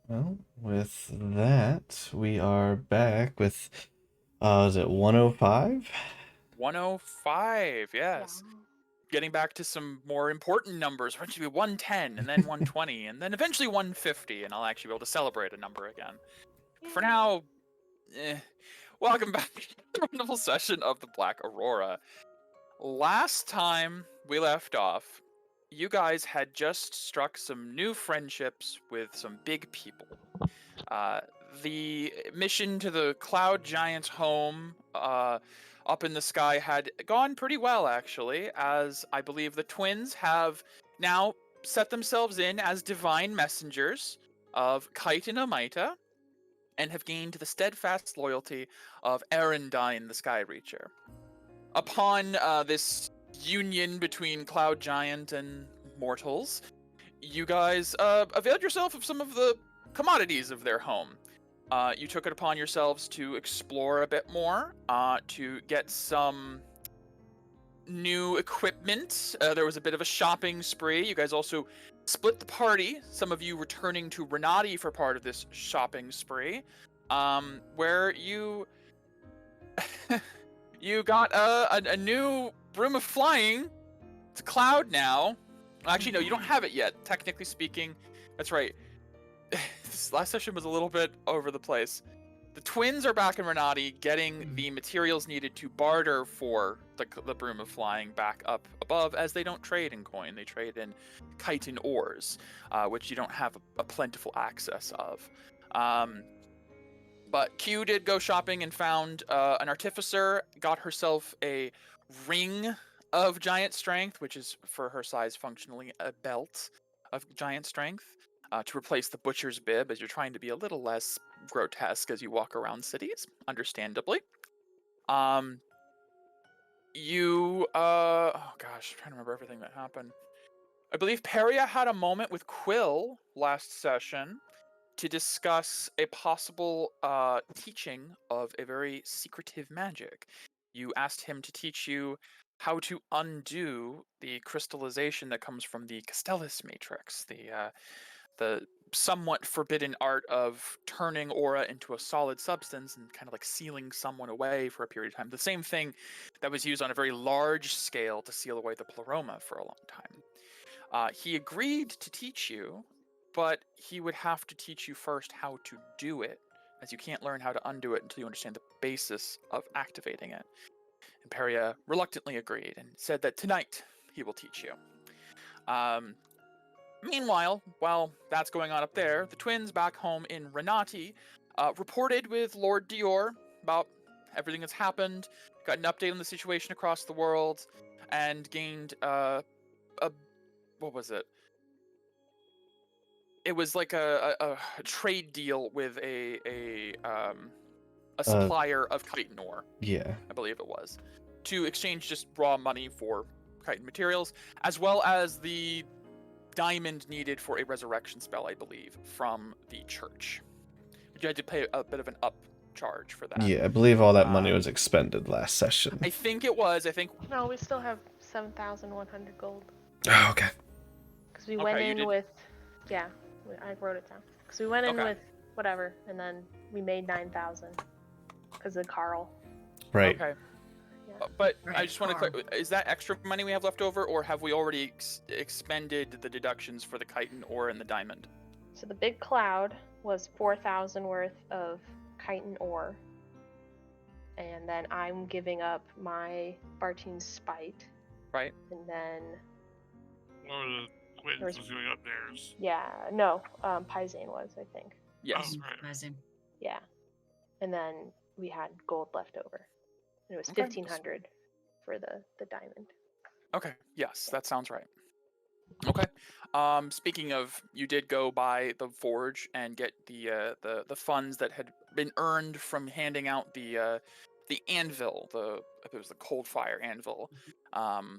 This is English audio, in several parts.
Well, with that, we are back with, is it 105? 105, Yeah. yes. Getting back to some more important numbers, eventually 110, and then 120, and then eventually 150, and I'll actually be able to celebrate a number again. For Yay. now, welcome back to a wonderful session of the Black Aurora. Last time we left off, you guys had just struck some new friendships with some big people. Uh, the mission to the Cloud Giant's home up in the sky had gone pretty well, actually, as I believe the twins have now set themselves in as divine messengers of Kite and Amita and have gained the steadfast loyalty of Arendine the Sky Reacher. Upon this union between Cloud Giant and mortals, you guys availed yourself of some of the commodities of their home. You took it upon yourselves to explore a bit more, to get some new equipment. There was a bit of a shopping spree. You guys also split the party, some of you returning to Renati for part of this shopping spree, where you you got a new broom of flying. It's a cloud now. Actually, no, you don't have it yet. Technically speaking, that's right. This last session was a little bit over the place. The twins are back in Renati getting the materials needed to barter for the broom of flying back up above, as they don't trade in coin. They trade in chitin ores, which you don't have a plentiful access of. But Q did go shopping and found an artificer, got herself a ring of giant strength, which is for her size functionally a belt of giant strength, to replace the butcher's bib, as you're trying to be a little less grotesque as you walk around cities, understandably. Oh gosh, I'm trying to remember everything that happened. I believe Peria had a moment with Quill last session to discuss a possible teaching of a very secretive magic. You asked him to teach you how to undo the crystallization that comes from the Castellus matrix, the somewhat forbidden art of turning aura into a solid substance and kind of like sealing someone away for a period of time. The same thing that was used on a very large scale to seal away the pleroma for a long time. He agreed to teach you, but he would have to teach you first how to do it, as you can't learn how to undo it until you understand the basis of activating it. And Peria reluctantly agreed and said that tonight he will teach you. Meanwhile, while that's going on up there, the twins back home in Renati reported with Lord Dior about everything that's happened, got an update on the situation across the world, and gained what was it? It was like a trade deal with a Uh, supplier of chitin ore, yeah. I believe it was, to exchange just raw money for chitin materials, as well as the diamond needed for a resurrection spell, I believe, from the church. But you had to pay a bit of an upcharge for that. Yeah, I believe all that money was expended last session. I think it was. No, we still have 7,100 gold. Oh, okay. Because we Okay, went you in did- with, yeah, I wrote it down. Because we went in Okay. with whatever, and then we made 9,000 because of Carl. Right. Okay. Yeah. But I Right, just want to clarify, is that extra money we have left over, or have we already expended the deductions for the chitin ore and the diamond? So the big cloud was 4,000 worth of chitin ore. And then I'm giving up my Bartine spite. Right. And then, Or the twins There's- was doing up theirs. yeah, no, Paisane was, I think. Yes. Oh, right. Amazing. Yeah. And then we had gold left over. And it was Okay. 1,500 for the diamond. Okay. Yes, that sounds right. Okay. Speaking of, you did go by the forge and get the funds that had been earned from handing out the anvil, it was the cold fire anvil,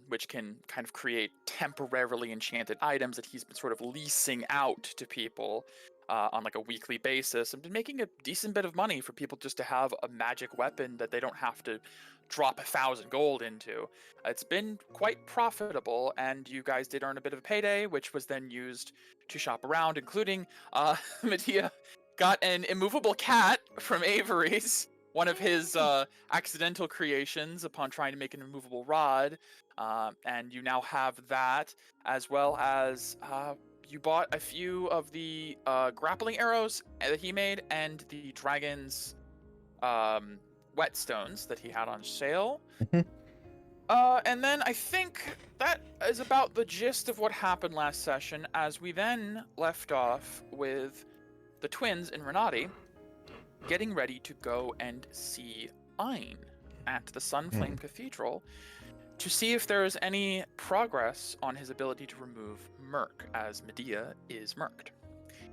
which can kind of create temporarily enchanted items that he's been sort of leasing out to people on like a weekly basis, and been making a decent bit of money for people just to have a magic weapon that they don't have to drop 1,000 gold into. It's been quite profitable, and you guys did earn a bit of a payday, which was then used to shop around, including Medea got an immovable cat from Avery's, one of his accidental creations upon trying to make an immovable rod, and you now have that, as well as you bought a few of the grappling arrows that he made and the dragon's whetstones that he had on sale. Mhm. And then I think that is about the gist of what happened last session, as we then left off with the twins and Renati getting ready to go and see Ein at the Sunflame Cathedral to see if there is any progress on his ability to remove Merc, as Medea is murked.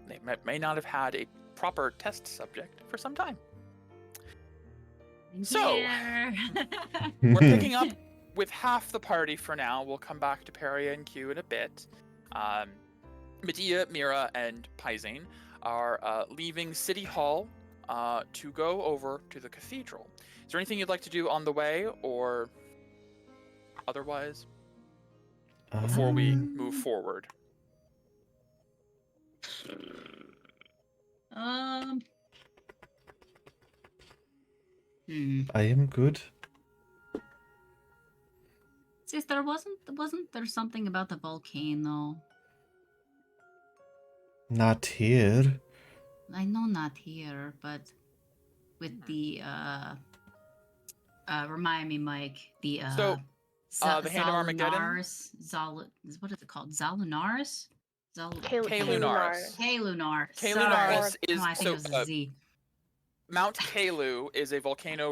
They may not have had a proper test subject for some time. So, Yeah. we're picking up with half the party for now. We'll come back to Peria and Q in a bit. Medea, Mira, and Paisane are leaving City Hall to go over to the cathedral. Is there anything you'd like to do on the way, or otherwise, before we move forward? I am good. Sister, wasn't there something about the volcano? Not here. I know not here, but with the remind me, Mike, the the Hand of Armageddon? What is it called? Zalunaris? Kalunaris. Kalunaris. Kalunaris is I think it was a Z. Mount Kalu is a volcano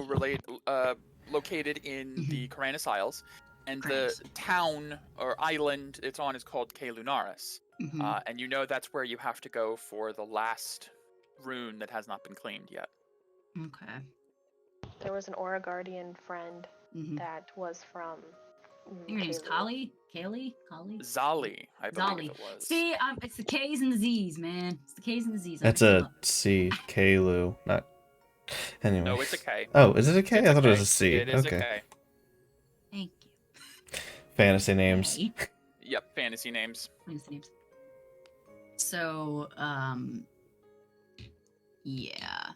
located in the Karanis Isles, and the town or island it's on is called Kalunaris. And you know that's where you have to go for the last rune that has not been claimed yet. Okay. There was an Aura Guardian friend that was from. Your name's Kali? Kali? Zali, I believe Zali. it was. See, it's the K's and the Z's, man. It's the K's and the Z's. That's a C. Kalu. Not. Anyway. No, it's a K. Oh, is it a K? It's I a thought it was K. a C. It is Okay. a K. Thank you. Fantasy names. Hey. Yep, fantasy names. Fantasy names. So, yeah.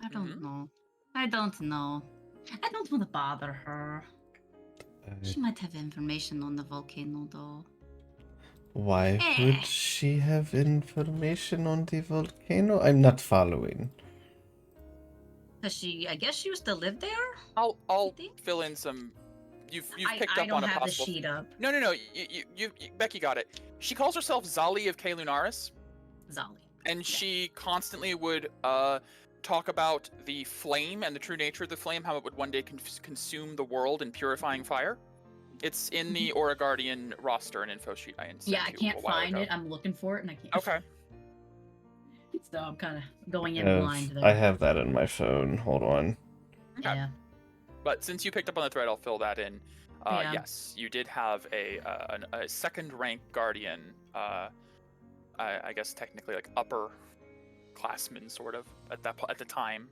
I don't know. I don't want to bother her. She might have information on the volcano, though. Why would she have information on the volcano? I'm not following. Does I guess she used to live there? I'll fill in some. You've picked up on a possible. I don't have the sheet up. No. You Becky got it. She calls herself Zali of Kalunaris. Zali. And she constantly would talk about the flame and the true nature of the flame, how it would one day consume the world in purifying fire. It's in the Aura Guardian roster and info sheet I sent you I can't a while find ago. it. I'm looking for it and I can't. Okay. So I'm kind of going in blind there. I have that in my phone. Hold on. Okay. Yeah. But since you picked up on the thread, I'll fill that in. Yeah. Yes, you did have a second rank guardian. I guess technically like upper classman, sort of at the time.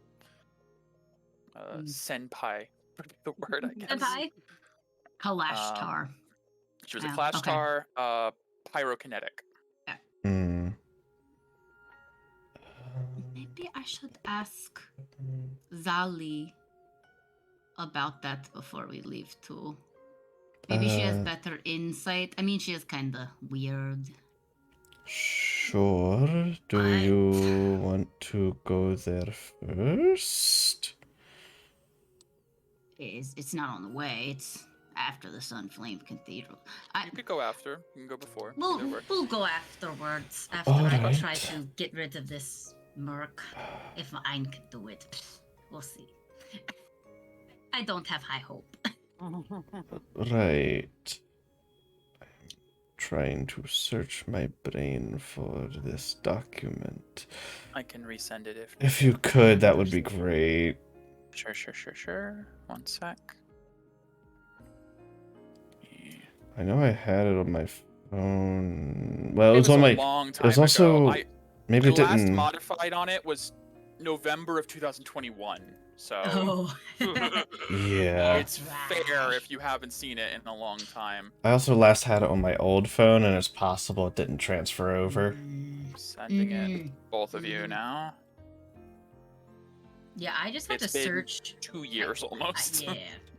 Senpai would be the word, I guess. Senpai? Kalashtar. She was a Kalashtar, pyrokinetic. Maybe I should ask Zali about that before we leave too. Maybe she has better insight. I mean, she is kind of weird. Sure. Do you want to go there first? It's not on the way. It's after the Sunflame Cathedral. You could go after. You can go before. We'll go afterwards. After I try to get rid of this Merc. If Ein could do it. We'll see. I don't have high hope. Right. I'm trying to search my brain for this document. I can resend it if you could, that would be great. Sure. 1 sec. I know I had it on my phone. Well, it was a on my. long time it was also ago. maybe it last didn't. modified on it was November of 2021. So Oh. Yeah. it's fair if you haven't seen it in a long time. I also last had it on my old phone, and it's possible it didn't transfer over. Sending it, both of you now. Yeah, I just had It's to been search. 2 years almost.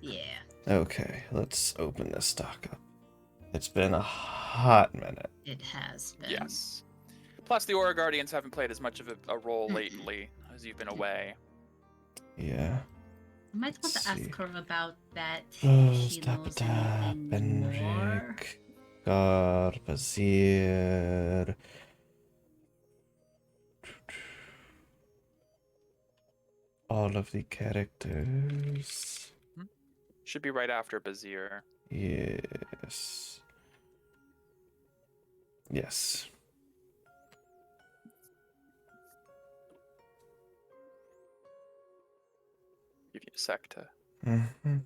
Yeah. Okay, let's open this doc up. It's been a hot minute. It has been. Yes. Plus, the Aura Guardians haven't played as much of a role lately as you've been away. Yeah. I might want Let's to ask see. her about that. If she knows Stapata, anything more. Benrik, Garbazir. All of the characters. Should be right after Bazir. Yes. Yes. Give you a sec to Mm-hmm.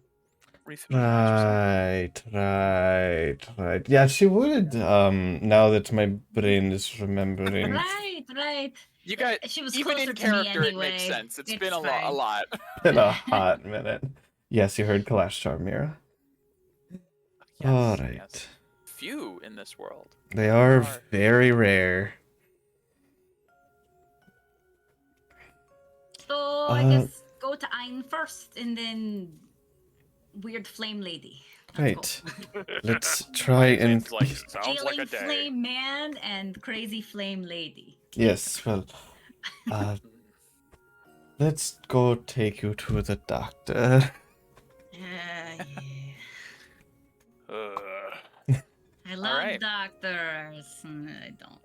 refamiliarize yourself. Right. Yeah, she would, now that my brain is remembering. Right. You guys, She was even closer in to me character, it anyway. makes sense. It's It's been a fine. lot. In a hot minute. Yes, you heard Kalash Charm, Mira. Yes, All right. yes. Few in this world. They are Are. very rare. So I guess go to Ein first, and then Weird Flame Lady. Let's Right. Let's try and... Sounds like a Jailing day. Flame Man and Crazy Flame Lady. Yes, well, let's go take you to the doctor. Yeah. I love Alright. doctors. I don't.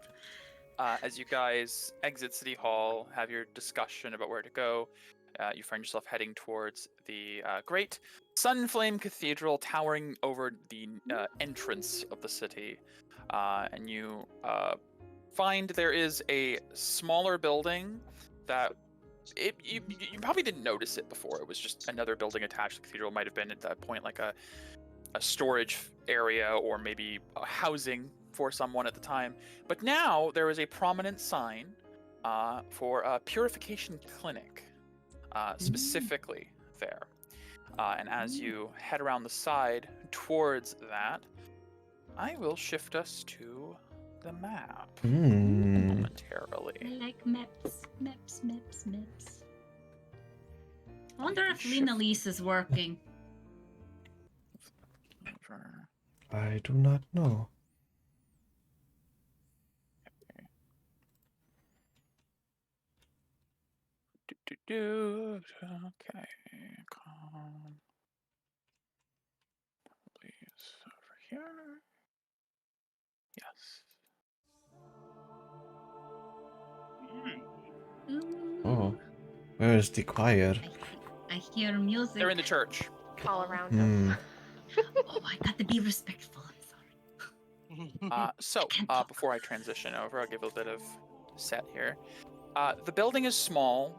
As you guys exit City Hall, have your discussion about where to go, you find yourself heading towards the great Sunflame Cathedral towering over the entrance of the city. And you find there is a smaller building that you probably didn't notice it before. It was just another building attached to the cathedral. It might have been at that point like a storage area or maybe a housing for someone at the time. But now there is a prominent sign for a purification clinic specifically there. And as you head around the side towards that, I will shift us to the map momentarily. I like maps. I wonder if Lena Lise is working. I do not know. Okay. Please over here. Yes. Oh, where is the choir? I hear music. They're in the church. All around us. Oh, I got to be respectful. I'm sorry. So, can't talk. before I transition over, I'll give a bit of set here. The building is small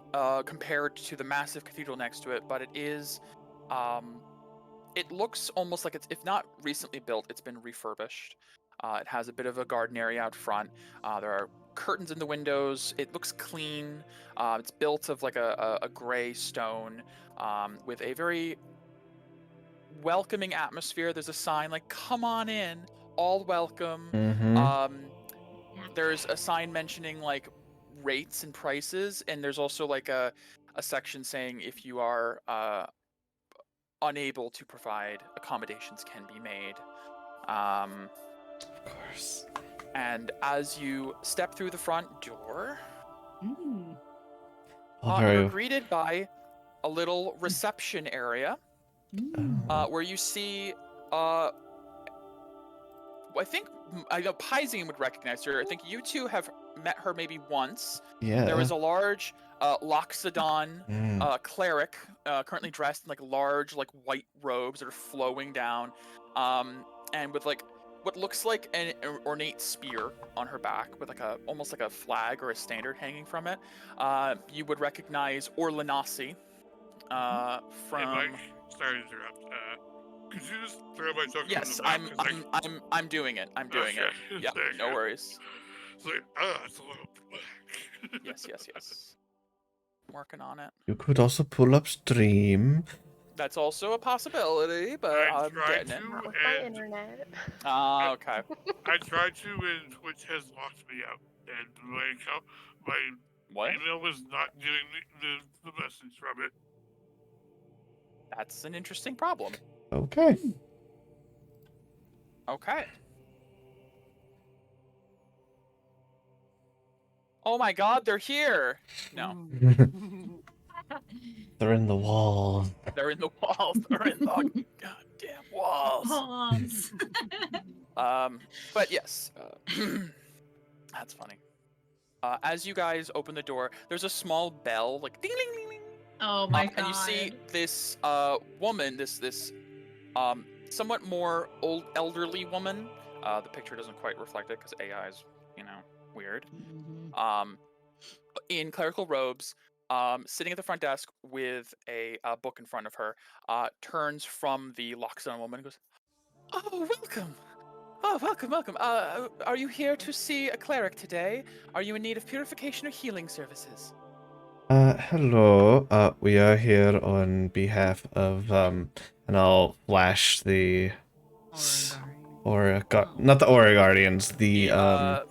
compared to the massive cathedral next to it, but it is, it looks almost like it's, if not recently built, it's been refurbished. It has a bit of a garden area out front. There are curtains in the windows. It looks clean. It's built of like a gray stone with a very welcoming atmosphere. There's a sign like, come on in, all welcome. There's a sign mentioning like rates and prices, and there's also like a section saying if you are unable to provide, accommodations can be made. Of course. And as you step through the front door, you're greeted by a little reception area where you see, I think, I know Paizian would recognize her. I think you two have met her maybe once. Yeah. There was a large Loxodon cleric currently dressed in like large like white robes that are flowing down, and with like what looks like an ornate spear on her back with like almost like a flag or a standard hanging from it. You would recognize Orlanasi from. Hey, Mike, sorry to interrupt. Could you just throw myself Yes, on the map? I'm doing it. I'm doing it. Yeah, Thank no you. worries. It's like, it's a little black. Yes. working on it. You could also pull up stream. That's also a possibility, but I I'm tried getting it. Not to, with my and internet. Ah, okay. I tried to, and Twitch has locked me out. And my What? email was not getting the message from it. That's an interesting problem. Okay. Okay. Oh my god, they're here! No, They're in the wall. they're in the walls. They're in the goddamn walls. Pause. But yes, that's funny. As you guys open the door, there's a small bell, like ding ding ding ding. Oh my god. And you see this woman, this somewhat more elderly woman. The picture doesn't quite reflect it because AI is, weird. Mhm. In clerical robes, sitting at the front desk with a book in front of her, turns from the Loxodon woman and goes, "Oh, welcome! Oh, welcome, welcome. Are you here to see a cleric today? Are you in need of purification or healing services?" Hello. We are here on behalf of, and I'll flash the, Oh. not the Aura Guardians, the, The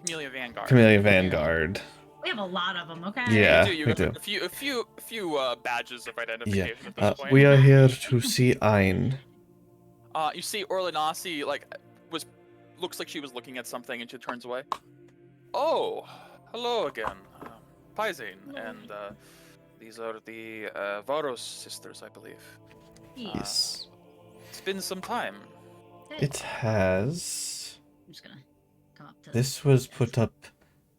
Camellia Vanguard. Camellia Vanguard. We have a lot of them, okay? Yeah, You we have do. a few badges of Yeah. identification at this point. We are here to see Ein. You see Orlinasi looks like she was looking at something and she turns away. Oh, hello again, Paisane, and these are the Varos sisters, I believe. Yes. It's been some time. It has. I'm just gonna come up to This was put up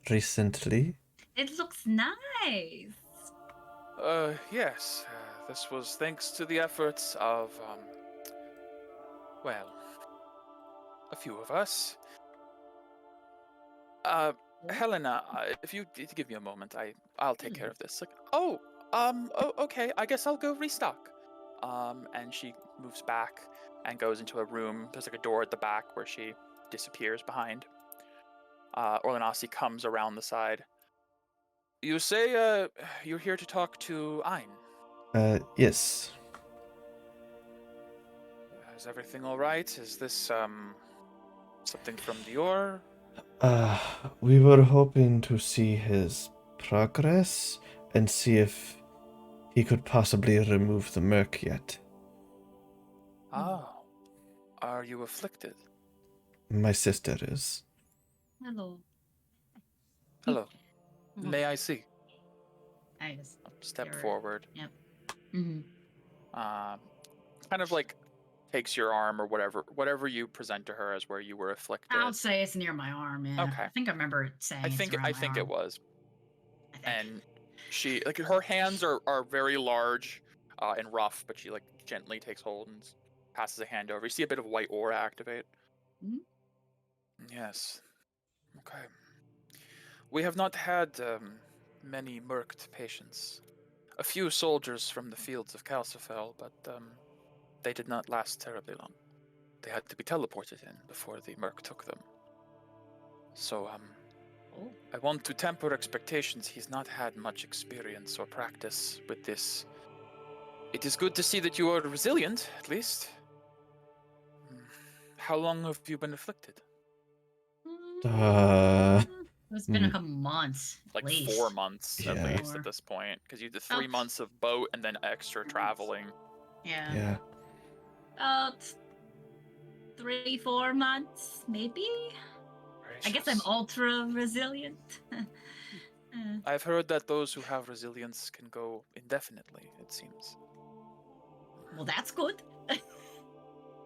recently. It looks nice. Yes, this was thanks to the efforts of, well, a few of us. Helena, if you give me a moment, I'll take care of this. Like, okay, I guess I'll go restock. And she moves back and goes into a room. There's like a door at the back where she disappears behind. Orlinasi comes around the side. You say, you're here to talk to Ein. Yes. Is everything alright? Is this, something from Dior? We were hoping to see his progress and see if he could possibly remove the murk yet. Oh. Are you afflicted? My sister is. Hello. Hello. May I see? I just Step You're- forward. Yep. Mm-hmm. Kind of like takes your arm or whatever you present to her as where you were afflicted. I'll say it's near my arm. Yeah. Okay. I think I remember it saying. I it's think around my it arm. was. I think. And she her hands are very large and rough, but she like gently takes hold and passes a hand over. You see a bit of white aura activate. Mhm. Yes. Okay. We have not had many murked patients. A few soldiers from the fields of Calcifel, but they did not last terribly long. They had to be teleported in before the murk took them. So, Oh. I want to temper expectations. He's not had much experience or practice with this. It is good to see that you are resilient, at least. How long have you been afflicted? It's been a couple months. Like at least. 4 months at Yeah. least at this point, because you did 3 Oh. months of boat and then extra traveling. Yeah. Yeah. About 3-4 months, maybe. I guess I'm Gracious. ultra resilient. I've heard that those who have resilience can go indefinitely, it seems. Well, that's good.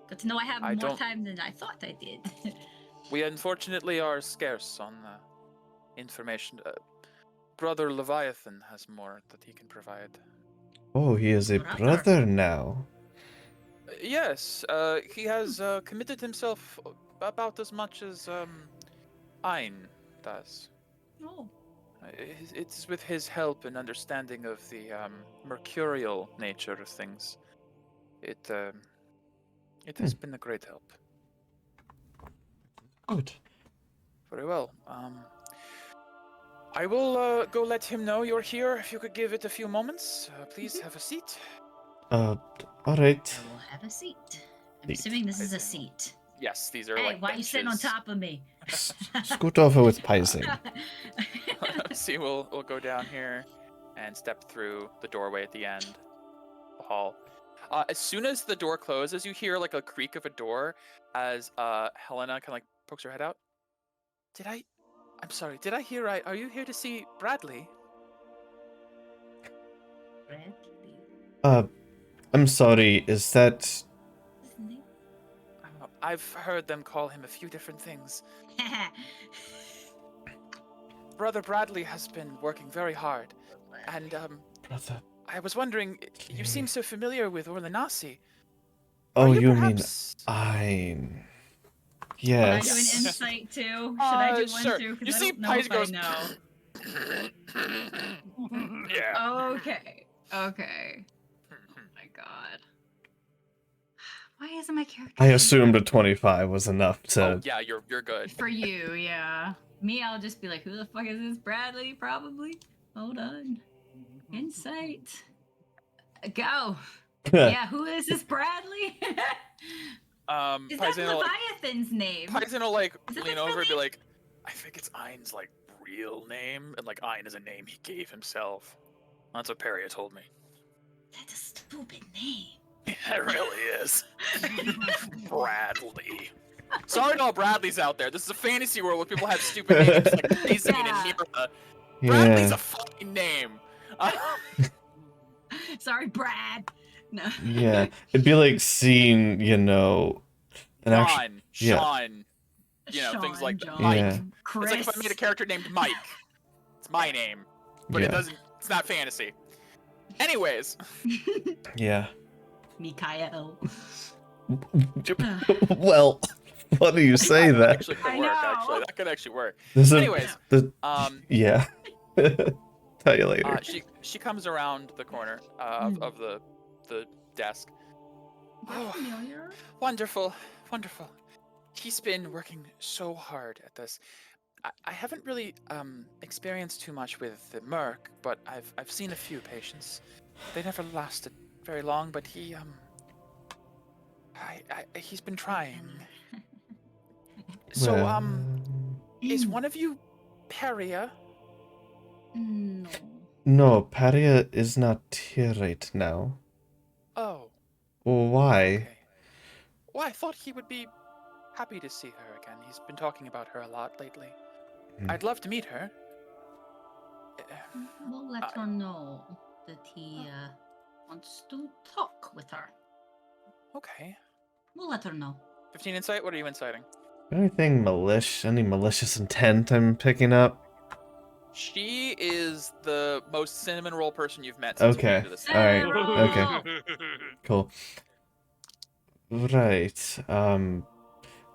Good to know I have I more don't- time than I thought I did. We unfortunately are scarce on information. Brother Leviathan has more that he can provide. Oh, he is a Brother. brother now. Yes, he has committed himself about as much as Ein does. Oh. It's with his help and understanding of the mercurial nature of things. It has been a great help. Good. Very well. I will go let him know you're here. If you could give it a few moments, please have a seat. All right. I will have a seat. I'm Seat. assuming this is a I think- seat. Yes, these are Hey, like why are you sitting on benches. top of me? Scoot over with Pizing. See, we'll go down here and step through the doorway at the end, the hall. As soon as the door closes, you hear like a creak of a door as Helena kind of like pokes her head out. I'm sorry, did I hear right? Are you here to see Bradley? Bradley. I'm sorry. Is that? Isn't he? I've heard them call him a few different things. Brother Bradley has been working very hard, and Brother? I was wondering, you seem so familiar with Orlanasi. Oh, Are you perhaps... mean Ein? Can I do an Yes. insight too? Should I do one sure. too? You Because I see don't know Pies if goes... I know. Yeah. Okay. Okay. Oh my god. Why isn't my character? I assumed a 25 was enough to. Oh, yeah, you're good. For you, yeah. Me, I'll just be like, who the fuck is this? Bradley, probably. Hold on. Insight. Go. Yeah, who is this Bradley? Is that Paisan will, like, Leviathan's name? Paisan will, like, Is it lean his over real and be name? like, I think it's Ein's, like, real name, and, like, Ein is a name he gave himself. That's what Peria told me. That's a stupid name. It really is. Bradley. Sorry to all Bradleys out there. This is a fantasy world where people have stupid names like Paisan Yeah. and Mira. Bradley's Yeah. a fucking name. Sorry, Brad. No. Yeah. It'd be like seeing, an actual. Sean, things like John, Mike. Yeah. Chris. It's like if I made a character named Mike. It's my name, but Yeah. it's not fantasy. Anyways, Yeah. Mikael. Well, what do you say that that? actually could I work. know. Actually, that could actually work. There's a- Anyways, yeah. Tell you later. she comes around the corner of the desk. We're familiar. Wonderful, wonderful. He's been working so hard at this. I haven't really experienced too much with the Merc, but I've seen a few patients. They never lasted very long, but he's been trying. So is one of you Peria? No. No, Paria is not here right now. Oh, Why? okay. Well, I thought he would be happy to see her again. He's been talking about her a lot lately. Hmm. I'd love to meet her. We'll let her know that he wants to talk with her. Okay. We'll let her know. 15 insight? What are you inciting? Anything any malicious intent I'm picking up? She is the most cinnamon roll person you've met since Okay. we this. All right. Sarah! Okay. Cool. Right.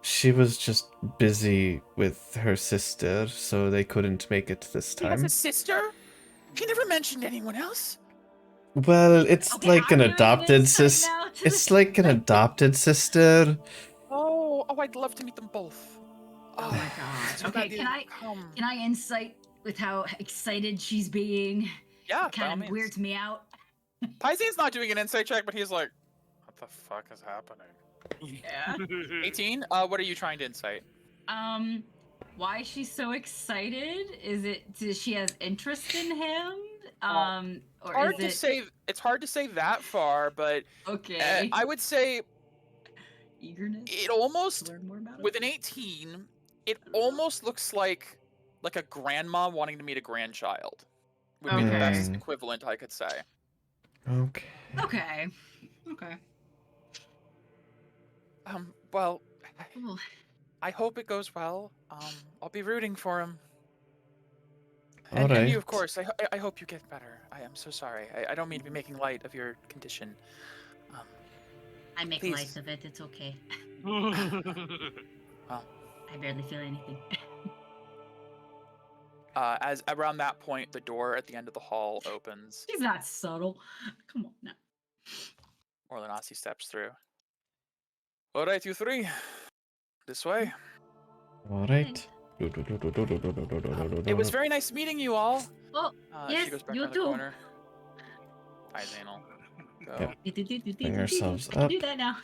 She was just busy with her sister, so they couldn't make it this He has time. a sister? He never mentioned anyone else. Well, it's Okay, like I'm an doing adopted insight sister. now to It's this- like an adopted sister. Oh, I'd love to meet them both. Oh my god. too Okay, bad you can I didn't come. can I insight with how excited she's being? Yeah, by all Kind of means. weirds me out. Paisan's not doing an insight check, but he's like, what the fuck is happening? Yeah. 18? What are you trying to insight? Why she's so excited? Does she have interest in him? Or Hard is to it say. It's hard to say that far, but okay? I would say Eagerness it to almost, learn more about with it. an 18, it almost looks like a grandma wanting to meet a grandchild. Would be the best Okay. equivalent I could say. Okay. Okay. Okay. Well, Ooh. I hope it goes well. I'll be rooting for him. All And you, right. of course. I hope you get better. I am so sorry. I don't mean to be making light of your condition. I make Please. light of it. It's okay. Well, I barely feel anything. as around that point, the door at the end of the hall opens. She's not subtle. Come on now. Orlanasi steps through. All right, you three. This way. All right. It was very nice meeting you all. Oh, yes, she goes back you around the too. corner. Hi, Zanel. Go. Yep. Bring ourselves We can up. do that now.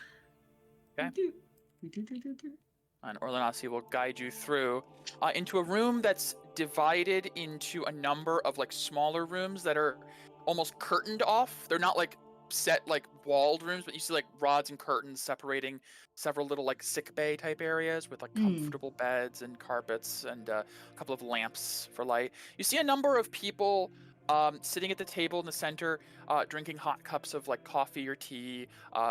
Okay. We do. And Orlanasi will guide you through into a room that's divided into a number of like smaller rooms that are almost curtained off. They're not like set like walled rooms, but you see like rods and curtains separating several little like sick bay type areas with like comfortable beds and carpets and a couple of lamps for light. You see a number of people sitting at the table in the center, drinking hot cups of like coffee or tea,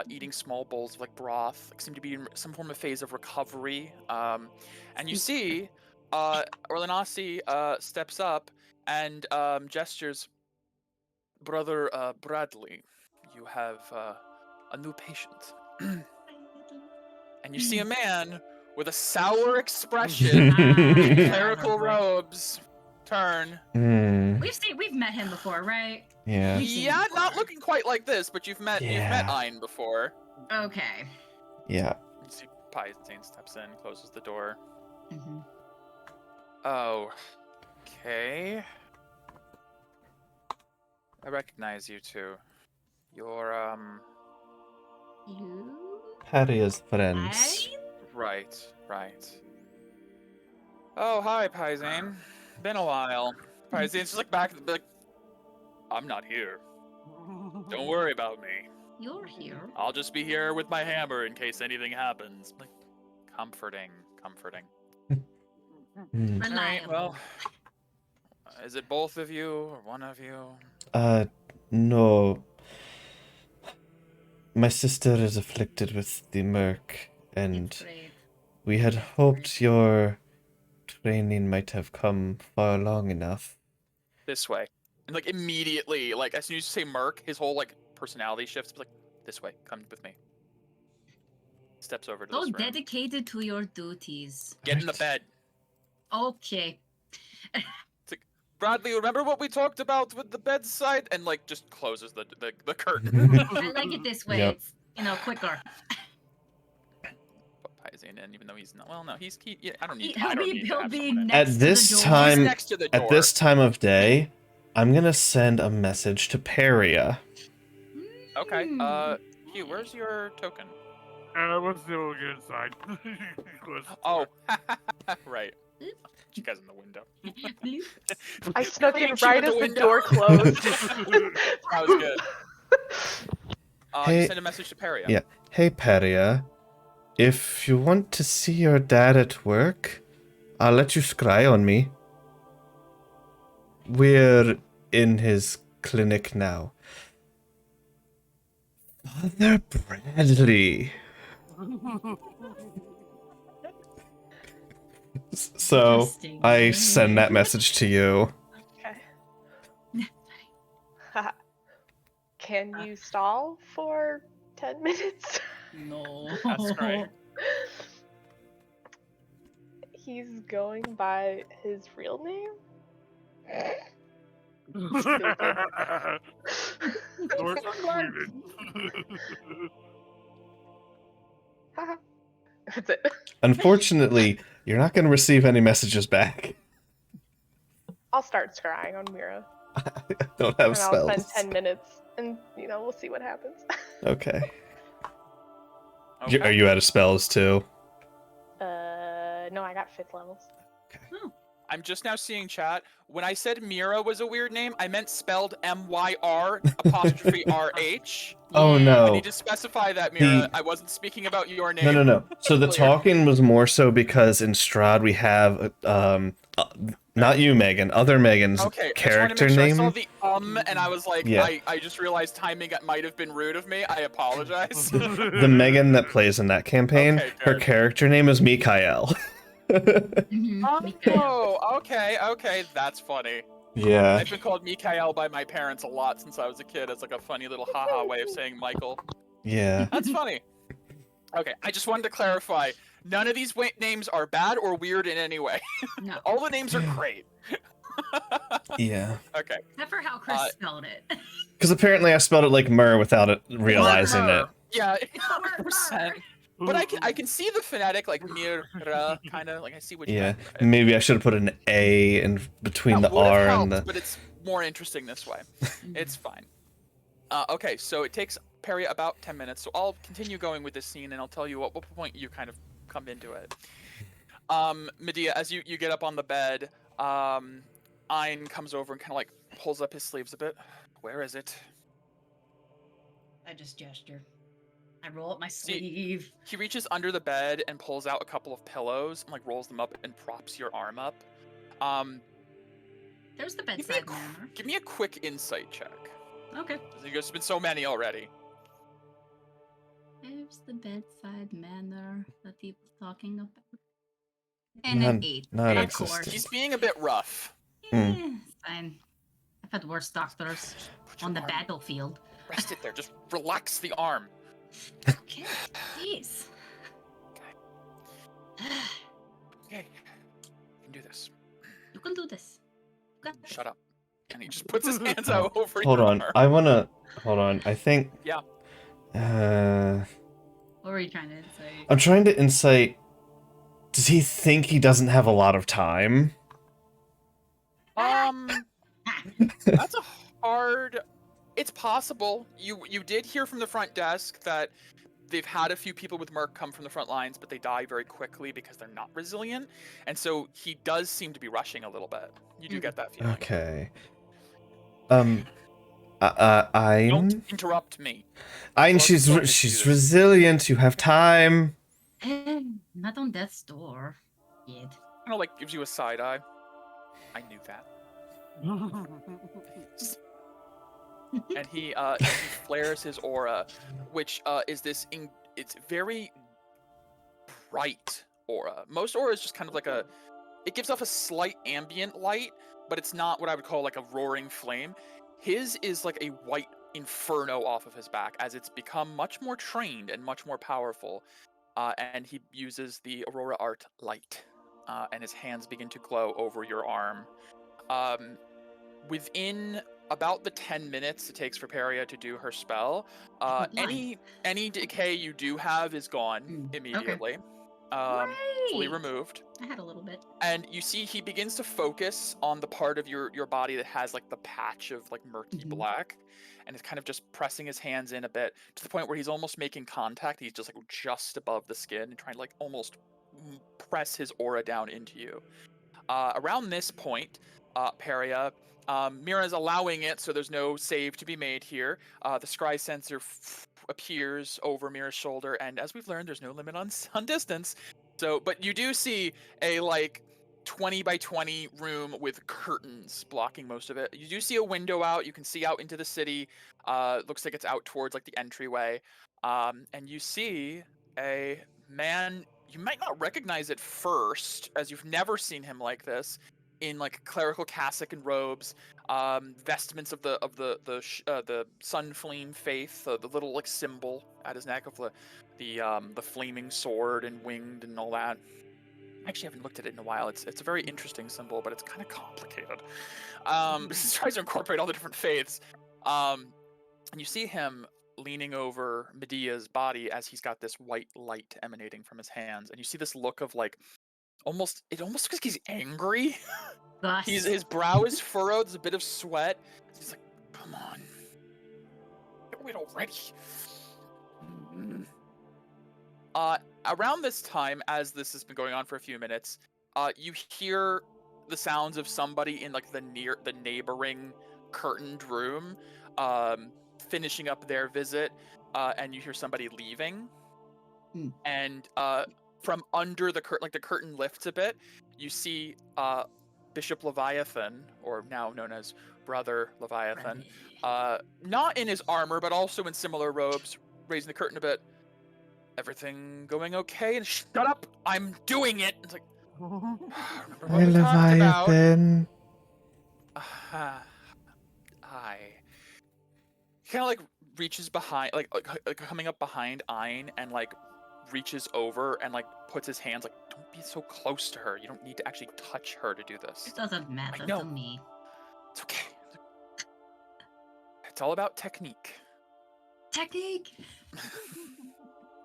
eating small bowls of like broth, like seem to be in some form of phase of recovery. And you see Orlanasi steps up and gestures, Brother Bradley, you have a new patient. And you see a man with a sour expression in clerical robes turn. We've met him before, right? Yeah. We've seen him Yeah, before. not looking quite like this, but you've met Ein before. Okay. Yeah. You see Pythane steps in, closes the door. Mm-hmm. Oh, okay. I recognize you two. You're You? Paria's friends. right. Oh, hi, Pyzane. Been a while. Pyzane's just like back, like, I'm not here. Don't worry about me. You're here. I'll just be here with my hammer in case anything happens. Like, comforting. Mm. All right, well, is it both of you or one of you? No. My sister is afflicted with the Merc, and Afraid. we had hoped your training might have come far long enough. This way. And like immediately, like as soon as you say Merc, his whole like personality shifts. Like, this way, come with me. Steps over to So this room. dedicated to your duties. Get in the bed. Okay. Bradley, remember what we talked about with the bedside? And like just closes the curtain. I like it this way. Yep. It's quicker. Put Pyzane in, even though he's not. Well, no, yeah, I don't need. He'll I don't be, need to he'll have be someone in. next At to this the door. time- He's next to the door. At this time of day, I'm gonna send a message to Paria. Okay. Mm. Hugh, where's your token? Let's do it inside. Oh, right. You guys in the window. I snuck in Reach you right with as the the window. door closed. That was good. Hey- You send a message to Paria. Yeah. Hey, Paria. If you want to see your dad at work, I'll let you scry on me. We're in his clinic now. Father Bradley. So Interesting I name. send that message to you. Okay. Can you stall for 10 minutes? No. That's great. He's going by his real name? North Sweden. That's it. Unfortunately, you're not going to receive any messages back. I'll start scrying on Mira. I don't have And I'll spend spells. 10 minutes and, we'll see what happens. Okay. Okay. Are you out of spells too? No, I got 5th levels. I'm just now seeing chat. When I said Mira was a weird name, I meant spelled M-Y-R apostrophe R-H. Oh I no. need to specify that, Mira. The- I wasn't speaking about your name. No. So the Clear. talking was more so because in Strahd we have not you, Megan, other Megan's Okay, character I just wanted to make name. sure. I saw the and I was like, Yeah. I just realized timing might have been rude of me. I apologize. The Megan that plays in that campaign, Okay, her good. character name is Mikael. Oh, okay, that's funny. Yeah. I've been called Mikael by my parents a lot since I was a kid as like a funny little haha way of saying Michael. Yeah. That's funny. Okay, I just wanted to clarify. None of these names are bad or weird in any way. No. All the names are great. Yeah. Okay. Except for how Chris spelled it. Because apparently I spelled it like Mur without it realizing it. Yeah, 100%. But I can see the phonetic like Mira kind of like I see what you Yeah, meant. Right? maybe I should have put an A in between That the would have R helped, and the. but it's more interesting this way. It's fine. Okay, so it takes Perry about 10 minutes, so I'll continue going with this scene, and I'll tell you what point you kind of come into it. Medea, as you get up on the bed, Ein comes over and kind of like pulls up his sleeves a bit. Where is it? I just gesture. I roll up my See- sleeve. He reaches under the bed and pulls out a couple of pillows and like rolls them up and props your arm up. There's the Give me, bedside manner. give me a quick insight check. Okay. There's been so many already. There's the bedside manner that he was talking about. And an 8. Of non-existent. course. He's being a bit rough. It's fine. I've had worse doctors Put your on the arm- battlefield. Rest it there. Just relax the arm. Okay, jeez. Okay. You can do this. You can do this. You got this. Shut up. And he just puts his hands out over Hold your on, arm. I wanna. Hold on, I think. Yeah. What were you trying to say? I'm trying to insight. Does he think he doesn't have a lot of time? That's a hard. It's possible. You did hear from the front desk that they've had a few people with Merc come from the front lines, but they die very quickly because they're not resilient, and so he does seem to be rushing a little bit. You do get that feeling. Okay. Don't I'm interrupt me. she's Don't do this. resilient. You have time. Not on death's door. Yet. Kind of like gives you a side eye. I knew that. And he flares his aura, which is this. It's very bright aura. Most aura is just kind of like a. It gives off a slight ambient light, but it's not what I would call like a roaring flame. His is like a white inferno off of his back, as it's become much more trained and much more powerful. And he uses the Aurora art light, and his hands begin to glow over your arm. Within about the 10 minutes it takes for Peria to do her spell, any decay you do have is gone immediately. Fully Great. removed. I had a little bit. And you see he begins to focus on the part of your body that has like the patch of like murky black, and is kind of just pressing his hands in a bit to the point where he's almost making contact. He's just like just above the skin and trying to like almost press his aura down into you. Around this point, Peria, Mira is allowing it, so there's no save to be made here. The scry sensor appears over Mira's shoulder, and as we've learned, there's no limit on distance. So, but you do see a like 20 by 20 room with curtains blocking most of it. You do see a window out. You can see out into the city. Looks like it's out towards like the entryway. And you see a man. You might not recognize it first, as you've never seen him like this, in like clerical cassock and robes, vestments of the sun flame faith, the little like symbol at his neck of the flaming sword and winged and all that. I actually haven't looked at it in a while. It's a very interesting symbol, but it's kind of complicated. Because it tries to incorporate all the different faiths. And you see him leaning over Medea's body as he's got this white light emanating from his hands, and you see this look of like it almost looks like he's angry. Gus. His brow is furrowed. There's a bit of sweat. He's like, "Come on, do it already." Around this time, as this has been going on for a few minutes, you hear the sounds of somebody in like the neighboring curtained room, finishing up their visit, and you hear somebody leaving, and from under the curtain, like the curtain lifts a bit, you see Bishop Leviathan, or now known as Brother Leviathan, not in his armor, but also in similar robes, raising the curtain a bit. Everything going okay? And shut up! I'm doing it! It's like, remember what Hey, we talked about? Leviathan. He kind of like reaches behind, like coming up behind Ein, and like reaches over and like puts his hands like, don't be so close to her. You don't need to actually touch her to do this. It doesn't matter know. to me. It's okay. It's all about technique. Technique.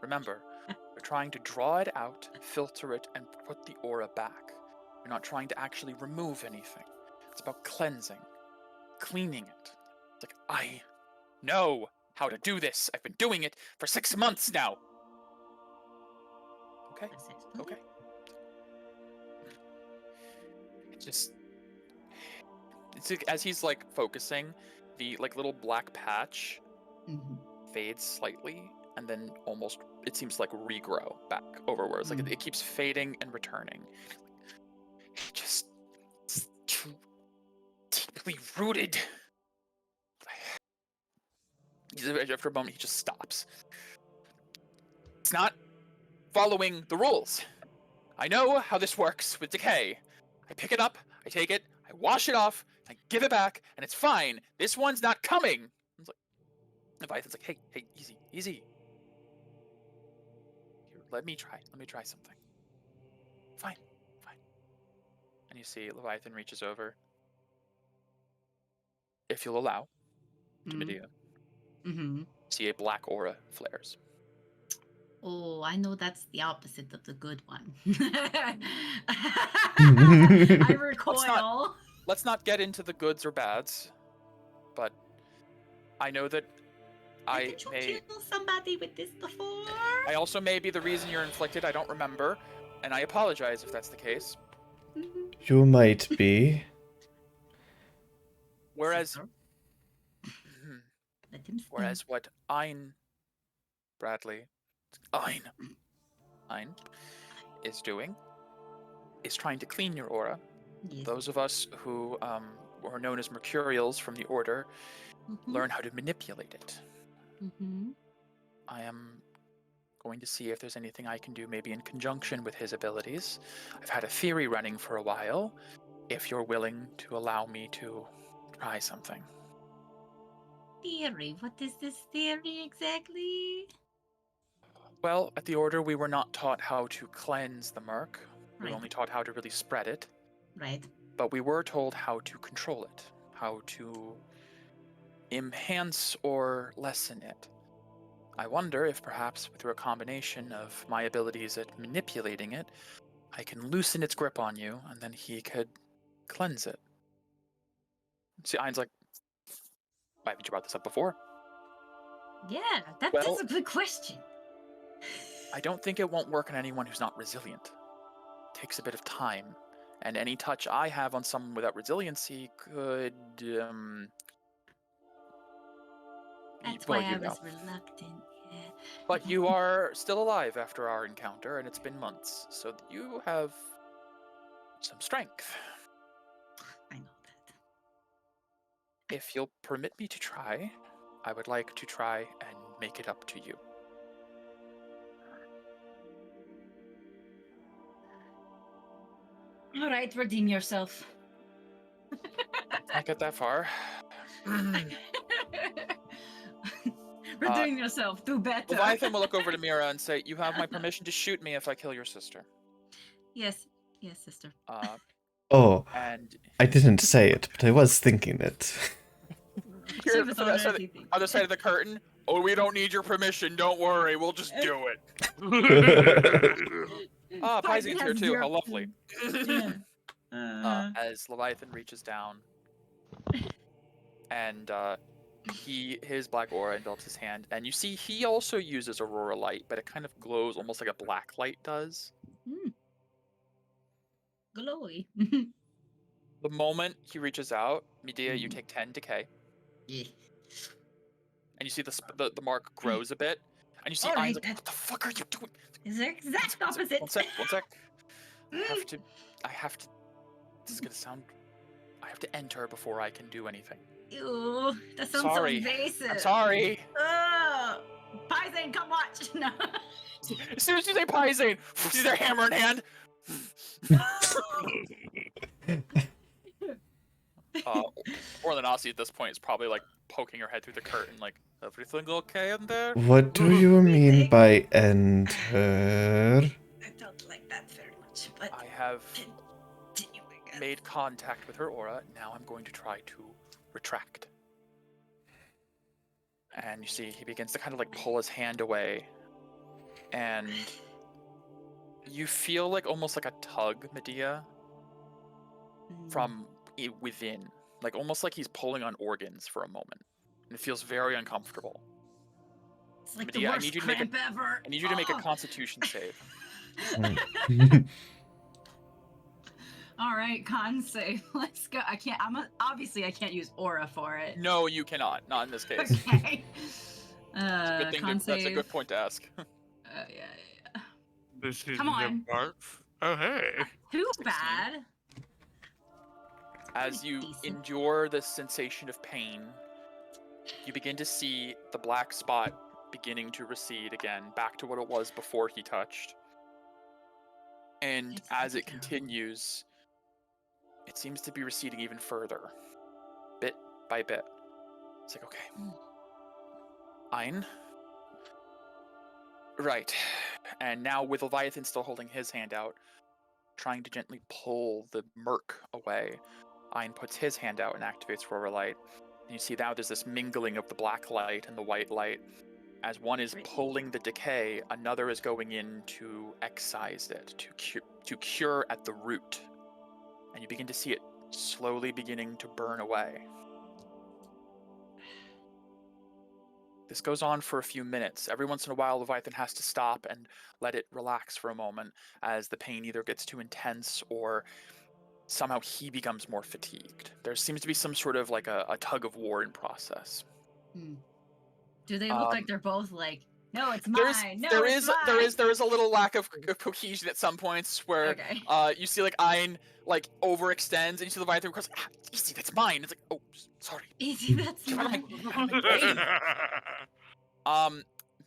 Remember, we're trying to draw it out, filter it, and put the aura back. You're not trying to actually remove anything. It's about cleansing, cleaning it. It's like, I know how to do this. I've been doing it for 6 months now. Okay, okay. It's like, as he's like focusing, the like little black patch fades slightly, and then almost it seems to like regrow back over where it's like it keeps fading and returning. Just it's too deeply rooted. After a moment, he just stops. It's not following the rules. I know how this works with decay. I pick it up, I take it, I wash it off, I give it back, and it's fine. This one's not coming. It's like, Leviathan's like, hey, easy. Here, let me try something. Fine. And you see Leviathan reaches over. If you'll allow, to Medea. See a black aura flares. Oh, I know that's the opposite of the good one. I recoil. Let's not get into the goods or bads, but I know that Did you kill somebody with this before? I also may be the reason you're inflicted. I don't remember, and I apologize if that's the case. You might be. Whereas Whereas what Bradley is doing is trying to clean your aura. Yes. Those of us who are known as Mercurials from the Order learn how to manipulate it. I am going to see if there's anything I can do, maybe in conjunction with his abilities. I've had a theory running for a while, if you're willing to allow me to try something. Theory? What is this theory exactly? Well, at the Order, we were not taught how to cleanse the Merc. We were Right. only taught how to really spread it. Right. But we were told how to control it, how to enhance or lessen it. I wonder if perhaps through a combination of my abilities at manipulating it, I can loosen its grip on you, and then he could cleanse it. See, Ein's like, why haven't you brought this up before? Yeah, that's a good question. I don't think it won't work on anyone who's not resilient. It takes a bit of time, and any touch I have on someone without resiliency could, That's well, why I you know. was reluctant. Yeah. But you are still alive after our encounter, and it's been months, so you have some strength. I know that. If you'll permit me to try, I would like to try and make it up to you. All right, redeem yourself. Not get that far. Redeem yourself. Do better. Leviathan will look over to Mira and say, "You have my permission to shoot me if I kill your sister." Yes, sister. Oh, And I didn't say it, but I was thinking it. She was on already the other side of the curtain. Oh, we don't need your permission. Don't worry. We'll just do it. Paizine's here too. How lovely. As Leviathan reaches down, and his black aura envelops his hand, and you see he also uses Aurora light, but it kind of glows almost like a black light does. Glowy. The moment he reaches out, Medea, you take 10 decay. Yeah. And you see the mark grows a bit, and you see Ein's like, "What the fuck are you doing?" It's the exact opposite. One sec. I have to. This is gonna sound. I have to enter before I can do anything. Ew, that sounds so invasive. I'm sorry. Paisane, come watch. No. As soon as you say Paisane, see their hammer in hand. Orlanasi at this point is probably like poking her head through the curtain, like, everything okay in there? What do you mean by enter? I don't like that very much, but I have made contact with her aura. Now I'm going to try to retract. And you see he begins to kind of like pull his hand away. And you feel like almost like a tug, Medea, from within. Like almost like he's pulling on organs for a moment. And it feels very uncomfortable. It's like Medea, the worst cramp ever. I need you to make a constitution save. All right, con save. Let's go. Obviously I can't use aura for it. No, you cannot. Not in this case. Okay. That's a good point to ask. Yeah. This is Come on. the barf. Oh, hey. Too 16. bad. As you Decent. endure the sensation of pain, you begin to see the black spot beginning to recede again, back to what it was before he touched. And It's as it good. continues, it seems to be receding even further, bit by bit. It's like, okay. Ein. Right. And now with Leviathan still holding his hand out, trying to gently pull the murk away, Ein puts his hand out and activates Aurora Light. And you see now there's this mingling of the black light and the white light. As one is pulling the decay, another is going in to excise it, to cure at the root. And you begin to see it slowly beginning to burn away. This goes on for a few minutes. Every once in a while, Leviathan has to stop and let it relax for a moment as the pain either gets too intense or somehow he becomes more fatigued. There seems to be some sort of like a tug of war in process. Do they look like they're both like, no, it's There is a little lack of cohesion at some points where you see like Ein like overextends and you see Leviathan goes, easy, that's mine. It's like, oh, sorry. Easy, that's mine.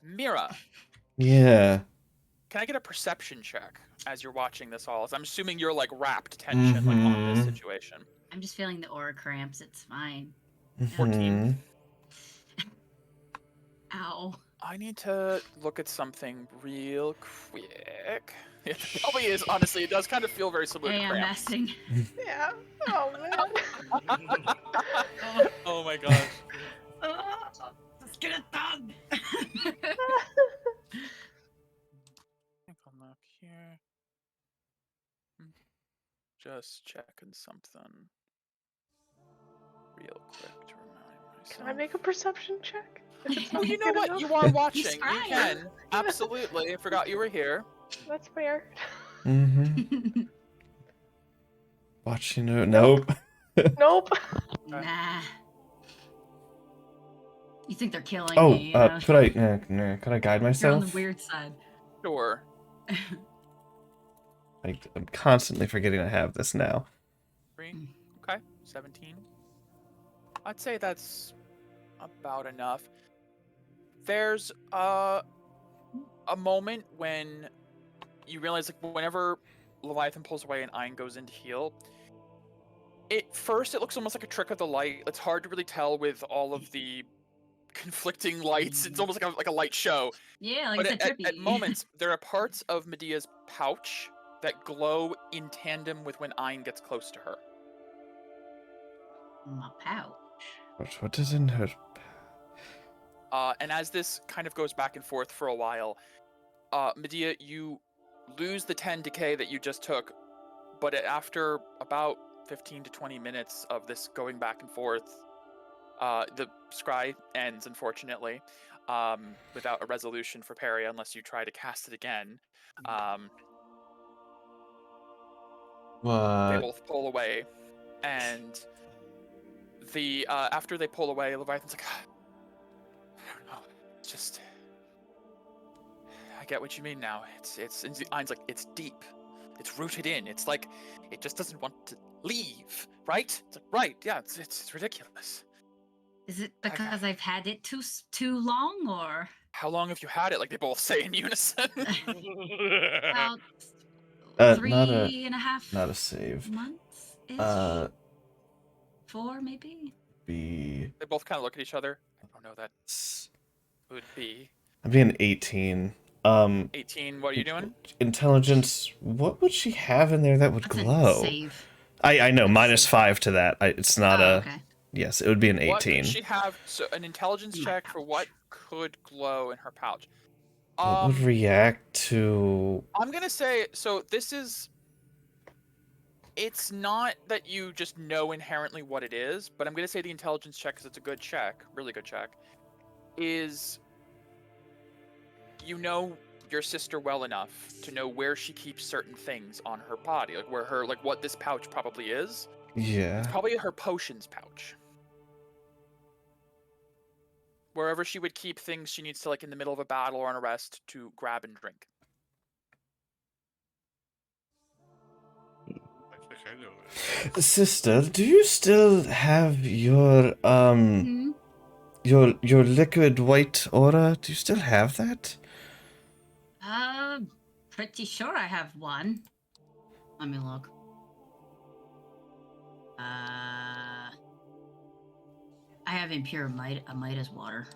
Mira. Yeah. Can I get a perception check as you're watching this all? As I'm assuming you're like rapt tension like on this situation. I'm just feeling the aura cramps. It's fine. 14. Ow. I need to look at something real quick. It probably is, honestly. It does kind of feel very similar to I'm cramps. messing. Yeah. Oh man. Oh my gosh. Let's get it done. I'll knock here. Just checking something real quick to remind myself. Can I make a perception check? Oh, you know what? You are watching. You can. Absolutely. I forgot you were here. That's fair. Watching it. Nope. Nope. Nah. You think they're killing Oh, me? Yeah. could I guide You're on myself? the weird side. Sure. I'm constantly forgetting I have this now. 3. Okay. 17. I'd say that's about enough. There's a moment when you realize, like, whenever Leviathan pulls away and Ein goes in to heal, first it looks almost like a trick of the light. It's hard to really tell with all of the conflicting lights. It's almost like a light show. Yeah, like But it's trippy. at moments, there are parts of Medea's pouch that glow in tandem with when Ein gets close to her. My pouch. What is in her? And as this kind of goes back and forth for a while, Medea, you lose the 10 decay that you just took, but after about 15 to 20 minutes of this going back and forth, the scry ends, unfortunately, without a resolution for Peria unless you try to cast it again. They both pull away, and after they pull away, Leviathan's like, I don't know, it's just, I get what you mean now. Ein's like, it's deep, it's rooted in. It's like it just doesn't want to leave, right? It's like, right, yeah, it's ridiculous. Is it because I've had it too long, or how long have you had it? Like they both say in unison. About 3.5. Not a save. Months. 4 maybe. Be. They both kind of look at each other. I don't know that would be. I'm being 18. 18. What are you doing? Intelligence. What would she have in there that would That's glow? A save. I know -5 to that. It's not Okay. Yes, it would be an 18. What could she have? So an intelligence check for what could glow in her pouch. What would react to? I'm gonna say so. It's not that you just know inherently what it is, but I'm gonna say the intelligence check, because it's a good check, really good check, is you know your sister well enough to know where she keeps certain things on her body, like where her like what this pouch probably is. It's Yeah. probably her potions pouch. Wherever she would keep things she needs to, like in the middle of a battle or on a rest, to grab and drink. I think I know it. Sister, do you still have your Hmm? your liquid white aura? Do you still have that? Pretty sure I have one. Let me look. I have impure Midas water.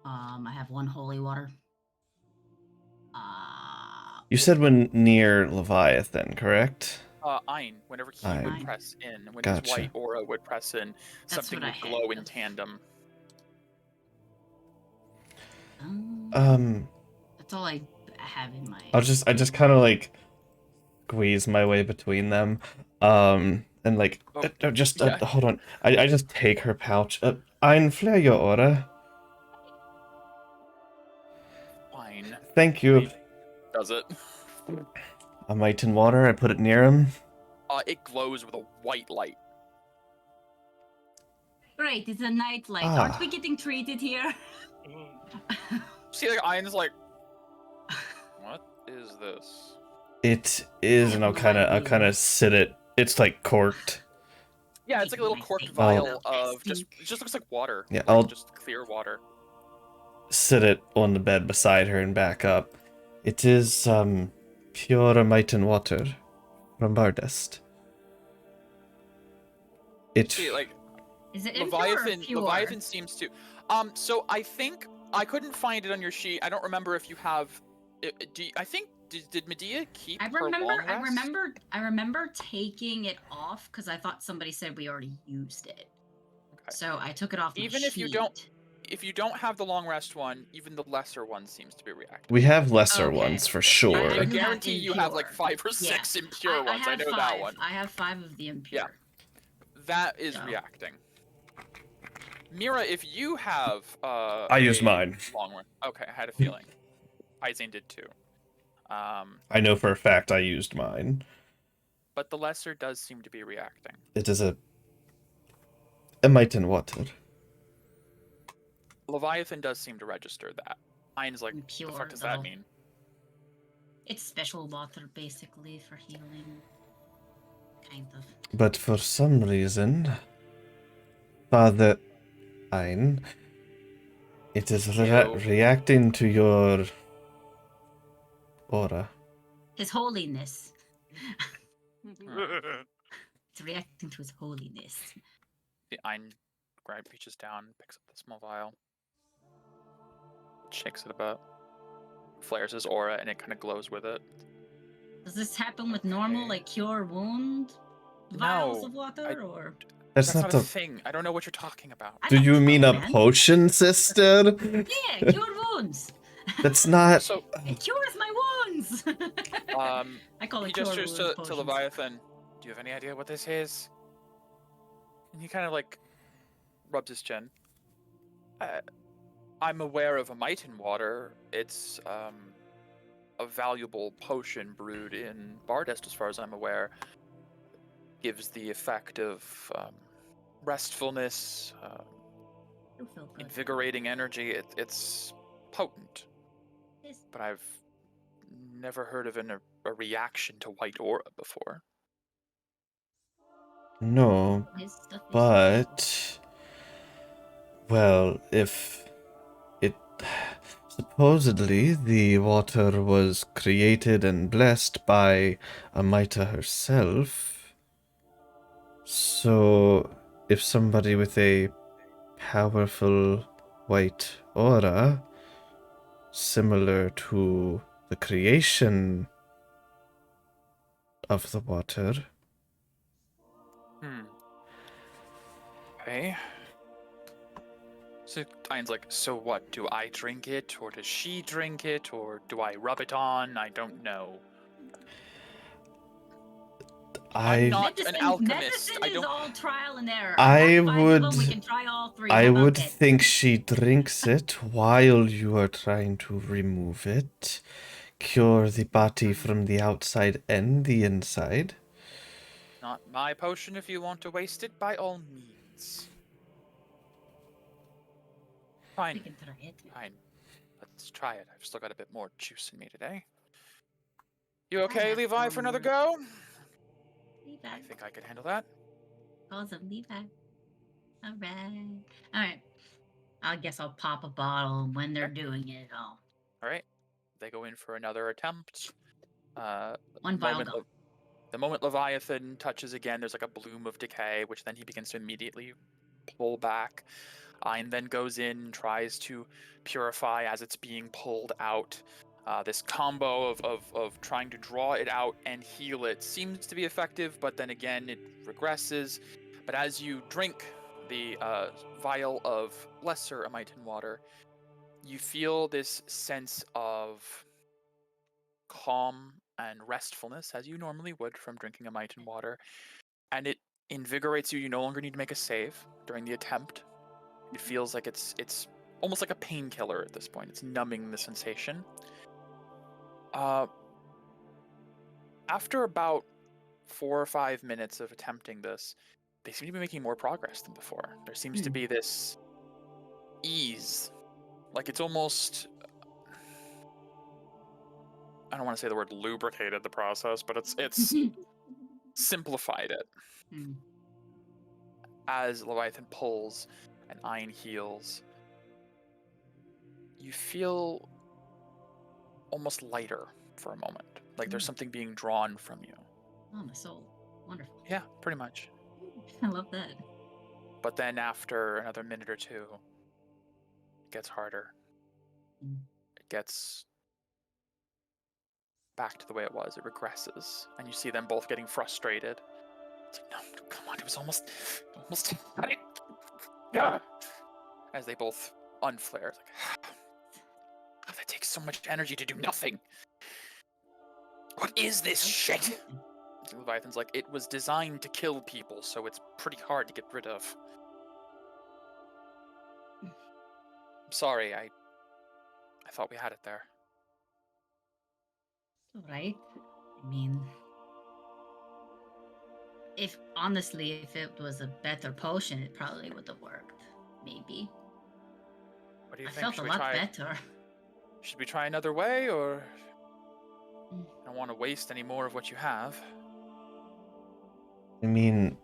I have one holy water. You said when near Leviathan, correct? Ein, whenever he Ein. would press in, when his Gotcha. white aura would press in, That's something what I would glow in have. tandem. That's all I have in my. I just kind of like squeeze my way between them, and like Oh, just yeah. hold on. I just take her pouch. Ein flare your aura. Fine. Thank you. He does it. A mite in water. I put it near him. It glows with a white light. Great, it's a night light. Aren't we getting treated here? See, like Ein's like, what is this? It is, and I'll kind of sit it. It's like corked. Yeah, it's like a little Nice corked thing. vial Oh. of just. It just looks like water. Yeah, like I'll just clear water. sit it on the bed beside her and back up. It is pure might and water from Bardest. It See, like Is it impure or pure? Leviathan seems to. So I think I couldn't find it on your sheet. I don't remember if you have. Did Medea keep her long rest? I remember taking it off because I thought somebody said we already used it. Okay. So I took it off. Even my if you don't have the long rest one, even the lesser one seems to be reactive. we have lesser Okay. ones for sure. I do have guarantee you have like impure. 5 or 6 impure ones. I have know 5. that one. I have 5 of the impure. That is So. reacting. Mira, if you have I used mine. long one. Okay, I had a feeling. Izane did too. I know for a fact I used mine. But the lesser does seem to be reacting. It is a might and water. Leviathan does seem to register that. Mine's like, Impure, the fuck does though. that mean? It's special water basically for healing. Kind of. But for some reason, Father Ein, it is reacting to your aura. His holiness. It's reacting to his holiness. The Ein reaches down, picks up the small vial, shakes it about, flares his aura, and it kind of glows with it. Does this happen with normal, like cure wound vials No, of water, or? That's not a the. thing. I don't know what you're talking about. Do you mean a man. potion, sister? Yeah, cure wounds. That's not. So, It cures my wounds. I call he it cure gestures wounds to potions. Leviathan. Do you have any idea what this is? And he kind of like rubs his chin. I'm aware of a might in water. It's a valuable potion brewed in Bardest, as far as I'm aware. Gives the effect of restfulness, You'll feel good. invigorating energy. It's potent, Yes. but I've never heard of a reaction to white aura before. No, His stuff is but. Well, if it. Supposedly, the water was created and blessed by Amita herself. So, if somebody with a powerful white aura, similar to the creation of the water. Okay. So Ian's like, so what? Do I drink it, or does she drink it, or do I rub it on? I don't know. I'm I not an alchemist. Medicine I is don't. all trial and error. I I've got 5 of them. We would- can try all 3. I How about would that? think she drinks it while you are trying to remove it. Cure the body from the outside and the inside. Not my potion. If you want to waste it, by all means. We Fine. can try it. Fine. Let's try it. I've still got a bit more juice in me today. You okay, have Levi, 4 for another more. go? Levi. I think I could handle that. Calls him Levi. Alright. I guess I'll pop a bottle when they're doing it all. All right. They go in for another attempt. One vial go. The moment Leviathan touches again, there's like a bloom of decay, which then he begins to immediately pull back. Ein then goes in, tries to purify as it's being pulled out. This combo of trying to draw it out and heal it seems to be effective, but then again it regresses. But as you drink the vial of lesser Amitan water, you feel this sense of calm and restfulness, as you normally would from drinking Amitan water, and it invigorates you. You no longer need to make a save during the attempt. It feels like it's almost like a painkiller at this point. It's numbing the sensation. After about 4 or 5 minutes of attempting this, they seem to be making more progress than before. There seems to be this ease. Like it's almost, I don't want to say the word lubricated the process, but it's simplified it. As Leviathan pulls and Ein heals, you feel almost lighter for a moment. Like there's something being drawn from you. Oh, my soul. Wonderful. Yeah, pretty much. I love that. But then after another minute or two, it gets harder. It gets back to the way it was. It regresses. And you see them both getting frustrated. It's like, no, come on, it was almost yeah. As they both unflare. It's like, oh, that takes so much energy to do nothing. What is this shit? Leviathan's like, it was designed to kill people, so it's pretty hard to get rid of. I'm sorry, I thought we had it there. Right? I mean, if it was a better potion, it probably would have worked. Maybe. What do you I think? felt a lot better. Should we try another way, or I don't want to waste any more of what you have? I mean,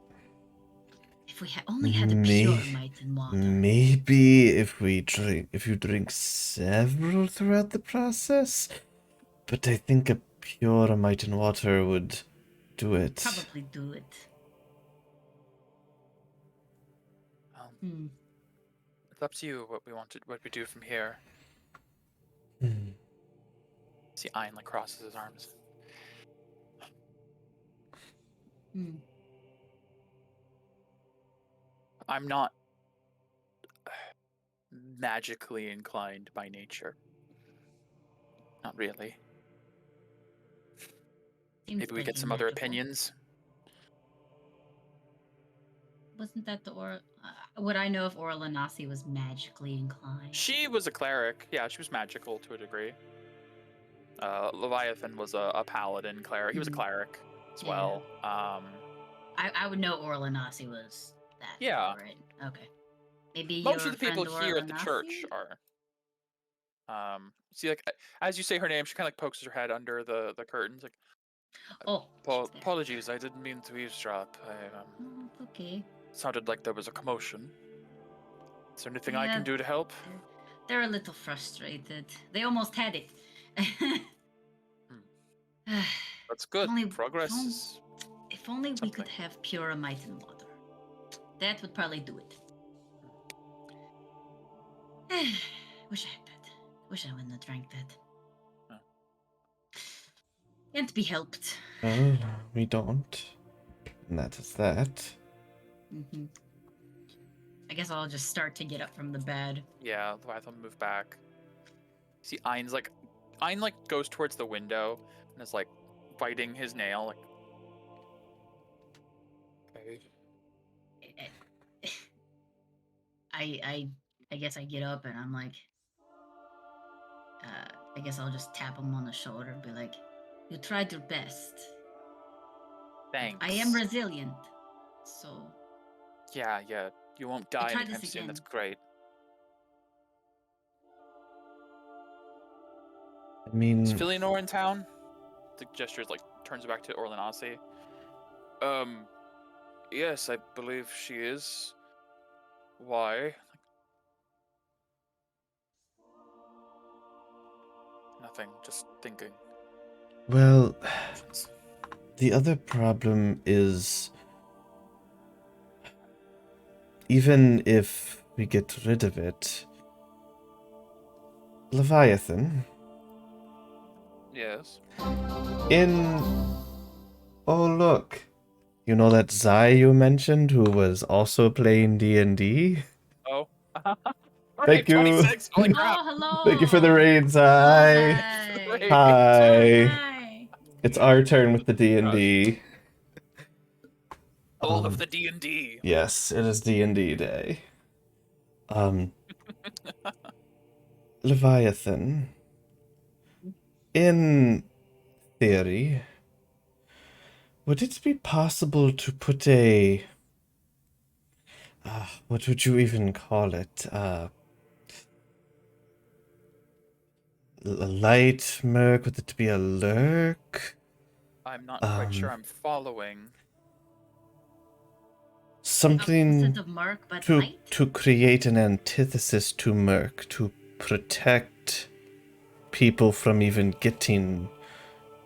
if we only had the pure Amitan water. Maybe if you drink several throughout the process, but I think a pure Amitan water would do it. Probably do it. It's up to you what we do from here. See, Ein like crosses his arms. I'm not magically inclined by nature. Not really. Maybe we get some other opinions. Wasn't that the Aurora? Would I know if Aurora Lanasi was magically inclined? She was a cleric. Yeah, she was magical to a degree. Leviathan was a paladin cleric. He was a cleric as well. I would know Aurora Lanasi was that. Yeah. Right? Okay. Maybe most of the people here at the church are. See, like as you say her name, she kind of like pokes her head under the curtains. Like, apologies, I didn't mean to eavesdrop. Okay. Sounded like there was a commotion. Is there anything I can do to help? They're a little frustrated. They almost had it. That's good. Progress. If only we could have pure Amitan water. That would probably do it. Wish I had that. Wish I wouldn't have drank that. Can't be helped. Well, we don't. And that is that. I guess I'll just start to get up from the bed. Yeah, Leviathan move back. See, Ein goes towards the window and is like biting his nail. Like, okay. I guess I get up and I'm like, I guess I'll just tap him on the shoulder and be like, "You tried your best. Thanks. I am resilient, so." Yeah. You won't die try anytime this soon. again. That's great. I mean, Is Philionor in town? The gesture like turns back to Orlinasi. Yes, I believe she is. Why? Nothing. Just thinking. well, the other problem is, even if we get rid of it, Leviathan, Yes. oh look, you know that Zai you mentioned who was also playing D&D? Oh. Thank you. 26. Holy crap. Oh, hello. Thank you for the raid, Zai. Great. Hi. Hi. It's our turn with the D&D. All of the D&D. Yes, it is D&D day. Leviathan, in theory, would it be possible to put a... what would you even call it? A light merc? Would it be a lurk? I'm not quite sure I'm following. Something Opposite of Mark, but to light? to create an antithesis to merc, to protect people from even getting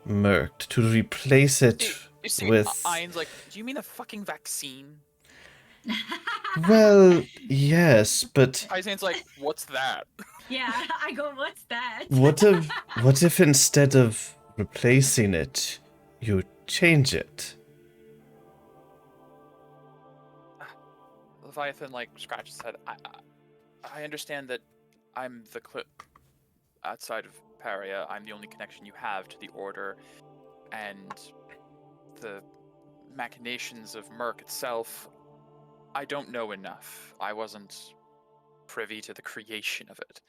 merked, to replace it You see, with... Ein's like, do you mean a fucking vaccine? Well, yes, but Aizen's like, what's that? Yeah, I go, what's that? what if instead of replacing it, you change it? Leviathan like scratches his head. I understand that I'm the outside of Paria. I'm the only connection you have to the Order, and the machinations of Merc itself. I don't know enough. I wasn't privy to the creation of it.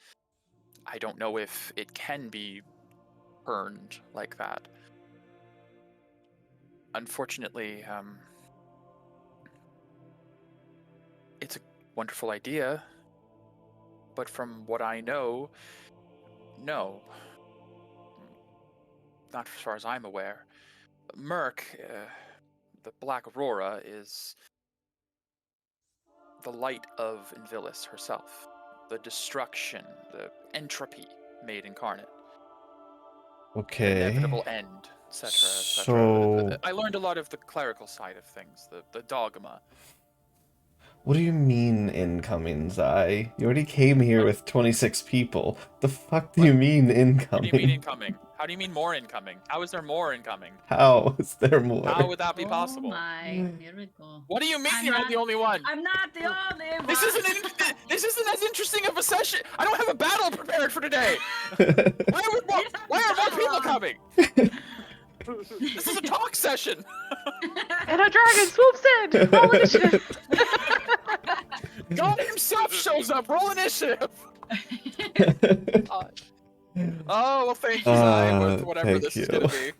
I don't know if it can be turned like that. Unfortunately, it's a wonderful idea, but from what I know, no. Not as far as I'm aware. Merc, the Black Aurora, is the light of Invilis herself. The destruction, the entropy made incarnate. Okay. Inevitable end, etc., etc. So, I learned a lot of the clerical side of things, the dogma. what do you mean incoming, Zai? You already came here with 26 people. The fuck do you mean incoming? What do you mean incoming? How do you mean more incoming? How is there more incoming? How is there more? How would that be possible? Oh my, here we go. What do you mean I'm you're not the only one? I'm not the only one. This isn't as interesting of a session. I don't have a battle prepared for today. Why are more people coming? This is a talk session. And a dragon swoops in! Roll initiative! God himself shows up. Roll initiative. Oh, well, thank you, Zai, with whatever thank this is you. going to be.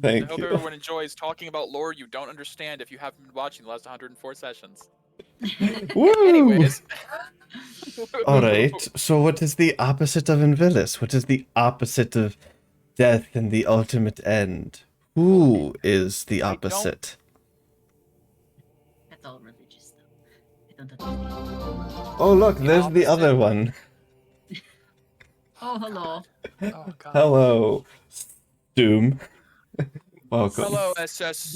Thank I hope you. everyone enjoys talking about lore you don't understand if you haven't been watching the last 104 sessions. Woo! Anyways. Alright, so what is the opposite of Invilis? What is the opposite of death and the ultimate end? Who is the I don't- opposite? That's all religious stuff. I don't understand. Oh look, there's the other opposite- one. Oh, hello. Oh, God. Hello, Doom. Welcome. Hello, SS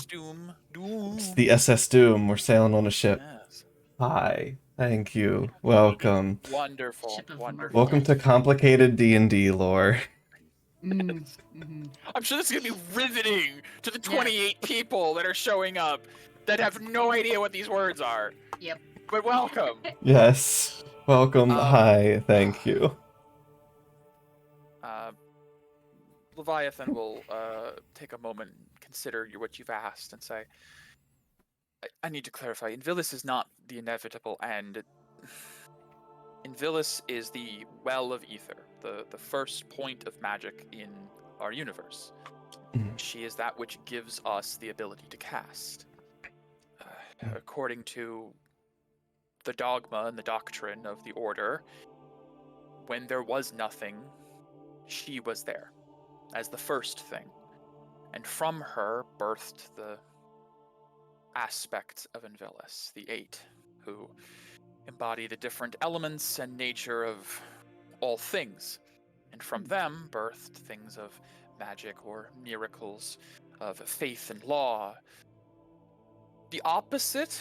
Doom. Doom. It's the SS Doom. We're sailing on a ship. Yes. Hi. Thank you. Welcome. Wonderful. Ship of Wonderful. Welcome to complicated D&D lore. I'm sure this is going to be riveting to the 28 people that are showing up that have no idea what these words are. Yep. But welcome. Yes. Welcome. Um, Hi. Thank you. Leviathan will take a moment and consider what you've asked and say, I need to clarify. Invilis is not the inevitable end. Invilis is the well of ether, the first point of magic in our universe. Mm. She is that which gives us the ability to cast. According to the dogma and the doctrine of the Order, when there was nothing, she was there as the first thing. And from her birthed the aspect of Invilis, the Eight, who embody the different elements and nature of all things. And from them birthed things of magic or miracles, of faith and law. The opposite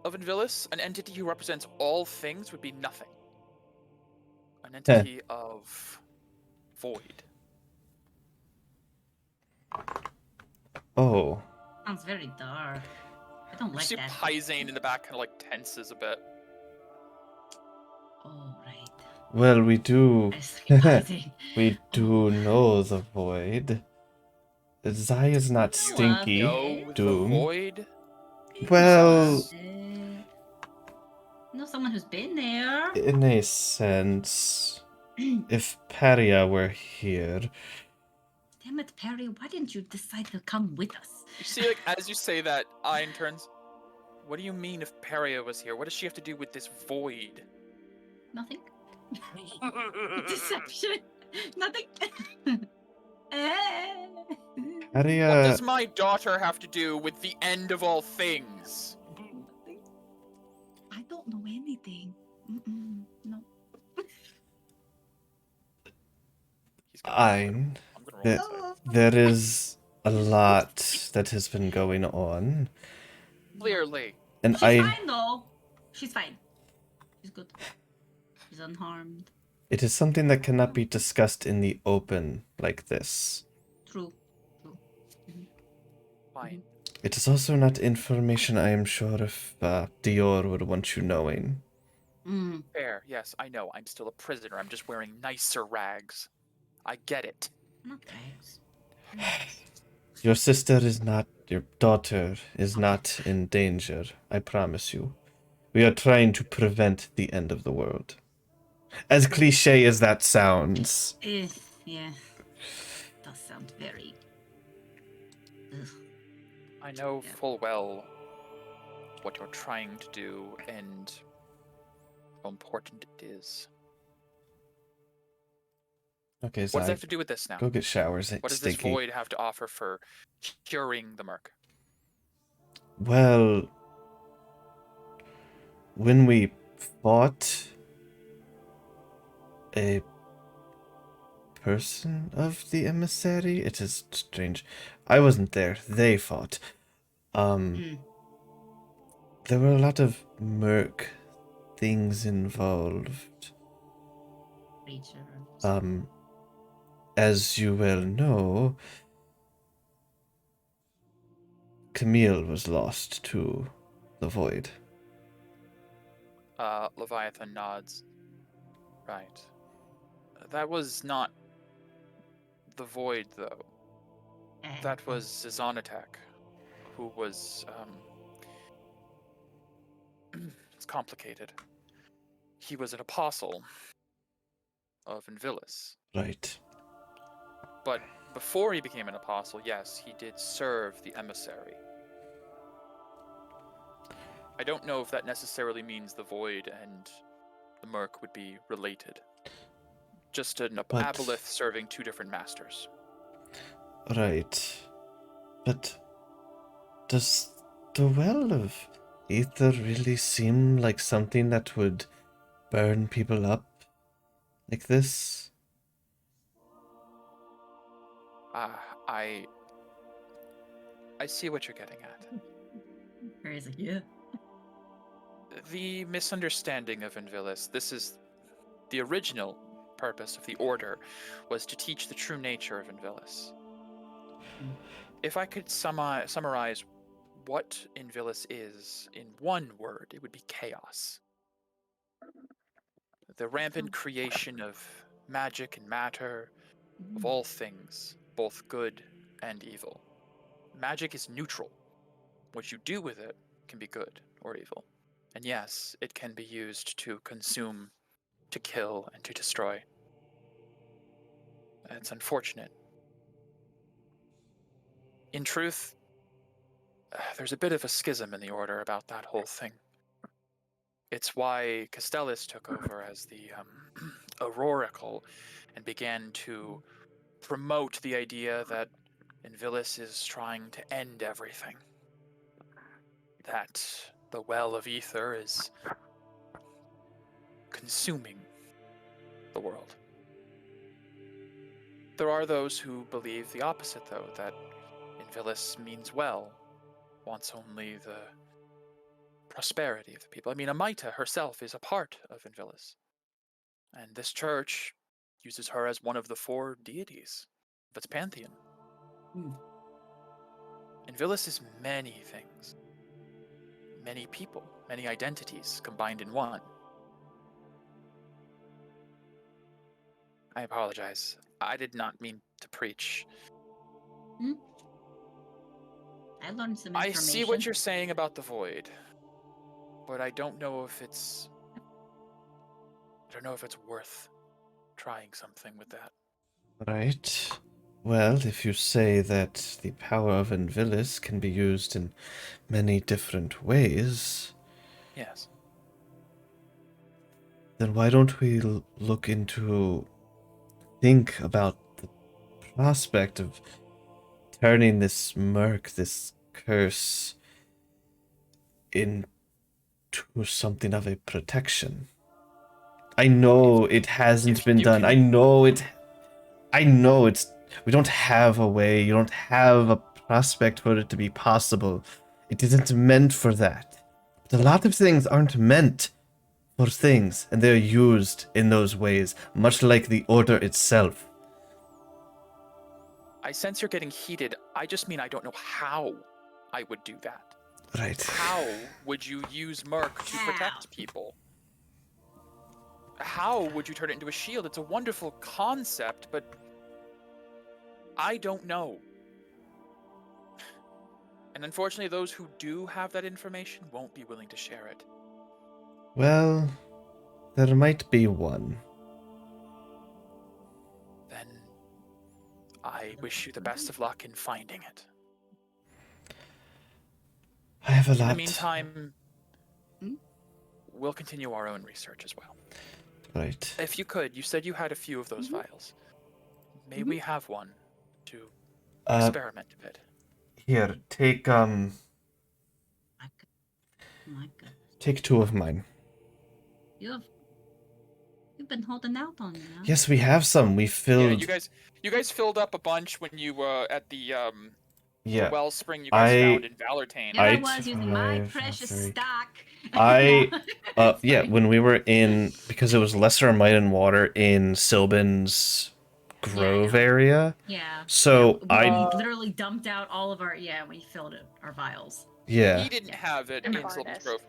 of Invilis, an entity who represents all things, would be nothing. An entity of void. Oh. Sounds very dark. I don't You like see that. Pyzane in the back kind of like tenses a bit. Oh, right. Well, we do. I see Pisces. We do Oh. know the void. Zai is not You stinky. Know the Doom. void? Well, know someone who's been there. in a sense, if Paria were here, Damn it, Perry, why didn't you decide to come with us? You see, like, as you say that, Ayn turns. What do you mean if Peria was here? What does she have to do with this void? Nothing. Deception. Nothing. What Paria. does my daughter have to do with the end of all things? Nothing. I don't know anything. No. I'm. I'm gonna roll There, insight. there is a lot that has been going on, Clearly. and She's I. fine though. She's fine. She's good. She's unharmed. It is something that cannot be discussed in the open like this. True. True. Fine. It is also not information I am sure if Dior would want you knowing. Mm. Fair. Yes, I know. I'm still a prisoner. I'm just wearing nicer rags. I get it. Not bags. Your sister is not, your daughter is not in danger, I promise you. We are trying to prevent the end of the world. As cliche as that sounds. Yeah. Does sound very. Ugh. I know Yeah. full well what you're trying to do and how important it is. Okay, What does that Zai, have to do with this now? go get showers. It's What does stinky. this void have to offer for curing the Merc? Well, when we fought a person of the emissary, it is strange. I wasn't there. They fought. There were a lot of merc things involved. Creature. As you well know, Camille was lost to the void. Leviathan nods. Right. That was not the void, though. That was Zanatek, who was, it's complicated. He was an apostle of Invilis. Right. But before he became an apostle, yes, he did serve the emissary. I don't know if that necessarily means the void and the Merc would be related. Just an aboleth serving two different masters. Right. But does the well of ether really seem like something that would burn people up like this? I see what you're getting at. Perry's like, yeah. The misunderstanding of Invilis, this is the original purpose of the Order, was to teach the true nature of Invilis. If I could summarize what Invilis is, in one word, it would be chaos. The rampant creation of magic and matter, of all things, both good and evil. Magic is neutral. What you do with it can be good or evil. And yes, it can be used to consume, to kill, and to destroy. It's unfortunate. In truth, there's a bit of a schism in the Order about that whole thing. It's why Castellus took over as the Aurora and began to promote the idea that Invilis is trying to end everything. That the well of ether is consuming the world. There are those who believe the opposite, though, that Invilis means well, wants only the prosperity of the people. I mean, Amita herself is a part of Invilis, and this church uses her as one of the 4 deities of its pantheon. Invilis is many things, many people, many identities combined in one. I apologize. I did not mean to preach. I learned some I information. see what you're saying about the void, but I don't know if it's worth trying something with that. Right. Well, if you say that the power of Invilis can be used in many different ways, Yes. then why don't we think about the prospect of turning this murk, this curse, into something of a protection? I know it hasn't been done. I know it's. We don't have a way. You don't have a prospect for it to be possible. It isn't meant for that. But a lot of things aren't meant for things, and they're used in those ways, much like the Order itself. I sense you're getting heated. I just mean I don't know how I would do that. Right. How would you use Merc to protect people? How would you turn it into a shield? It's a wonderful concept, but I don't know. And unfortunately, those who do have that information won't be willing to share it. Well, there might be one. Then I wish you the best of luck in finding it. I have a lot. In the meantime, we'll continue our own research as well. Right. If you could, you said you had a few of those vials. May we have one to experiment a bit? Here, take My God. take 2 of mine. You've been holding out on me, huh? Yes, we have some. We filled. Yeah, you guys filled up a bunch when you were at the Yeah. the wellspring you guys found in Valertane. Yeah, I was using my precious stock. Yeah, when we were in, because it was lesser might and water in Sylban's Grove area. Yeah. So we literally dumped out all of our we filled it, our vials. Yeah. He didn't have it in Sylvan's Grove.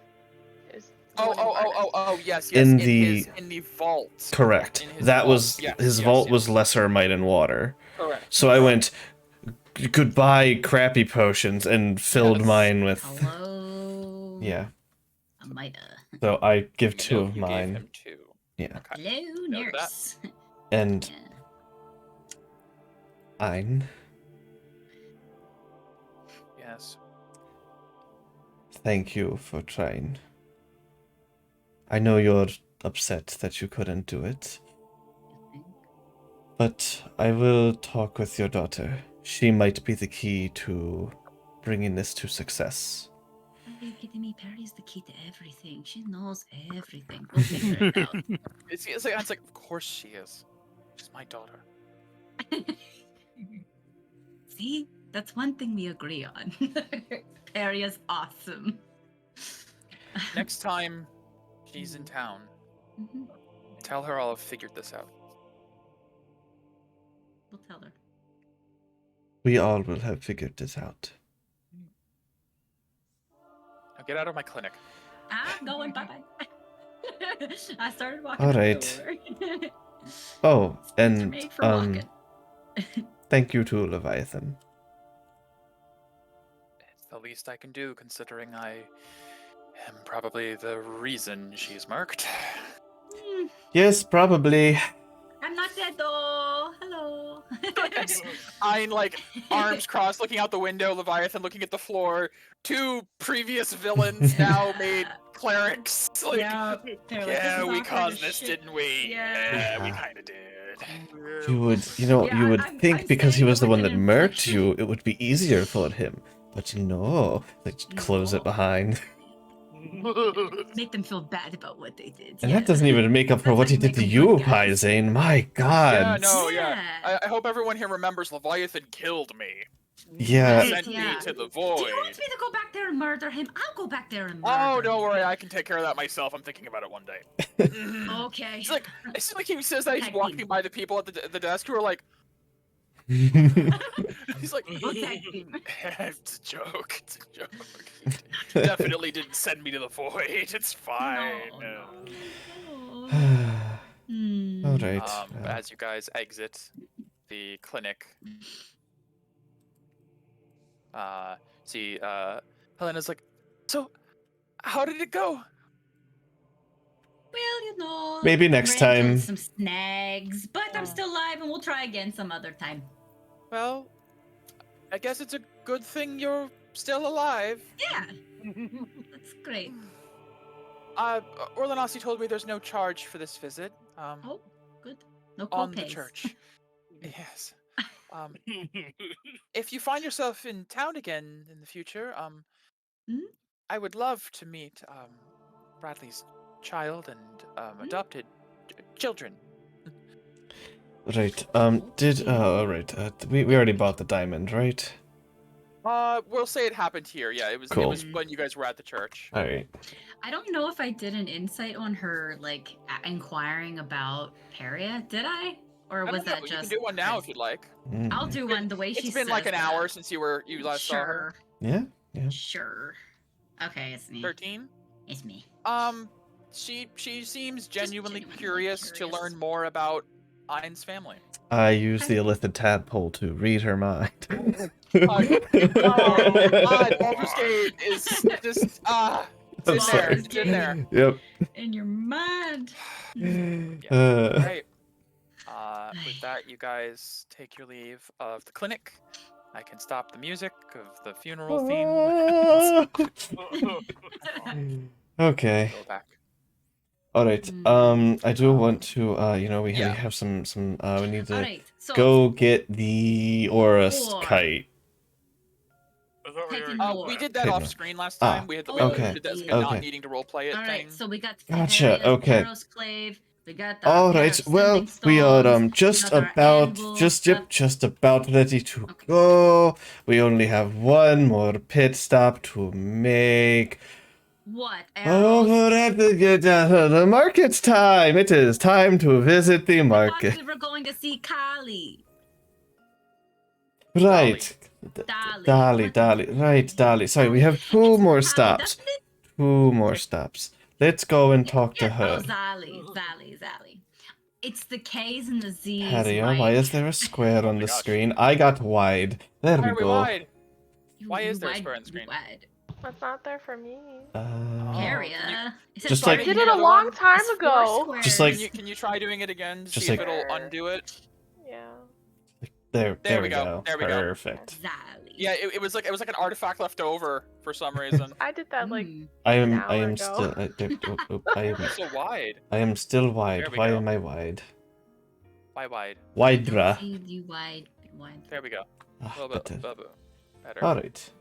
Yes. In the vault. Correct. That was his vault was lesser might and water. Correct. So I went, goodbye crappy potions, and filled mine with. Hello. Yeah. Amita. So I give 2 of you mine. Gave him 2. Yeah. Okay. Hello, nurse. And Ein. Yes. Thank you for trying. I know you're upset that you couldn't do it. But I will talk with your daughter. She might be the key to bringing this to success. Are you kidding me? Perry's the key to everything. She knows everything. We'll figure it out. It's like, of course she is. She's my daughter. See? That's one thing we agree on. Perry is awesome. Next time she's in town, tell her I'll have figured this out. We'll tell her. We all will have figured this out. Now get out of my clinic. I'm going. Bye bye. I started walking. All out the right. door. Oh, Streets are and made for walking. thank you to Leviathan. It's the least I can do, considering I am probably the reason she's murked. Hmm, Yes, probably. I'm not dead though. Hello. I'm like arms crossed, looking out the window. Leviathan looking at the floor. 2 previous villains now made clerics. Like, yeah, they're like, yeah, this is we awkward caused as this, shit. didn't we? Yeah. We Yeah. kind of did. You would, you would think I'm because he saying it was the with one an that murked inflection. you, it would be easier for him. But no, they just close it No. behind. Make them feel bad about what they did. And yeah. that doesn't even make up for That's what how he you did make to 'em you, good guys. Pyzane. My God. Yeah, no, yeah. Yeah. I hope everyone here remembers Leviathan killed me. Yeah. Sent me Yeah. to the Do void. you want me to go back there and murder him? I'll go back there and murder Oh, him. don't worry, I can take care of that myself. I'm thinking about it one day. Okay. It's like he says that he's Tag walking team. by the people at the desk who are like, he's like, Okay. it's a joke. It's a joke. He definitely didn't send me to the void. It's fine. No. All right. As you guys exit the clinic, see, Helena's like, so, how did it go? Well, you know. Maybe next ran into time. Some snags, but I'm still alive, and we'll try again some other time. Well, I guess it's a good thing you're still alive. Yeah. That's great. Orlanasi told me there's no charge for this visit. Oh, good. No On the co-pays. church. Yes. If you find yourself in town again in the future, I would love to meet Bradley's child and adopted children. Right. Alright. We already bought the diamond, right? We'll say it happened here. Yeah, it was Cool. it was when you guys were at the church. Alright. I don't know if I did an insight on her, like, inquiring about Peria. Did I? Or I was don't know, that just... you can do one now if you'd like. I'll do one the way she It's been like says an hour that. since you last saw her. Yeah. Yeah. Sure. Okay, it's me. 13. It's me. She seems genuinely curious to learn more about Ein's family. I use the illithid tadpole to read her mind. Baldur's Gate is just it's in there. It's in there. Yep. In your mind. Right. With that, you guys take your leave of the clinic. I can stop the music of the funeral theme. Okay. Go back. All right. I do want to. We Yeah. have some. We need to Alright, so go get the Aura Or- kite. I thought we Taking already more. We did that Okay. off screen last time. We had the okay. did that Yeah. not Okay. needing to roleplay it thing. Alright, so we got the Gotcha, Peria, okay. Aerosclave, we got the All right. Well, we are just got our about anvil, just about ready to Okay. go. We only have one more pit stop to make. What? Arrows? Over at the market's time. It is time to visit the I thought market. we were going to see Kali. Right. Dolly. Right, Dolly. Sorry, we have two It's more Kali, stops. doesn't it? 2 more stops. Let's go and talk to Oh, her. Zally. It's the K's and the Z's. Harrier, Mike. why is there a square on my the gosh. screen? I got wide. There Why we are we go. wide? You- Why you is there a wide- square on the you screen? wide. That's not there for me. Peria. It says Just I like- did you it a another long one? time It's 4 ago. squares. Just like- Can you try doing it again to Just see if like- it'll undo it? Yeah. There we we go. go. There we go. Perfect. Zally. Yeah, it was like an artifact left over for some reason. I did that like I an am hour still ago. It's so wide. I am still There wide. we Why go. am I wide? Why wide? Widra. See you wide. There we go. Ah, A little bit better. better. Alright.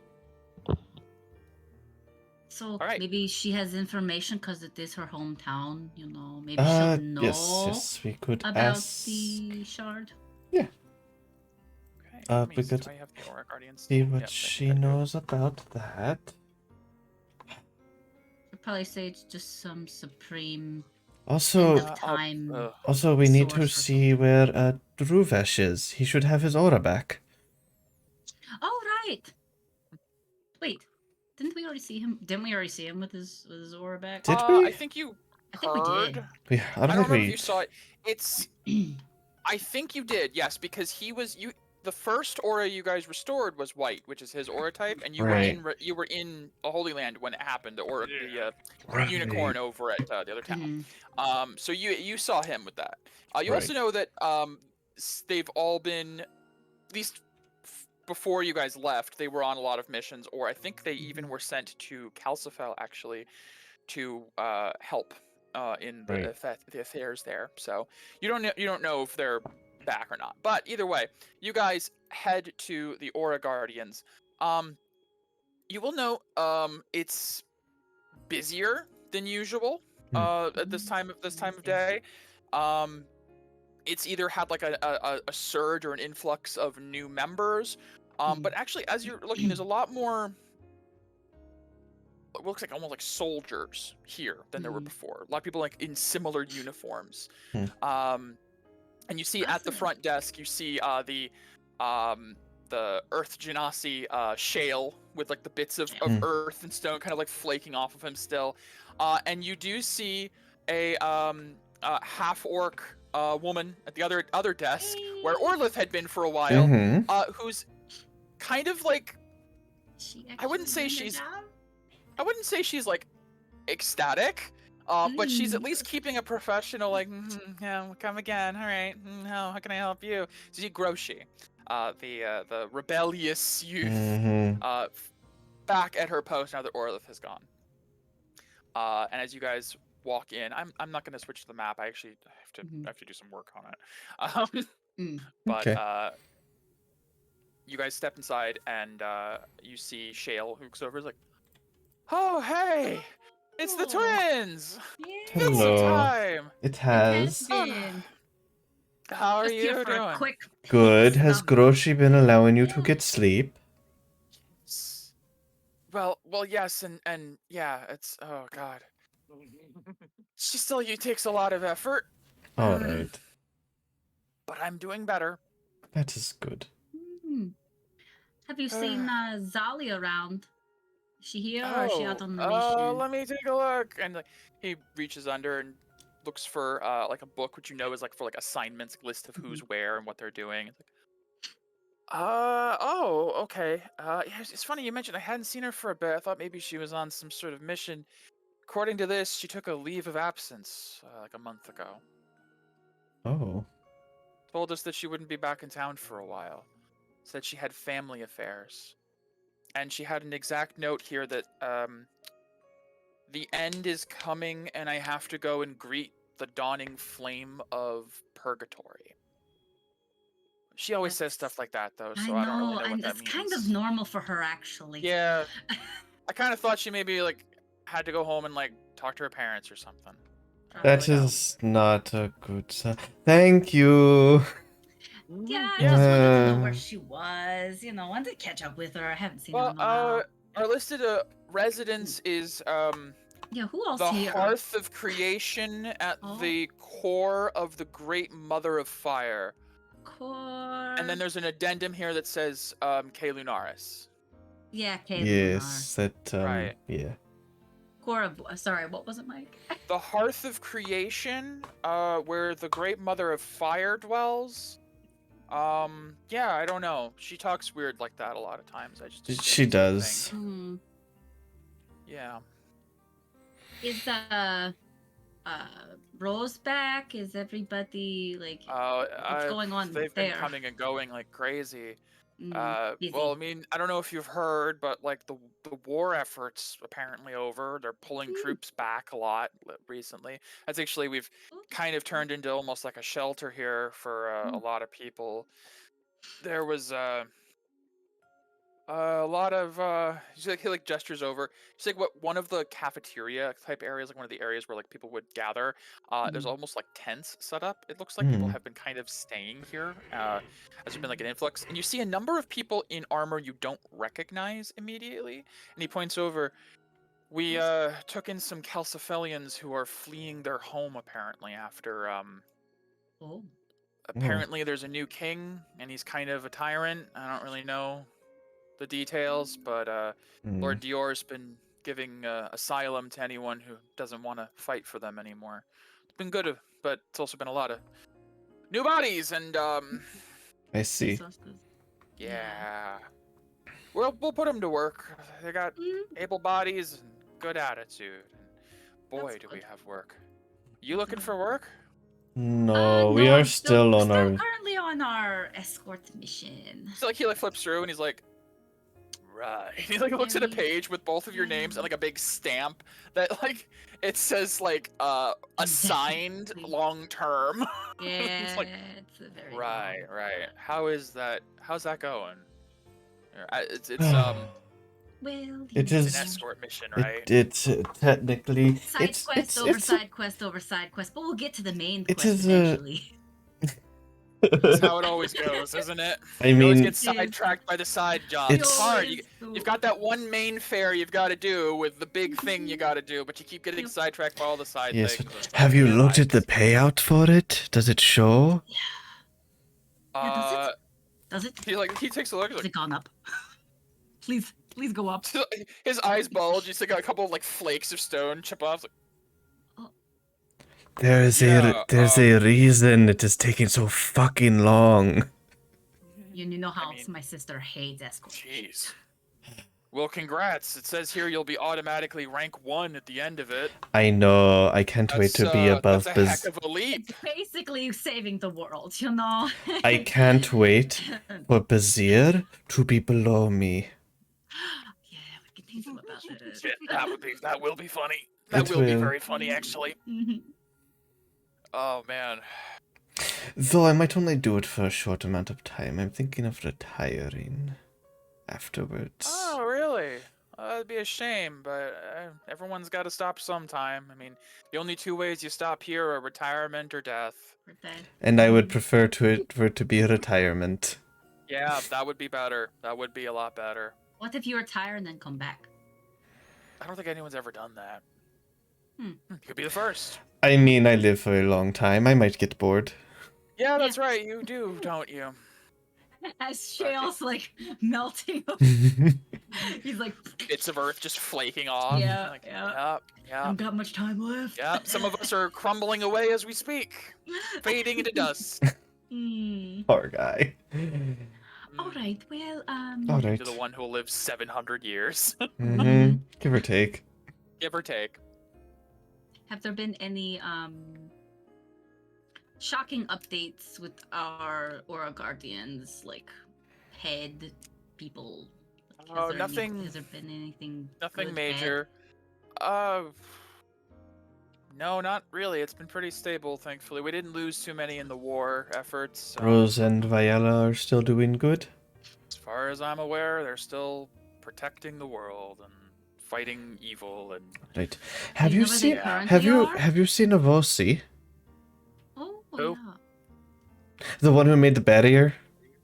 So Alright. maybe she has information because it is her hometown. You know, maybe Uh, she'll know yes, we could about ask. the shard. Okay, let me we see, could do I have the Aura Guardians? See Yep, what there she we go. knows about that. I'd probably say it's just some supreme Also, end of time. also we need to Sorcerer. see where Druvesh is. He should have his aura back. Oh right. Wait, Didn't we already see him? Didn't we already see him with his aura back? Did I we? think you I think we heard. did. I don't I don't think remember if we. you saw it. It's. I think you did, yes, because he was you. The first aura you guys restored was white, which is his aura type, and you Right. you were in a Holy Land when it happened, Yeah. Right. unicorn over at the other town. Mhm. So you saw him with that. You Right. also know that they've all been, at least before you guys left, they were on a lot of missions, or I think they even were sent to Calcifel actually to help in the, Right. the affairs there. So you don't know if they're back or not. But either way, you guys head to the Aura Guardians. You will know it's busier than usual at this time of day. It's either had like a surge or an influx of new members. But actually, as you're looking, there's a lot more. It looks like almost like soldiers here than there were before. A lot of people like in similar uniforms. And you see at the front desk, you see the Earth Genasi shale with like the bits of earth and stone kind of like flaking off of him still. And you do see a half orc woman at the other desk where Orlith had been for a while, who's kind of like, I wouldn't say she's like ecstatic, but she's at least keeping a professional, like, yeah, come again, all right, how can I help you? So you Groshi, the rebellious youth, back at her post now that Orlith has gone. And as you guys walk in, I'm not going to switch to the map. I actually have to do some work on it. But you guys step inside, and you see Shale, who looks over, is like, "Oh, hey, it's the twins! Been some Hello. time. It has. How are Just here you for a doing? quick Good. piss, Has Groshi been allowing you to get sleep? Well, yes, and yeah, it's, oh god. She still takes a lot of effort. All right. But I'm doing better. That is good. Have you seen Zali around? Is she here or is she out on the mission? Let me take a look. And like, he reaches under and looks for like a book, which you know is like for like assignments, list of who's where and what they're doing. It's like, oh, okay. Yeah, it's funny you mentioned I hadn't seen her for a bit. I thought maybe she was on some sort of mission. According to this, she took a leave of absence like a month ago. Oh. Told us that she wouldn't be back in town for a while. Said she had family affairs. And she had an exact note here that the end is coming and I have to go and greet the dawning flame of purgatory. She always says stuff like that, though, so I don't really know what that means. It's kind of normal for her, actually. Yeah. I kind of thought she maybe, like, had to go home and, like, talk to her parents or something. That is not a good sign. Thank you. Yeah, I just wanted to know where she was. You know, wanted to catch up with her. I haven't seen her in a while. Our listed residence is yeah, who else the here? hearth of creation at the core of the great mother of fire. Core. And then there's an addendum here that says K Lunaris. Yeah, K Yes, that right. Yeah. Core of, sorry, what was it, Mike? The hearth of creation, where the great mother of fire dwells. Yeah, I don't know. She talks weird like that a lot of times. I just She does. Yeah. Is Rose back? Is everybody like what's going on They've there? been coming and going like crazy. Busy. Well, I mean, I don't know if you've heard, but like the war efforts apparently over. They're pulling troops back a lot recently. That's actually we've kind of turned into almost like a shelter here for a lot of people. There was a lot of he like gestures over. It's like what one of the cafeteria type areas, like one of the areas where like people would gather. There's almost like tents set up. It looks like people have been kind of staying here. As there's been like an influx, and you see a number of people in armor you don't recognize immediately. And he points over. We took in some Calcifelians who are fleeing their home apparently after Apparently there's a new king, and he's kind of a tyrant. I don't really know the details, but Hmm. Lord Dior's been giving asylum to anyone who doesn't want to fight for them anymore. It's been good, but it's also been a lot of new bodies, and I see. Resources. yeah. We'll put them to work. They got Mm, able bodies and good attitude. And boy, That's do we good. have work. You looking for work? No, we no, are I'm still on still our. currently on our escort mission. So like he like flips through and he's like, right. He like looks at a page with both of your names and like a big stamp that like it says like assigned Indefinitely. long term. Yeah, It's like, it's a very right, long. right. How's that going? It's Well, It you an is- know. escort mission, right? It's technically Side quest over side quest over side quest, but we'll get to the main it quest is a- eventually. That's how it always goes, isn't it? I You always mean, get sidetracked by the side job. It's- It's hard. Always You've got that one main fare you've got to do with the big thing you got to do, but you keep getting Yep. sidetracked by all the side yes. things. It's Have like, you yeah, looked I at the just- payout for it? Does it show? Yeah, does it? Does it? He takes a look. He's Has like, it gone up? Please go up. his eyes bulge. He's like got a couple of like flakes of stone chip off. Like, There's Yeah, a reason it is taking so fucking long. You know how mean- my sister hates escort. jeez. Well, congrats. It says here you'll be automatically rank 1 at the end of it. I know. I can't wait to be above That's a heck Biz. of a leap. It's basically saving the world, you know. I can't wait for Bazir to be below me. Yeah, we can think about it. Shit, that will be funny. That It will be will. very funny, actually. Mhm. Oh man. Though I might only do it for a short amount of time. I'm thinking of retiring afterwards. Oh really? That'd be a shame, but everyone's got to stop sometime. I mean, the only two ways you stop here are retirement or death. We're dead. And I would prefer for it to be a retirement. Yeah, that would be better. That would be a lot better. What if you retire and then come back? I don't think anyone's ever done that. Hmm. You could be the first. I mean, I live for a long time. I might get bored. Yeah, that's right. You do, don't you? As Shale's like melting, he's like, Bits of earth just flaking off. Yeah, Like, yeah. yeah, I yeah. don't got much time left. Yeah, some of us are crumbling away as we speak, fading into dust. Hmm. Poor guy. All right. Well, All right. To the one who will live 700 years, Mm-hmm. Give or take. give or take. have there been any shocking updates with our Aura Guardians, like head people? Like, Oh, has nothing- Has there been anything? Nothing good, bad? major. No, not really. It's been pretty stable, thankfully. We didn't lose too many in the war efforts. So Rose and Viola are still doing good. as far as I'm aware, they're still protecting the world and fighting evil and Right. Have Do you know where they seen? currently Have are? you seen Avosi, Oh, Who? yeah. the one who made the barrier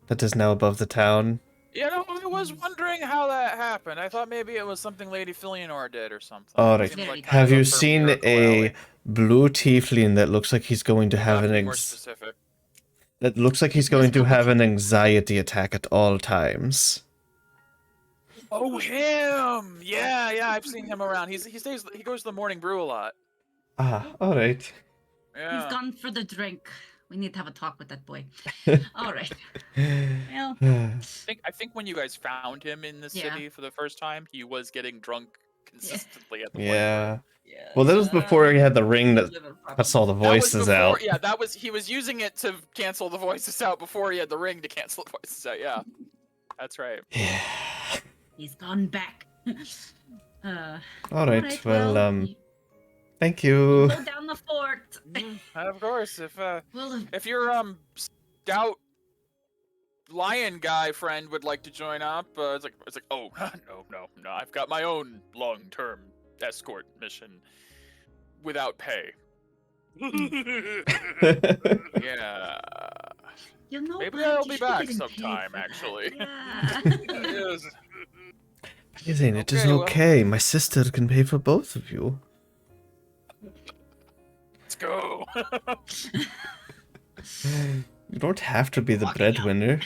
that is now above the town? You know, I was wondering how that happened. I thought maybe it was something Lady Filianor did or something. All It right. seems Very kind Have of you up her seen miracle a alley. blue tiefling that looks like he's going to have Gotta an be more ex- specific. that looks like he's There's going to couple have an anxiety attack at all times? Oh, him! Yeah, I've seen him around. He goes to the morning brew a lot. Ah, all right. Yeah. He's gone for the drink. We need to have a talk with that boy. All right. Well, I think when you guys found him in the Yeah. city for the first time, he was getting drunk consistently at the morning Yeah. yeah. Well, that was before he had the ring that liver cuts all the brew. That was voices before- out. Yeah, he was using it to cancel the voices out before he had the ring to cancel the voices out. Yeah, that's right. Yeah. He's gone back. All right. Well, you thank you. hold down the fort. Of course, Well, if your scout lion guy friend would like to join up, it's like oh no, I've got my own long-term escort mission without pay. Yeah. you know Maybe what? I'll You be should back get him paid sometime, for that. actually. Yeah. Yes. Amazing. It is Okay, well- okay. My sister can pay for both of you. Let's go. You don't have to be the Walking out. breadwinner.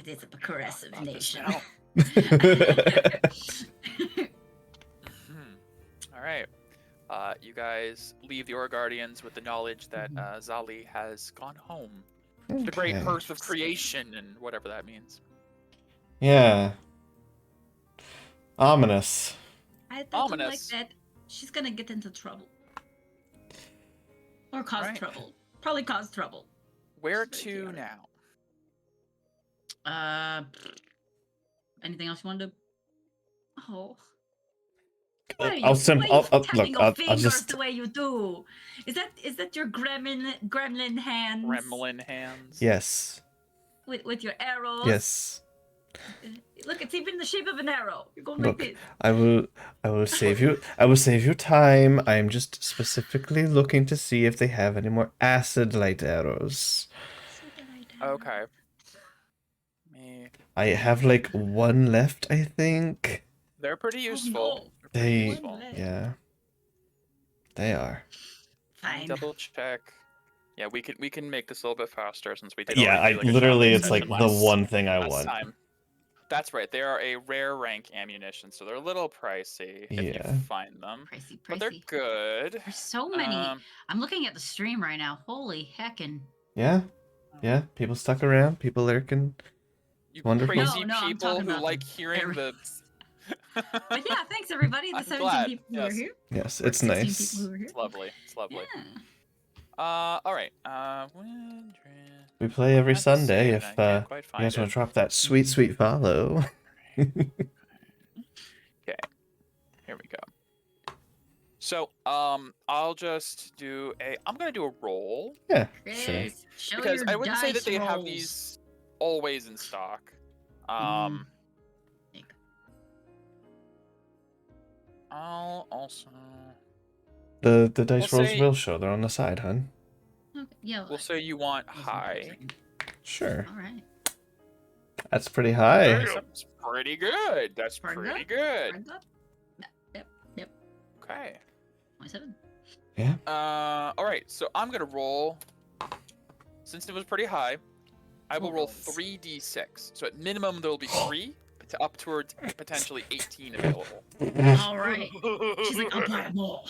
it is a progressive About this nation. now. All right. You guys leave the Aura Guardians with the knowledge that Zali has gone home. The great Okay. hearth of creation and whatever that means. Yeah. Ominous. I don't like Ominous. that. She's gonna get into trouble. Or cause Right. trouble. Probably cause trouble. Where Just to idiotic. now? Anything else you want to do? Oh. Why are I'll you, sim- why are you I'll- tapping look, your I'll fingers just- the way you do? Is that your gremlin hands? Gremlin hands. Yes. With your arrows? Yes. Look, it's even the shape of an arrow. You're going Look, like this. I will save you. I will save you time. I am just specifically looking to see if they have any more acid light arrows. Okay. Me. I have like one left, I think. They're pretty useful. no. They're pretty They, useful. yeah, they are. Let me Fine. double check. Yeah, we can make this a little bit faster since we did. Yeah, already I do, like, a literally, shopping it's like session the last- one thing I last want. time. That's right. They are a rare rank ammunition, so they're a little pricey if Yeah. you find them, Pricey, but they're pricey. good. There's so many. Um, I'm looking at the stream right now. Holy heckin'. Yeah, yeah. People stuck around. People lurking. you Wonderful. crazy No, I'm people talking who about like the hearing the. But yeah, thanks everybody. The I'm 17 glad, people who yes. are here. Yes, Or it's 16 nice. people who are here. It's lovely. It's lovely. Yeah. All right. We play every Let's see, Sunday. and If I can't quite you find guys want it. to drop that sweet, sweet follow. Okay, here we go. So, I'm gonna do a roll Yeah, sure. Chris, show because your I wouldn't say that dice they have rolls. these always in stock. Nick. I'll also The dice We'll rolls say- will show. They're on the side, hun. Okay, yeah. we'll say you want All high. Sure. right. That's pretty high. There you go. That's pretty good. That's Pretty pretty good. good. Yep. Okay. 27. All right. So I'm gonna roll. Since it was pretty high, I will roll 3d6. So at minimum there will be 3, to up towards potentially 18 available. All right. She's like, I'll buy more.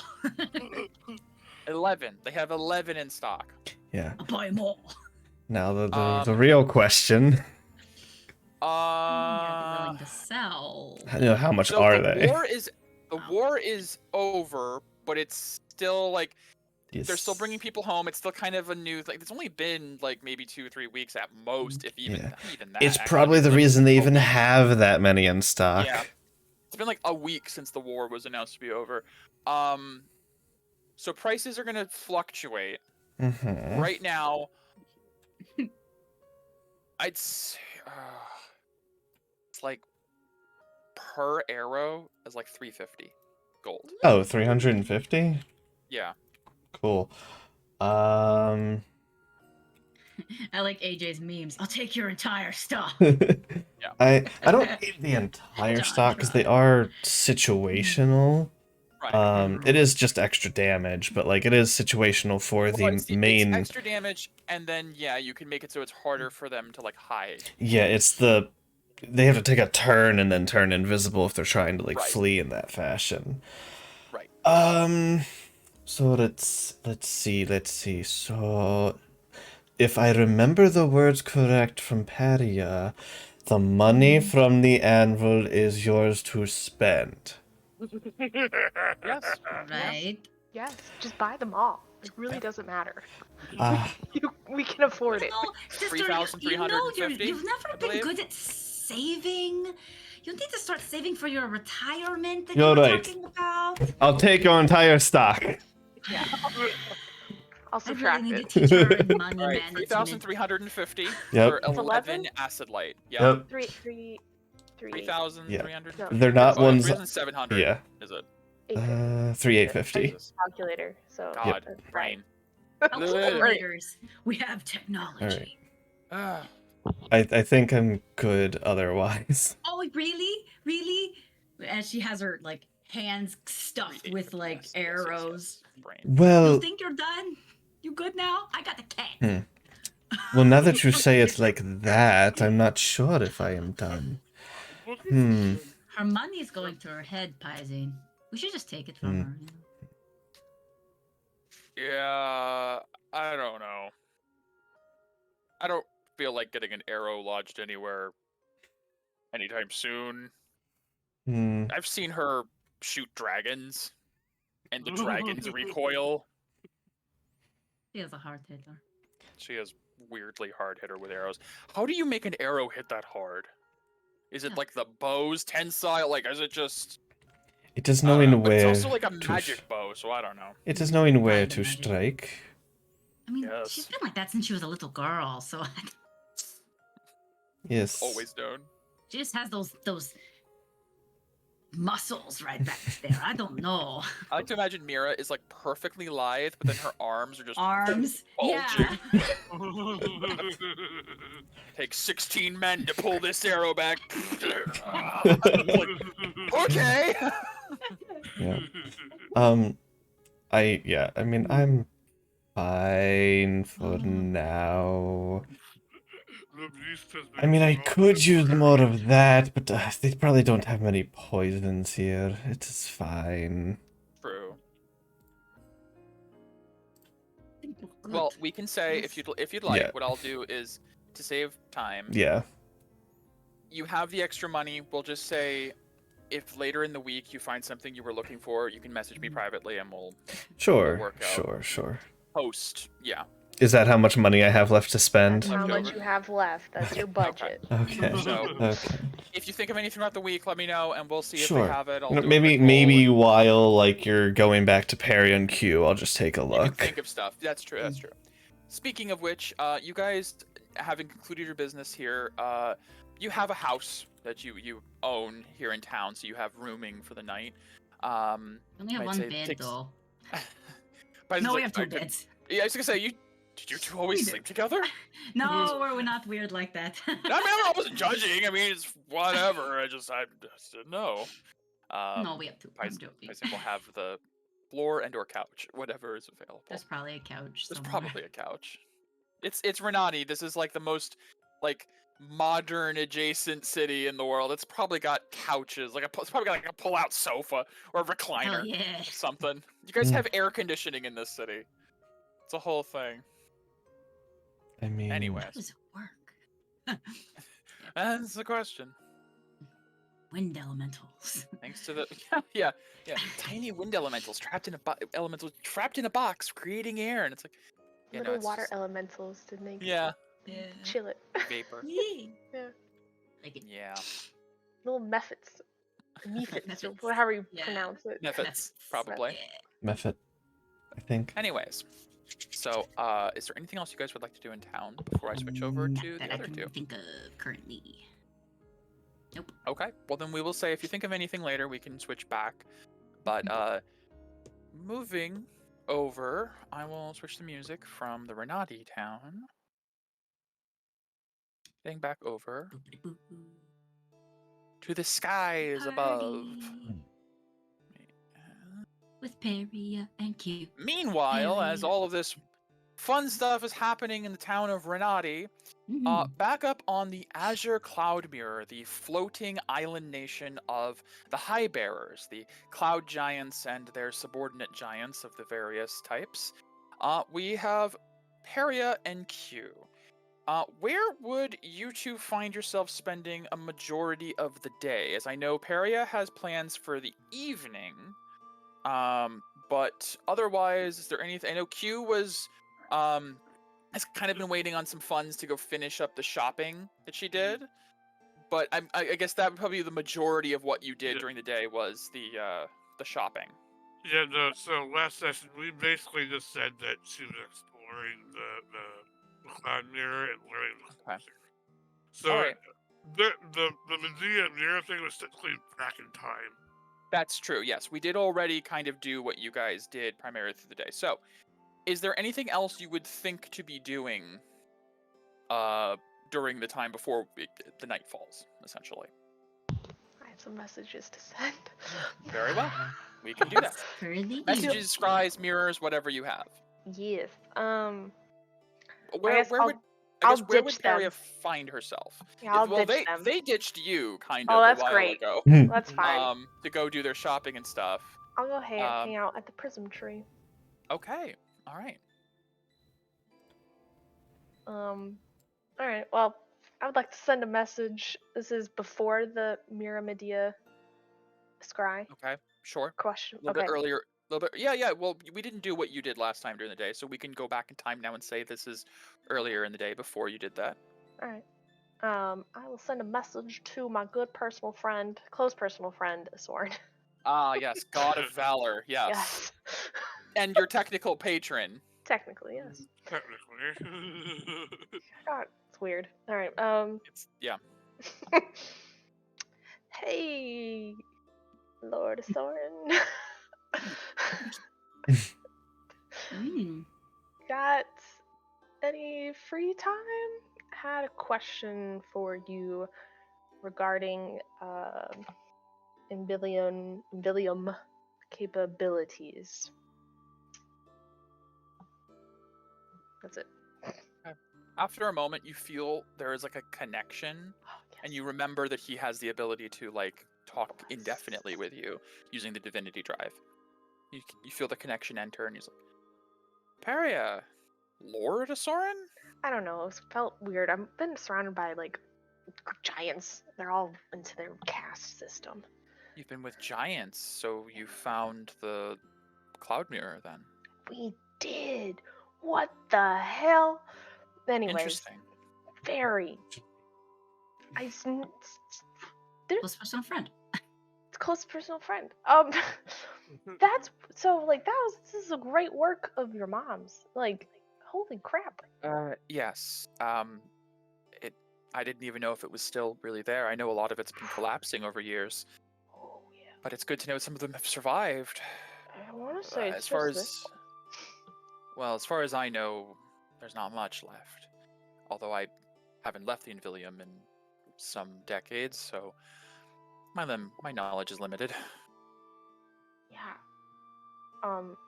11. They have 11 in stock. Yeah. I'll buy more. Now the real question. You're willing to sell. How much So are the they? war is over, but it's still like they're still Yes. bringing people home. It's still kind of a new like. It's only been like maybe 2 or 3 weeks at most, if even Yeah. not even that. It's actually. probably the Like, reason they even okay. have that many in stock. Yeah, it's been like a week since the war was announced to be over. So prices are gonna fluctuate. Mm-hmm. Right now, I'd say it's like per arrow is like 350 gold. Oh, 350? Yeah. Cool. I like AJ's memes. I'll take your entire stuff. I don't need the entire stock because they are situational. Right. It is just extra damage, but like it is situational for Well, the it's main. extra damage, and then yeah, you can make it so it's harder for them to like hide. Yeah, it's they have to take a turn and then turn invisible if they're trying to like Right. flee in that fashion. Right. So let's see. So if I remember the words correct from Paria, the money from the anvil is yours to spend. Yes. Right. Yes, just buy them all. It really doesn't matter. Ah, We can afford it. No, sister, you know 3,350, you've never I been believe. good at saving. You need to start saving for your retirement that You're you were right. talking about. I'll take your entire stock. Yeah. I'll I really subtract need it. to teach her money All right. management. 3,350 Yep. for 11 11? acid light. Yeah. Yep. Three. 3,300. No. They're not ones. 3,700. Yeah. Is it? 3,850. Jesus. Calculator. So God, that's brain. Calculators. We have technology. Alright. Ah. I think I'm good otherwise. Oh, really? Really? And she has her like hands stuffed with like Yes, yes, yes, yes. arrows. Brain. You Well, think you're done? You good now? I got the cat. Hmm. Well, now that you say it like that, I'm not sure if I am done. Hmm. Her money's going to her head, Pizine. We should just take it from her. You know? Yeah, I don't know. I don't feel like getting an arrow lodged anywhere anytime soon. Hmm. I've seen her shoot dragons, and the dragons recoil. She has a hard hitter. She is weirdly hard hitter with arrows. How do you make an arrow hit that hard? Is it like the bow's tensile? Like, is it just? It is knowing But it's where also like a to magic bow, so I don't know. It is knowing where Kinda to magic. strike. I mean, Yes. she's been like that since she was a little girl, so Yes. Always known. she just has those muscles right back there. I don't know. I like to imagine Mira is like perfectly lithe, but then her arms are just Arms. bulging. Yeah. Takes 16 men to pull this arrow back. Okay. Yeah. I mean, I'm fine for now. I mean, I could use more of that, but they probably don't have many poisons here. It is fine. True. Well, we can say if you'd like, Yeah. what I'll do is to save time. Yeah. You have the extra money. We'll just say if later in the week you find something you were looking for, you can message me privately and we'll Sure. work out. Sure. post. Yeah. Is that how much money I have left to spend? That's how much Leftover. you have left. That's your budget. Okay. So Okay. if you think of anything throughout the week, let me know and we'll see Sure. if they have it. I'll You know, do a maybe quick roll maybe and while like you're going back to Perry and Q, I'll just take a you can look. think of stuff. That's true. That's true. Speaking of which, you guys having concluded your business here, you have a house that you own here in town, so you have rooming for the night. We only have I'd one say it bed takes- though. But No, it's we like- have two I did- beds. Yeah, I was gonna say did you two always We do. sleep together? No, we're not weird like that. I mean, I wasn't judging. I mean, it's whatever. I just didn't know. No, we have two. I'm joking. I will have the floor and or couch, whatever is available. There's probably a couch. There's somewhere. probably a couch. It's Renati. This is like the most like modern adjacent city in the world. It's probably got couches. It's probably got like a pull-out sofa or a recliner, Hell yeah. something. You guys Mm. have air conditioning in this city. It's a whole thing. I mean, Anyways, How does it work? that's the question. Wind elementals. Thanks to the yeah, tiny wind elementals trapped in a box, creating air, and it's like Little it's water just- elementals to make Yeah, Yeah. chill it. vapor. Yeah. Like it. Yeah, Little methods. Methods, Methods. or however you Yeah. pronounce it. methods probably. Yeah. method, I think. Anyways, so is there anything else you guys would like to do in town before I switch over Not to that the I other can two? think of currently. Nope. Okay, well then we will say if you think of anything later, we can switch back. But moving over, I will switch the music from the Renati town. Getting back over Boop-a-doo-boo. to the skies above. Party with Peria and Q. Meanwhile, as Hell yeah. all of this fun stuff is happening in the town of Renati, Mhm. back up on the Azure Cloud Mirror, the floating island nation of the High Bearers, the cloud giants and their subordinate giants of the various types, we have Peria and Q. Where would you two find yourself spending a majority of the day? As I know, Peria has plans for the evening, but otherwise, is there anything? I know Q was has kind of been waiting on some funds to go finish up the shopping that she did, but I guess that would probably be the majority of what you did Yeah. during the day was the shopping. Yeah, no, so last session we basically just said that she was exploring the cloud mirror and learning the Okay. So Alright. the Medea mirror thing was technically back in time. That's true. Yes, we did already kind of do what you guys did primarily through the day. So, is there anything else you would think to be doing during the time before the night falls, essentially? I have some messages to send. Very well. We can do that. For the evening. Messages, scries, mirrors, whatever you have. Yes. Where guess where I'll- would I I'll guess where ditch would Peria them. find herself? Yeah, I'll Well, ditch them. they ditched you kind Oh, of a that's while great. ago. That's fine. To go do their shopping and stuff. I'll go hang out at the Prism Tree. Okay. All right. All right. Well, I would like to send a message. This is before the Miramidia scry Okay. Sure. question. A little Okay. bit earlier. A little bit. Yeah. Well, we didn't do what you did last time during the day, so we can go back in time now and say this is earlier in the day before you did that. All right. I will send a message to my good personal friend, close personal friend, Soren. Ah, yes. God of Valor. Yes. Yes. And your technical patron. Technically, yes. Technically. God, it's weird. All right. It's yeah. Hey, Lord Soren. Got any free time? Had a question for you regarding Imbilium capabilities. That's it. After a moment, you feel there is like a connection, and you remember that he has the ability to like talk indefinitely with you using the divinity drive. You feel the connection enter, and he's like, Peria, Lord Soren? I don't know. It felt weird. I've been surrounded by like giants. They're all into their caste system. You've been with giants, so you found the cloud mirror then. We did. What the hell? Anyways, Interesting. very. Close personal friend. Close personal friend. That's so like this is a great work of your mom's. Like, holy crap. Yes. I didn't even know if it was still really there. I know a lot of it's been collapsing over years, Oh yeah. but it's good to know some of them have survived. I want to say it's As far just as this one. well, as far as I know, there's not much left. Although I haven't left the Invilium in some decades, so my knowledge is limited. Yeah.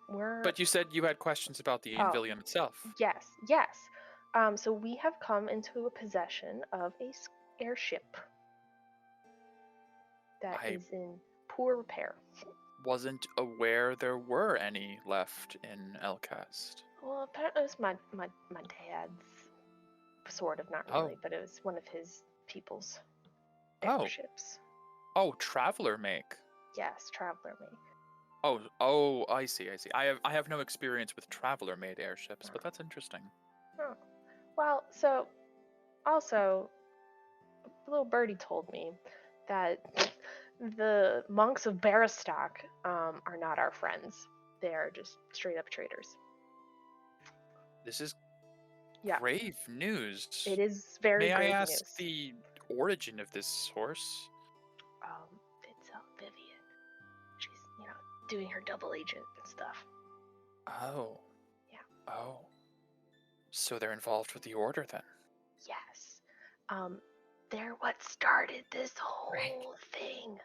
We're. But you said you had questions about the Oh. Invilium itself. Yes. So we have come into a possession of a airship that I- is in poor repair. Wasn't aware there were any left in Elcast. Well, apparently it's my dad's, sort of, not Oh. really, but it was one of his people's Oh. airships. Oh, Traveler make. Yes, Traveler make. Oh, I see. I have no experience with Traveler-made airships, but that's interesting. Oh. Well, so also, a little birdie told me that the monks of Baristock are not our friends. They are just straight up traitors. This is Yeah. grave news. It is very May I grave ask news. the origin of this source? It's Vivian. She's, doing her double agent and stuff. Oh. Yeah. Oh. So they're involved with the Order then? Yes. They're what started this whole thing.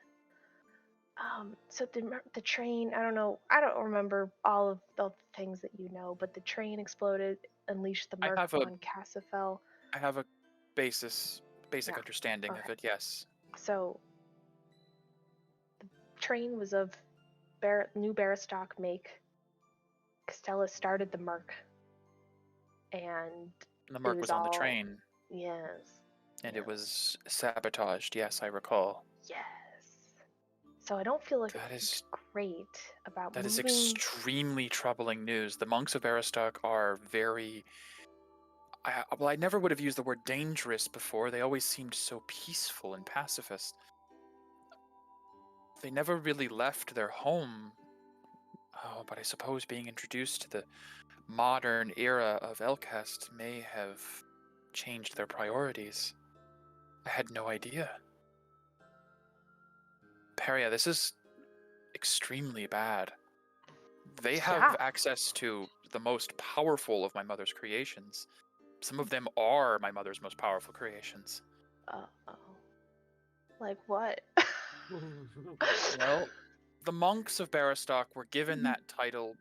So the train, I don't remember all of the things that you know, but the train exploded, unleashed the Merc on Cassifel. I have a basic Yeah, understanding of okay. it, yes. So the train was of new Baristock make. Castella started the Merc, and The Merc was on the train, yes, and it was sabotaged, yes, I recall. yes. So I don't feel like That it's is- great about That is moving. extremely troubling news. The monks of Aristoc are very... I never would have used the word dangerous before. They always seemed so peaceful and pacifist. They never really left their home. Oh, but I suppose being introduced to the modern era of Elcast may have changed their priorities. I had no idea. Peria, this is extremely bad. They have Yeah. access to the most powerful of my mother's creations. Some of them are my mother's most powerful creations. Uh-oh. Like what? Well, the monks of Baristock were given that title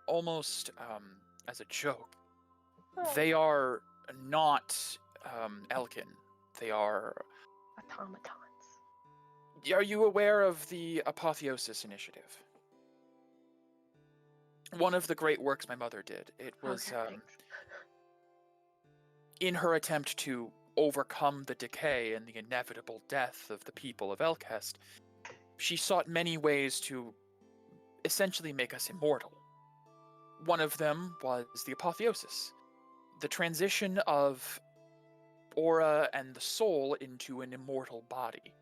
almost as a joke. Oh. They are not Elkin. They are. Automatons. Are you aware of the Apotheosis Initiative? One of the great works my mother did. It was Okay, thanks. in her attempt to overcome the decay and the inevitable death of the people of Elkest. She sought many ways to essentially make us immortal. One of them was the Apotheosis, the transition of aura and the soul into an immortal body.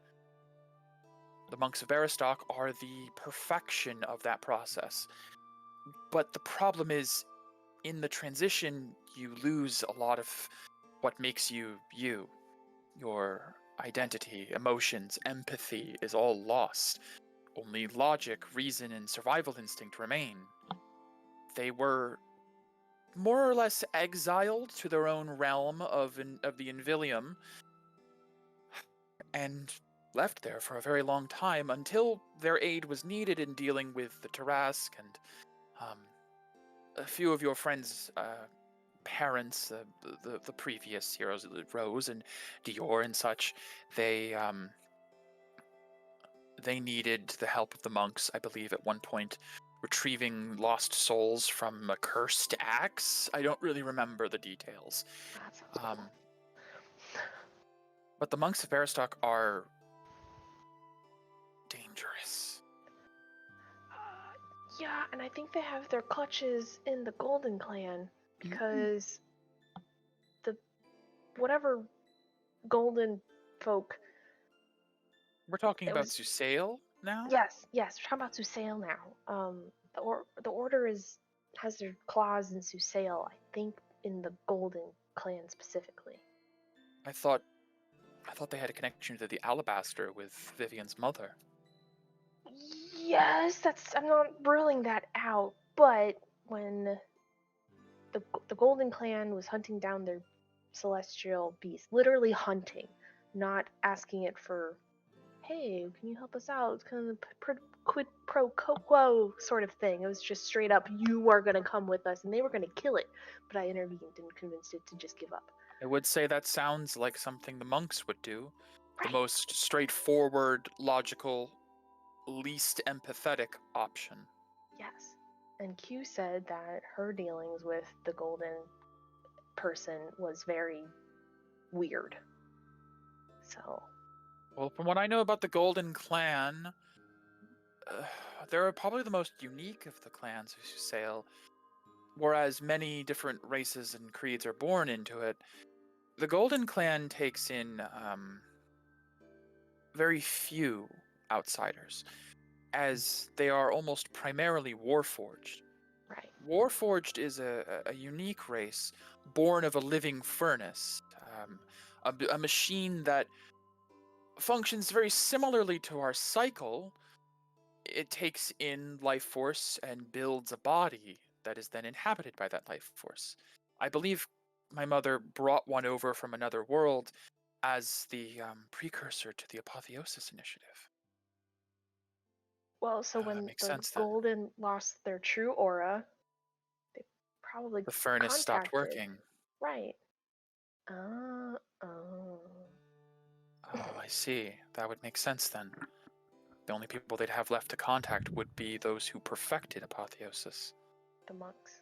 The monks of Aristoc are the perfection of that process. But the problem is, in the transition, you lose a lot of what makes you you. Your identity, emotions, empathy is all lost. Only logic, reason, and survival instinct remain. They were more or less exiled to their own realm of the Invilium and left there for a very long time until their aid was needed in dealing with the Tarask and a few of your friends' parents, the previous heroes, Rose and Dior and such. They needed the help of the monks, I believe, at one point, retrieving lost souls from a cursed axe. I don't really remember the details. That sounds cool. But the monks of Aristoc are dangerous. Yeah, and I think they have their clutches in the Golden Clan because the whatever Golden folk. We're talking It about was- Susail now? Yes, we're talking about Susail now. The Order has their claws in Susail. I think in the Golden Clan specifically. I thought they had a connection to the Alabaster with Vivian's mother. Yes, I'm not ruling that out, but when the Golden Clan was hunting down their celestial beast, literally hunting, not asking it for, hey, can you help us out? It's kind of the quid pro quo sort of thing. It was just straight up, you are gonna come with us, and they were gonna kill it, but I intervened and convinced it to just give up. I would say that sounds like something the monks would do. Right. The most straightforward, logical, least empathetic option. Yes. And Q said that her dealings with the golden person was very weird. So. Well, from what I know about the Golden Clan, they're probably the most unique of the clans of Susail. Whereas many different races and creeds are born into it, the Golden Clan takes in very few outsiders, as they are almost primarily Warforged. Right. Warforged is a unique race, born of a living furnace, a machine that functions very similarly to our cycle. It takes in life force and builds a body that is then inhabited by that life force. I believe my mother brought one over from another world as the precursor to the Apotheosis Initiative. Well, so when Makes the sense then. golden lost their true aura, they probably The furnace stopped contacted. working. Right. Oh, I see. That would make sense then. The only people they'd have left to contact would be those who perfected Apotheosis. The monks.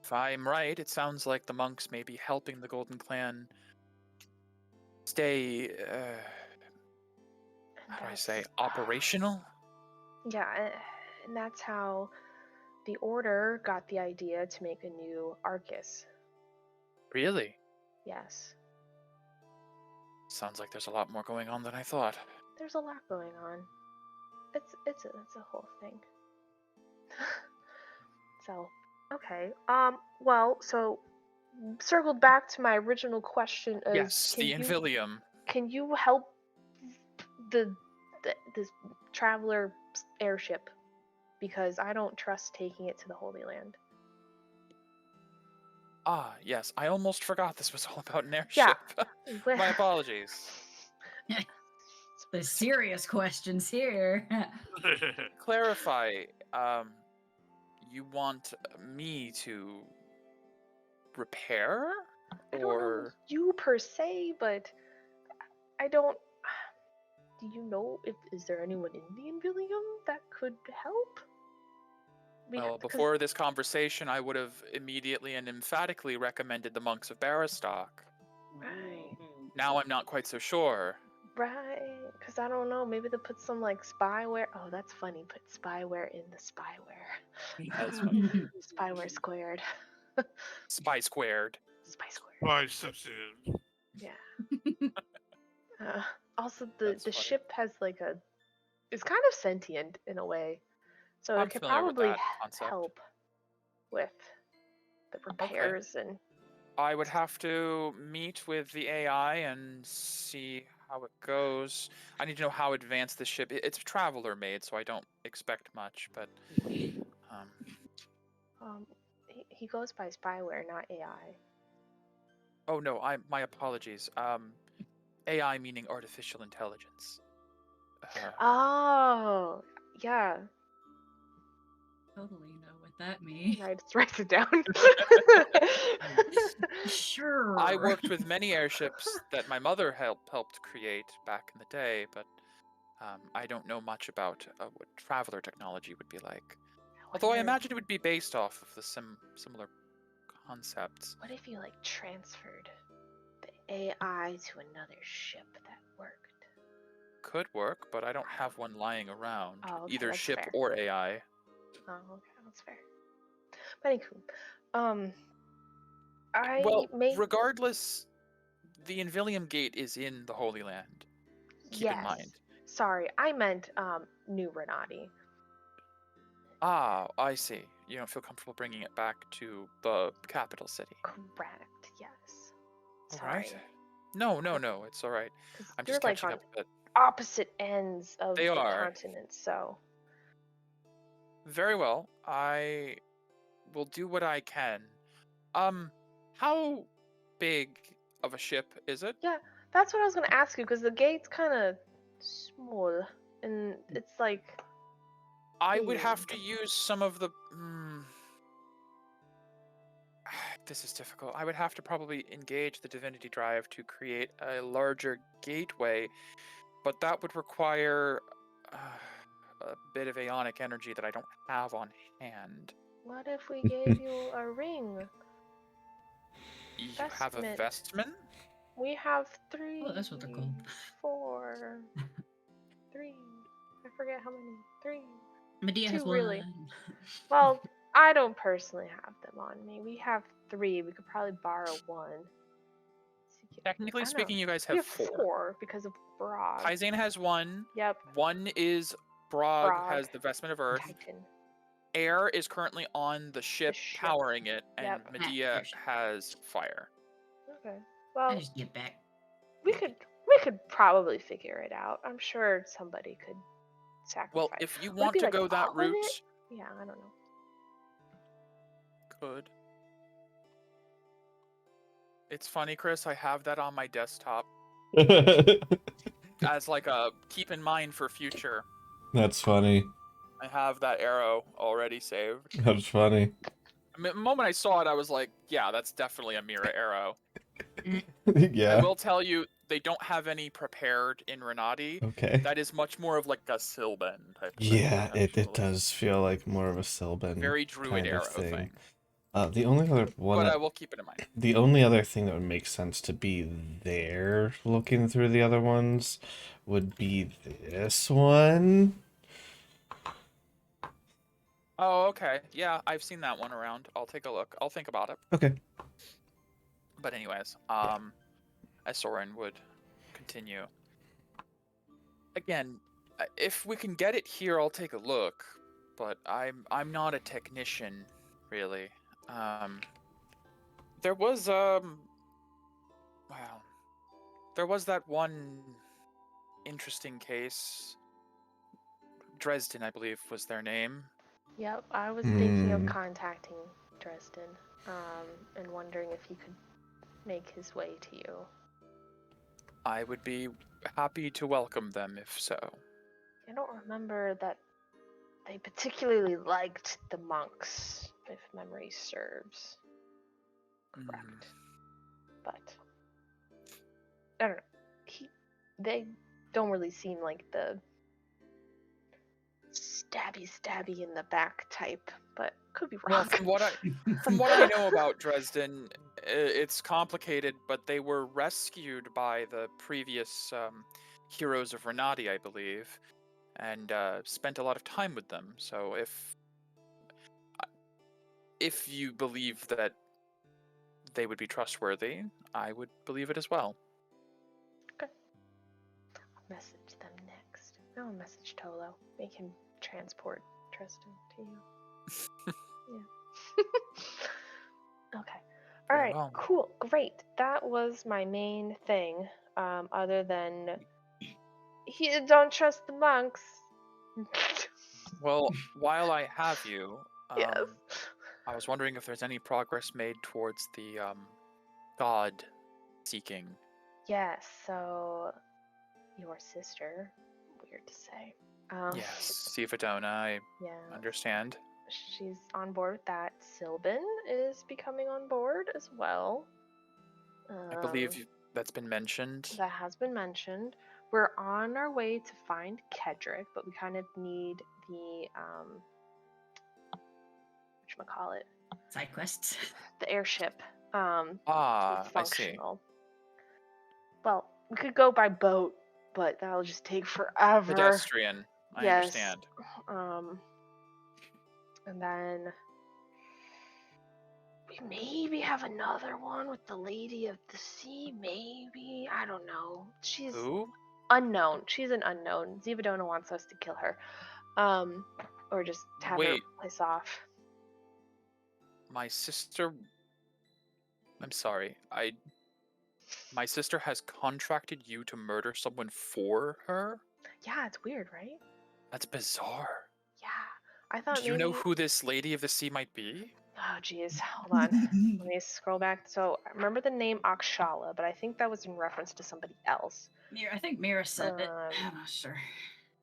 If I'm right, it sounds like the monks may be helping the Golden Clan stay, how do I say, operational? Yeah, and that's how the Order got the idea to make a new Arcus. Really? Yes. Sounds like there's a lot more going on than I thought. There's a lot going on. It's a whole thing. So, okay. Well, so circled back to my original question of Yes, the Invilium. Can you help this traveler airship? Because I don't trust taking it to the Holy Land. Ah, yes, I almost forgot this was all about an airship. Yeah. My apologies. The serious questions here. Clarify, you want me to repair? I don't know Or you per se, but I don't. Do you know if is there anyone in the Invilium that could help? well, 'Cause- before this conversation, I would have immediately and emphatically recommended the monks of Barastock. Right. Now I'm not quite so sure. Right, because I don't know. Maybe they put some like spyware. Oh, that's funny. Put spyware in the spyware. That's funny. Spyware squared. Spy squared. Spy squared. Why steps in? Yeah. Also, That's the funny. ship has like a. It's kind of sentient in a way, so I'm it could familiar with probably that concept. help with the repairs and. I would have to meet with the AI and see how it goes. I need to know how advanced the ship. It's traveler made, so I don't expect much. But He goes by spyware, not AI. oh no, my apologies. AI meaning artificial intelligence. Oh, yeah. Totally know what that means. I just write it down. Sure. I worked with many airships that my mother helped create back in the day, but I don't know much about what traveler technology would be like. Although I wonder- imagine it would be based off of the similar concepts. What if you like transferred the AI to another ship that worked? Could work, but I don't have one lying around. Oh, okay, Either that's ship fair. or AI. Oh, okay, that's fair. But anywho, I Well, may regardless, the Invilium Gate is in the Holy Land. Keep in yes. mind. Sorry, I meant New Renati. Ah, I see. You don't feel comfortable bringing it back to the capital city. Correct. Yes. All Sorry. right. No, it's all right. 'Cause I'm you're just like catching on up a bit. opposite ends of They the are. continent, so Very well. I will do what I can. How big of a ship is it? yeah, that's what I was gonna ask you because the gate's kind of small and it's like I would have big. to use some of the. This is difficult. I would have to probably engage the divinity drive to create a larger gateway, but that would require a bit of aeonic energy that I don't have on hand. What if we gave you a ring? You have a Vestment. vestment? We have 3. Oh, that's what they're called. 4. 3. I forget how many. 3. Medea has 2 one. really. Well, I don't personally have them on me. We have 3. We could probably borrow 1. Technically I know. speaking, you guys We have have 4. 4 because of Brog. Paizane has 1. Yep. 1 is Brog Brog. has the vestment of Earth. Titan. Air is currently on the ship, ship. powering it, and Yep. Medea there's- has fire. Okay. I Well, just get back. we could probably figure it out. I'm sure somebody could sacrifice. Well, if you Would it want be, to like, go all that of route, it? Yeah, I don't know. could. It's funny, Chris. I have that on my desktop as like a keep in mind for future. That's funny. I have that arrow already saved. That's funny. I mean, the moment I saw it, I was like, yeah, that's definitely a Mira arrow. I Yeah. will tell you, they don't have any prepared in Renati. Okay. That is much more of like a Silben type of Yeah, thing. it actually. does feel like more of a Sylvan Very druid kind arrow of thing. thing. The only other one But that, I will keep it in mind. the only other thing that would make sense to be there, looking through the other ones, would be this one. Oh, okay. Yeah, I've seen that one around. I'll take a look. I'll think about it. Okay. But anyways, as Soren would continue. Again, if we can get it here, I'll take a look. But I'm not a technician, really. There was there was that one interesting case. Dresden, I believe, was their name. Yep, I was thinking of Hmm. contacting Dresden, and wondering if he could make his way to you. I would be happy to welcome them if so. I don't remember that they particularly liked the monks, if memory serves. correct. But I don't know. They don't really seem like the stabby in the back type, but could be Well, wrong. from what I know about Dresden, it's complicated, but they were rescued by the previous heroes of Renati, I believe, and spent a lot of time with them. So if you believe that they would be trustworthy, I would believe it as well. I'll message them next. I'll message Tolo. Make him transport Tristan to you. Yeah. Okay. All Very right. well. Cool. Great. That was my main thing. Other than he don't trust the monks. Well, while I have you, Yes. I was wondering if there's any progress made towards the god seeking. Yes. So your sister. Weird to say. Yes, Sivadona, I Yeah. understand. She's on board with that. Sylvan is becoming on board as well. I believe that's been mentioned. That has been mentioned. We're on our way to find Kedrick, but we kind of need the whatchamacallit, Side quests. the airship to be I see. functional. Well, we could go by boat, but that'll just take forever. Pedestrian, I Yes. understand. And then we maybe have another one with the Lady of the Sea, maybe. I don't know. She's Who? unknown. She's an unknown. Zivadona wants us to kill her. Or just have her Wait. place off. My sister. I'm sorry. My sister has contracted you to murder someone for her? Yeah, it's weird, right? That's bizarre. Yeah. I thought Do you maybe... know who this Lady of the Sea might be? Oh, jeez. Hold on. Let me scroll back. So, I remember the name Akshala, but I think that was in reference to somebody else. I think Mira said it. Um, I'm not sure.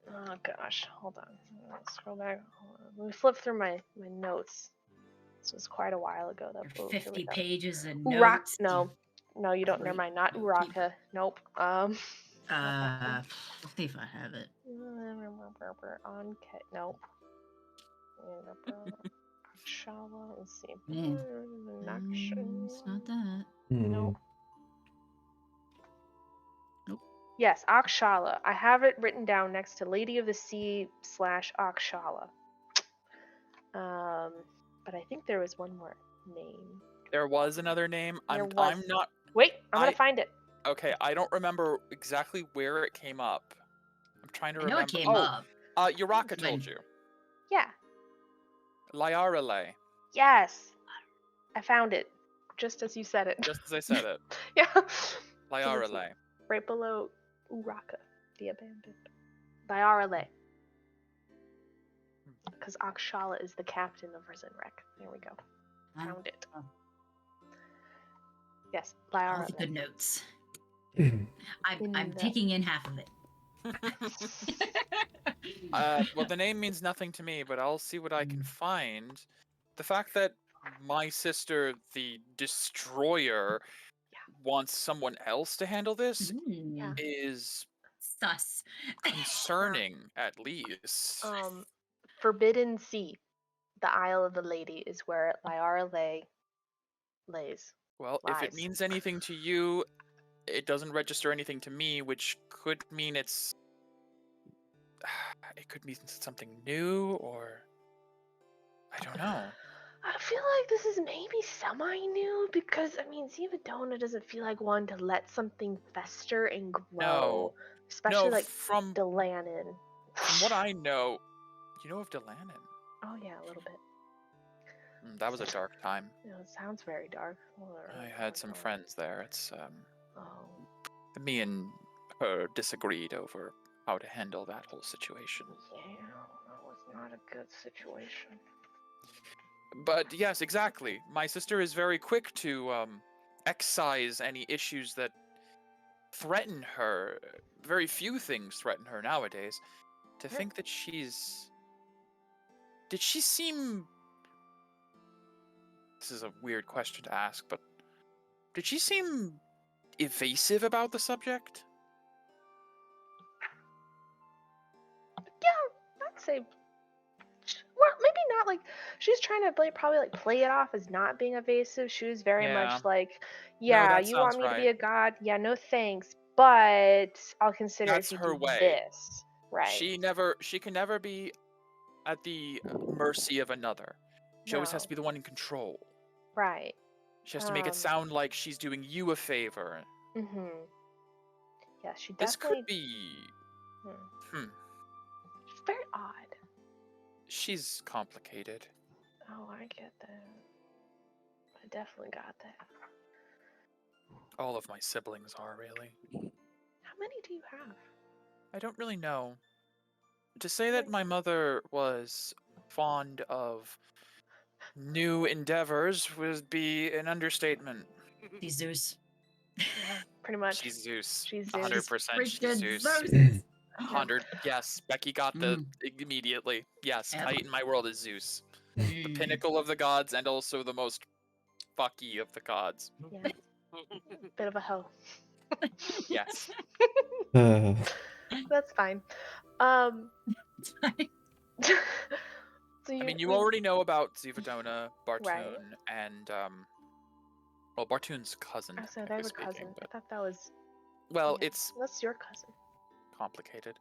Oh, gosh. Hold on. Let's scroll back. Hold on. Let me flip through my notes. This was quite a while ago. Though. Your Oh, here we 50 go. pages and Urak. notes. No. No, you don't. Never Great. mind. Not Uraka. Nope. Let's see if I have it. On Ket. Nope. Akshala. Let's see. Man. It's not that. Nope. Nope. Yes, Akshala. I have it written down next to Lady of the Sea / Akshala. But I think there was one more name. There was another name. I'm not. Wait, I'm gonna find it. Okay, I don't remember exactly where it came up. I'm trying to I know remember. it came up. Uraka told you. Yeah. Lyarale. Yes. I found it. Just as you said it. Just as I said it. Yeah. Lyarale. Right below Uraka, the abandoned. Lyarale. Because Akshala is the captain of Rizenrek. There we go. Found it. Oh. Yes, All Lyarale. the good notes. In I'm the- taking in half of it. Well, the name means nothing to me, but I'll see what I can find. The fact that my sister, the Destroyer, wants someone else to handle this Yeah. is Sus. concerning, at least. Forbidden Sea, the Isle of the Lady, is where Lyarale lays. Well, if it lies. means anything to you, it doesn't register anything to me, which could mean it could mean something new, or I don't know. I feel like this is maybe semi-new because I mean Zivadona doesn't feel like one to let something fester and grow, No. especially No, like from Delanin. what I know, you know of Delanin. Oh yeah, a little bit. That was a dark time. You know, it sounds very dark. I had some friends there. It's Oh. me and her disagreed over how to handle that whole situation. Yeah, that was not a good situation. But yes, exactly. My sister is very quick to excise any issues that threaten her. Very few things threaten her nowadays. To think that she's... Did she seem... This is a weird question to ask, but Did she seem evasive about the subject? Yeah, I'd say. Well, maybe not like she's trying to probably like play it off as not being evasive. She was very Yeah. much like, No, yeah, that you want sounds me to be right. a god? Yeah, no thanks. But I'll consider That's if you her do way. this. Right. She can never be at the mercy of another. She always has No. to be the one in control. Right. She has to make it sound like she's doing you a favor. Mm-hmm. Yeah, she This definitely. could be. She's very odd. She's complicated. Oh, I get that. I definitely got that. All of my siblings are, really. How many do you have? I don't really know. To say that my mother was fond of new endeavors would be an understatement. He's Zeus. Yeah, pretty much. She's Zeus. She's 100% she's Freaking Zeus. Zeus. 100. Yes, Becky got the immediately. Yes, Yep. Kite in my world is Zeus. The pinnacle of the gods and also the most fucky of the gods. Yeah. Bit of a hoe. Yes. That's fine. So I mean, you already know about Zivadona, Bartoon, Right. and well, Bartoon's cousin. I said I have a technically cousin. speaking, I but, thought that was. well, Yeah, it's that's your cousin. complicated.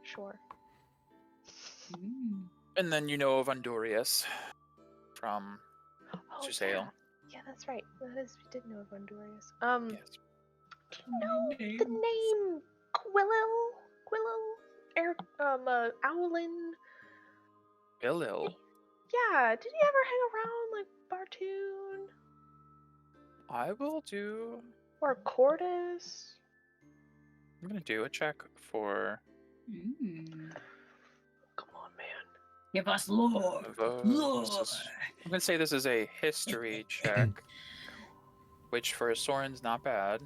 Sure. And then you know of Undurius from Oh, Susail. yeah, that's right. That is, we did know of Undurius. Yes. Do you know the name Quillil? Owlin? Billil. Yeah, did he ever hang around like Bartoon? I will do. Or Cordis? I'm gonna do a check for. Come on, man. Give us lore. Lore. I'm gonna say this is a history check, which for a Soren's not bad.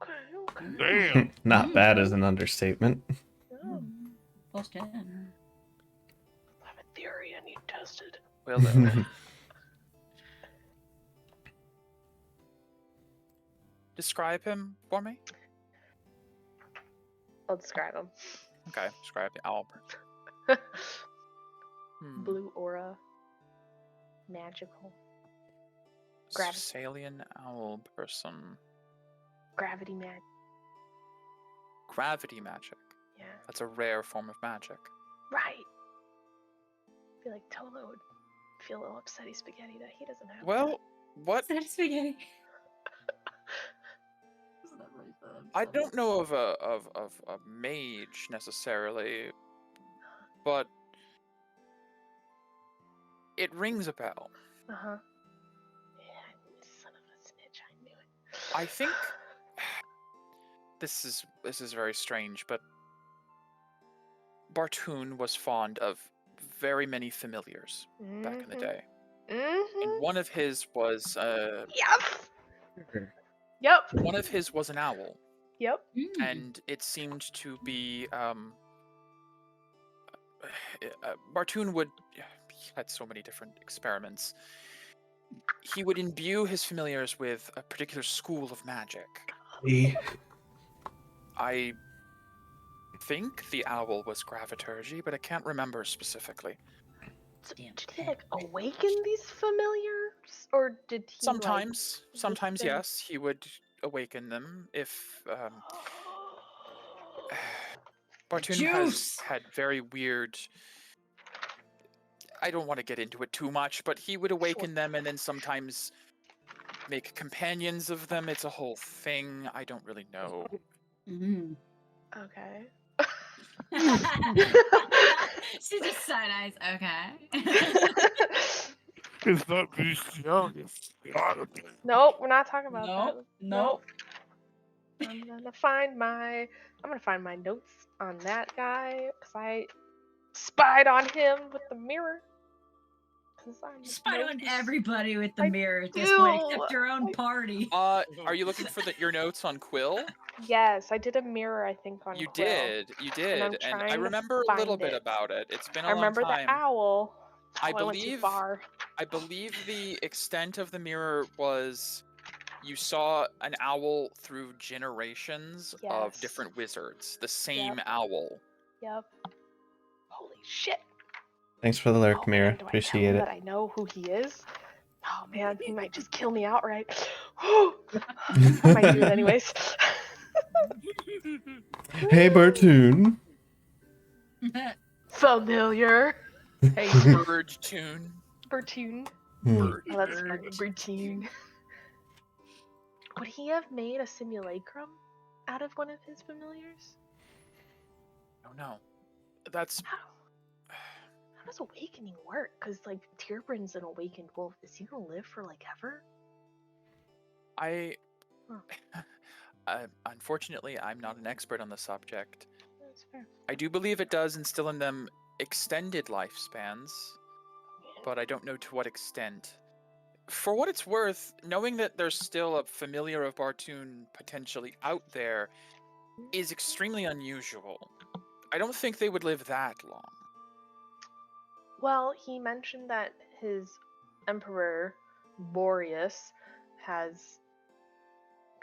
Okay. Damn. Not bad as an understatement. Oh, Plus 10. I have a theory I need tested. Will describe him for me? I'll describe him. Okay, describe the owl. Blue aura. Magical. Gravity. Salient owl person. Gravity magic. Gravity magic. Yeah. That's a rare form of magic. Right. I feel like Tolo would feel a little upsetty spaghetti that he doesn't have. Well, what? That spaghetti. I don't know of a mage necessarily, but it rings a bell. Uh-huh. Yeah, son of a snitch, I knew it. I think this is very strange, but Bartoon was fond of very many familiars back in the day. And one of his was Yep. one of his was an owl. Yep. And it seemed to be Bartoon would he had so many different experiments. He would imbue his familiars with a particular school of magic. I think the owl was graviturgy, but I can't remember specifically. So, did he like awaken these familiars, or did he? Sometimes them? yes, he would awaken them if Bartoon has had very weird. I don't want to get into it too much, but he would awaken them and then sometimes make companions of them. It's a whole thing. I don't really know. Okay. She just side eyes. Okay. It's not bestiality. Nope, we're not talking about that. Nope. I'm gonna find my notes on that guy because I spied on him with the mirror. Spy on everybody with the I mirror at this do. point, except your own party. Are you looking for your notes on Quill? Yes, I did a mirror. I think on You Quill. did, I'm and trying I to remember a little find bit it. about it. It's been a I long remember time. the owl. I Oh, I went too believe far. I believe the extent of the mirror was you saw an owl through generations of Yes. different wizards. The same owl. Yep. Holy shit. Thanks for the lurk, Oh, Mira. man, do I tell Appreciate him it. that I know who he is? Oh man, he might just kill me outright. I might do it anyways. Hey, Bartoon. Familiar. Hey, bird tune. Bertune. Hmm. Oh, that's funny. Bertune. Would he have made a simulacrum out of one of his familiars? Oh no. That's How does awakening work? Because, like, Tyrbrand's an awakened wolf. Is he gonna live for, like, ever? Unfortunately, I'm not an expert on the subject. That's fair. I do believe it does instill in them extended lifespans, but I don't know to what extent. For what it's worth, knowing that there's still a familiar of Bartoon potentially out there is extremely unusual. I don't think they would live that long. Well, he mentioned that his emperor, Boreas, has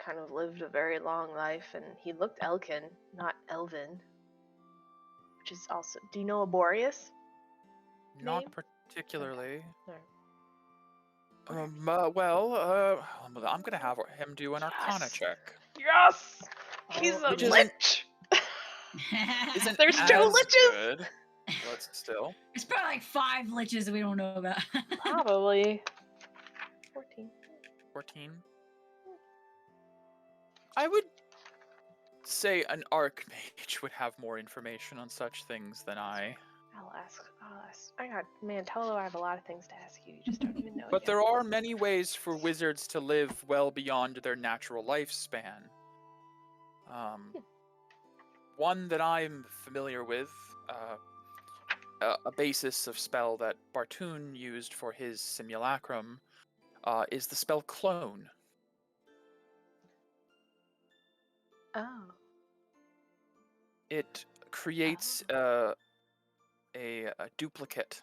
kind of lived a very long life, and he looked Elkin, not Elvin. Which is also. Do you know a Boreas? Not Name? particularly. No. I'm gonna have him do an Arcana Yes. check. Yes! He's a Which isn't- lich! Isn't There's as two liches! good, but still. There's probably like 5 liches we don't know about. Probably. 14. 14. I would say an Archmage would have more information on such things than I. I'll ask. Man, Tolo, I have a lot of things to ask you. You just don't even know But yet. there are many ways for wizards to live well beyond their natural lifespan. One that I'm familiar with, a basis of spell that Bartoon used for his simulacrum, is the spell Clone. Oh. It creates a duplicate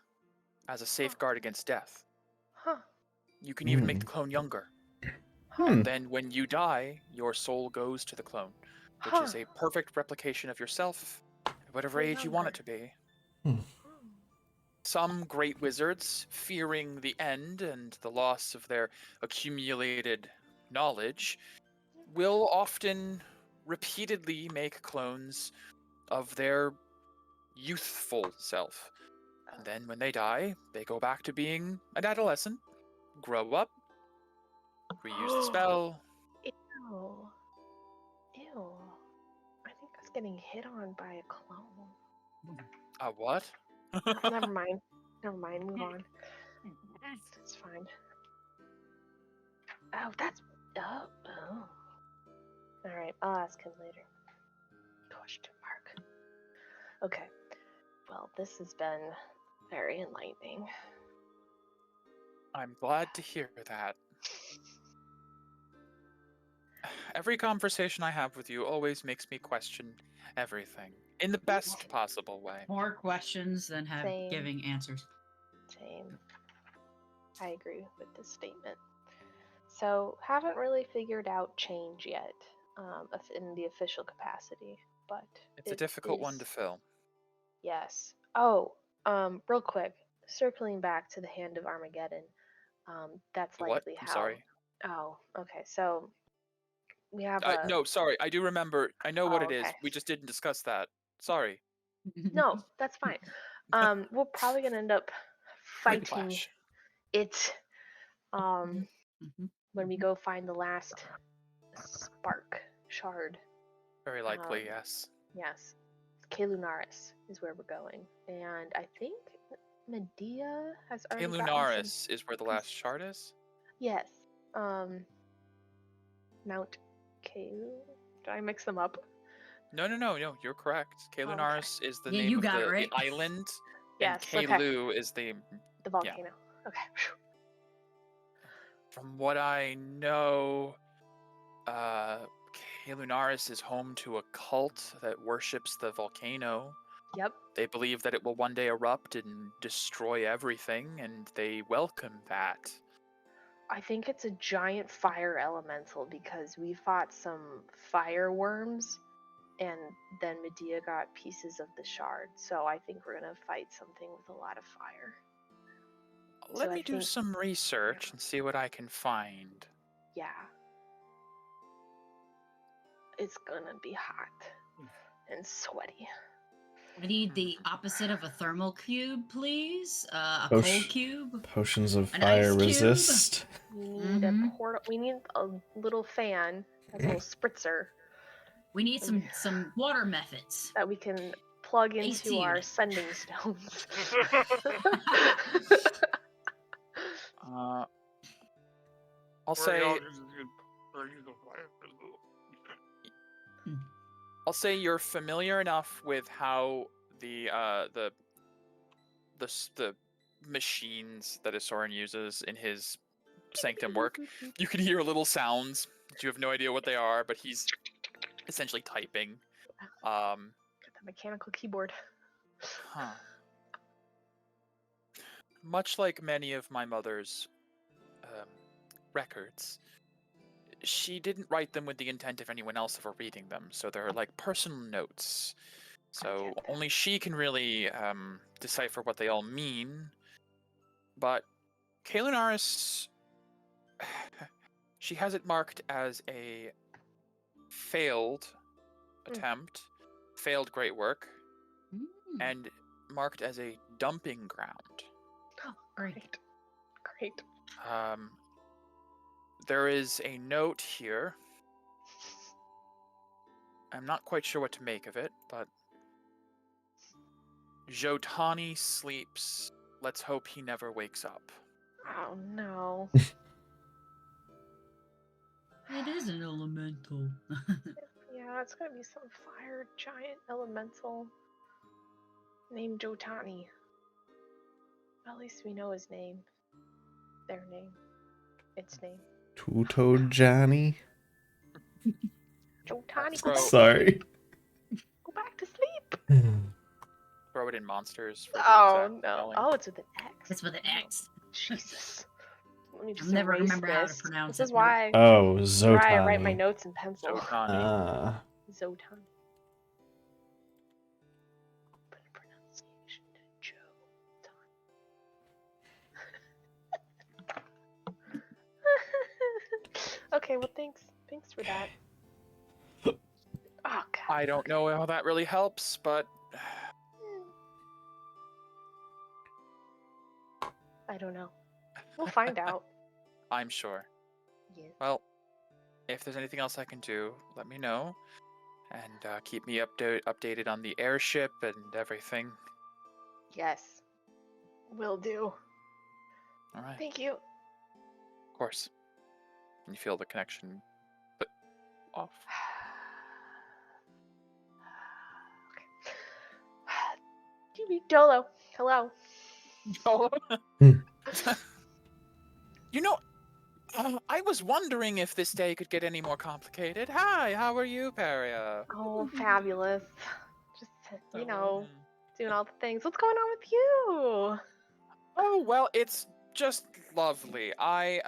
as a safeguard against death. Huh. You can even make the clone younger. Hmm. Then when you die, your soul goes to the clone, which is a perfect replication of yourself at whatever age you want it to be. Some great wizards, fearing the end and the loss of their accumulated knowledge, will often repeatedly make clones of their youthful self. And then when they die, they go back to being an adolescent, grow up, reuse the spell. Ew. Ew. I think I was getting hit on by a clone. What? Never mind. Move on. It's fine. Oh, that's. Oh. Alright, I'll ask him later. Question mark. Okay. Well, this has been very enlightening. I'm glad to hear that. Every conversation I have with you always makes me question everything in the best possible way. More questions than Same. giving answers. Same. I agree with this statement. So, haven't really figured out change yet in the official capacity, but It's a difficult one to fill. Yes. Oh, real quick, circling back to the Hand of Armageddon. That's What? likely I'm how. sorry. Oh, okay. So we have No, sorry. I do remember. I know what Oh, it is. okay. We just didn't discuss that. Sorry. No, that's fine. We're probably gonna end up fighting Whiplash. it. When we go find the last spark shard. Very likely, yes. Yes. Kalunaris is where we're going, and I think Medea has already gotten some. Kalunaris is where the last shard is? Yes. Mount Kalu. Did I mix them up? No, you're correct. Kalunaris is the Yeah, name you of got it the right. island, Yes, and okay. Kalu is the volcano. Okay. From what I know, Kalunaris is home to a cult that worships the volcano. Yep. They believe that it will one day erupt and destroy everything, and they welcome that. I think it's a giant fire elemental because we fought some fireworms and then Medea got pieces of the shard. So I think we're gonna fight something with a lot of fire. Let So me I do think- some research and see what I can find. Yeah. It's gonna be hot and sweaty. I need the opposite of a thermal cube, please. A Oh, cold cube. Potions of An fire ice cube? resist. We need we need a little fan, a little spritzer We need some water methods. that we can plug Ice into our cube. sending stones. I'll say you're familiar enough with how the machines that Isoran uses in his sanctum work. You can hear little sounds that you have no idea what they are, but he's essentially typing. Got the mechanical keyboard. Huh. Much like many of my mother's records, she didn't write them with the intent of anyone else ever reading them, so they're like personal notes. So only she can really decipher what they all mean. But Kaelinaris, she has it marked as a failed attempt, failed great work, and marked as a dumping ground. Oh, great. Great. There is a note here. I'm not quite sure what to make of it, but Jotani sleeps. Let's hope he never wakes up. Oh no. It is an elemental. Yeah, it's gonna be some fire giant elemental named Jotani. At least we know his name. Their name. Its name. Two-toed Johnny. Jotani, Bro. Sorry. go back to sleep. Throw it in monsters. For the Oh exact no. spelling. Oh, it's with an X. It's with an X. Jesus. Let me just I'll never erase remember how to this. pronounce This is it. why, Oh, this is why I write my Zotani. notes in pencil. Jotani. Ah. Zotan. Open pronunciation to Jotan. Okay, well thanks. Thanks for that. Oh god. I don't know how that really helps, but I don't know. We'll find out. I'm sure. Yes. Well, if there's anything else I can do, let me know. And keep me updated on the airship and everything. Yes. Will do. All right. Thank you. Of course. And you feel the connection off. Okay. Dolo. Hello. You know, I was wondering if this day could get any more complicated. Hi, how are you, Paria? Oh, fabulous. Just, doing all the things. What's going on with you? Oh, well, it's just lovely. I've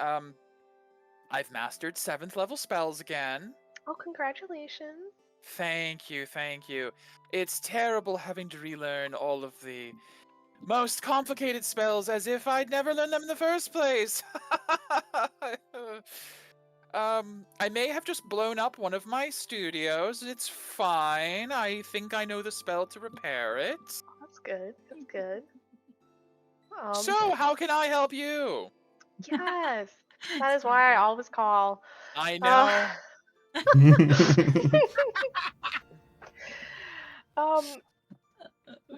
mastered 7th level spells again. Oh, congratulations. Thank you, thank you. It's terrible having to relearn all of the most complicated spells as if I'd never learned them in the first place. I may have just blown up one of my studios. It's fine. I think I know the spell to repair it. That's good. That's good. So, how can I help you? Yes. That is why I always call. I know.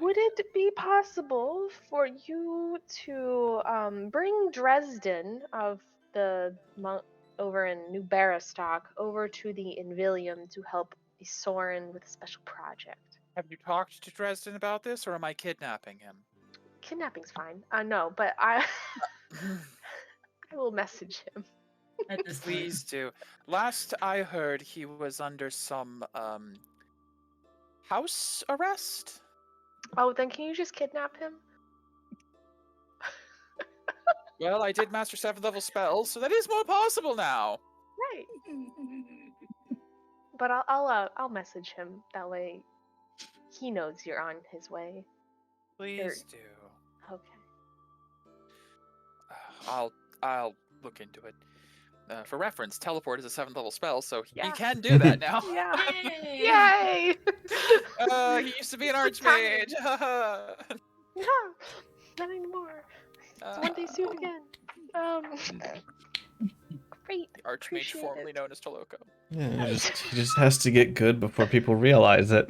Would it be possible for you to bring Dresden of the over in New Barastock over to the Invilium to help Soren with a special project? Have you talked to Dresden about this, or am I kidnapping him? Kidnapping's fine. No, but I I will message him. Please do. Last I heard, he was under some house arrest. Oh, then can you just kidnap him? Well, I did master 7th level spells, so that is more possible now. Right. But I'll message him. That way, he knows you're on his way. Please do. Okay. I'll look into it. For reference, teleport is a 7th level spell, so he Yeah. can do that now. Yeah. Yay! Yay! He used to be an Good timing. archmage. No, not anymore. It's one day soon again. Great. The archmage Appreciate formerly it. known as Toloco. Yeah, he just has to get good before people realize it.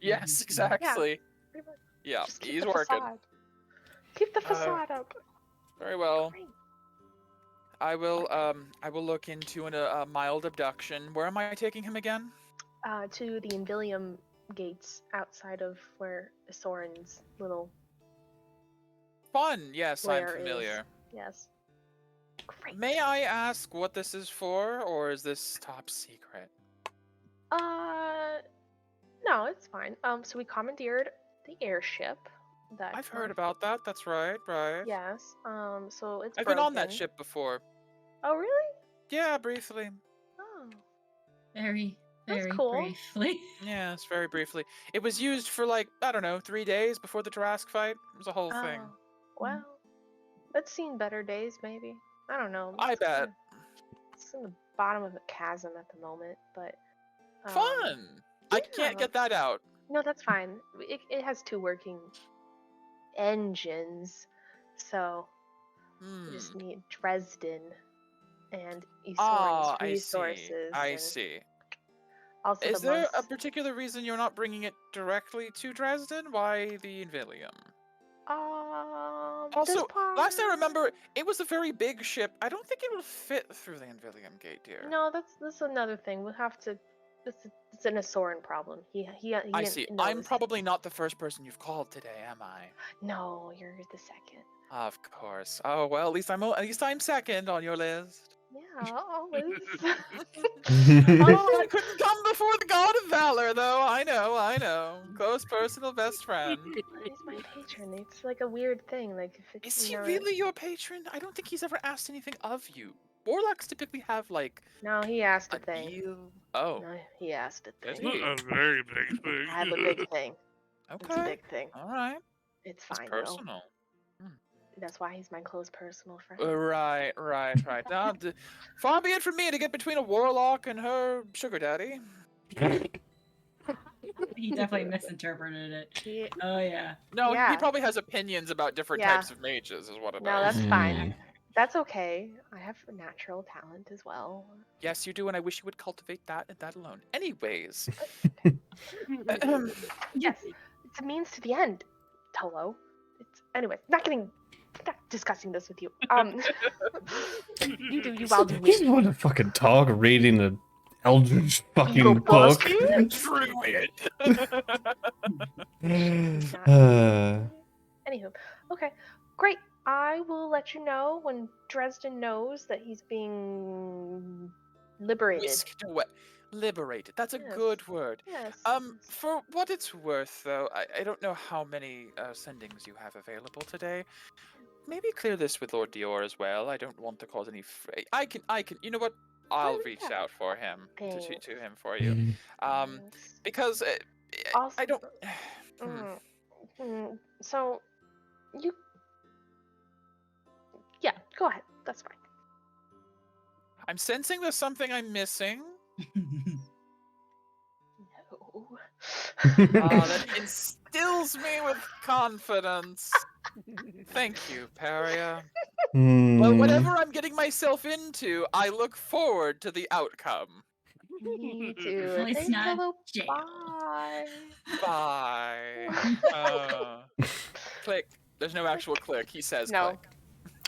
Yes, exactly. Pretty much. Yeah, Just keep he's the working. facade. Keep the facade up. Very well. Great. I will look into a mild abduction. Where am I taking him again? To the Invilium gates outside of where Soren's little Fun. Yes, I'm lair familiar. is. Yes. Great. May I ask what this is for, or is this top secret? No, it's fine. So we commandeered the airship. That I've heard about that. That's right, right. Yes. So it's I've been on that broken. ship before. Oh, really? Yeah, briefly. Oh. Very, That's very cool. briefly. Yes, very briefly. It was used for like, I don't know, 3 days before the Jurassic fight. It was a whole thing. Oh, well, it's seen better days, maybe. I don't know. I bet. It's in the bottom of a chasm at the moment, but. Fun! I can't yeah. get that out. No, that's fine. It has 2 working engines, so you just need Dresden and Isorin's resources. I see. Also, Is the there most, a particular reason you're not bringing it directly to Dresden? Why the Invilium? this Also, last I part- remember, it was a very big ship. I don't think it would fit through the Invilium gate, dear. No, that's another thing. We'll have to. It's an Asoran problem. He I see. knows. I'm probably not the first person you've called today, am I? No, you're the second. Of course. Oh well, at least I'm second on your list. Yeah, always. Oh, I couldn't come before the god of valor, though. I know. Close personal best friend. He's my patron. It's like a weird thing. Like if it's Is he really your patron? I don't think he's ever asked anything of you. Warlocks typically have like No, he asked a a thing. deal. Oh, No, he asked a Did thing. he? A very big thing. I have a big thing. It's a okay. big thing. All right. It's It's fine though. personal. That's why he's my close personal friend. Right. Now, far be it from me to get between a warlock and her sugar daddy. He definitely misinterpreted it. He- Oh yeah. No, he Yeah. probably has opinions about different Yeah. types of mages, is what it No, is. that's fine. That's okay. I have a natural talent as well. Yes, you do, and I wish you would cultivate that and that alone. Anyways, Yes, it's a means to the end, Tolo. Anyway, not discussing this with you. You do you while you He's wait. want to fucking talk reading an eldritch fucking Go book. Druid. Anywho, okay, great. I will let you know when Dresden knows that he's being liberated. Whisked away. Liberated. That's a Yes. good word. Yes. For what it's worth, though, I don't know how many sendings you have available today. Maybe clear this with Lord Dior as well. I don't want to cause any. I can. You know what? I'll Oh, reach yeah. out for him Thanks. to him for you. Yes. Because Also, I don't. So, you. Yeah, go ahead. That's fine. I'm sensing there's something I'm missing. No. That instills me with confidence. Thank you, Paria. Well, whatever I'm getting myself into, I look forward to the outcome. Me too. Well, it's Thanks, not hello, jail. bye. Bye. Click. There's no actual click. He says No. click.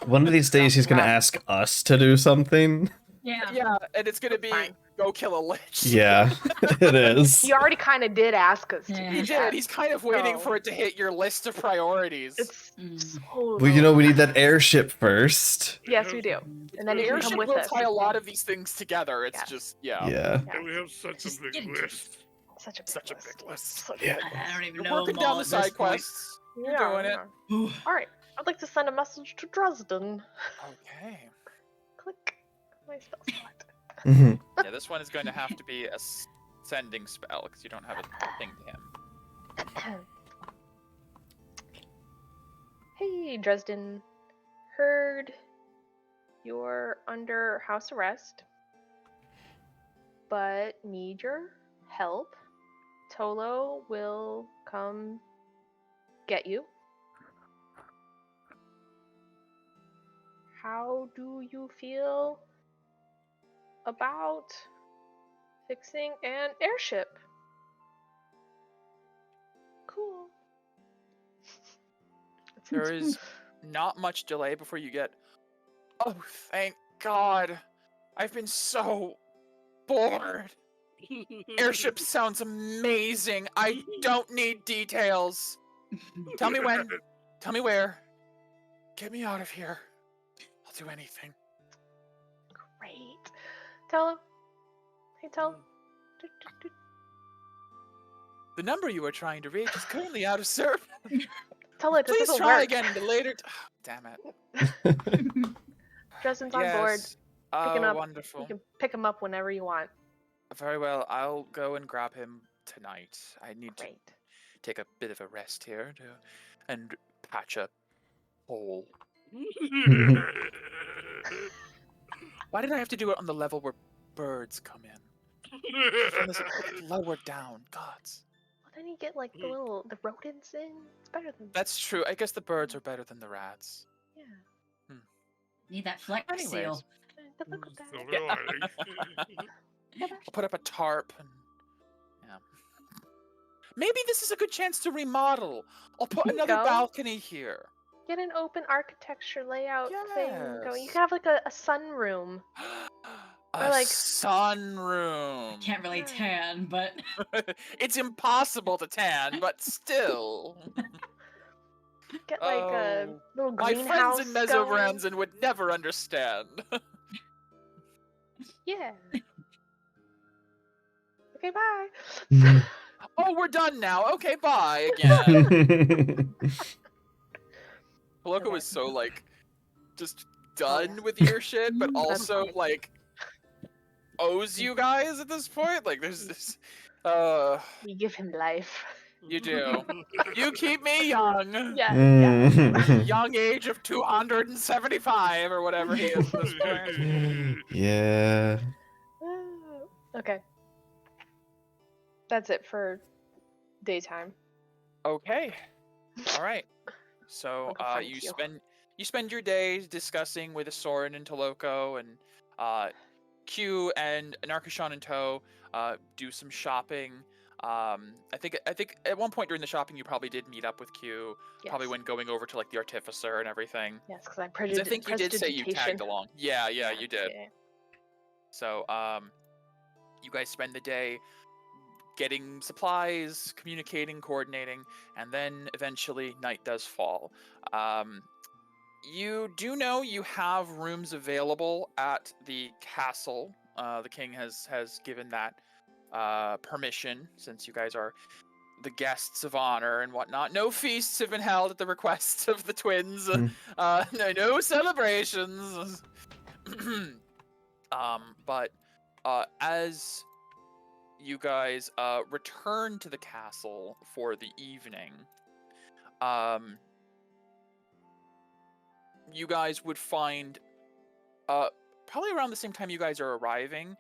One of these days he's gonna ask us to do something. Yeah. Yeah, and it's gonna be Fine. go kill a lich. Yeah, it is. He already kind of did ask us to Yeah. do He that. did. He's kind of waiting So, for it to hit your list of priorities. It's Mm. so Well, you know, low. we need that airship first. Yes, we do. And then The you can airship come with will us. tie a lot of these things together. It's Yes. just, yeah. Yeah. And we have such Just a big get it. list. Such a big Such a list. big list. Such a Yeah. big I list. don't even You're know working them down all the at side this point. quests. You're doing it. Ooh. All right. I'd like to send a message to Dresden. Okay. Click my spell slot. Mhm. Yeah, this one is going to have to be a sending spell because you don't have a thing to him. Hey, Dresden. Heard you're under house arrest, but need your help. Tolo will come get you. How do you feel about fixing an airship? Cool. There is not much delay before you get. Oh, thank God! I've been so bored. Airship sounds amazing. I don't need details. Tell me when. Tell me where. Get me out of here. I'll do anything. Great. Tolo. Hey, Tolo. The number you are trying to reach is currently out of service. Tolo, this Please doesn't try work. again in the later. Damn it. Dresden's on board. Yes. Picking Oh, up. wonderful. You can pick him up whenever you want. Very well. I'll go and grab him tonight. I need to Great. take a bit of a rest here and patch a hole. Why did I have to do it on the level where birds come in? Done this a bit lower down. Gods. Well, then you get like the rodents in. It's better than That's true. I guess the birds are better than the rats. yeah. Need that flex Anyways. seal. Good luck with that. Silver Yeah. lining. I'll put up a tarp and yeah. Maybe this is a good chance to remodel. I'll put There you another go. balcony here. Get an open architecture layout thing going. You Yes. can have like a sunroom. A Or like- sunroom. Can't really tan, but It's impossible to tan, but still. Get like a Oh, little My greenhouse friends in going. Mesovranzen would never understand. Yeah. Okay, bye. Oh, we're done now. Okay, bye again. Paloko Okay. was so like just Oh, yeah. done with your shit, but That's also fine. like owes you guys at this point. Like there's this You give him life. you do. You keep me young. Yeah. Young age of 275 or whatever he is at this point. Yeah. Okay. That's it for daytime. Okay. All right. So I'll go find you Q. spend your days discussing with Soren and Toloko and Q and Narkashan and Toe do some shopping. I think at one point during the shopping you probably did meet up with Q. Yes. Probably when going over to like the Artificer and everything. Yes, because I'm 'Cause I think you did say you tagged along. Yeah, you did. Yeah. So you guys spend the day getting supplies, communicating, coordinating, and then eventually night does fall. You do know you have rooms available at the castle. The king has given that permission since you guys are the guests of honor and whatnot. No feasts have been held at the request of the twins. No celebrations. But as you guys return to the castle for the evening, you guys would find probably around the same time you guys are arriving,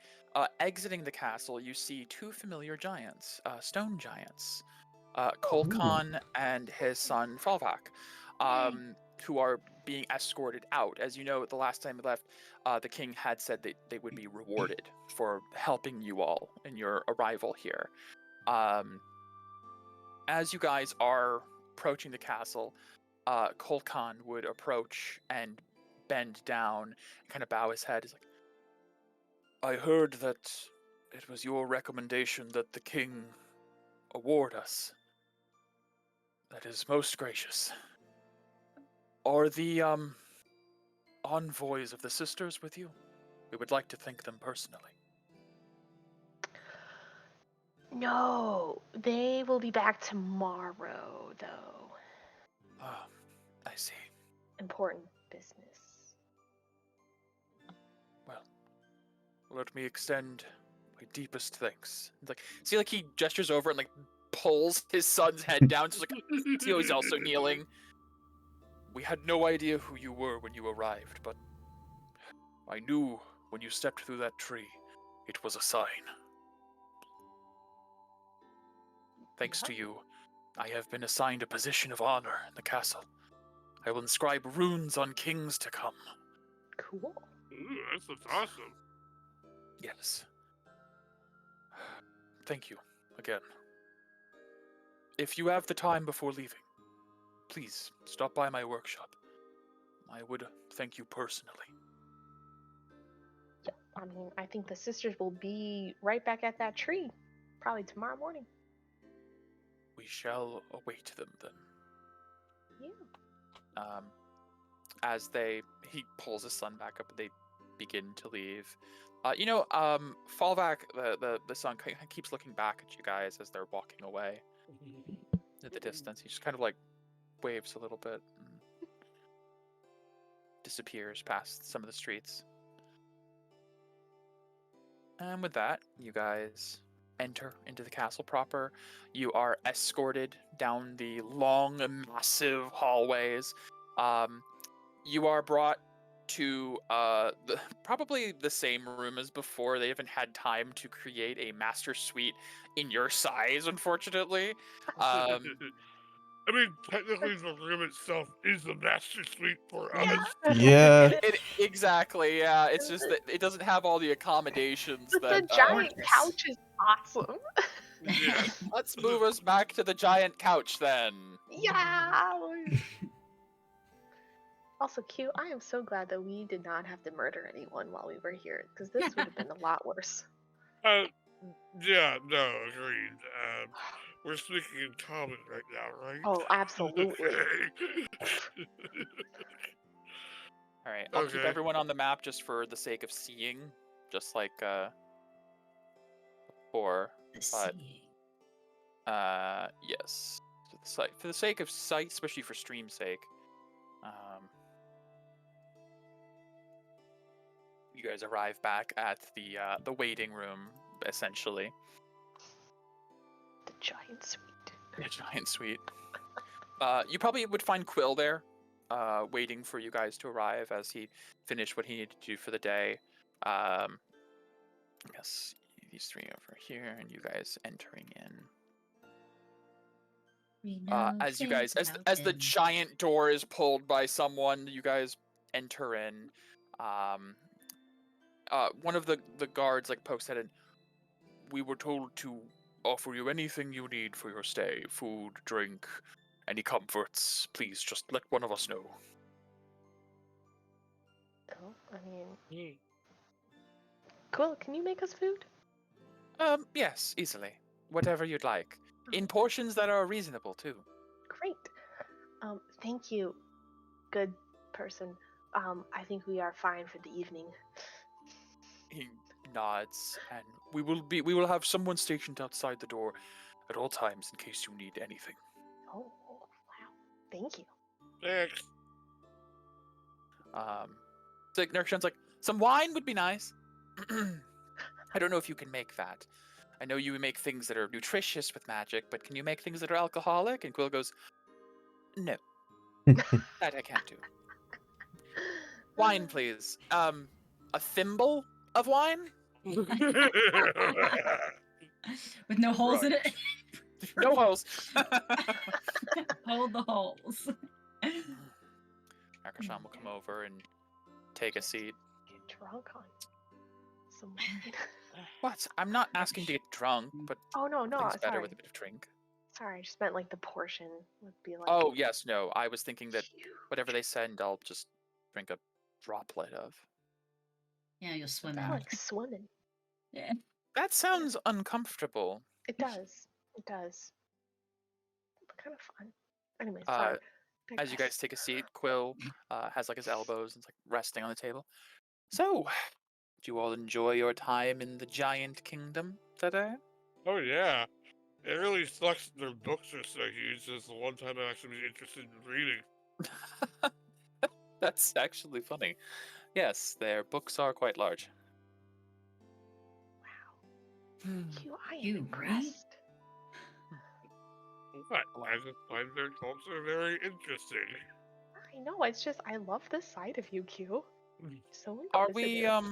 exiting the castle, you see two familiar giants, stone giants, Kolkan and his son Falvak, who are being escorted out. As you know, the last time we left, the king had said that they would be rewarded for helping you all in your arrival here. As you guys are approaching the castle, Kolkan would approach and bend down and kind of bow his head. He's like, I heard that it was your recommendation that the king award us. That is most gracious. Are the envoys of the sisters with you? We would like to thank them personally. No, they will be back tomorrow, though. Oh, I see. Important business. Well, let me extend my deepest thanks. It's like, see, like he gestures over and like pulls his son's head down, just like he's also kneeling. We had no idea who you were when you arrived, but I knew when you stepped through that tree, it was a sign. Thanks to you, I have been assigned a position of honor in the castle. I will inscribe runes on kings to come. Cool. Ooh, that's awesome. Yes. Thank you, again. If you have the time before leaving, please stop by my workshop. I would thank you personally. Yeah, I mean, I think the sisters will be right back at that tree, probably tomorrow morning. We shall await them then. Yeah. As he pulls his son back up and they begin to leave. Fallback, the son keeps looking back at you guys as they're walking away. At the distance, he just kind of like waves a little bit and disappears past some of the streets. And with that, you guys enter into the castle proper. You are escorted down the long, massive hallways. You are brought to probably the same room as before. They haven't had time to create a master suite in your size, unfortunately. I mean, technically, the room itself is the master suite for us. Yeah. Exactly, yeah. It's just that it doesn't have all the accommodations But that. the giant Gorgeous. couch is awesome. Yeah. Let's move us back to the giant couch then. Yeah. Also, Q, I am so glad that we did not have to murder anyone while we were here, because this would have been a lot worse. Yeah, no, agreed. We're speaking in common right now, right? Oh, absolutely. All right, I'll keep Okay. everyone on the map just for the sake of seeing, just like before. But yes, for the sake of sight, especially for stream's sake. You guys arrive back at the waiting room, essentially. The giant suite. The giant suite. You probably would find Quill there, waiting for you guys to arrive as he finished what he needed to do for the day. Yes, these three over here, and you guys entering in. As you guys, as the giant door is pulled by someone, you guys enter in. One of the guards like pokes at it. We were told to offer you anything you need for your stay: food, drink, any comforts. Please just let one of us know. Oh, I mean, cool. Can you make us food? Yes, easily. Whatever you'd like. In portions that are reasonable too. Great. Thank you, good person. I think we are fine for the evening. He nods, and we will have someone stationed outside the door at all times in case you need anything. Oh, wow. Thank you. Thanks. So Nerkshan's like, some wine would be nice. I don't know if you can make that. I know you make things that are nutritious with magic, but can you make things that are alcoholic? And Quill goes, no. That I can't do. Wine, please. A thimble of wine? With no holes in it. No holes. Hold the holes. Nerkshan will come over and take a seat. Get drunk on some wine. What? I'm not asking to get drunk, but Oh, no, things better sorry. with a bit of drink. Sorry, I just meant like the portion would be like. Oh, yes, no. I was thinking that whatever they send, I'll just drink a droplet of. Yeah, you'll swim I in. like swimming. Yeah. That sounds uncomfortable. It does. It does. But kind of fun. Anyways, sorry. As you guys take a seat, Quill has like his elbows and like resting on the table. So, do you all enjoy your time in the giant kingdom today? Oh yeah. It really sucks their books are so huge. This is the one time I actually was interested in reading. That's actually funny. Yes, their books are quite large. Q, I am You read? impressed. What? I just find their culture very interesting. I know. It's just I love this side of you, Q. So Are inquisitive. we Sorry.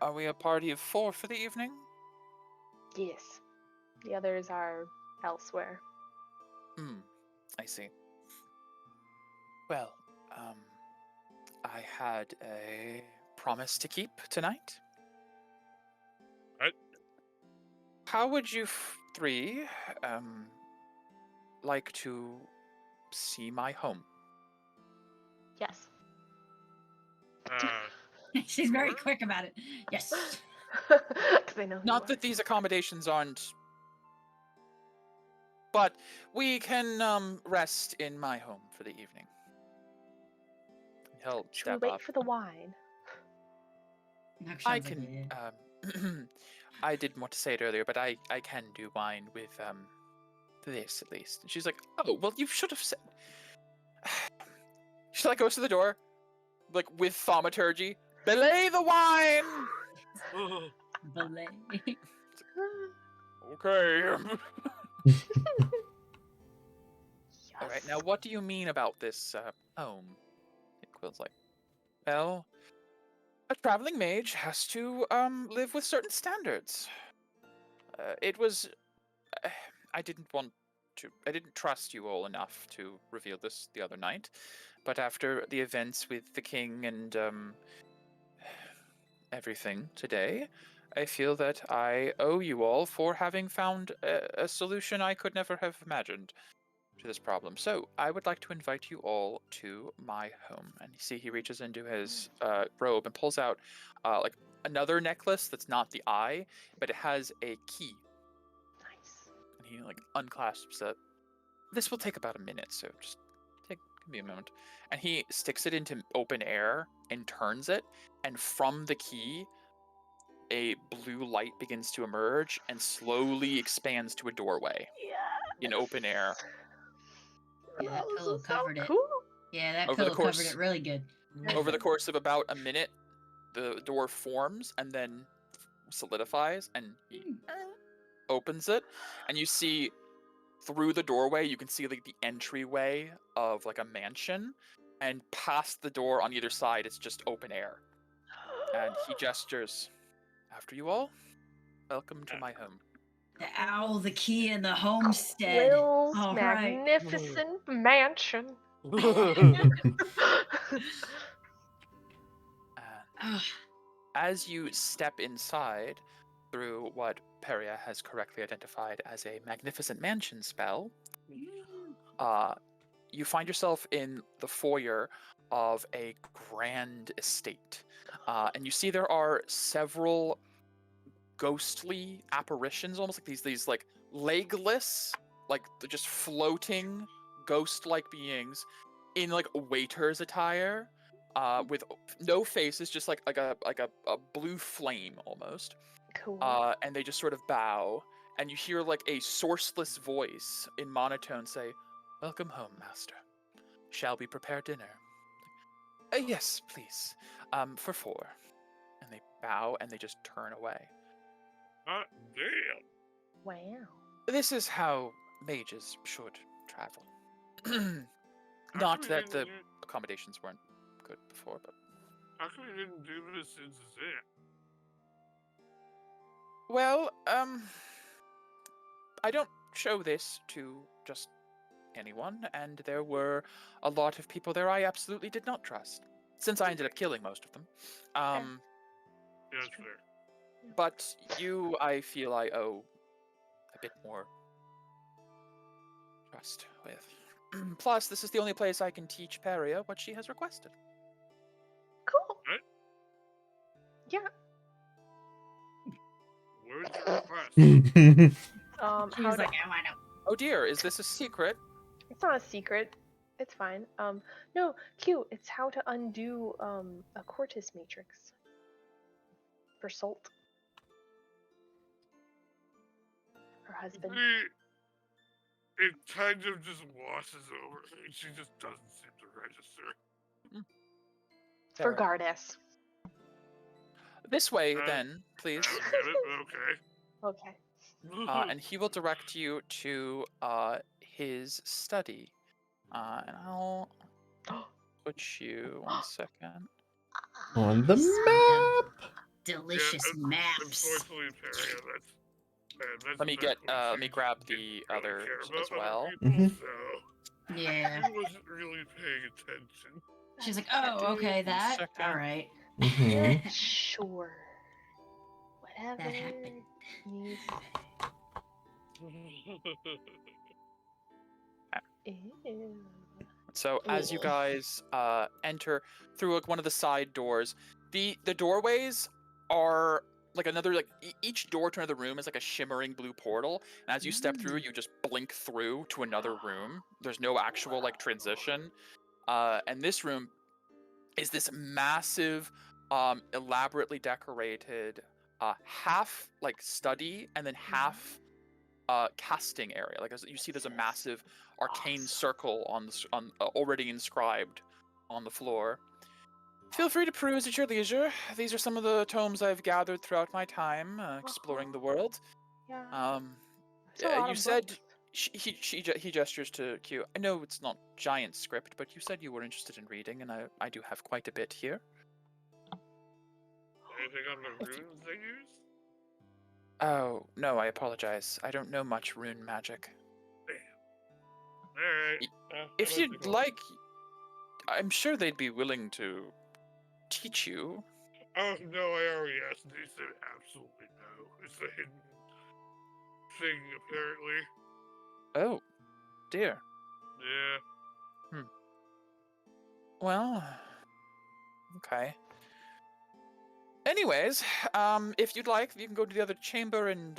are we a party of 4 for the evening? Yes. The others are elsewhere. I see. Well, I had a promise to keep tonight. What? How would you three like to see my home? Yes. She's very Sure. quick about it. Yes. Because I know who Not you that these accommodations aren't, but we can rest in my home for the evening. He'll are. Should we step wait up. for the wine? That I sounds like can. a- I didn't want to say it earlier, but I can do wine with this at least. And she's like, oh well, you should have said. She like goes to the door, like with thaumaturgy. Belay the wine. Belay. Okay. Yes. All right. Now, what do you mean about this home? Quill's like, well, a traveling mage has to live with certain standards. It was. I didn't want to. I didn't trust you all enough to reveal this the other night, but after the events with the king and everything today, I feel that I owe you all for having found a solution I could never have imagined to this problem. So I would like to invite you all to my home. And you see, he reaches into his robe and pulls out like another necklace that's not the eye, but it has a key. Nice. And he like unclasps it. This will take about a minute, so just give me a moment. And he sticks it into open air and turns it, and from the key, a blue light begins to emerge and slowly expands to a doorway Yeah. in open air. Yeah, that This pillow is so covered it. cool. Yeah, that Over the pillow covered course- it really good. Really Over the good. course of about a minute, the door forms and then solidifies, and he opens it, and you see through the doorway, you can see like the entryway of like a mansion, and past the door on either side, it's just open air. And he gestures, after you all, welcome to my home. The owl, the key, and the homestead. Will's All right. magnificent mansion. As you step inside through what Peria has correctly identified as a magnificent mansion spell, you find yourself in the foyer of a grand estate. And you see there are several ghostly apparitions, almost like these like legless, like they're just floating ghost-like beings in like waiter's attire, with no faces, just like a blue flame almost. Cool. And they just sort of bow, and you hear like a sourceless voice in monotone say, "Welcome home, master. Shall we prepare dinner?" Yes, please. For 4. And they bow and they just turn away. Hot damn. Wow. This is how mages should travel. How Not come we that the didn't do- accommodations weren't good before, but How come we didn't do this since it's it? well, I don't show this to just anyone, and there were a lot of people there I absolutely did not trust, since I ended up killing most of them. Yeah, that's true. fair. But you, I feel I owe a bit more trust with. Plus, this is the only place I can teach Peria what she has requested. Cool. What? Yeah. Where's your request? She How was to, like, I want to. Oh dear, is this a secret? it's not a secret. It's fine. No, Q. It's how to undo a Cortis matrix for Salt. husband? It kind of just washes over her. She just doesn't seem to register. Fair For enough. Gardas. This way, Uh, then, please. I don't get it, but okay. Okay. And he will direct you to his study. And I'll put you 1 second. On the Some map. delicious Yeah, maps. Unfortunately, Perry, that's Let me get. exactly Let me she grab didn't the really others care about as other well. people, Mhm. so Yeah. she wasn't really paying attention. She's like, That's oh, okay, 1 that. second. All right. Mhm. Sure. Whatever. That happened. You say. Ew. So as you Ugh. guys enter through one of the side doors, the doorways are like another each door to another room is like a shimmering blue portal, and as you step through, you just blink through to another room. There's no actual like transition, and this room is this massive, elaborately decorated, half like study and then half casting area. Like as you see, there's a massive arcane circle on already inscribed on the floor. Feel free to peruse at your leisure. These are some of the tomes I've gathered throughout my time exploring the world. Yeah. Yeah, That's a lot you of said books. he gestures to Q. I know it's not giant script, but you said you were interested in reading, and I do have quite a bit here. Anything on the runes they use? Oh no, I apologize. I don't know much rune magic. Alright. If you'd like, I'm sure they'd be willing to teach you. Oh, no, I already asked. They said absolutely no. It's a hidden thing, apparently. Oh, dear. Yeah. Well, okay. Anyways, if you'd like, you can go to the other chamber and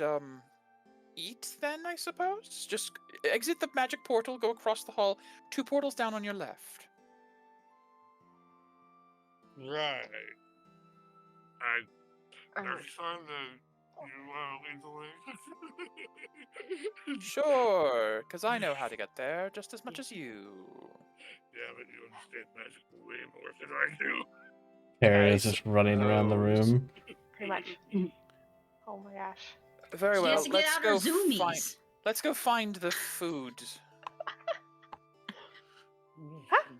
eat. Then I suppose. Just exit the magic portal, go across the hall. 2 portals down on your left. Right. Um, Next time, you lead the way. Sure, because I know how to get there just as much as you. Yeah, but you understand magic way more than I do. Carrie I is just running around the suppose. room. pretty much. Oh my gosh. Very She well. has to get Let's out go her zoomies. find. Let's go find the food.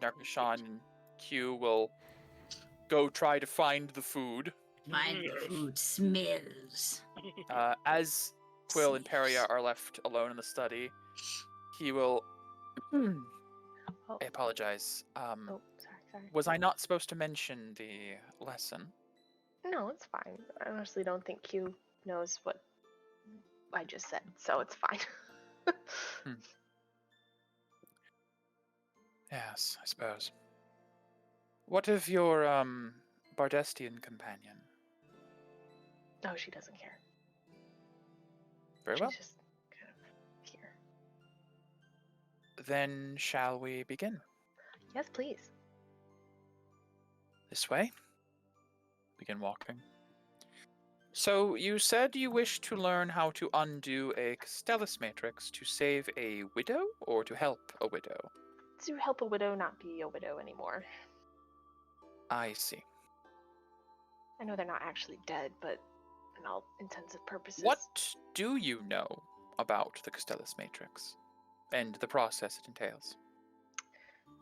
Narkashan and Q will go try to find the food. Find the food smells. As Quill and Peria are left alone in the study, he will. Oh. I apologize. Oh, sorry. Was I not supposed to mention the lesson? No, it's fine. I honestly don't think Q knows what I just said, so it's fine. Yes, I suppose. What of your Bardestian companion? No, she doesn't care. Very She's well. just kind of here. Then shall we begin? Yes, please. This way. Begin walking. So you said you wish to learn how to undo a Castellus matrix to save a widow, or to help a widow? To help a widow not be a widow anymore. I see. I know they're not actually dead, but in all intents and purposes. What do you know about the Castellus matrix and the process it entails?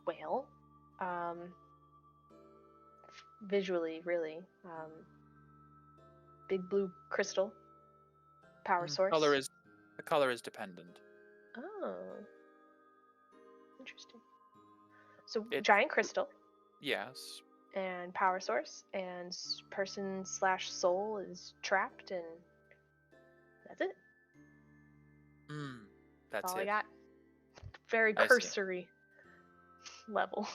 Well, visually, really. Big blue crystal. Power source. The color is dependent. Oh. Interesting. So giant crystal. Yes. And power source, and person/soul is trapped, and that's it. That's all it. I got. Very I see. cursory level.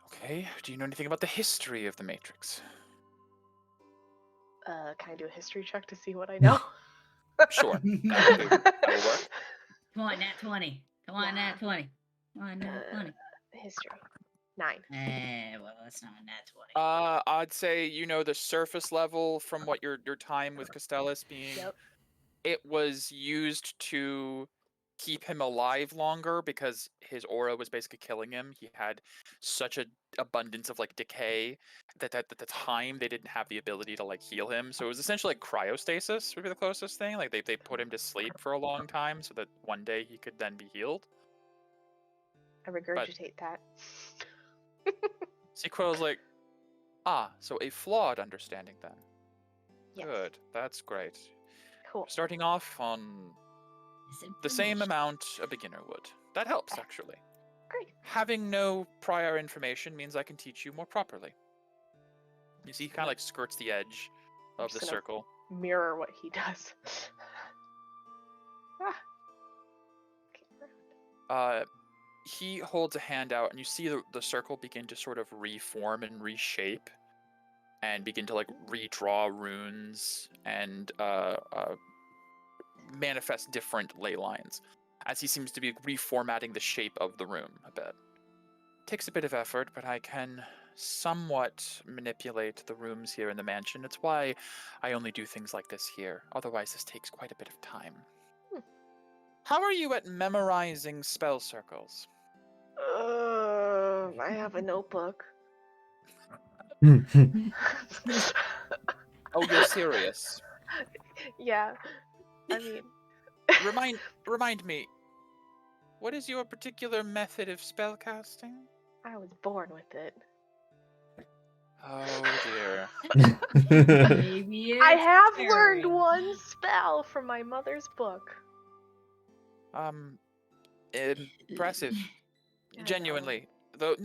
Okay. Do you know anything about the history of the matrix? Can I do a history check to see what I know? Sure. That will work. Come on, nat 20. Come on, nat 20. Come on, nat 20. History. 9. Well, that's not a nat 20. I'd say you know the surface level from what your time with Castellus being Yep. it was used to keep him alive longer because his aura was basically killing him. He had such a abundance of like decay that at the time they didn't have the ability to like heal him. So it was essentially like cryostasis would be the closest thing. Like they put him to sleep for a long time so that one day he could then be healed. I regurgitate that. Sequel's like, so a flawed understanding then. Yes. Good, that's great. Cool. Starting off on the same amount a beginner would. That helps, actually. Great. Having no prior information means I can teach you more properly. You see, he kind of like skirts the edge of the just gonna- circle. Mirror what he does. He holds a hand out, and you see the circle begin to sort of reform and reshape, and begin to like redraw runes and manifest different ley lines, as he seems to be reformatting the shape of the room a bit. Takes a bit of effort, but I can somewhat manipulate the rooms here in the mansion. It's why I only do things like this here. Otherwise, this takes quite a bit of time. How are you at memorizing spell circles? I have a notebook. Oh, you're serious? Yeah. I mean, Remind me, what is your particular method of spellcasting? I was born with it. Oh dear. Maybe I it's have learned Karen. one spell from my mother's book. Impressive. I know. Genuinely. Though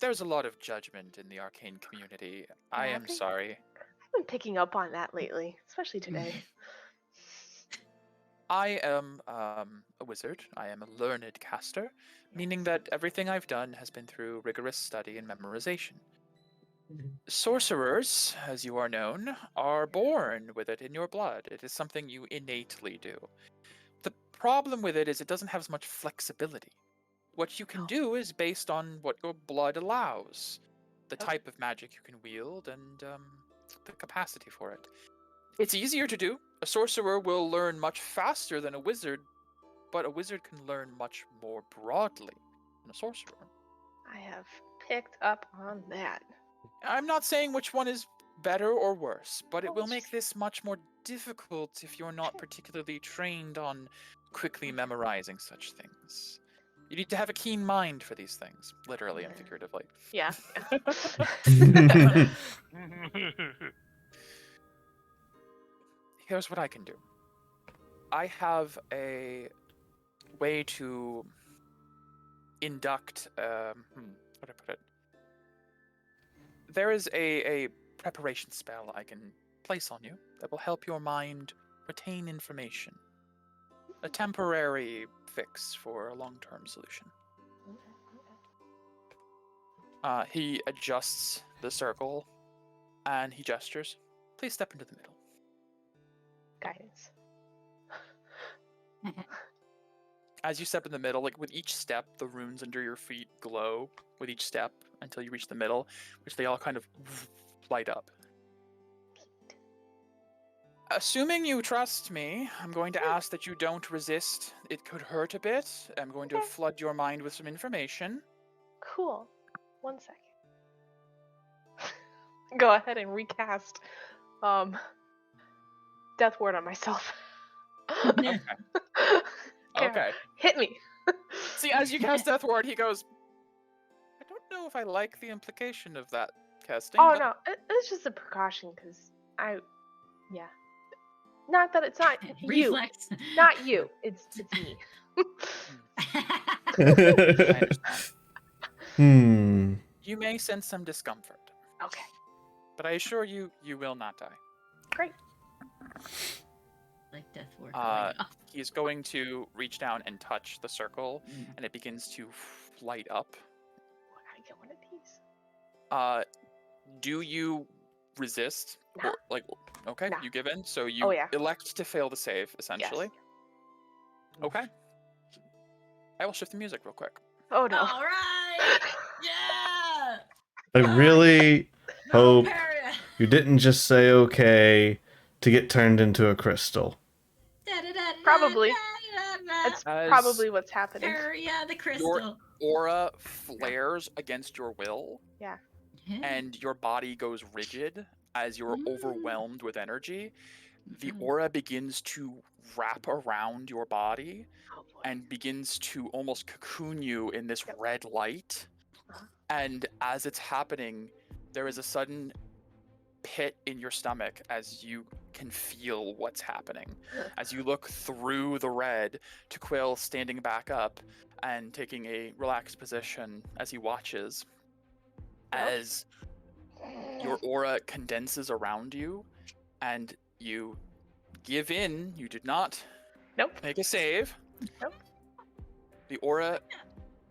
there's a lot of judgment in the arcane community. I Yeah, I am think- sorry. I've been picking up on that lately, especially today. I am a wizard. I am a learned caster, meaning that everything I've done has been through rigorous study and memorization. Sorcerers, as you are known, are born with it in your blood. It is something you innately do. The problem with it is it doesn't have as much flexibility. What you can do is based on what your blood allows, the type of magic you can wield, and the capacity for it. It's easier to do. A sorcerer will learn much faster than a wizard, but a wizard can learn much more broadly than a sorcerer. I have picked up on that. I'm not saying which one is better or worse, but it Well, will it's make just- this much more difficult if you're not particularly trained on quickly memorizing such things. You need to have a keen mind for these things, literally and Yeah. figuratively. Yeah. Here's what I can do. I have a way to induct, how do I put it? There is a preparation spell I can place on you that will help your mind retain information. A temporary fix for a long-term solution. He adjusts the circle, and he gestures. Please step into the middle. Guidance. As you step in the middle, like with each step, the runes under your feet glow with each step until you reach the middle, which they all kind of light up. Assuming you trust me, I'm going to ask that you don't resist. It could hurt a bit. I'm going to Okay. flood your mind with some information. Cool. 1 second. Go ahead and recast Death Ward on myself. Okay. Hit me. See, as you cast Death Ward, he goes, I don't know if I like the implication of that casting. Oh but no, it's just a precaution because yeah. Not that it's not you, Reflex. not you. It's me. I understand. You may sense some discomfort, Okay, but I assure you, you will not die. great. Like Death Ward. He is going to reach down and touch the circle, and it begins to light up. I get one of these. Do you resist? No. Or, like, okay, No. you give in. So you Oh, yeah. elect to fail the save, essentially. Yes. Okay. I will shift the music real quick. Oh no. All right. Yeah. I really No hope parry. You didn't just say okay to get turned into a crystal. Probably. That's As probably what's happening. Yeah, the Your crystal. aura flares against your will, Yeah. Yeah. and your body goes rigid as you're overwhelmed with energy. The Mhm. aura begins to wrap around your body Oh boy. and begins to almost cocoon you in this Yep. red light. Uh-huh. And as it's happening, there is a sudden pit in your stomach as you can feel what's happening. As you look through the red to Quill standing back up and taking a relaxed position as he watches, Yep. as your aura condenses around you and you give in. You did not Nope. make a save. Nope. The aura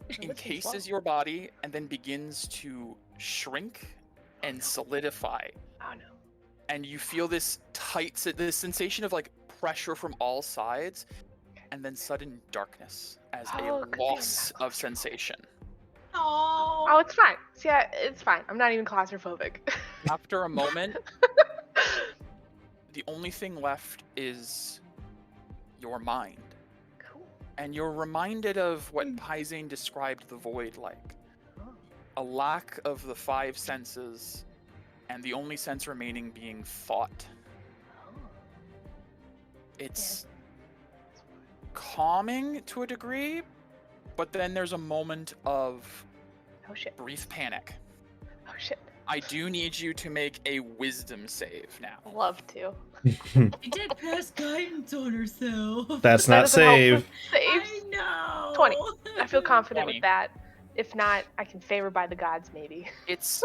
Looking encases slow. your body and then begins to shrink and solidify. Oh no. And you feel this this sensation of like pressure from all sides, and then sudden darkness as Oh, a good thing I'm loss not of sensation. Oh. Oh, it's fine. See, it's fine. I'm not even claustrophobic. After a moment, the only thing left is your mind. Cool. And you're reminded of what Paisane described the void like. Oh. A lack of the 5 senses, and the only sense remaining being thought. Oh. It's calming to a degree, but then there's a moment of Oh shit. brief panic. Oh shit. I do need you to make a wisdom save now. Love to. She did pass guidance on herself. That's That not doesn't help save. with saves. I know. 20. I feel confident 20. with that. If not, I can favor by the gods maybe. It's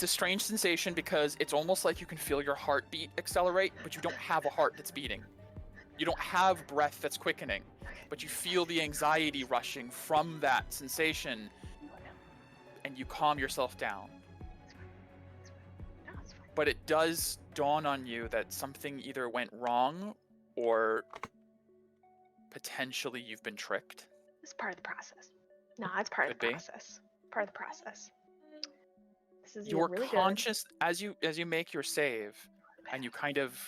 a strange sensation because it's almost like you can feel your heartbeat accelerate, but you don't have a heart that's beating. You don't have breath that's quickening, but you feel the anxiety rushing from that sensation, and you calm yourself down. No, it's fine. But it does dawn on you that something either went wrong or potentially you've been tricked. It's part of the process. No, it's part of Could the be. process. Part of the process. This is You're really conscious as you make your save, and you kind of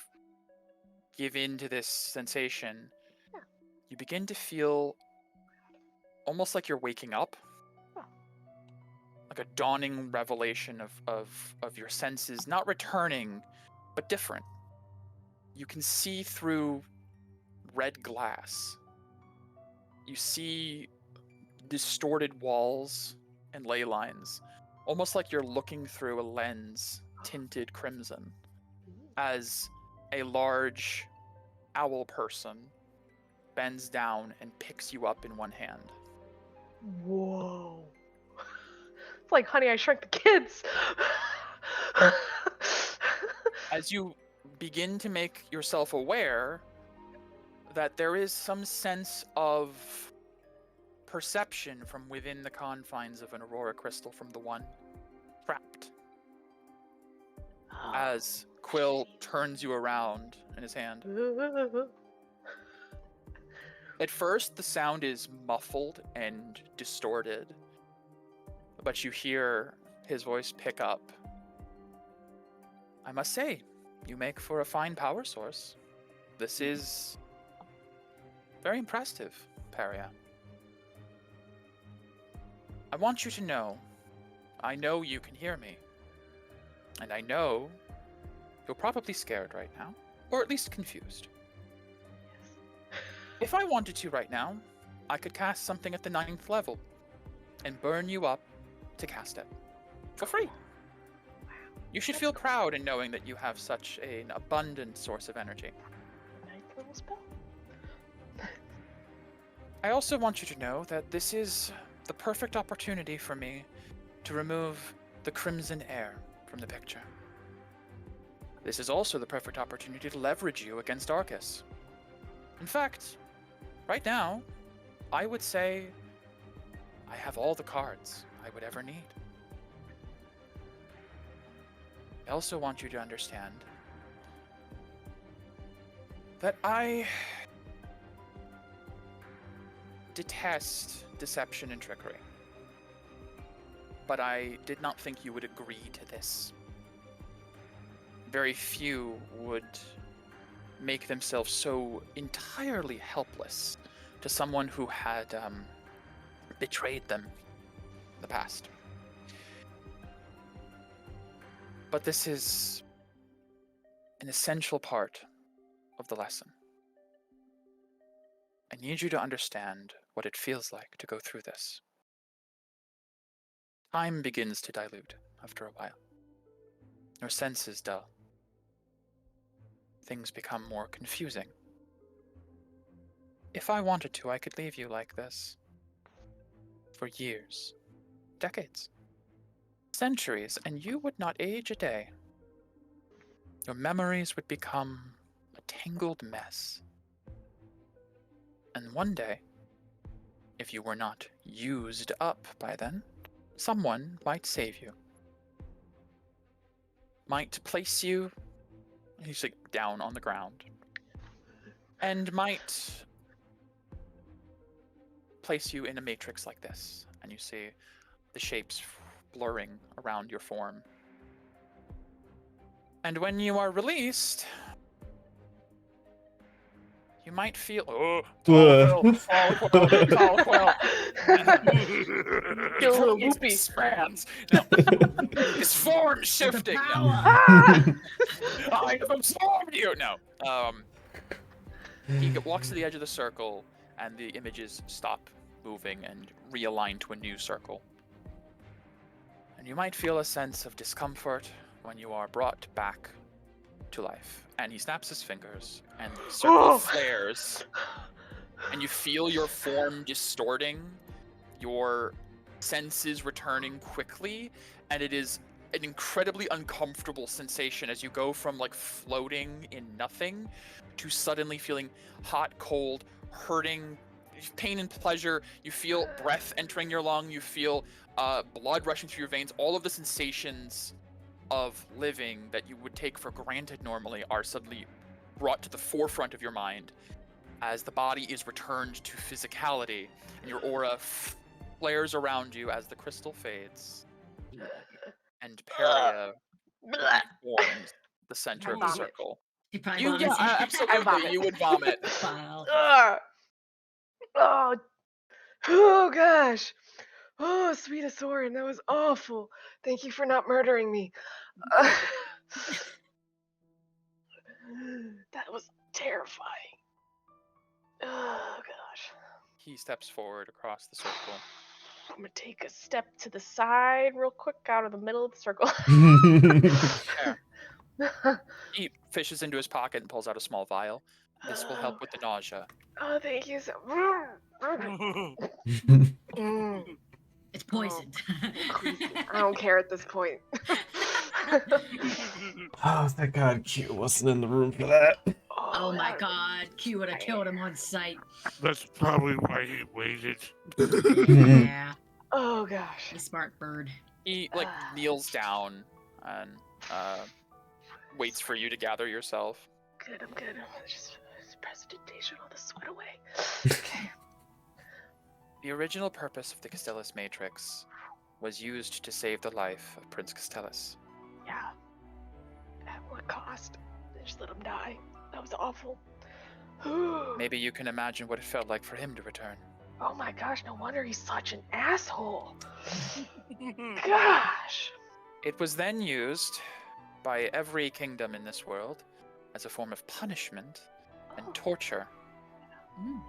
give in to this sensation. Yeah. You begin to feel almost like you're waking up. Oh. Like a dawning revelation of your senses not returning, but different. You can see through red glass. You see distorted walls and ley lines, almost like you're looking through a lens tinted crimson, as a large owl person bends down and picks you up in one hand. Whoa. It's like Honey, I Shrunk the Kids. As you begin to make yourself aware that there is some sense of perception from within the confines of an Aurora crystal from the one trapped. As Quill turns you around in his hand. At first, the sound is muffled and distorted, but you hear his voice pick up. I must say, you make for a fine power source. This is very impressive, Paria. I want you to know, I know you can hear me. And I know you're probably scared right now, or at least confused. If I wanted to right now, I could cast something at the 9th level and burn you up to cast it for free. You should feel proud in knowing that you have such an abundant source of energy. 9th level spell. I also want you to know that this is the perfect opportunity for me to remove the crimson air from the picture. This is also the perfect opportunity to leverage you against Arcus. In fact, right now, I would say I have all the cards I would ever need. I also want you to understand that I detest deception and trickery. But I did not think you would agree to this. very few would make themselves so entirely helpless to someone who had betrayed them in the past. But this is an essential part of the lesson. I need you to understand what it feels like to go through this. Time begins to dilute after a while. Your senses dull. Things become more confusing. If I wanted to, I could leave you like this. For years, decades, centuries, and you would not age a day. Your memories would become a tangled mess. And one day, if you were not used up by then, someone might save you. Might place you, he's like down on the ground, and might place you in a matrix like this, and you see the shapes blurring around your form. And when you are released, you might feel Quill. Go, Loopy. Expands. No. His form shifting. The No. power. I have absorbed you. No. He walks to the edge of the circle, and the images stop moving and realign to a new circle. And you might feel a sense of discomfort when you are brought back to life. And he snaps his fingers, and the circle flares, and you feel your form distorting, your senses returning quickly, and it is an incredibly uncomfortable sensation as you go from like floating in nothing to suddenly feeling hot, cold, hurting, pain and pleasure. You feel breath entering your lung, you feel blood rushing through your veins. All of the sensations of living that you would take for granted normally are suddenly brought to the forefront of your mind as the body is returned to physicality, and your aura flares around you as the crystal fades, and Peria reforms the center of the Vomit. circle. He probably You, vomits. yeah, I absolutely, vomit. you would vomit. Wow. Oh gosh. Oh, sweet Soren, that was awful. Thank you for not murdering me. That was terrifying. Oh gosh. He steps forward across the circle. I'm gonna take a step to the side real quick out of the middle of the circle. He fishes into his pocket and pulls out a small vial. This will help with the nausea. Oh, thank you so Mm, It's poisoned. I don't care at this point. Oh, thank God Q wasn't in the room for that. Oh my that- God, Q would have killed him on sight. That's probably why he waited. Yeah, Oh gosh. the smart bird. He kneels down and waits for you to gather yourself. Good, I'm good. Just prestidigitation all the sweat away. The original purpose of the Castellus Matrix was used to save the life of Prince Castellus. Yeah. At what cost? Just let him die. That was awful. Maybe you can imagine what it felt like for him to return. Oh my gosh, no wonder he's such an asshole. Gosh. It was then used by every kingdom in this world as a form of punishment and torture. Mhm.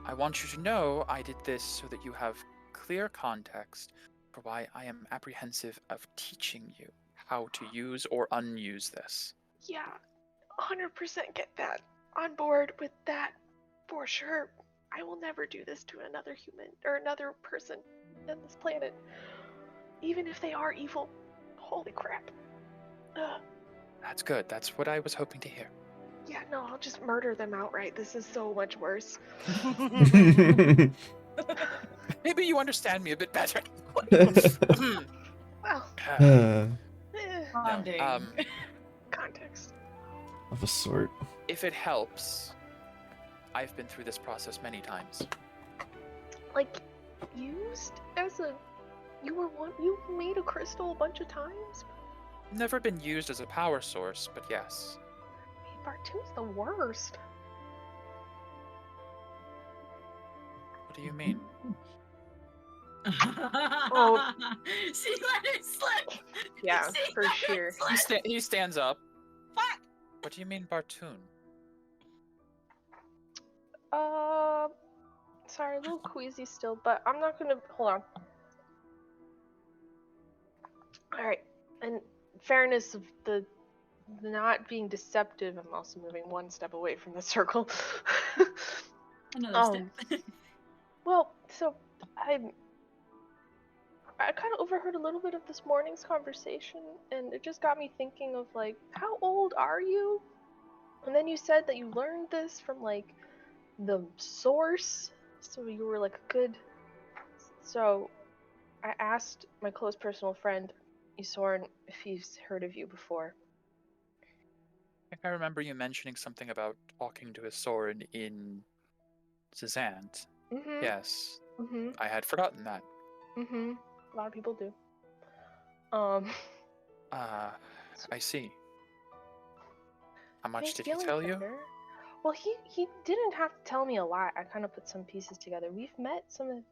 I want you to know I did this so that you have clear context for why I am apprehensive of teaching you how to use or unuse this. Yeah, 100% get that. On board with that, for sure. I will never do this to another human or another person on this planet. Even if they are evil. Holy crap. That's good. That's what I was hoping to hear. Yeah, no, I'll just murder them outright. This is so much worse. Maybe you understand me a bit better. Well, Of Bonding. context. a sort. If it helps, I've been through this process many times. Like, used as a... You made a crystal a bunch of times? never been used as a power source, but yes. Bartoon's the worst. What do you mean? Oh. She let it slip. Yeah, She for let it sure. slip. He stands up. Fuck. What do you mean, Bartoon? Sorry, a little queasy still, but I'm not gonna. Hold on. Alright. In fairness of the not being deceptive, I'm also moving one step away from the circle. Another step. Well, so I kind of overheard a little bit of this morning's conversation, and it just got me thinking of like, how old are you? And then you said that you learned this from like the source, so you were like a good. So I asked my close personal friend Isorin if he's heard of you before. I think I remember you mentioning something about talking to a Soren in Zazant. Mhm. Yes, Mhm. I had forgotten that. Mhm. A lot of people do. I see. How Am much I did he feeling tell you? better? Well, he didn't have to tell me a lot. I kind of put some pieces together. We've met some of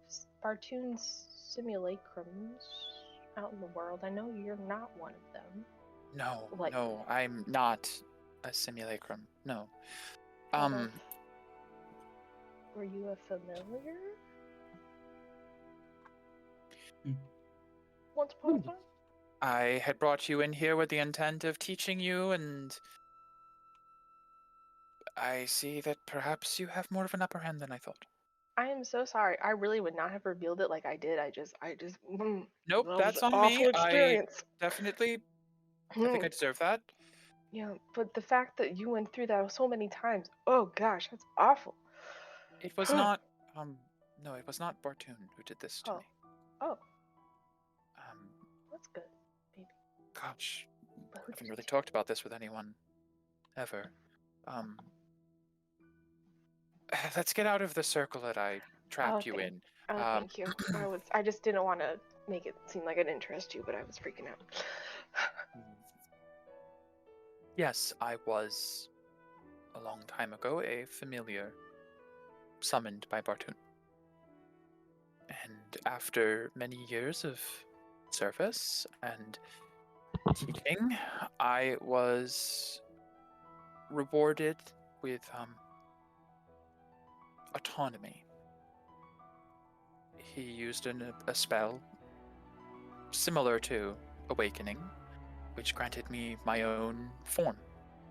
Bartoon's simulacrums out in the world. I know you're not one of them. No, Like- no, I'm not a simulacrum. No. Were you a familiar? Once upon a time? I had brought you in here with the intent of teaching you, and I see that perhaps you have more of an upper hand than I thought. I am so sorry. I really would not have revealed it like I did. Nope, that was that's an on me. awful experience. Definitely, I think I deserve that. Yeah, but the fact that you went through that so many times, oh gosh, that's awful. It was not, no, it was not Bartoon who did this to Oh. me. Oh, Um, that's good. Maybe. gosh, But I who haven't did really you talked about this with anyone, ever. Let's get out of the circle that I trapped you in. Thank you. I just didn't want to make it seem like I didn't trust you, but I was freaking out. Yes, I was, a long time ago, a familiar summoned by Bartoon. And after many years of service and teaching, I was rewarded with autonomy. He used a spell similar to Awakening, which granted me my own form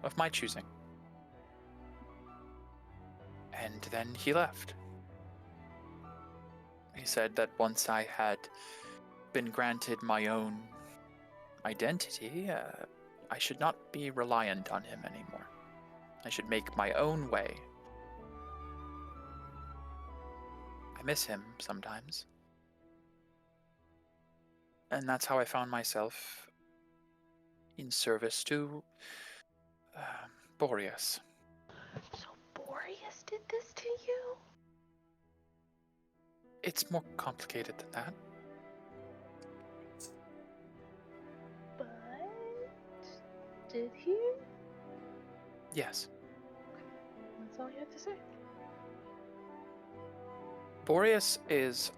of my choosing. And then he left. He said that once I had been granted my own identity, I should not be reliant on him anymore. I should make my own way. I miss him sometimes. And that's how I found myself in service to Boreas. So Boreas did this to you? It's more complicated than that. But did he? Yes. That's all you have to say. Boreas is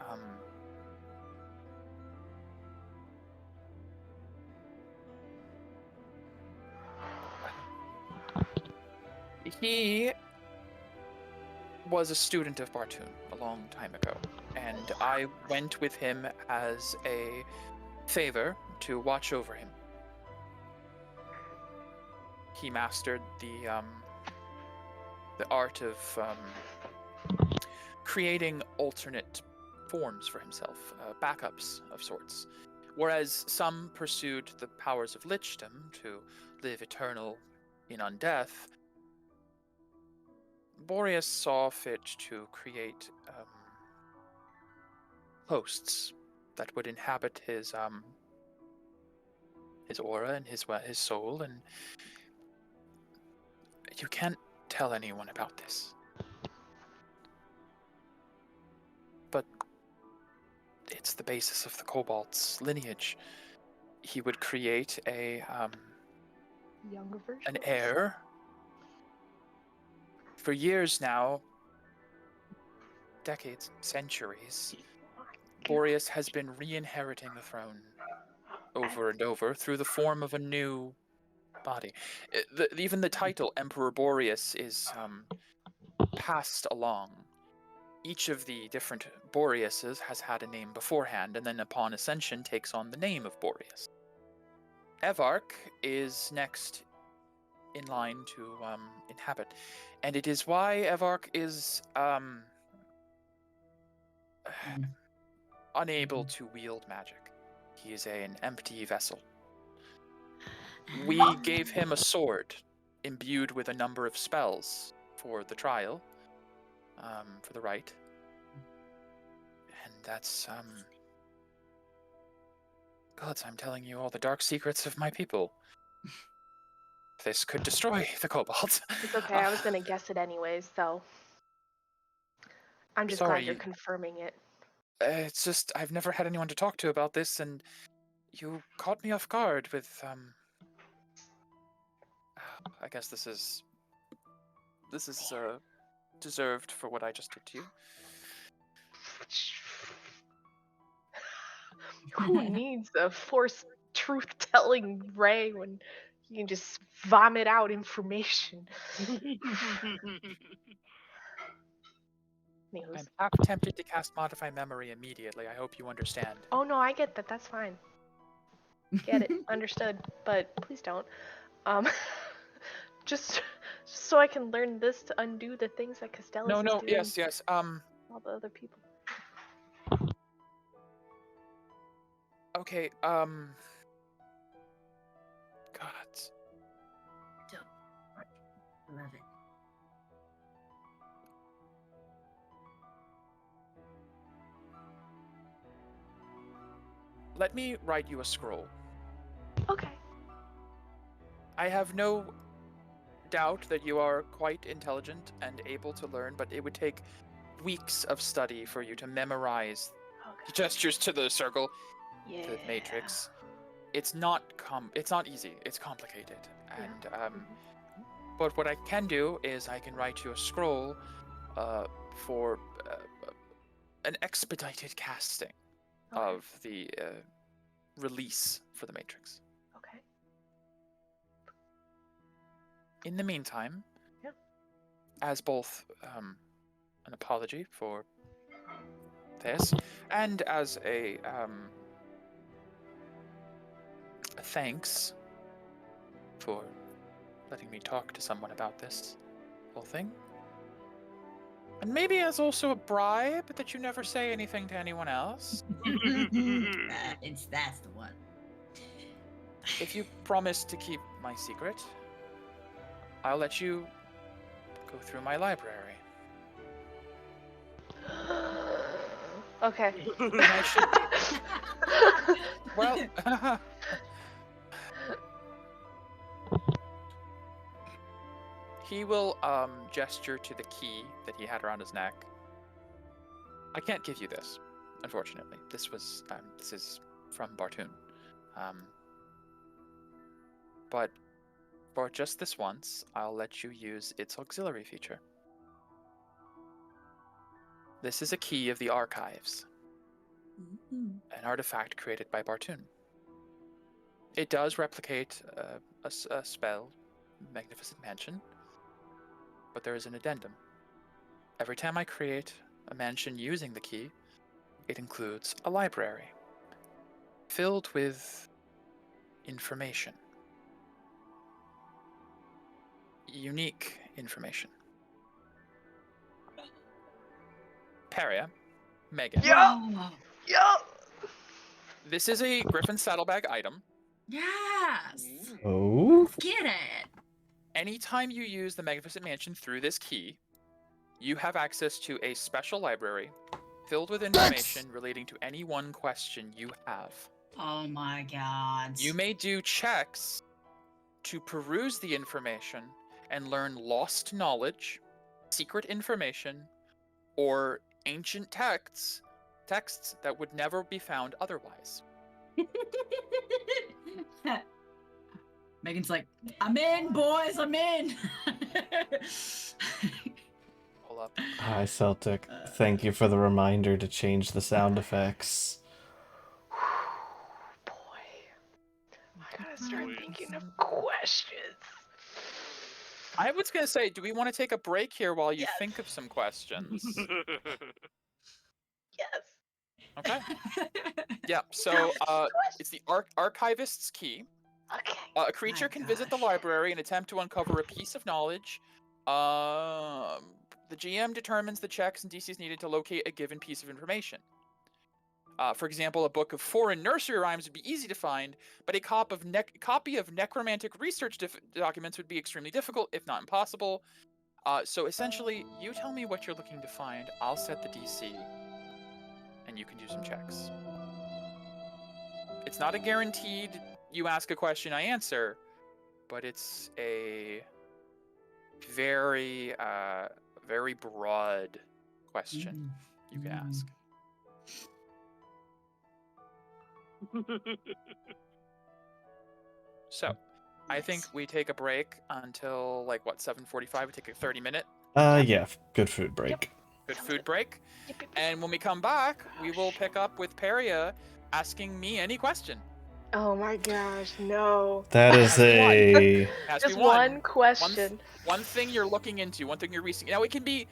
he was a student of Bartoon a long time ago, and I went with him as a favor to watch over him. He mastered the art of creating alternate forms for himself, backups of sorts. Whereas some pursued the powers of lichdom to live eternal in undeath, Boreas saw fit to create hosts that would inhabit his aura and his soul, and you can't tell anyone about this. But it's the basis of the Cobalt's lineage. he would create Younger version. an heir. For years now, decades, centuries, Boreas has been re-inheriting the throne over and over through the form of a new body. Even the title Emperor Boreas is passed along. Each of the different Boreases has had a name beforehand, and then upon ascension takes on the name of Boreas. Evark is next in line to inhabit, and it is why Evark is unable to wield magic. He is an empty vessel. We gave him a sword imbued with a number of spells for the trial, for the rite. And that's, gods, I'm telling you all the dark secrets of my people. This could destroy the kobolds. It's okay. I was gonna guess it anyways, so I'm just glad you're Sorry. confirming it. It's just, I've never had anyone to talk to about this, and you caught me off guard with, I guess this is deserved for what I just did to you. Who needs a forced truth-telling Ray when you can just vomit out information? Anywho's. I'm half tempted to cast Modify Memory immediately. I hope you understand. Oh no, I get that. That's fine. Get it, understood. But please don't. Just so I can learn this to undo the things that Costello is doing. Yes. All the other people. Okay, God. Love it. Let me write you a scroll. Okay. I have no doubt that you are quite intelligent and able to learn, but it would take weeks of study for you to memorize the gestures to the circle, Yeah. the matrix. It's not easy. It's complicated. And but what I can do is I can write you a scroll for an expedited casting of the release for the matrix. Okay. In the meantime, Yep. as both an apology for this and as a thanks for letting me talk to someone about this whole thing, and maybe as also a bribe that you never say anything to anyone else, That's the one. if you promise to keep my secret, I'll let you go through my library. Okay. And I should be... Well, he will gesture to the key that he had around his neck. I can't give you this, unfortunately. This is from Bartoon. But for just this once, I'll let you use its auxiliary feature. This is a key of the archives, an artifact created by Bartoon. It does replicate a spell, Magnificent Mansion, but there is an addendum. Every time I create a mansion using the key, it includes a library filled with information. Unique information. Paria, Megan. Yup. This is a Griffin Saddlebag item. Yes. Oh? Get it. Anytime you use the Magnificent Mansion through this key, you have access to a special library filled with information relating to any one question you have. Oh my god. You may do checks to peruse the information and learn lost knowledge, secret information, or ancient texts that would never be found otherwise. Megan's like, I'm in, boys, I'm in. Pull up. Hi, Celtic. Thank you for the reminder to change the sound effects. Boy, I gotta start Boy. thinking of questions. I was gonna say, do we want to take a break here while you Yes. think of some questions? Yes. Okay. Yeah. So, it's the archivist's key. Okay. A creature can visit the gosh. library and attempt to uncover a piece of knowledge. The GM determines the checks and DCs needed to locate a given piece of information. For example, a book of foreign nursery rhymes would be easy to find, but a copy of necromantic research documents would be extremely difficult, if not impossible. So essentially, you tell me what you're looking to find, I'll set the DC, and you can do some checks. It's not a guaranteed you ask a question, I answer, but it's a very, very broad question you can ask. So, I think we take a break until like what 7:45. We take a 30-minute Yeah, good food break. good Sounds food good. break, Yep, yep, yep. and when we come back, we will pick up with Peria asking me any question. Oh my gosh, no. That is Has to be one. a. It has to Just be one. one question. One thing you're looking into, one thing you're researching. Now it can be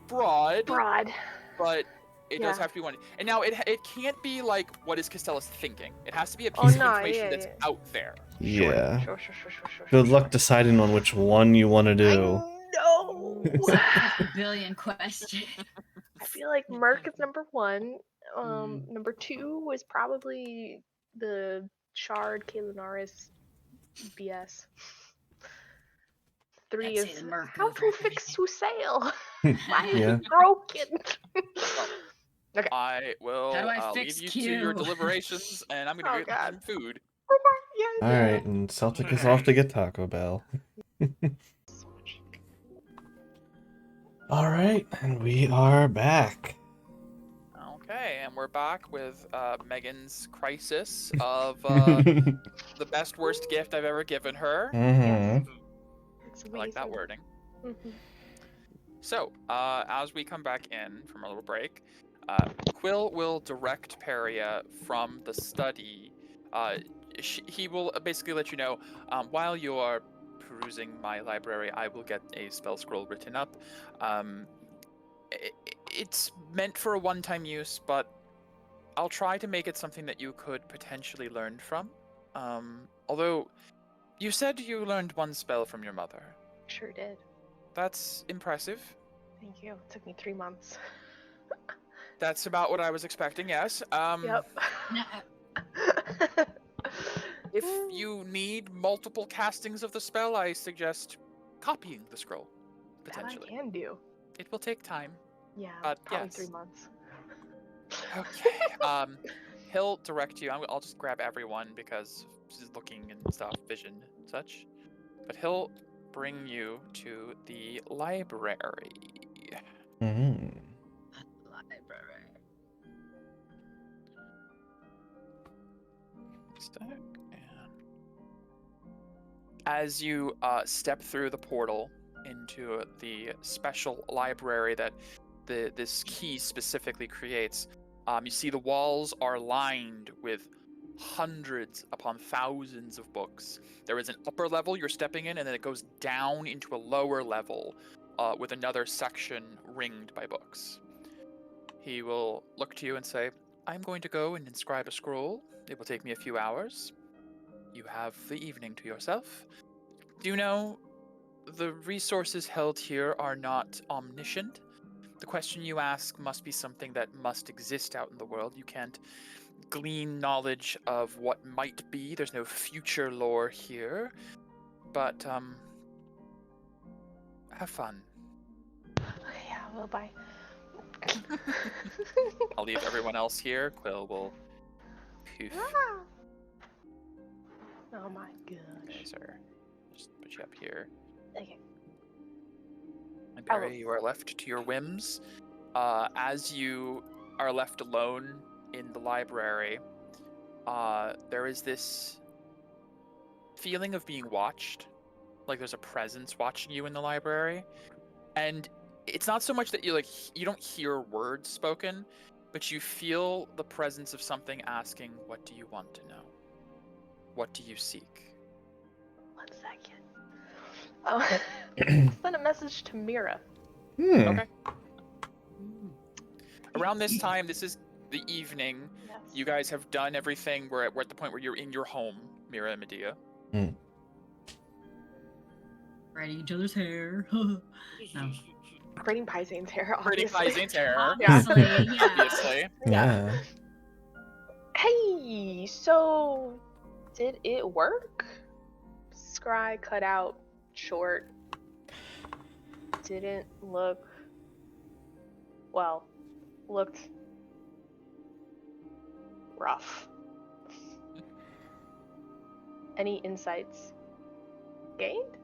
broad, Broad. but it does Yeah. have to be one. And now it can't be like what is Costellus thinking. It has to be a Oh, piece of no, information yeah, that's yeah. out there. Yeah. Sure. Good luck deciding on which one you want to do. No. That's a billion questions. I feel like Merc is number one. Number two was probably the Shard Kalinaris BS. Three I'd say is the Merc how over to fix everything. Susail. Why is Yeah. it broken? Okay. I will How do I leave fix you to your Q? deliberations, and I'm gonna Oh, go get God. some food. Yeah. All right, and Celtic is off to get Taco Bell. All right, and we are back. Okay, and we're back with Megan's crisis of the best worst gift I've ever given her. Mhm. It's I like that reason. wording. Mhm. So, as we come back in from a little break, Quill will direct Peria from the study. He will basically let you know, while you are perusing my library, I will get a spell scroll written up. It's meant for a one-time use, but I'll try to make it something that you could potentially learn from. Although, you said you learned one spell from your mother. Sure did. That's impressive. Thank you. It took me 3 months. That's about what I was expecting, yes. Yep. If you need multiple castings of the spell, I suggest copying the scroll, That I potentially. can do. It will take time. Yeah, But probably yes. 3 months. Okay. He'll direct you. I'll just grab everyone because she's looking and stuff, vision and such. But he'll bring you to the library. Mhm. Library. Stack and as you step through the portal into the special library that this key specifically creates, you see the walls are lined with hundreds upon thousands of books. There is an upper level you're stepping in, and then it goes down into a lower level with another section ringed by books. He will look to you and say, I'm going to go and inscribe a scroll. It will take me a few hours. You have the evening to yourself. Do you know, the resources held here are not omniscient. The question you ask must be something that must exist out in the world. You can't glean knowledge of what might be. There's no future lore here. But, have fun. Yeah, well, bye. I'll leave everyone else here. Quill will poof. Oh my Okay, gosh. sir. Just put you up here. Okay. And I will- Barry, you are left to your whims. As you are left alone in the library, there is this feeling of being watched, like there's a presence watching you in the library, and it's not so much that you don't hear words spoken, but you feel the presence of something asking, "What do you want to know? What do you seek?" 1 second. Oh, send a message to Mira. Okay. Mm. Around this time, this is the evening. Yes. You guys have done everything. We're at the point where you're in your home, Mira and Medea. Braiding each other's hair. No. Braiding Pyzane's hair, Pretty obviously. Paisane's hair. Obviously, yeah. Obviously. Yeah. Hey, so did it work? Scry cut out short. Didn't look well. Looked rough. Any insights gained?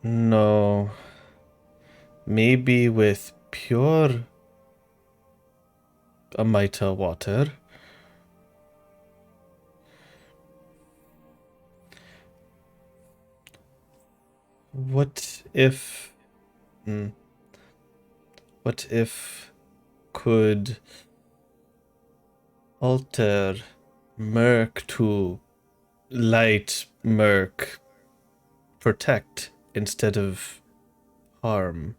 No. Maybe with pure Amita water. What if... What if could alter murk to light murk, protect instead of harm?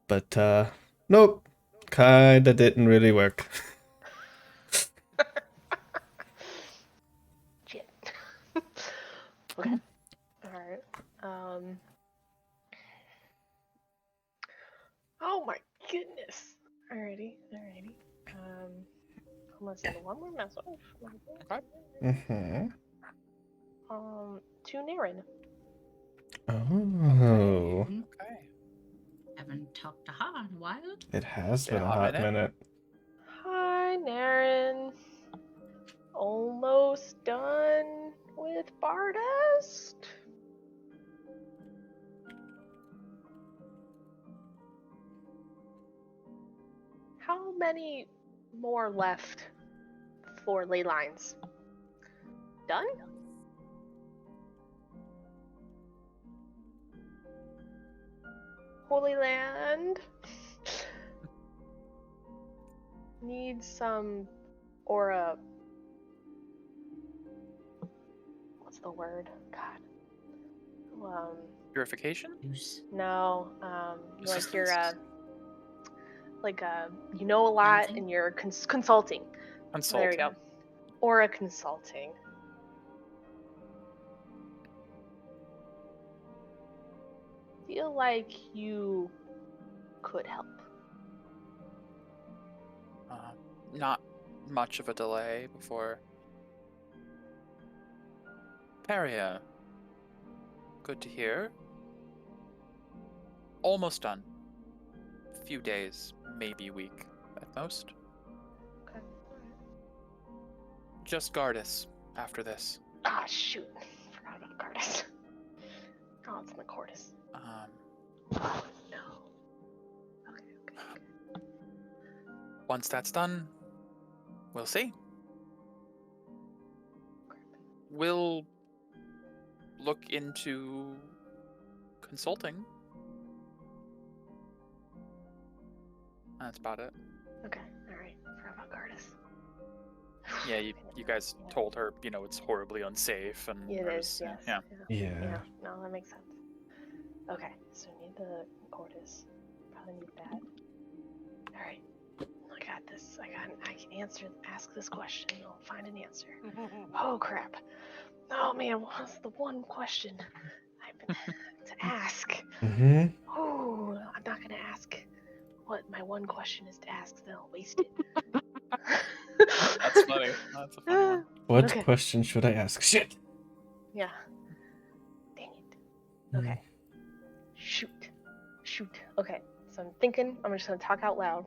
But nope, kinda didn't really work. Shit. Okay. Alright. Oh my goodness. Alrighty. Let's send one more message. Mm-hmm. To Naren. Oh, Okay. Haven't talked to her in a while. it has Been been a hot minute. Hi, Naren. Almost done with Bardest? How many more left for ley lines? Done? Holy Land needs some aura. What's the word? God. Purification? Juice. No. Like you're Assistance? you know a lot Cleansing? and you're consulting. Consulting. There you go. Aura consulting. Feel like you could help. Not much of a delay before. Paria. Good to hear. Almost done. A few days, maybe a week at most. Okay. Just Gardus after this. Ah, shoot. Forgot about Cardis. Oh, it's in the Cordis. Oh, no. Okay. Once that's done, we'll see. We'll look into consulting. That's about it. Okay, alright. Forgot about Cardis. Yeah, you guys told her, it's horribly unsafe and It there's- is, yes. Yeah. Yeah. No, that makes sense. Okay, so need the Cordis. Probably need that. Alright. I got this. I can ask this question. I'll find an answer. Oh crap. Oh man, what's the one question I've been to ask? Mm-hmm. Oh, I'm not gonna ask what my one question is to ask, then I'll waste it. That's funny. That's a funny one. What Okay. question should I ask? Shit. Yeah. Dang it. Okay. Shoot. Okay, so I'm thinking, I'm just gonna talk out loud.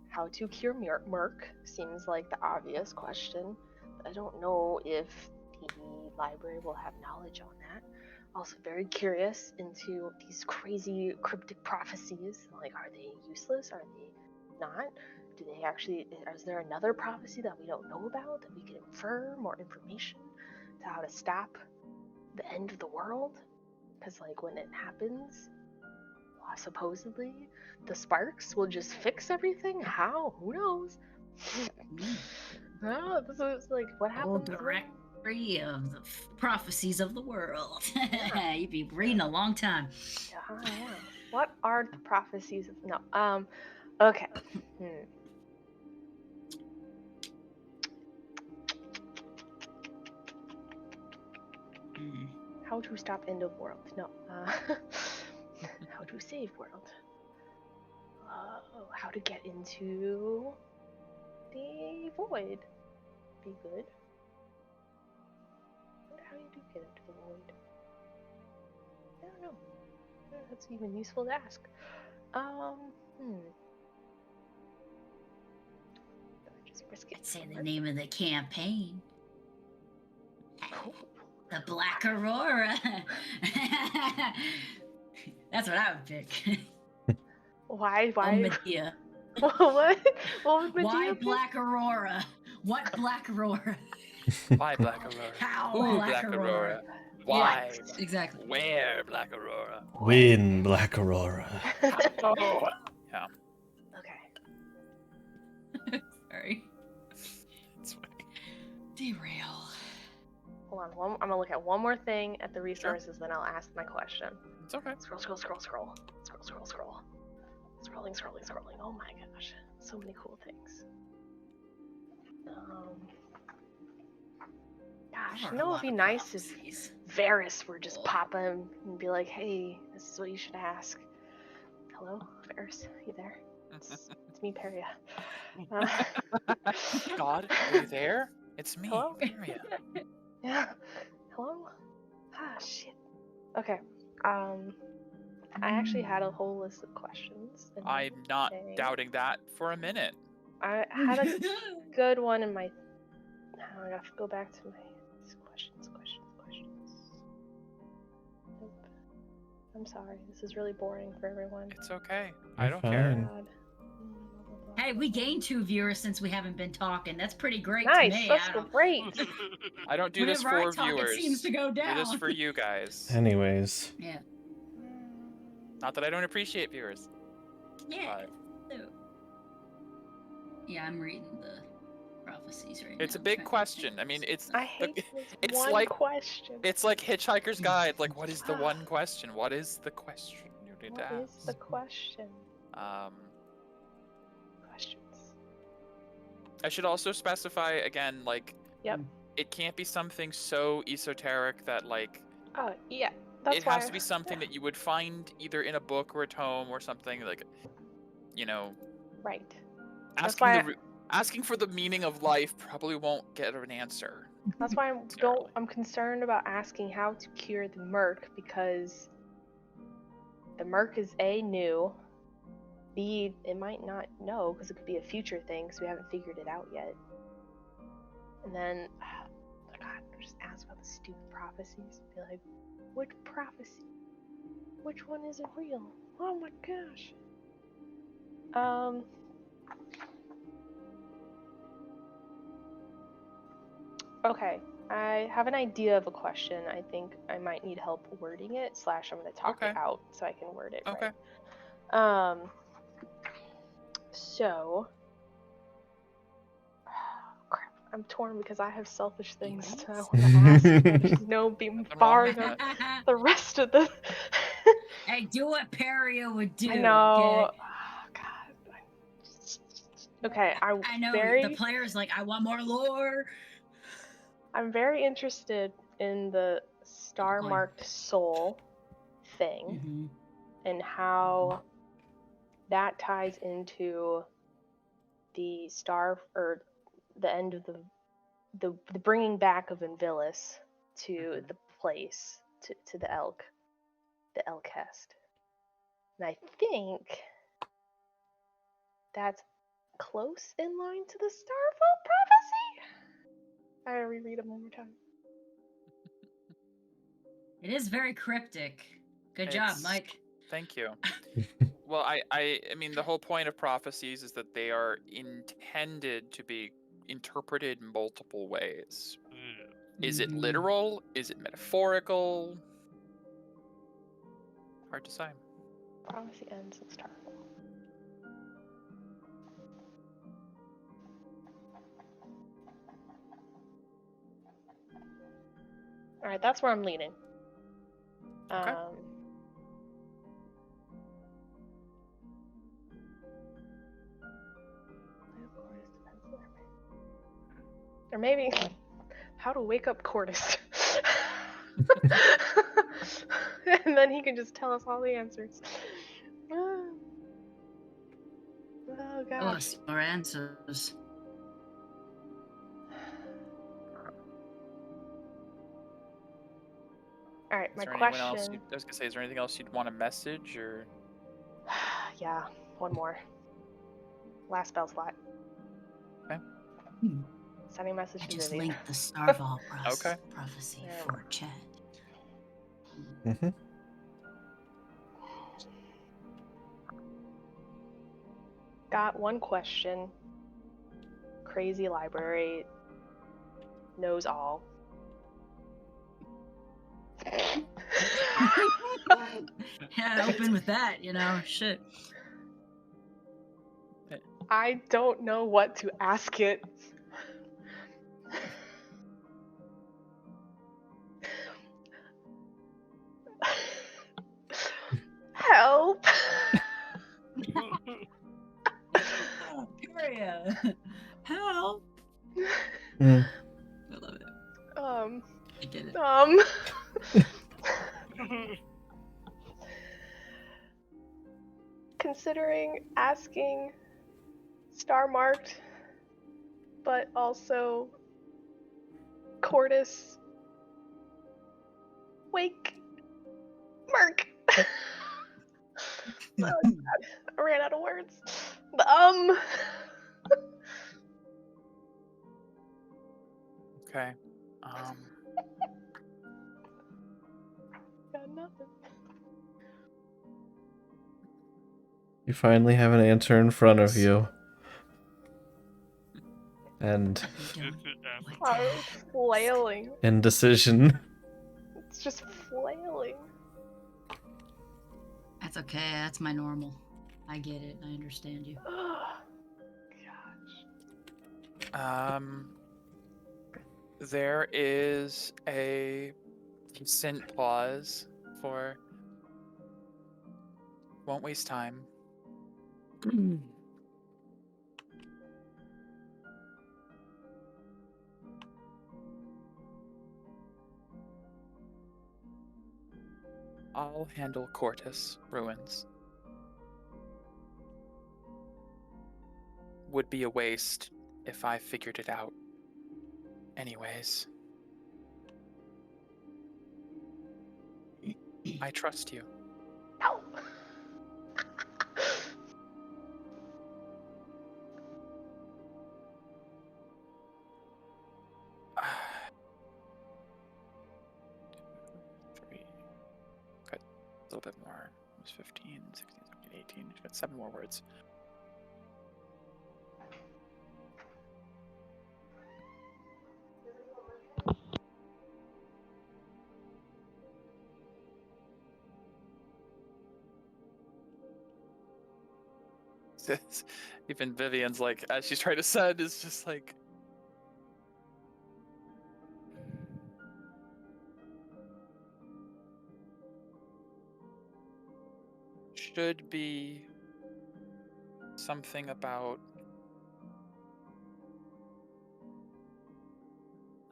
How to cure Merc seems like the obvious question, but I don't know if the library will have knowledge on that. also very curious into these crazy cryptic prophecies. Like, are they useless? Are they not? Do they actually? Is there another prophecy that we don't know about that we can infer more information to how to stop the end of the world? Because like when it happens, supposedly the sparks will just fix everything. How? Who knows? No, this is like what Old happens. directory of the prophecies of the world. Yeah. You'd be reading a long time. Yeah. What are the prophecies of no? Okay. How to stop end of world? No. How to save world? How to get into the void? Be good. I wonder how you do get into the void. I don't know. That's even useful to ask. Just risk it. I'd say the name of the campaign. Oh. The Black Aurora. That's what I would pick. Why? Oh, Medea. What? What would Medea Why pick? Black Aurora? What Black Aurora? Why Black Aurora? How Who Black Aurora? Why? Yeah, exactly. Where Black Aurora? Win, Black Aurora. Oh. Yeah. Okay. Sorry. It's funny. Derail. Hold on. I'm gonna look at one more thing at the resources, then I'll ask my question. It's okay. Scroll. Scrolling. Oh my gosh, so many cool things. Gosh, you know, it'd be nice if Varys were just pop in and be like, "Hey, this is what you should ask." Hello, Varys, you there? It's me, Peria. God, are you there? It's me, Hello? Maria. Yeah. Hello? Ah, shit. Okay. I actually had a whole list of questions. I'm not doubting that for a minute. I had a good one in my. Now I have to go back to my questions. Nope. I'm sorry. This is really boring for everyone. It's okay. You're I don't care. fine. God. Hey, we gained 2 viewers since we haven't been talking. That's pretty great Nice. to me. That's great. I don't do this Whenever I for talk, it viewers. seems to go I do this down. for you guys. Anyways. Yeah. Not that I don't appreciate viewers. Yeah. But So, yeah, I'm reading the prophecies right now. it's a big question. I mean, I hate this it's one like question. it's like Hitchhiker's Guide. Like, what is the one question? What is the question you need to What ask? is the question? Questions. I should also specify again, like, Yep. it can't be something so esoteric that like Oh yeah. That's it why. has to be something that you would find either in a book or a tome or something, like, you know, Right. asking for the meaning of life probably won't get an answer. That's why I'm concerned about asking how to cure the Merc, because the Merc is A, new, B, it might not know because it could be a future thing because we haven't figured it out yet. And then, God, just ask about the stupid prophecies. Be like, which prophecy? Which one isn't real? Oh my gosh. Okay, I have an idea of a question. I think I might need help wording it, / I'm going to talk it out so I can word it right. So, crap, I'm torn because I have selfish things that I want to ask. There's no being barring the rest of the. Hey, do what Peria would do. I know. Okay? Oh, God. Okay, I know the player's like, I want more lore. I'm very interested in the star-marked soul thing and how that ties into the star or the end of the bringing back of Invilis to the place to the Elkest. And I think that's close in line to the Starfall prophecy. I reread it one more time. It is very cryptic. Good job, It's- Mike. Thank you. Well, I mean, the whole point of prophecies is that they are intended to be interpreted multiple ways. Yeah. Is it Mhm. literal? Is it metaphorical? Hard to say. Prophecy ends in Starfall. All right, that's where I'm leaning. Okay. Or maybe how to wake up Cordis. And then he can just tell us all the answers. Oh Tell gosh. us your answers. All right, Is my there anyone else? question. I was gonna say, is there anything else you'd want to message or? Yeah, one more. Last spell slot. Hmm. Sending message I to just Vivian. linked the Starval Okay. prophecy Yeah. for chat. Mm-hmm. Got one question. Crazy library. Knows all. Yeah, open with that, shit. I don't know what to ask it. Help! Period. Help! Mm. I love it. I get it. Considering asking star marked, but also Cordis, wake, Merc. Oh, God. I ran out of words. Okay. Got nothing. You finally have an answer in front of you. And I don't want I'm to flailing. indecision. It's just flailing. That's okay. That's my normal. I get it. I understand you. Gosh. There is a decent pause for. Won't waste time. I'll handle Cortus ruins. Would be a waste if I figured it out. Anyways. I trust you. No. Three. Got a little bit more. It was 15, 16, 17, 18. We've got 7 more words. Even Vivian's like, as she's trying to send, is just like. Should be something about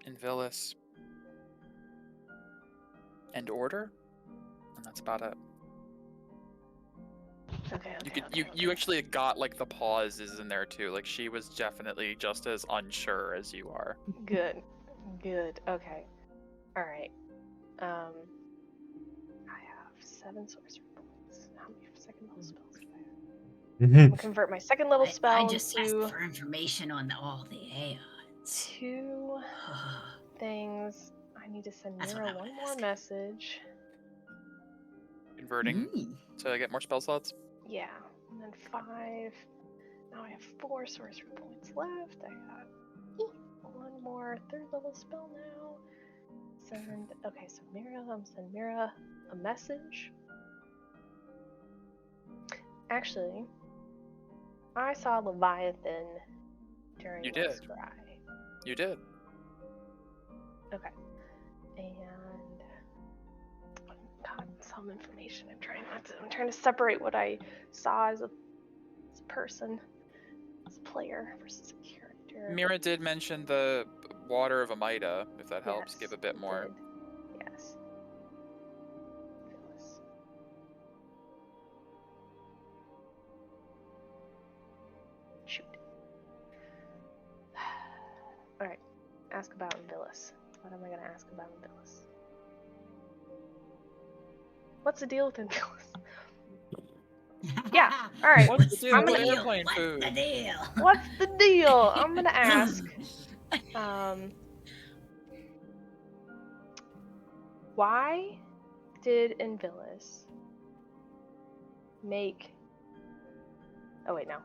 Invilis and order, and that's about it. Okay. You actually got like the pauses in there too. Like she was definitely just as unsure as you are. Good. Okay. All right. I have 7 sorcery points. How many second level spells do I have? I'm gonna convert my second level spell I just asked into for information on all the aeons. 2 things. I I need to send That's what Mira I wanna one more ask. message. Converting to get more spell slots. Yeah, and then 5. Now I have 4 sorcery points left. I got one more 3rd level spell now. Okay, so I'm send Mira a message. Actually, I saw Leviathan during You my did. scry. You did. Okay. And God, some information. I'm trying to separate what I saw as a person, as a player versus a character. Mira did mention the water of Amida, if that helps Yes, give a bit it more. did. Yes. Phyllis. Shoot. Alright. Ask about Villas. What am I gonna ask about Villas? What's the deal with Villas? Yeah, alright. What's the deal I'm with gonna- airplane What's food? the deal? What's the deal? I'm gonna ask. Why did Invilis make... Oh wait, no.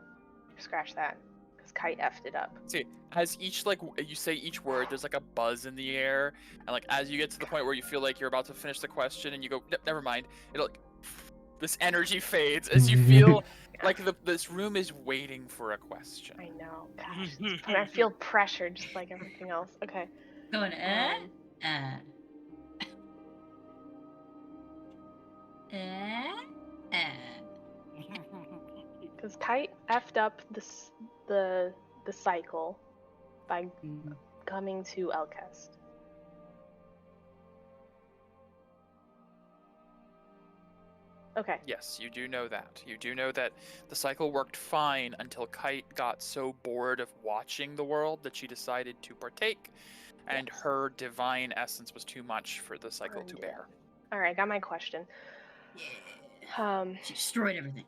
Scratch that. Because Kite effed it up. See, as each you say each word, there's like a buzz in the air, and like as you get to the point where you feel like you're about to finish the question, and you go, never mind. It'll like, this energy fades as you feel like this room is waiting for a question. I know. Gosh, I feel pressure just like everything else. Okay. Going, uh. Because Kite effed up the cycle by coming to Elkest. Okay. Yes, you do know that. You do know that the cycle worked fine until Kite got so bored of watching the world that she decided to partake, and Yes. her divine essence was too much for the cycle to bear. All right, got my question. Yeah. She destroyed everything.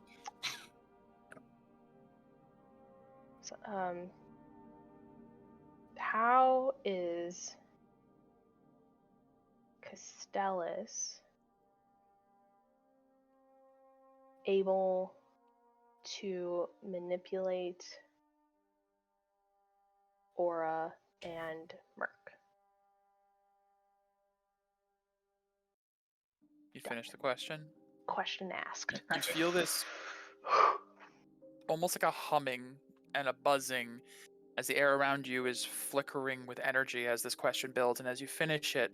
So, how is Castellus able to manipulate Aura and Merc? You finished the question? Question asked. You feel this almost like a humming and a buzzing as the air around you is flickering with energy as this question builds, and as you finish it,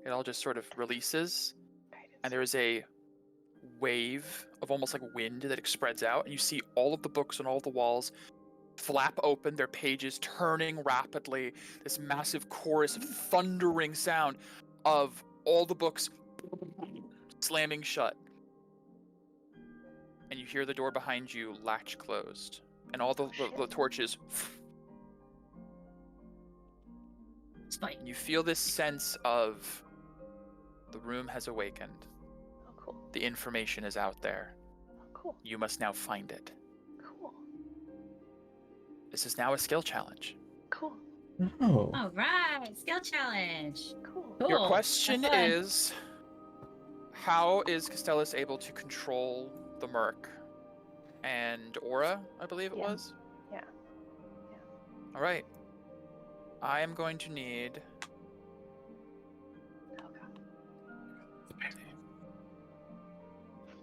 it all just sort of releases, and there is a wave of almost like wind that spreads out, and you see all of the books on all the walls flap open, their pages turning rapidly, this massive chorus of thundering sound of all the books slamming shut. And you hear the door behind you latch closed, and all the torches. Spike. You feel this sense of the room has awakened. Oh, cool. The information is out there. Oh, cool. You must now find it. Cool. This is now a skill challenge. Cool. Oh. All right, skill challenge. Cool. Your Cool. question Have fun. is, how is Castellus able to control the Merc and Aura, I believe it Yeah. was? Yeah. All right. I am going to need... Oh, God.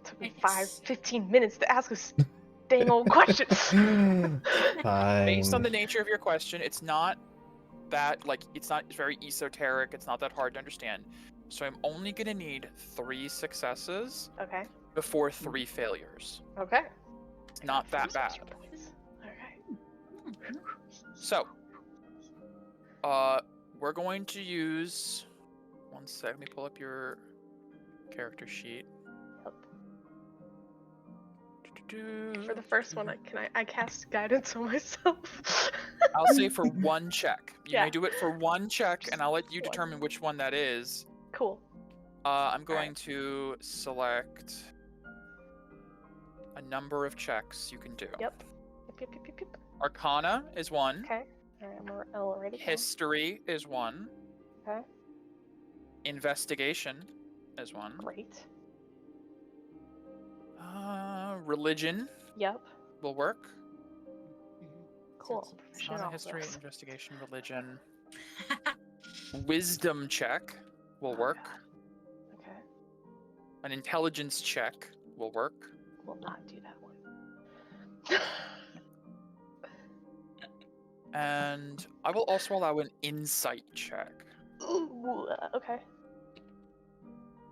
Took me 15 minutes to ask this dang old question. Fine. Based on the nature of your question, it's not that, like, it's not very esoteric, it's not that hard to understand. So I'm only going to need 3 successes Okay. before 3 failures. Okay. It's not that bad. Okay. So, we're going to use... One sec, let me pull up your character sheet. For the first one, I cast guidance on myself. I'll say for 1 check. You may Yeah. do it for 1 check, and I'll let you One. determine which one that is. Cool. I'm going to select a number of checks you can do. Yep. Yep. Arcana is 1. Okay. Alright, I'll write it down. History is 1. Okay. Investigation is one. Great. Religion Yep. will work. Cool. It's Proficient not in a all history, those. investigation, religion. Wisdom check will Oh, work. God. Okay. An intelligence check will work. Will not do that one. And I will also allow an insight check. Ooh. Okay.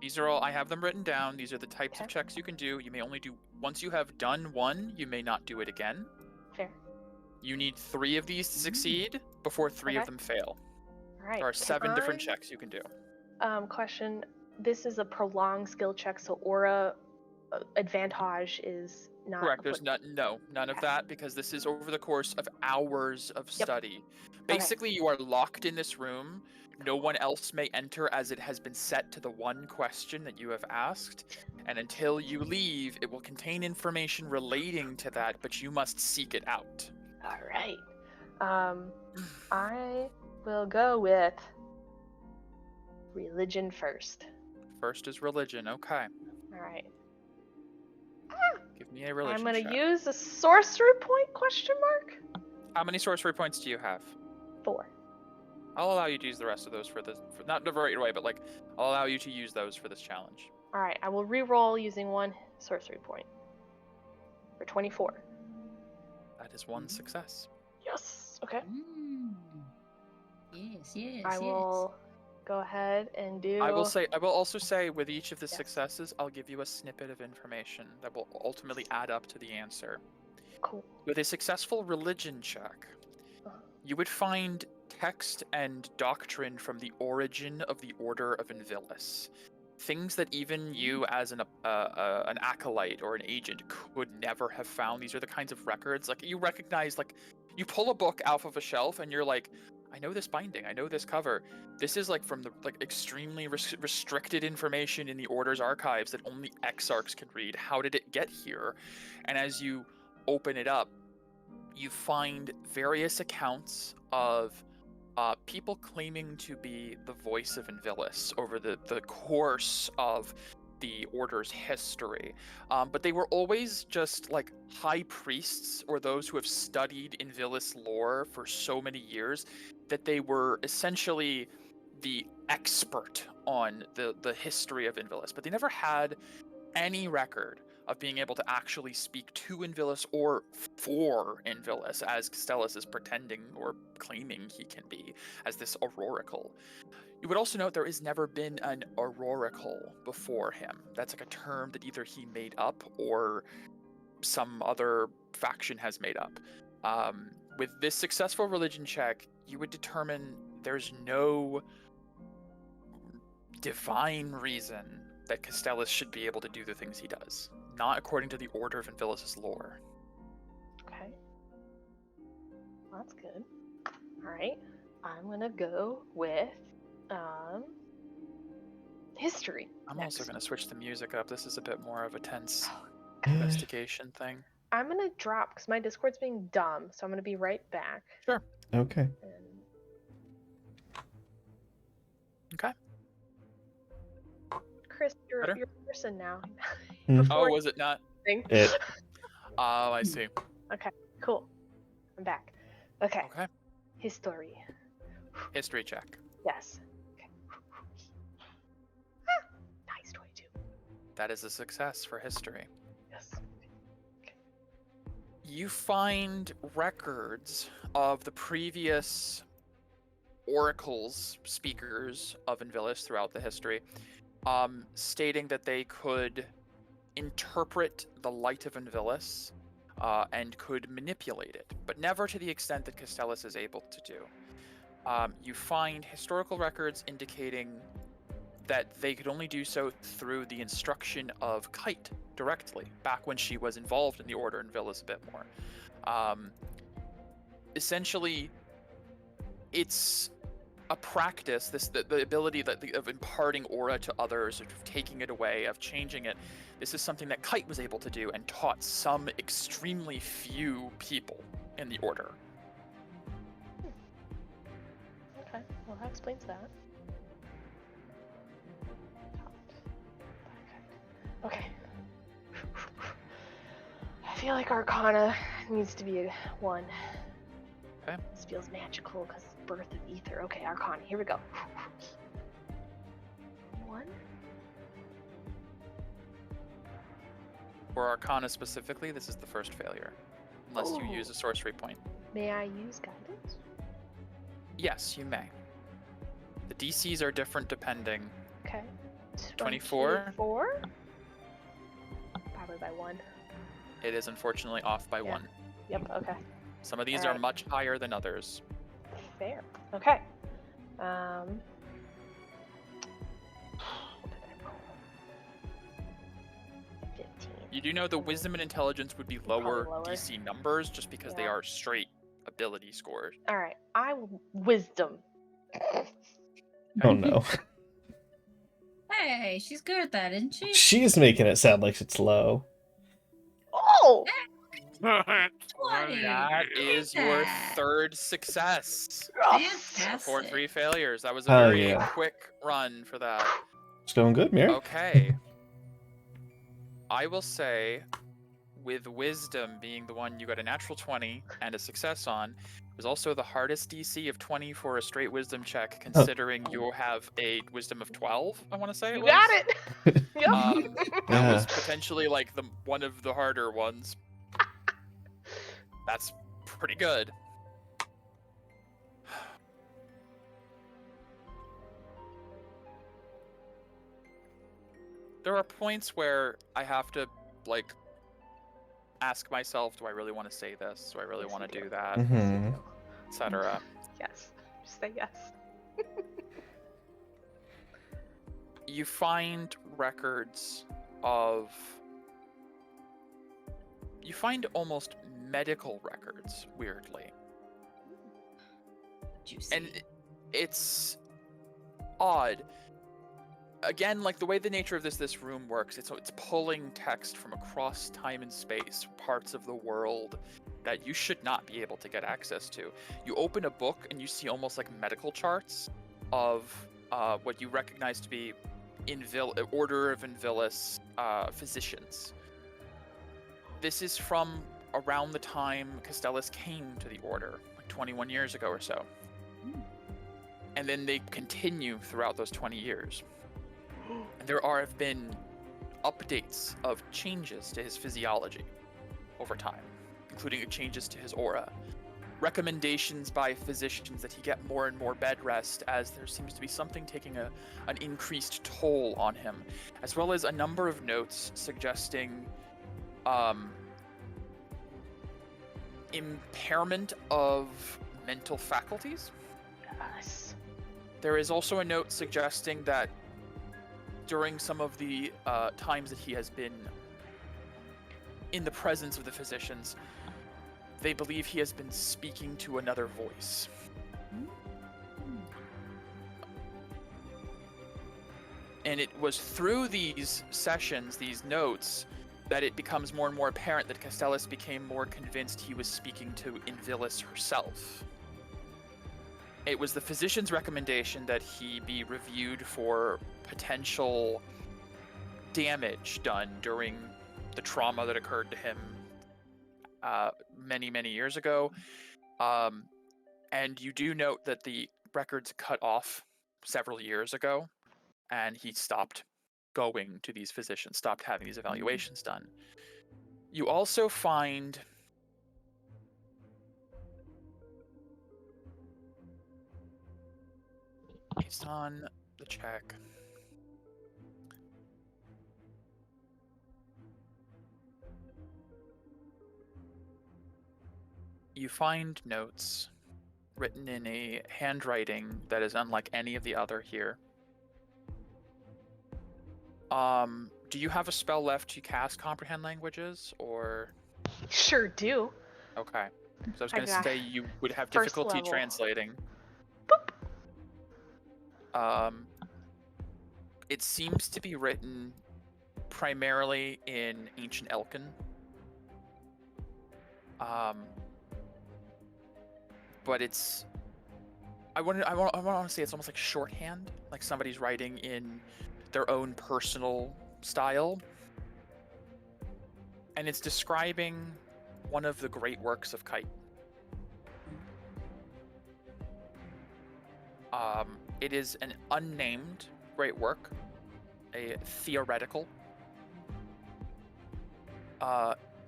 These are all, I have them written down. These are the types of Okay. checks you can do. You may only do, once you have done one, you may not do it again. Fair. You need 3 of these to succeed before 3 of Okay. them fail. All right. There are 7 different Can checks you can do. Question. This is a prolonged skill check, so aura advantage is not. Correct. There's applicable. none of Okay. that, because this is over the course of hours of Yep. study. Basically, you are locked in this room. No one else may enter, as it has been set to the one question that you have asked. And until you leave, it will contain information relating to that, but you must seek it out. All right. I will go with religion first. First is religion. Okay. All right. Give me a religion I'm gonna check. use a sorcery point question mark. How many sorcery points do you have? 4. I'll allow you to use the rest of those for this. Not right away, but like, I'll allow you to use those for this challenge. All right. I will re-roll using 1 sorcery point for 24. That is 1 success. Yes. Okay. Yes. I will go ahead and do. I will also say with each of the Yes. successes, I'll give you a snippet of information that will ultimately add up to the answer. Cool. With a successful religion check, Uh-huh. you would find text and doctrine from the origin of the Order of Invilis. Things that even you, as an acolyte or an agent, could never have found. These are the kinds of records, like, you recognize, like, you pull a book off of a shelf and you're like, I know this binding, I know this cover. This is like from the extremely restricted information in the Order's archives that only exarchs can read. How did it get here? And as you open it up, you find various accounts of people claiming to be the voice of Invilis over the course of the Order's history. But they were always just like high priests or those who have studied Invilis lore for so many years that they were essentially the expert on the history of Invilis. But they never had any record of being able to actually speak to Invilis or for Invilis, as Castellus is pretending or claiming he can be, as this Aurorical. You would also note there has never been an Aurorical before him. That's like a term that either he made up or some other faction has made up. With this successful religion check, you would determine there's no divine reason that Castellus should be able to do the things he does. Not according to the Order of Invilis' lore. Okay. Well, that's good. All right. I'm gonna go with history. I'm next. also going to switch the music up. This is a bit more of a tense investigation thing. I'm gonna drop because my Discord's being dumb, so I'm gonna be right back. Sure. Okay. And Okay. Chris, you're Better? a person now. Hmm. Before Oh, was it not? anything. It. Oh, I see. Okay, cool. I'm back. Okay. Okay. History. History check. Yes. Okay. Ah, nice 22. That is a success for history. Yes. You find records of the previous oracles, speakers of Invilis throughout the history, stating that they could interpret the light of Invilis and could manipulate it, but never to the extent that Castellus is able to do. You find historical records indicating that they could only do so through the instruction of Kite directly, back when she was involved in the Order in Invilis a bit more. Essentially, it's a practice, the ability of imparting aura to others, of taking it away, of changing it. This is something that Kite was able to do and taught some extremely few people in the Order. Okay, well that explains that. feel like Arcana needs to be a 1. Okay. This feels magical because birth of ether. Okay, Arcana. Here we go. 1. For Arcana specifically, this is the first failure. Unless you use a sorcery point. May I use guidance? Yes, you may. The DCs are different depending. Okay. 24? 24? Probably by 1. It is unfortunately off by Yeah. 1. Yep, okay. Some of these are Alright. much higher than others. Fair. Okay. What did I roll? 15. You do know the wisdom and intelligence would be lower, lower. DC numbers just because they Yeah. are straight ability scores. Alright, I will wisdom. Oh no. Hey, she's good at that, isn't she? She's making it sound like it's low. Oh! 20. That is your that. third success. Fantastic. For 3 failures. That was a Hell very yeah. quick run for that. It's going good, Mary. Okay. I will say, with wisdom being the one you got a natural 20 and a success on, it was also the hardest DC of 20 for a straight wisdom check, considering you have a wisdom of 12, I want to say. You got it! Yep. That Yeah. was potentially like one of the harder ones. That's pretty good. There are points where I have to, like, ask myself, do I really want to say this? Do I really Yes, want you to do. do that? Hmm. Etc. Yes. Just say yes. You find records of... You find almost medical records, weirdly. Juicy. And it's odd. Again, like the way the nature of this room works, it's pulling text from across time and space, parts of the world that you should not be able to get access to. You open a book and you see almost like medical charts of what you recognize to be Order of Invilis physicians. This is from around the time Castellus came to the Order, like 21 years ago or so. And then they continue throughout those 20 years. And there have been updates of changes to his physiology over time, including changes to his aura. Recommendations by physicians that he get more and more bed rest as there seems to be something taking an increased toll on him, as well as a number of notes suggesting impairment of mental faculties. Yes. There is also a note suggesting that during some of the times that he has been in the presence of the physicians, they believe he has been speaking to another voice. And it was through these sessions, these notes, that it becomes more and more apparent that Castellus became more convinced he was speaking to Invilis herself. It was the physician's recommendation that he be reviewed for potential damage done during the trauma that occurred to him many, many years ago. And you do note that the records cut off several years ago, and he stopped going to these physicians, stopped having these evaluations done. You also find based on the check, you find notes written in a handwriting that is unlike any of the other here. Do you have a spell left to cast Comprehend Languages, or? Sure do. Okay. So I was I going to got say you would have first difficulty level. translating. Boop. It seems to be written primarily in Ancient Elkin. But it's... I want to say it's almost like shorthand, like somebody's writing in their own personal style. and it's describing one of the great works of Kite. It is an unnamed great work, a theoretical.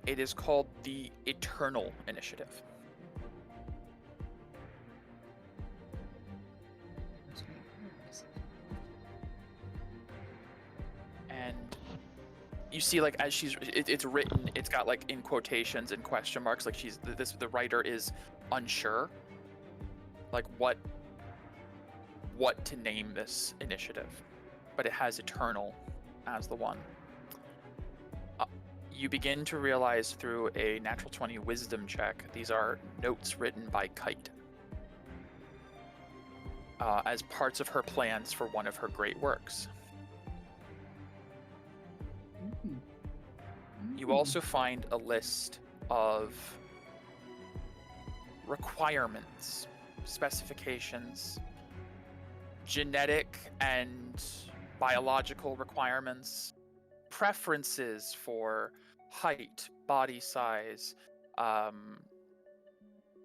It is called the Eternal Initiative. And you see, like, as it's written, it's got like in quotations and question marks, like the writer is unsure, like what to name this initiative, but it has Eternal as the one. You begin to realize through a natural 20 wisdom check, these are notes written by Kite as parts of her plans for one of her great works. You also find a list of requirements, specifications, genetic and biological requirements, preferences for height, body size,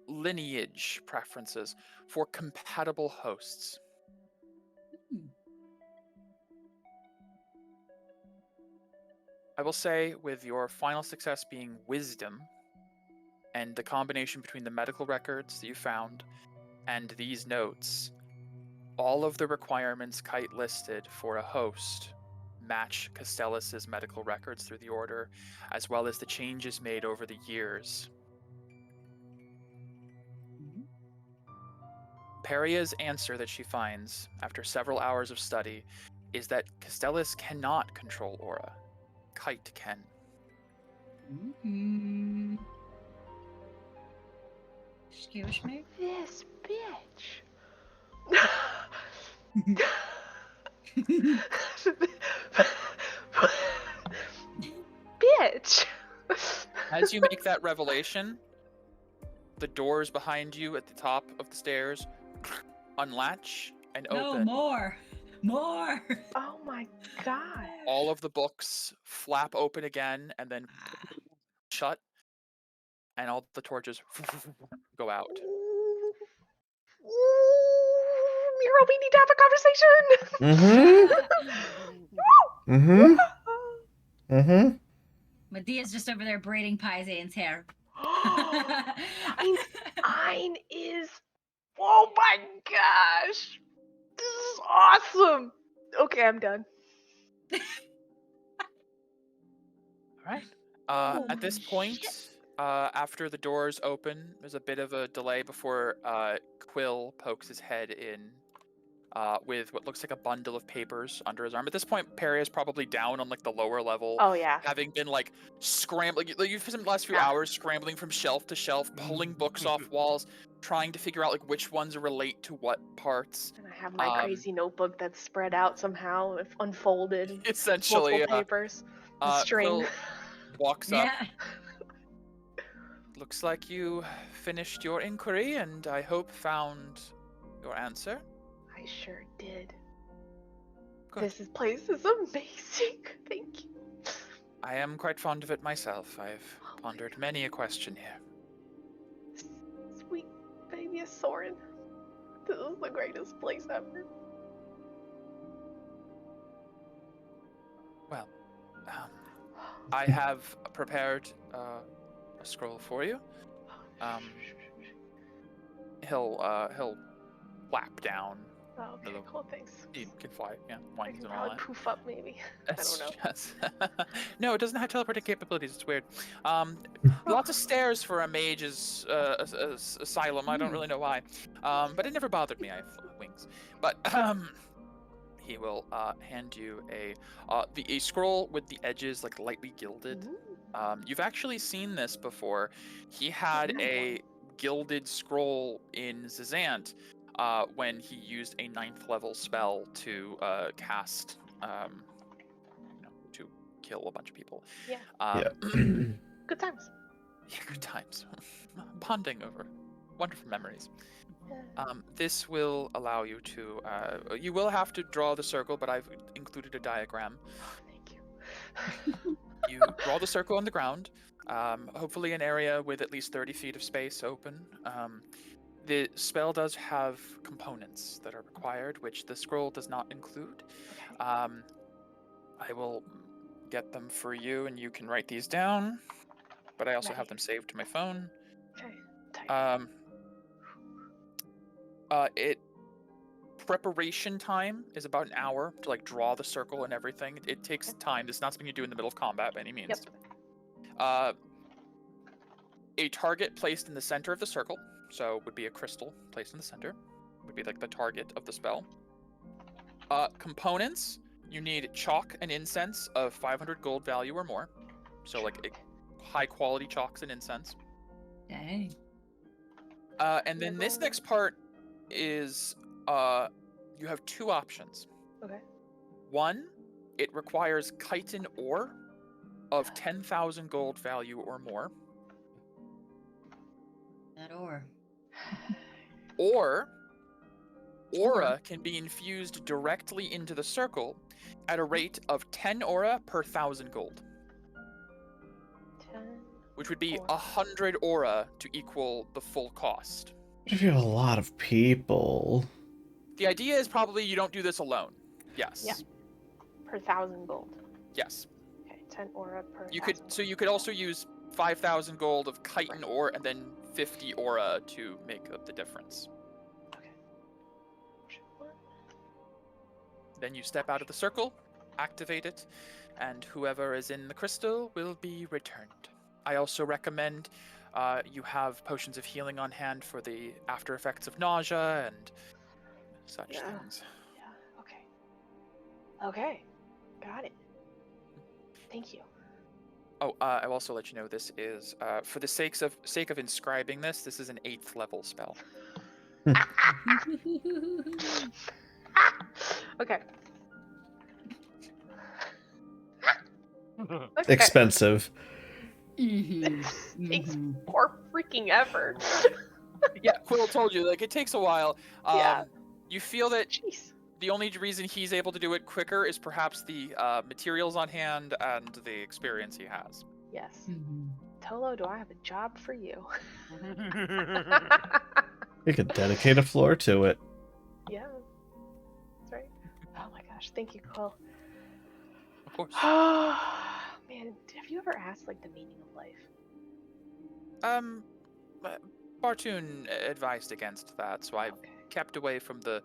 lineage preferences for compatible hosts. I will say, with your final success being wisdom, and the combination between the medical records that you found and these notes, all of the requirements Kite listed for a host match Castellus's medical records through the order, as well as the changes made over the years. Peria's answer that she finds after several hours of study is that Castellus cannot control Aura. Kite can. Excuse me? This bitch. Bitch. As you make that revelation, the doors behind you at the top of the stairs unlatch and No, open. more. Oh my god. All of the books flap open again and then shut, and all the torches go out. Ooh. Ooh, Miro, we need to have a conversation. Medea's just over there braiding Paizane's hair. Mine is. Oh my gosh. This is awesome. Okay, I'm done. All right. At this Holy point, shit. after the doors open, there's a bit of a delay before Quill pokes his head in with what looks like a bundle of papers under his arm. At this point, Perry is probably down on like the lower level, Oh yeah. having been like scrambling. You've spent the last few hours scrambling from shelf to shelf, pulling books off walls, trying to figure out like which ones relate to what parts. And I have my crazy notebook that's spread out somehow, if unfolded. Essentially, multiple papers. The string. Quill walks up. Yeah. Looks like you finished your inquiry, and I hope found your answer. I sure did. Good. This place is amazing. Thank you. I am quite fond of it myself. I've pondered many a question here. Sweet baby Soren. This is the greatest place ever. Well, I have prepared a scroll for you. He'll flap down. Oh, okay, cool, thanks. He can fly, yeah, I wings can and all probably that. poof up, maybe. I don't know. Yes. No, it doesn't have teleporting capabilities. It's weird. Lots of stairs for a mage's asylum. I don't really know why. But it never bothered me. I have wings. But he will hand you a scroll with the edges like lightly gilded. You've actually seen this before. He had a gilded scroll in Zizant when he used a 9th level spell to cast, to kill a bunch of people. Yeah. Good times. Yeah, good times. Bonding over wonderful memories. This will allow you to, you will have to draw the circle, but I've included a diagram. Oh, thank you. You draw the circle on the ground, hopefully an area with at least 30 feet of space open. The spell does have components that are required, which the scroll does not include. Okay. I will get them for you, and you can write these down. But I also have Ready. them saved to my phone. Okay. Tight. Preparation time is about an hour to like draw the circle and everything. It takes time. It's not something you do in the middle of combat by any means. Yep. A target placed in the center of the circle, so would be a crystal placed in the center, would be like the target of the spell. Components, you need chalk and incense of 500 gold value or more, so like high quality chalks and incense. Dang. And then this next part is you have two options. Okay. One, it requires chitin ore of 10,000 gold value or more. That ore. Or aura can be infused directly into the circle at a rate of 10 aura per 1,000 gold. 10. Which would be Aura. 100 aura to equal the full cost. If you have a lot of people. The idea is probably you don't do this alone. Yes. Yeah. Per 1,000 gold. Yes. Okay. 10 aura per. You could 1,000 so you could also use 5,000 gold of chitin ore and then 50 aura to make up the difference. Okay. Then you step out of the circle, activate it, and whoever is in the crystal will be returned. I also recommend you have potions of healing on hand for the after effects of nausea and such things. Yeah. Okay. Okay. Got it. Thank you. Oh, I'll also let you know this is for the sake of inscribing this. This is an 8th level spell. Okay. Okay. Expensive. Takes more freaking effort. Yeah, Quill told you, like, it takes a while. Yeah. You feel that Jeez. the only reason he's able to do it quicker is perhaps the materials on hand and the experience he has. Yes. Tolo, do I have a job for you? You could dedicate a floor to it. Yeah. That's right. Oh my gosh. Thank you, Quill. Of course. Man, have you ever asked like the meaning of life? Bartoon advised against that, so I've kept away from the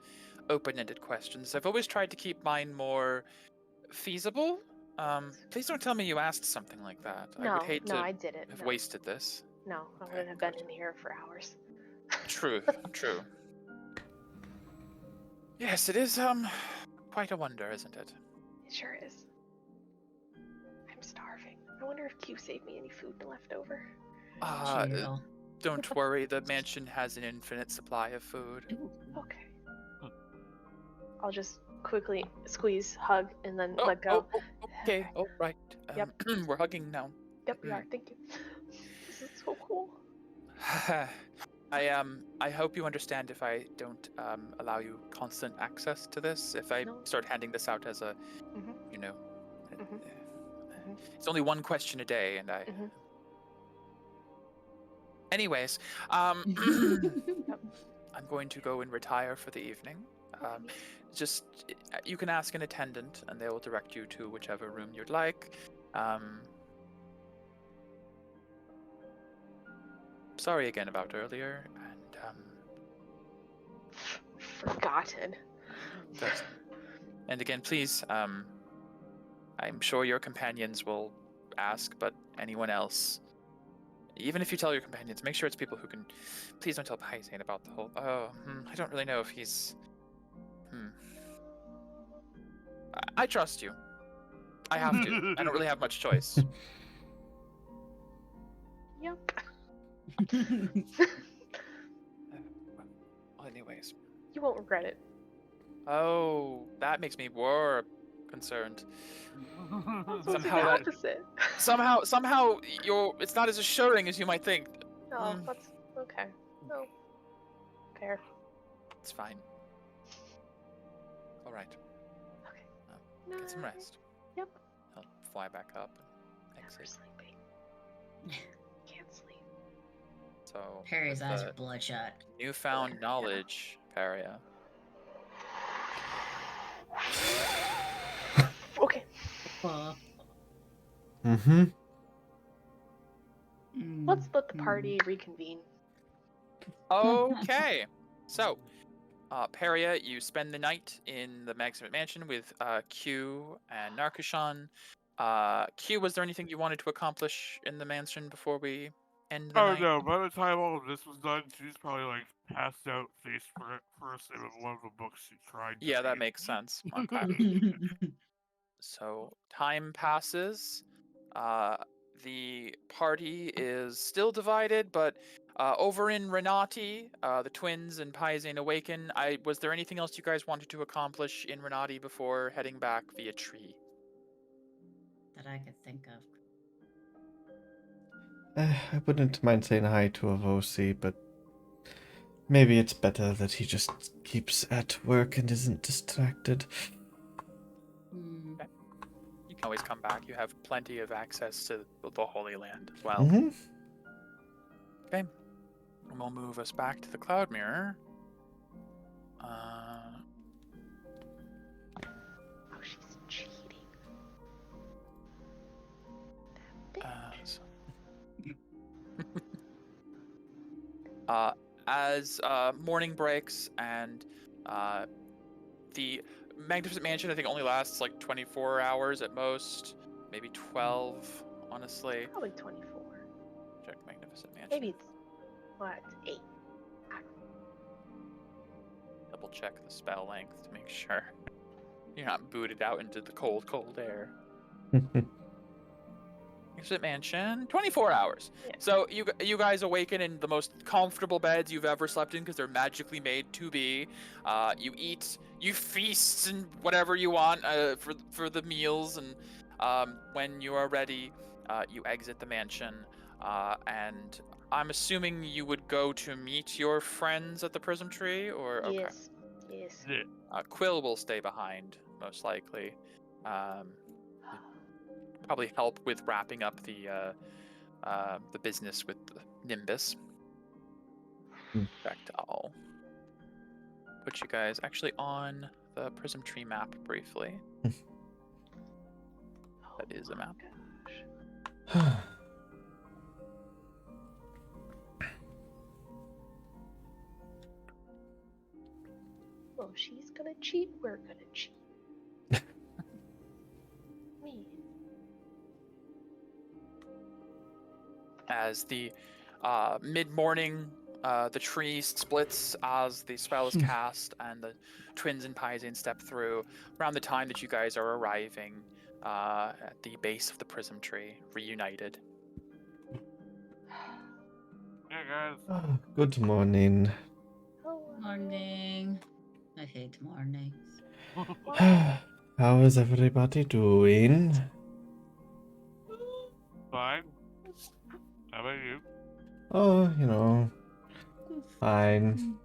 open-ended questions. I've always tried to keep mine more feasible. Please don't tell me you asked something like that. No, I would hate to I didn't. have No. wasted this. No, I Okay, wouldn't have been good. in here for hours. True, true. Yes, it is, quite a wonder, isn't it? It sure is. I'm starving. I wonder if Q saved me any food left over. Chill. Don't worry, the mansion has an infinite supply of food. Okay. I'll just quickly squeeze, hug, and then Oh, let go. Okay, all right. Yep. We're hugging now. Yep, we are. Thank you. This is so cool. I hope you understand if I don't allow you constant access to this. If I No. start handing this out as a, Mhm. you know, Mhm. it's only one question a day, and I. Mhm. Anyways, I'm going to go and retire for the evening. Just you can ask an attendant, and they will direct you to whichever room you'd like. Sorry again about earlier, and Forgotten. and again, please, I'm sure your companions will ask, but anyone else, even if you tell your companions, make sure it's people who can. Please don't tell Paisane about the whole. I don't really know if he's. I trust you. I have to. I don't really have much choice. Yep. Well, anyways. You won't regret it. Oh, that makes me more concerned. Somehow the opposite. Somehow, it's not as assuring as you might think. Oh, that's okay. No. Fair. It's fine. All right. Okay. Get some rest. Yep. I'll fly back up and Never exit. sleeping. Can't sleep. So Perry's with eyes the are bloodshot. newfound knowledge, Paria. Okay. Mm-hmm. Let's let the party reconvene. Okay. So, Paria, you spend the night in the Magnificent Mansion with Q and Narkushan. Q, was there anything you wanted to accomplish in the mansion before we end the Oh night? no! By the time all of this was done, she's probably like passed out face first in one of the books she tried to Yeah, that read. makes sense. Okay. So time passes. The party is still divided, but over in Renati, the twins and Paizane awaken. Was there anything else you guys wanted to accomplish in Renati before heading back via tree? That I could think of. I wouldn't mind saying hi to Avosi, but maybe it's better that he just keeps at work and isn't distracted. Hmm. You can always come back. You have plenty of access to the Holy Land as well. Mm-hmm. Okay. And we'll move us back to the Cloud Mirror. Oh, she's cheating. That bitch. As morning breaks and the Magnificent Mansion, I think, only lasts like 24 hours at most, maybe 12, honestly. Probably 24. Check Magnificent Mansion. Maybe it's 8. Double check the spell length to make sure you're not booted out into the cold, cold air. Magnificent Mansion, 24 hours. Yeah. So you guys awaken in the most comfortable beds you've ever slept in because they're magically made to be. You eat, you feast and whatever you want for the meals, and when you are ready, you exit the mansion. And I'm assuming you would go to meet your friends at the Prism Tree, or okay. Yes. Yeah. Quill will stay behind, most likely. Probably help with wrapping up the business with the Nimbus. In fact, I'll put you guys actually on the Prism Tree map briefly. That is a map. Well, she's gonna cheat. We're gonna cheat. Me. As the mid-morning, the tree splits as the spell is cast, and the twins and Paizane step through around the time that you guys are arriving at the base of the Prism Tree, reunited. Hey guys. Good morning. Morning. I hate mornings. How is everybody doing? Fine. How about you? Oh, you know, fine.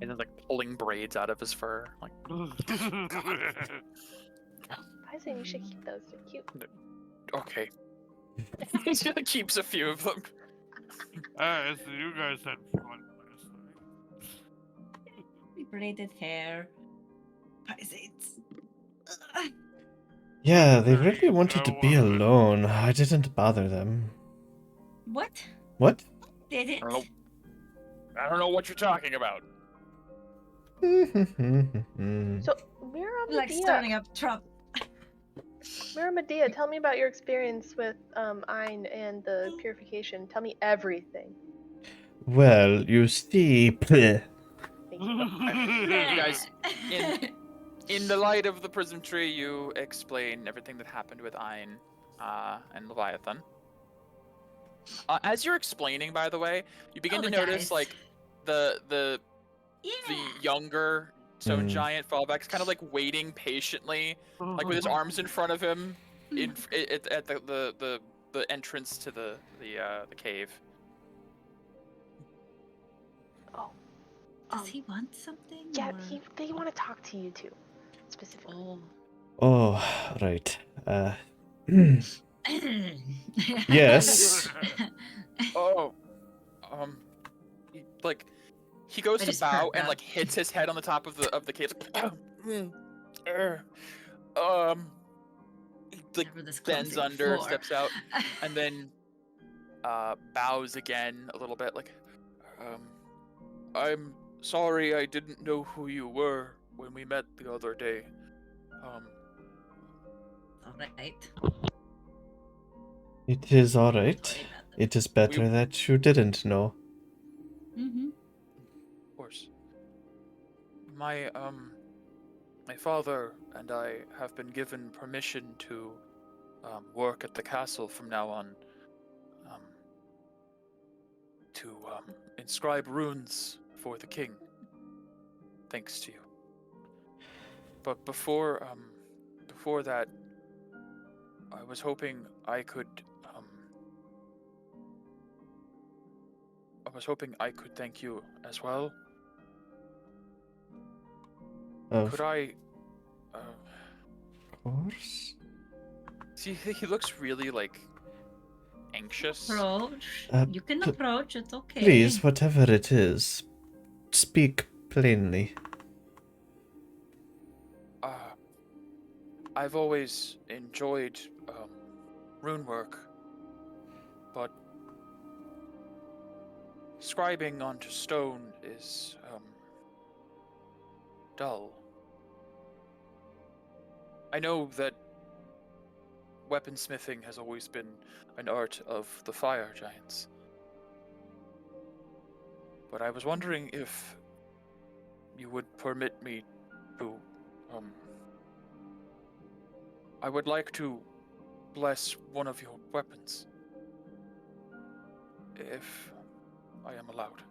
And then like pulling braids out of his fur, like. I say you should keep those. They're cute. Okay. He just keeps a few of them. Alright, so you guys had fun last night. Braided hair. Paisates. Yeah, they really Very wanted to be well. alone. I didn't bother them. What? What? Did it? I don't know what you're talking about. So, Mira Like Medea, starting up trouble. Mira Medea, tell me about your experience with Ein and the purification. Tell me everything. Well, you see, Thank you. You guys, in the light of the Prism Tree, you explain everything that happened with Ein and Leviathan. As you're explaining, by the way, you begin to notice guys. like the younger stone giant Fallback's kind of like waiting patiently, like with his arms in front of him, at the entrance to the cave. Oh. Does he want something? Yeah, or- they want to talk to you two, specifically. Oh. Oh, right. Yes. Oh, he goes I to just bow perk and up. like hits his head on the top of the cage. Um, he like Never this bends clumsy under, before. steps out, and then bows again a little bit, like, I'm sorry I didn't know who you were when we met the other day. All right. It is all Don't right. worry about them. It is better that you didn't know. Mm-hmm. Of course. My father and I have been given permission to work at the castle from now on. To inscribe runes for the king. Thanks to you. But before that, I was hoping I could thank you as well. Of Could I course. see? He looks really like anxious. Approach. Uh, You can pl- approach. It's okay. Please, whatever it is, speak plainly. I've always enjoyed rune work, but scribing onto stone is dull. I know that weaponsmithing has always been an art of the fire giants, but I was wondering if you would permit me to I would like to bless one of your weapons, if I am allowed.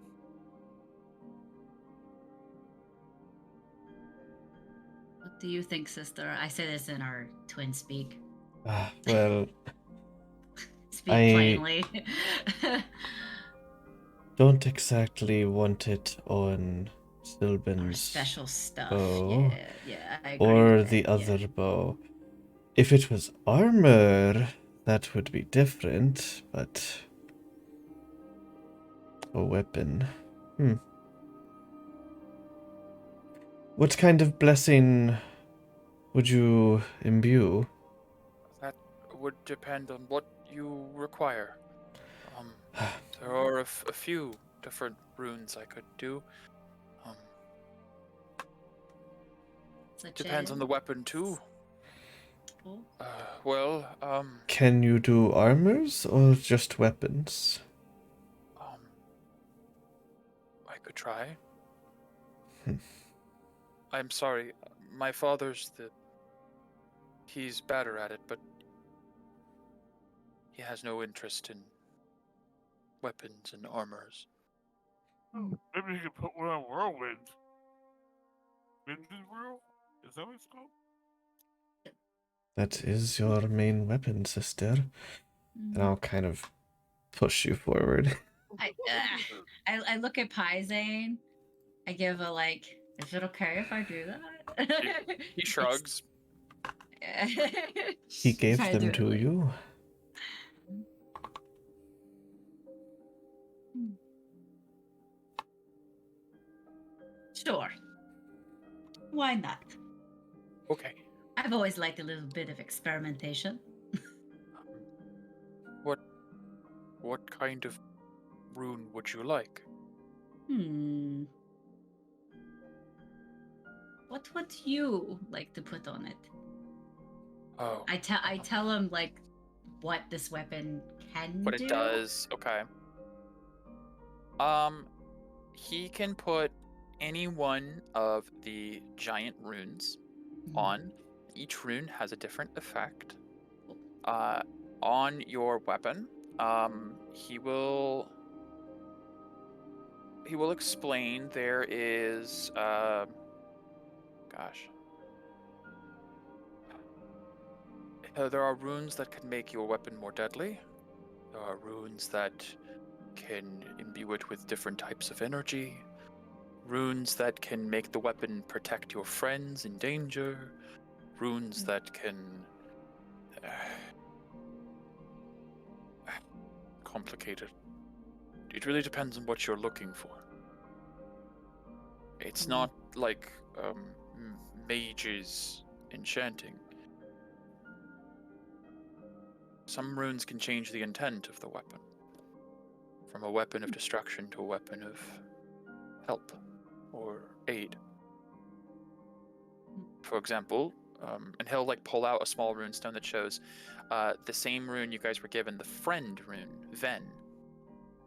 What do you think, sister? I say this in our twin speak. Well, Speak I- plainly. don't exactly want it on Our Sylvan's special stuff. bow Yeah, I agree. or with the it, other bow. If it was armor, that would be different, but a weapon. What kind of blessing would you imbue? That would depend on what you require. There are a few different runes I could do. Depends on the weapon too. Oh. Can you do armors or just weapons? I could try. I'm sorry, my father's he's better at it, but he has no interest in weapons and armors. Maybe you could put one on Whirlwind. Wind Whirl? Is that what it's called? That is your main weapon, sister. And I'll kind of push you forward. I look at Pyzane. I give a like, is it okay if I do that? He shrugs. He gave Try to them do it, to like- you. Sure. Why not? Okay. I've always liked a little bit of experimentation. What kind of rune would you like? What would you like to put on it? Oh. I tell him like what this weapon can What do. it does. Okay. He can put any one of the giant runes on. Each rune has a different effect. On your weapon, he will explain there is there are runes that can make your weapon more deadly. There are runes that can imbue it with different types of energy. Runes that can make the weapon protect your friends in danger. Runes that can complicated. It really depends on what you're looking for. It's not like mages enchanting. Some runes can change the intent of the weapon. From a weapon of destruction to a weapon of help or aid. For example, and he'll like pull out a small rune stone that shows the same rune you guys were given, the friend rune, Ven.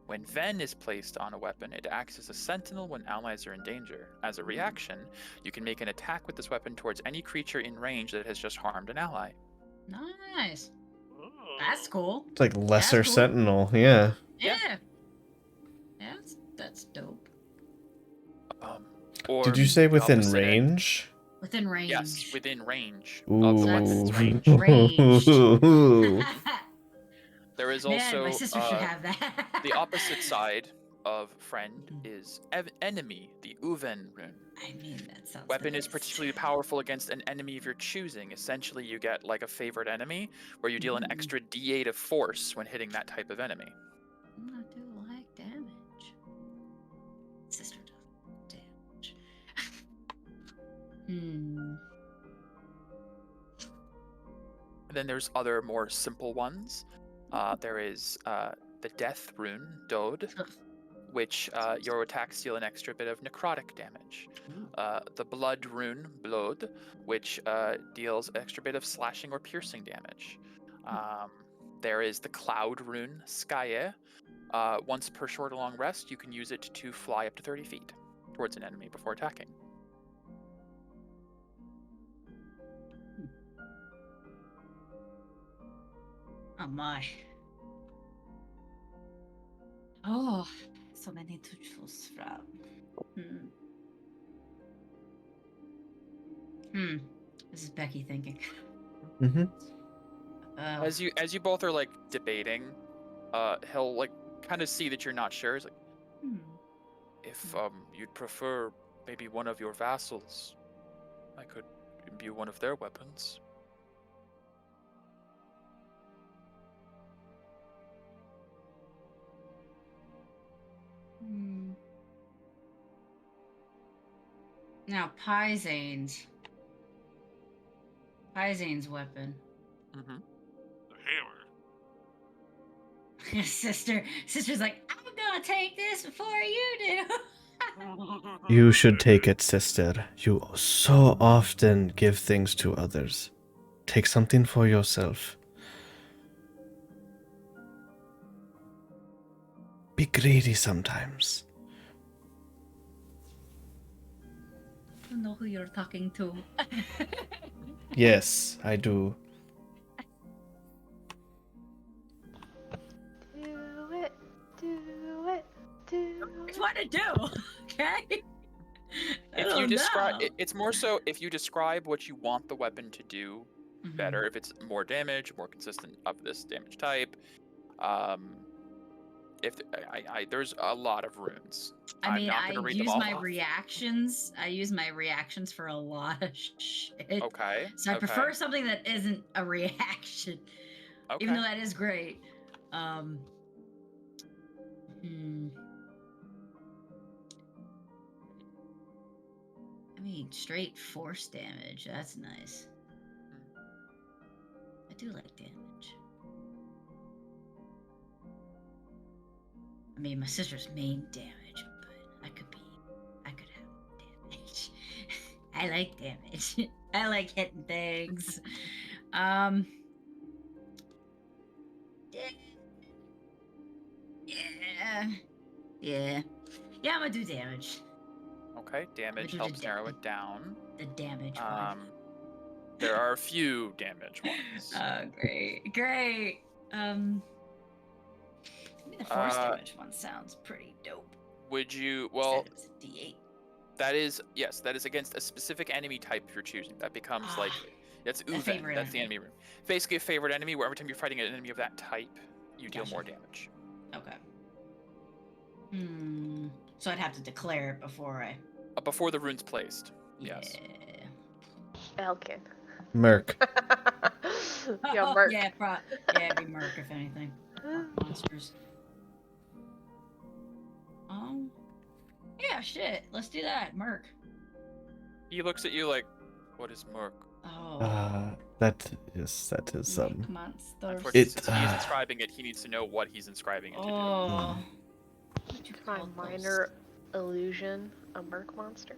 When Ven is placed on a weapon, it acts as a sentinel when allies are in danger. As a reaction, you can make an attack with this weapon towards any creature in range that has just harmed an ally. Nice. That's cool. It's like lesser That's cool. sentinel, yeah. Yeah. That's dope. Or Did you say the within opposite end. range? Within range. Yes, within range Ooh. of the weapon's range. Ranged. There is Man, also my sister should have that. the opposite side of friend is enemy, the Uven rune. I mean, that sounds Weapon is nice. particularly powerful against an enemy of your choosing. Essentially, you get like a favorite enemy, where you deal an extra D8 of force when hitting that type of enemy. I do like damage. Sister does damage. And then there's other more simple ones. There is the death rune, Dode, which your attacks deal an extra bit of necrotic damage. The blood rune, Blod, which deals an extra bit of slashing or piercing damage. There is the cloud rune, Skye. Once per short or long rest, you can use it to fly up to 30 feet towards an enemy before attacking. Oh my. Oh, so many to choose from. This is Becky thinking. Mm-hmm. As you both are like debating, he'll like kind of see that you're not sure. He's like, if you'd prefer maybe one of your vassals, I could imbue one of their weapons. Now, Pyzane's weapon. Mm-hmm. The hammer. Sister's like, I'm gonna take this before you do. You should take it, sister. You so often give things to others. Take something for yourself. Be greedy sometimes. I don't know who you're talking to. Yes, I do. Do it, do it, do It's it. what to do, okay? If you describe, it's more so if you describe what you want the weapon to do better. If it's more damage, more consistent of this damage type. If there's a lot of runes. I mean, I'm not I gonna read them use all my off. reactions. I use my reactions for a lot of shit. Okay. So I prefer something that isn't a reaction, Okay. even though that is great. I mean, straight force damage. That's nice. I do like damage. I mean, my sister's main damage, but I could have damage. I like damage. I like hitting things. Yeah, I'm gonna do damage. Okay, damage do the helps narrow it down. The damage one. There are a few damage ones. Oh, great. Maybe the force damage one sounds pretty dope. Would you? Well, Instead of D8. that is against a specific enemy type you're choosing. That becomes like that's Uven. favorite That's the enemy. enemy room. Basically, a favorite enemy where every time you're fighting an enemy of that type, you deal Gotcha. more damage. Okay. So I'd have to declare it before I. Before the rune's placed. Yes. Yeah. Elkin. Merc. Yeah, Merc. Yeah, it'd be Merc if anything. Monsters. Yeah, shit. Let's do that, Merc. He looks at you like, what is Merc? Oh. That is Merc monster. Unfortunately, It, since he's inscribing it, he needs to know what he's inscribing it to do. Oh. What you Is my call those? minor illusion a merc monster?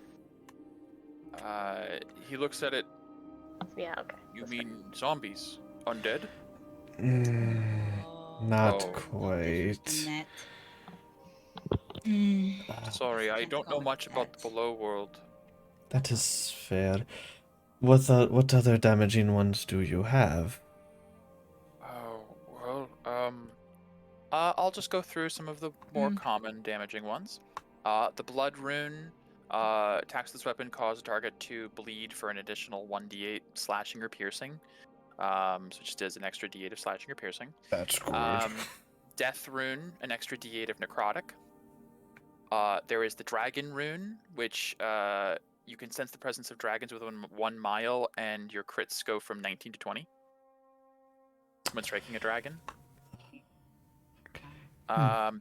He looks at it. Yeah, okay. You that's mean zombies? Undead? not Oh. quite. Than that. Sorry, I don't know Difficult much with about the that. below world. That is fair. What other damaging ones do you have? Oh, well, I'll just go through some of the more common damaging ones. The blood rune, attacks this weapon cause the target to bleed for an additional 1d8 slashing or piercing. So it just does an extra d8 of slashing or piercing. That's good. Death rune, an extra d8 of necrotic. There is the dragon rune, which you can sense the presence of dragons within 1 mile, and your crits go from 19 to 20 when striking a dragon.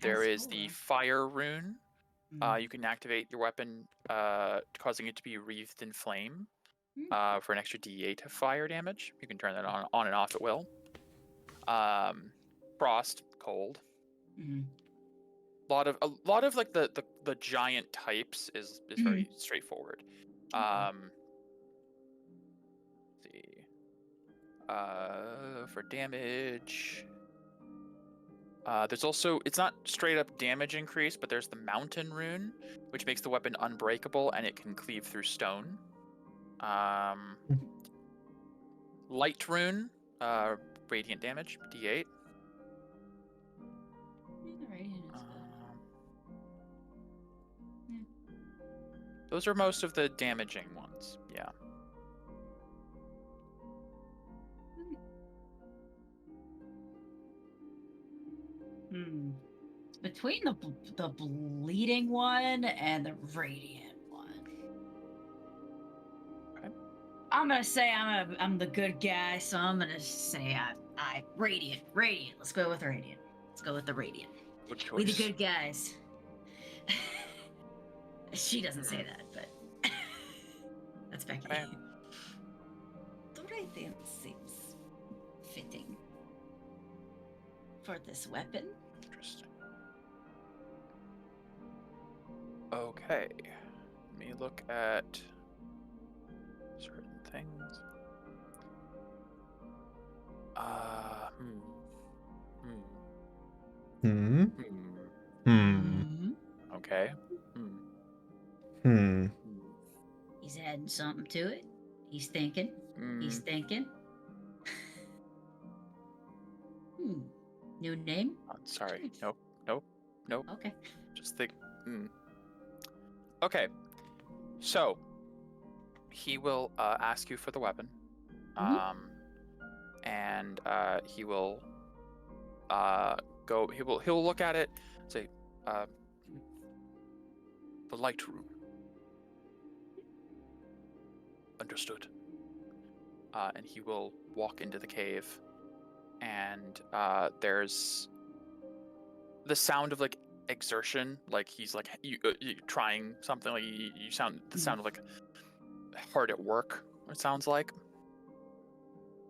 There is the fire rune. You can activate your weapon, causing it to be wreathed in flame, for an extra d8 of fire damage. You can turn that on and off at will. Frost, cold. A lot of like the giant types is very straightforward. Let's see. For damage. There's also, it's not straight up damage increase, but there's the mountain rune, which makes the weapon unbreakable and it can cleave through stone. Light rune, radiant damage, d8. Those are most of the damaging ones, yeah. Between the bleeding one and the radiant one, Okay. I'm gonna say I'm the good guy, so I'm gonna say I radiant. Let's go with radiant. Let's go with the radiant. Good choice. We the good guys. She doesn't say that, but that's Becky. Okay. The radiant seems fitting for this weapon. Interesting. Okay. Let me look at certain things. Okay. He's adding something to it. He's thinking. He's thinking. New name? Sorry. Nope. Okay. Just think. Okay. So he will ask you for the weapon. And he will go. He'll look at it. Say, the light room. Understood. And he will walk into the cave, and there's the sound of like exertion, like he's like you trying something, like you sound the sound of like hard at work. It sounds like.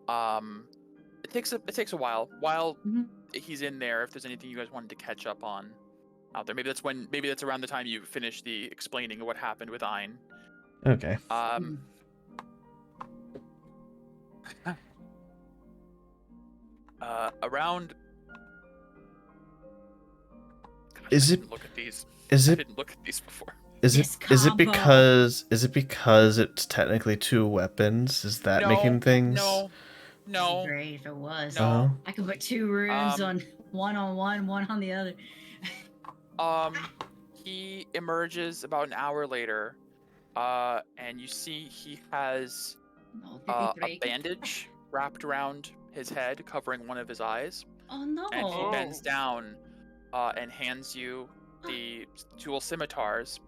It takes a while. While he's in there, if there's anything you guys wanted to catch up on out there, maybe that's around the time you finish the explaining of what happened with Ein. Okay. Around. Gosh, Is I it? didn't look at these. Is I it? didn't look at these before. Is it because it's technically 2 weapons? Is that making things? No. That'd be great if it was. No. I could put 2 runes on one, one on the other. He emerges about an hour later, and you see he has a bandage wrapped around his head, covering one of his eyes. Oh no! And he bends down and hands you the dual scimitars,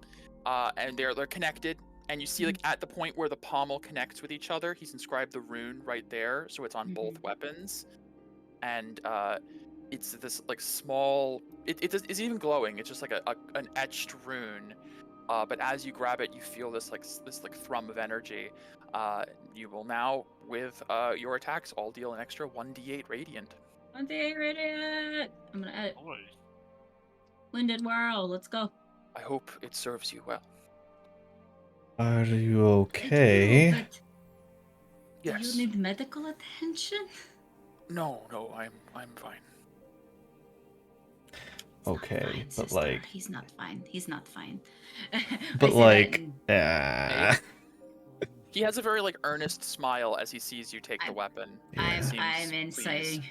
and they're connected. And you see, like, at the point where the pommel connects with each other, he's inscribed the rune right there, so it's on both weapons. And it's this like small. It's even glowing. It's just like an etched rune. But as you grab it, you feel this like thrum of energy. You will now, with your attacks, all deal an extra 1d8 radiant. 1d8 radiant. I'm gonna edit. Boy. Winded Whirl. Let's go. I hope it serves you well. Are you I okay? do, but Yes. do you need medical attention? No, I'm fine. He's not Okay, fine, but sister. like, He's not fine. He's not fine. but I say that like, in- He has a very like earnest smile as he sees you take the I'm- weapon. Yeah. He seems I'm pleased. insighting.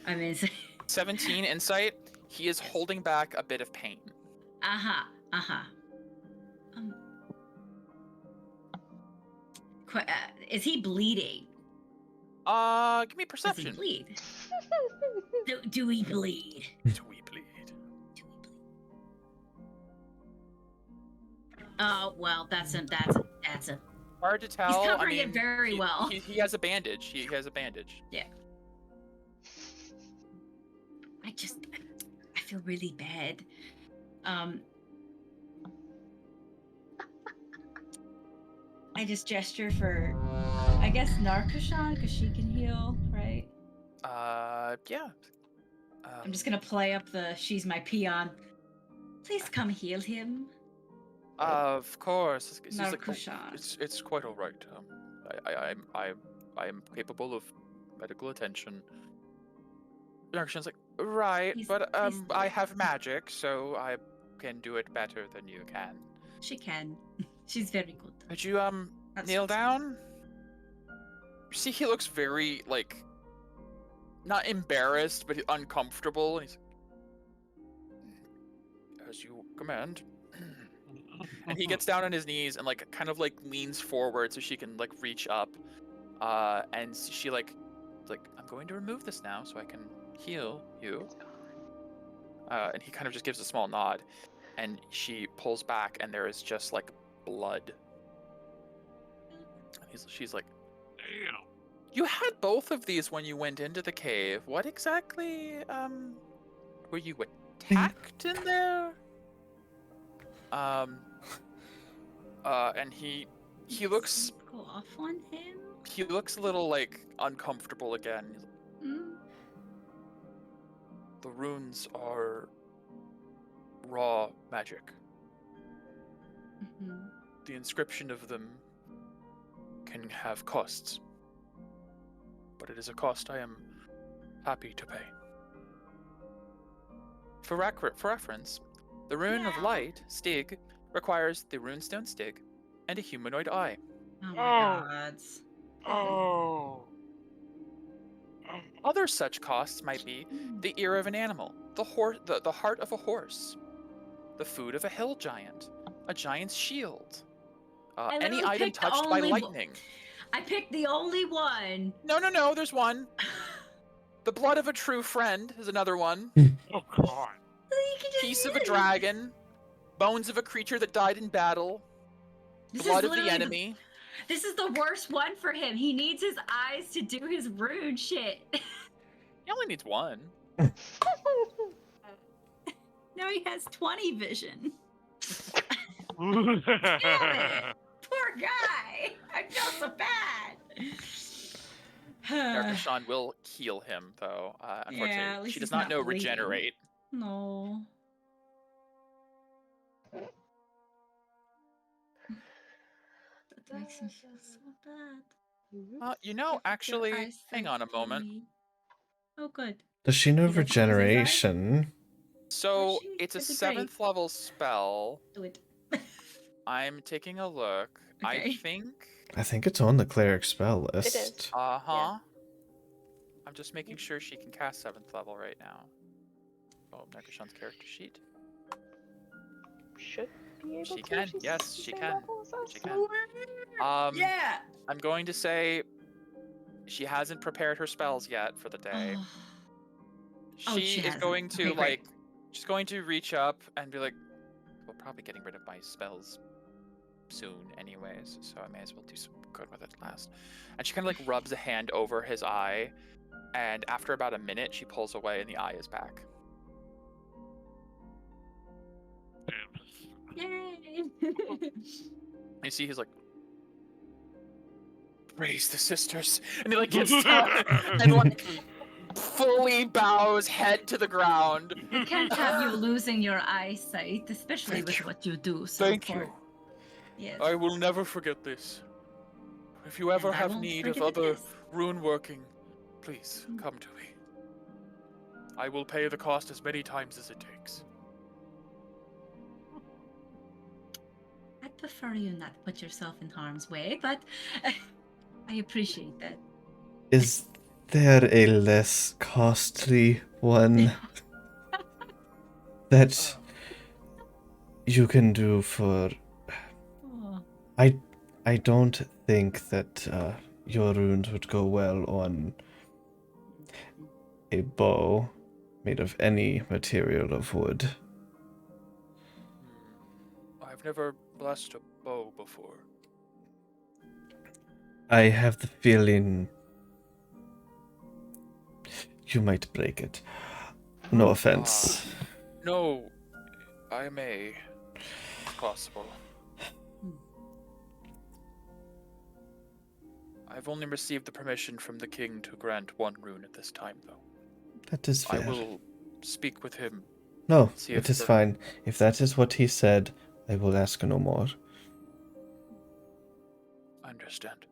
I'm insighting. 17 insight. He is holding back a bit of pain. Uh-huh. Uh-huh. Um, is he bleeding? Give me Does he perception. bleed? Do we bleed? Do we bleed? Do we bleed? Oh well, that's a Hard to tell. He's covering I it mean, very well. He has a bandage. He has a bandage. Yeah. I feel really bad. I just gesture for, I guess, Narcoshan, because she can heal, right? Yeah. I'm just gonna play up the "she's my peon." Please come heal him, Of course. It's like, Narcoshan. it's quite all right. I am capable of medical attention. Narcoshan's like, right, He's- but he's I good. have magic, so I can do it better than you can. She can. She's very good. Could you That's kneel what's- down? See, he looks very like not embarrassed, but uncomfortable, and he's like, as you command. And he gets down on his knees and like kind of like leans forward so she can like reach up. And she like I'm going to remove this now so I can heal you. And he kind of just gives a small nod, and she pulls back, and there is just like blood. She's like, Damn. you had both of these when you went into the cave. What exactly were you attacked in there? And he looks Go off on him. a little like uncomfortable again. He's like, Mm. the runes are raw magic. Mhm. The inscription of them can have costs, but it is a cost I am happy to pay. For reference, the rune of Yeah. light, Stig, requires the runestone Stig and a humanoid eye. Oh my Oh. god. Oh. Other such costs might be the ear of an animal, the heart of a horse, the food of a hill giant, a giant's shield, I any literally item picked touched by only lightning. I picked the only one. No, there's one. The blood of a true friend is another one. Oh god. You can just Piece of use a it. dragon, bones of a creature that died in battle, This blood is of the literally enemy. This is the worst one for him. He needs his eyes to do his rune shit. He only needs one. Now he has 20 vision. Damn it. Poor guy. I feel so bad. Narcoshan will heal him, though. Unfortunately, Yeah, at least she does he's not not know bleeding. regenerate. No. That makes me feel so bad. You know, If your actually, eyes hang on a kill moment. me. Oh, good. Does she know He doesn't close his eyes? regeneration? So she? it's a That'd be great. 7th level spell. Do it. I'm taking a look. I Okay. think. I think it's on the cleric spell list. is. Uh-huh. I'm just making sure she can cast 7th level right now. Oh, Narcoshan's character sheet. Should be able She to. can, She's yes, the she same can. level as us. She can. Yeah. I'm going to say she hasn't prepared her spells yet for the day. Oh, She she is hasn't. going to Okay, great. she's going to reach up and be like, "We're probably getting rid of my spells soon, anyways, so I may as well do some good with it last." And she kind of like rubs a hand over his eye, And after about a minute, she pulls away and the eye is back. Yay! You see he's like, praise the sisters. And he like gets down and like fully bows head to the ground. We can't have you losing your eyesight, especially Thank with you. what you do. So Thank far. you. Yes. I will never forget this. If you ever And I have won't need of forget other this. rune working, please come to me. I will pay the cost as many times as it takes. I'd prefer you not put yourself in harm's way, but I appreciate that. Is there a less costly one that you can do for... Oh, I don't think that your runes would go well on a bow made of any material of wood. I've never blessed a bow before. I have the feeling you might break it. No offense. No, I may. It's possible. I've only received the permission from the king to grant one rune at this time, though. That is I fair. will speak with him. No, See it if is the- fine. If that is what he said, I will ask no more. I understand.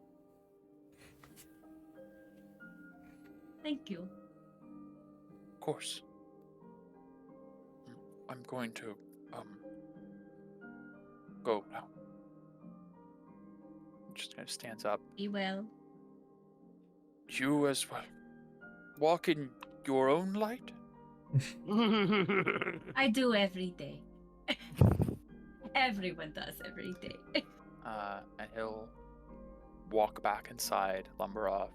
thank you. Of course. I'm going to, go now. Just kind of stands up. Be well. You as well. Walk in your own light? I do every day. Everyone does every day. And he'll walk back inside, lumber off.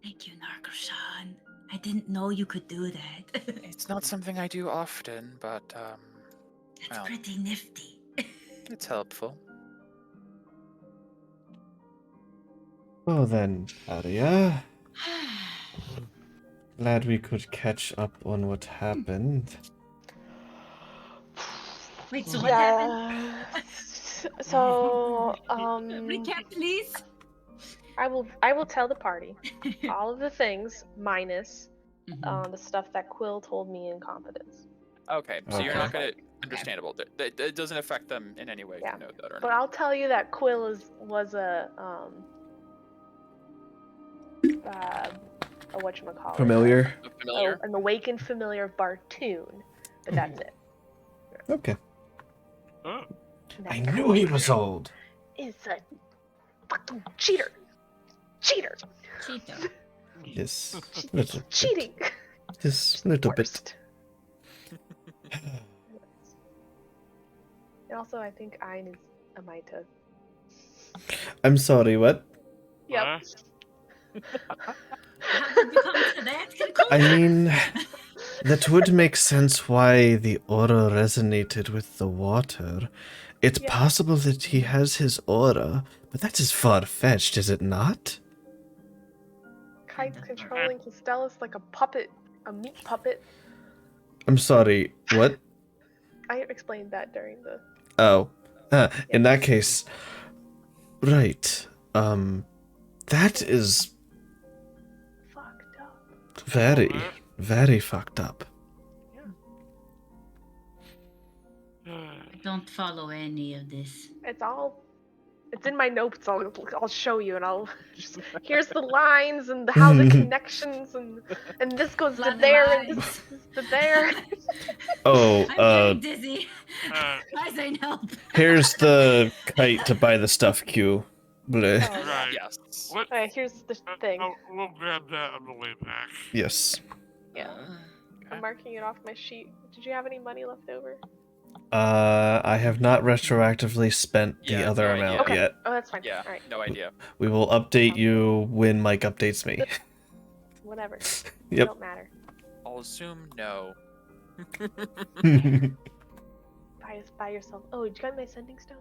Thank you, Narcoshan. I didn't know you could do that. It's not something I do often, but, That's well. pretty nifty. It's helpful. Well then, Aria. Glad we could catch up on what happened. Wait, so what happened? Yes. So, Recap, please. I will tell the party all of the things minus the stuff that Quill told me in confidence. Okay, so you're not Okay. gonna... Understandable. It doesn't affect them in any way Yeah. to know that or But not. I'll tell you that Quill was a whatchamacallit? Familiar? Familiar? An awakened familiar of Bartoon, but that's it. Okay. Oh. And that I knew he was Quill old. is a fucking cheater. Cheater. Cheeto. Yes. Little bit. Cheating. Just little bit. Worst. And also, I think Ein is a Maita. I'm sorry, what? Yep. How did you come to that conclusion? I mean, that would make sense why the aura resonated with the water. It's Yeah. possible that he has his aura, but that is far-fetched, is it not? Kite's controlling Castellus like a puppet, a meat puppet. I'm sorry, what? I explained that during the. Oh. In that case... Right. That is Fucked up. very, very fucked up. I don't follow any of this. It's in my notes. I'll show you, and I'll just here's the lines and how the connections and this goes to Blood there and lines. this goes to there. Oh, I'm getting dizzy. Uh, Guys, I help. here's the kite to buy the stuff queue. Bleh. Oh, yeah. Right. Yes. What? Okay, here's the thing. We'll grab that on the way back. Yes. Yeah, I'm marking it off my sheet. Did you have any money left over? I have not retroactively spent the Yeah, other no amount idea. Okay. yet. Oh, that's fine. Yeah, All right. no idea. We will update you when Mike updates me. Whatever. Yep. Don't matter. I'll assume no. Buy yourself. Oh, did you got my sending stone?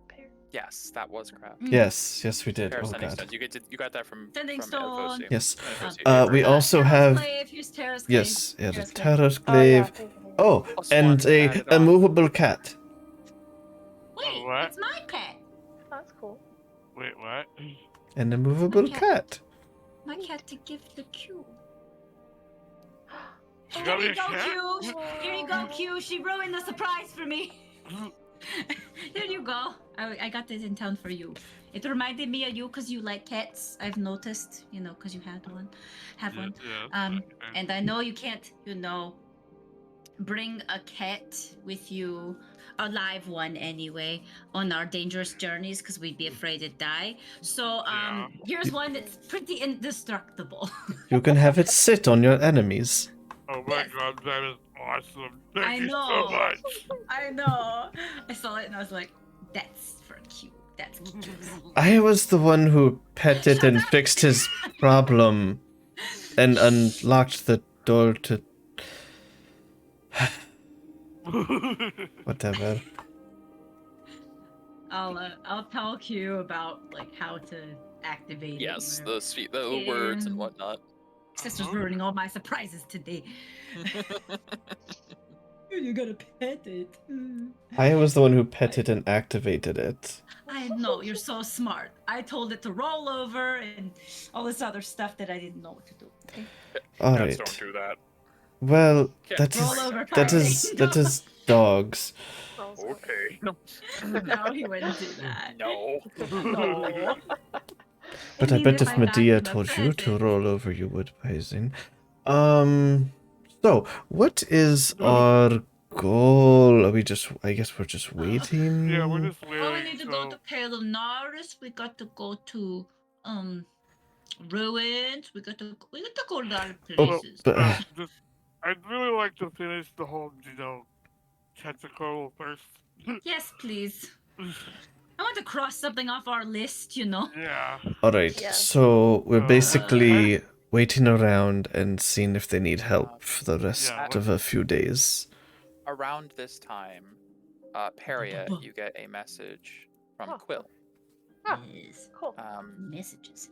Pair. Yes, that was crap. Yes, we did. Pair of Oh sending god. stones. You got that from Sending stone. Yes. Evosi. We also Terra's have Glaive, here's Terra's Glaive. yes, yeah, the Terra's Glaive. Terra's Oh yeah. Glaive. Thank you. Oh, Plus and one a added on. movable cat. Wait, what? it's my pet. Oh, that's cool. Wait, what? An immovable Okay. cat. My cat to give the Q. You Here got me you a go, cat? Q. Here you go, Q. She ruined the surprise for me. Here you go. I got this in town for you. It reminded me of you because you like cats. I've noticed, because you had one, have one. Yeah. And I know you can't, bring a cat with you, a live one anyway, on our dangerous journeys because we'd be afraid to die. So Yeah. here's one that's pretty indestructible. You can have it sit on your enemies. Oh my Yes. god, that is awesome. I Thank you know. so much. I know. I saw it and I was like, that's for cute. That's cute. I was the one who pet it and fixed his problem and unlocked the door to whatever. I'll talk you about like how to activate Yes, it. the words and whatnot. Sister's ruining all my surprises today. You gotta pet it. I was the one who petted and activated it. I know, you're so smart. I told it to roll over and all this other stuff that I didn't know what to do. Okay? All Cats right. don't do that. Well, Can't roll over that party. is dogs. Rolls over. Okay. No. No, he wouldn't do that. No. No. But It I means bet if I got Medea him a told you to present. roll over, you would, Paisin. So what is our goal? Are we just? I guess we're just waiting. Yeah, we're just Well, we waiting. need to So go to Pelinaris. We got to go to ruins. We got to go to a lot of places. but just, I'd really like to finish the whole, tentacle first. Yes, please. I want to cross something off our list, Yeah. all right. Yeah. So we're Uh, basically waiting around and seeing if they need help for the rest Yeah, of a few days. Around this time, Peria, you get a message from Oh. Quill. Ah, Yes. cool. Messages.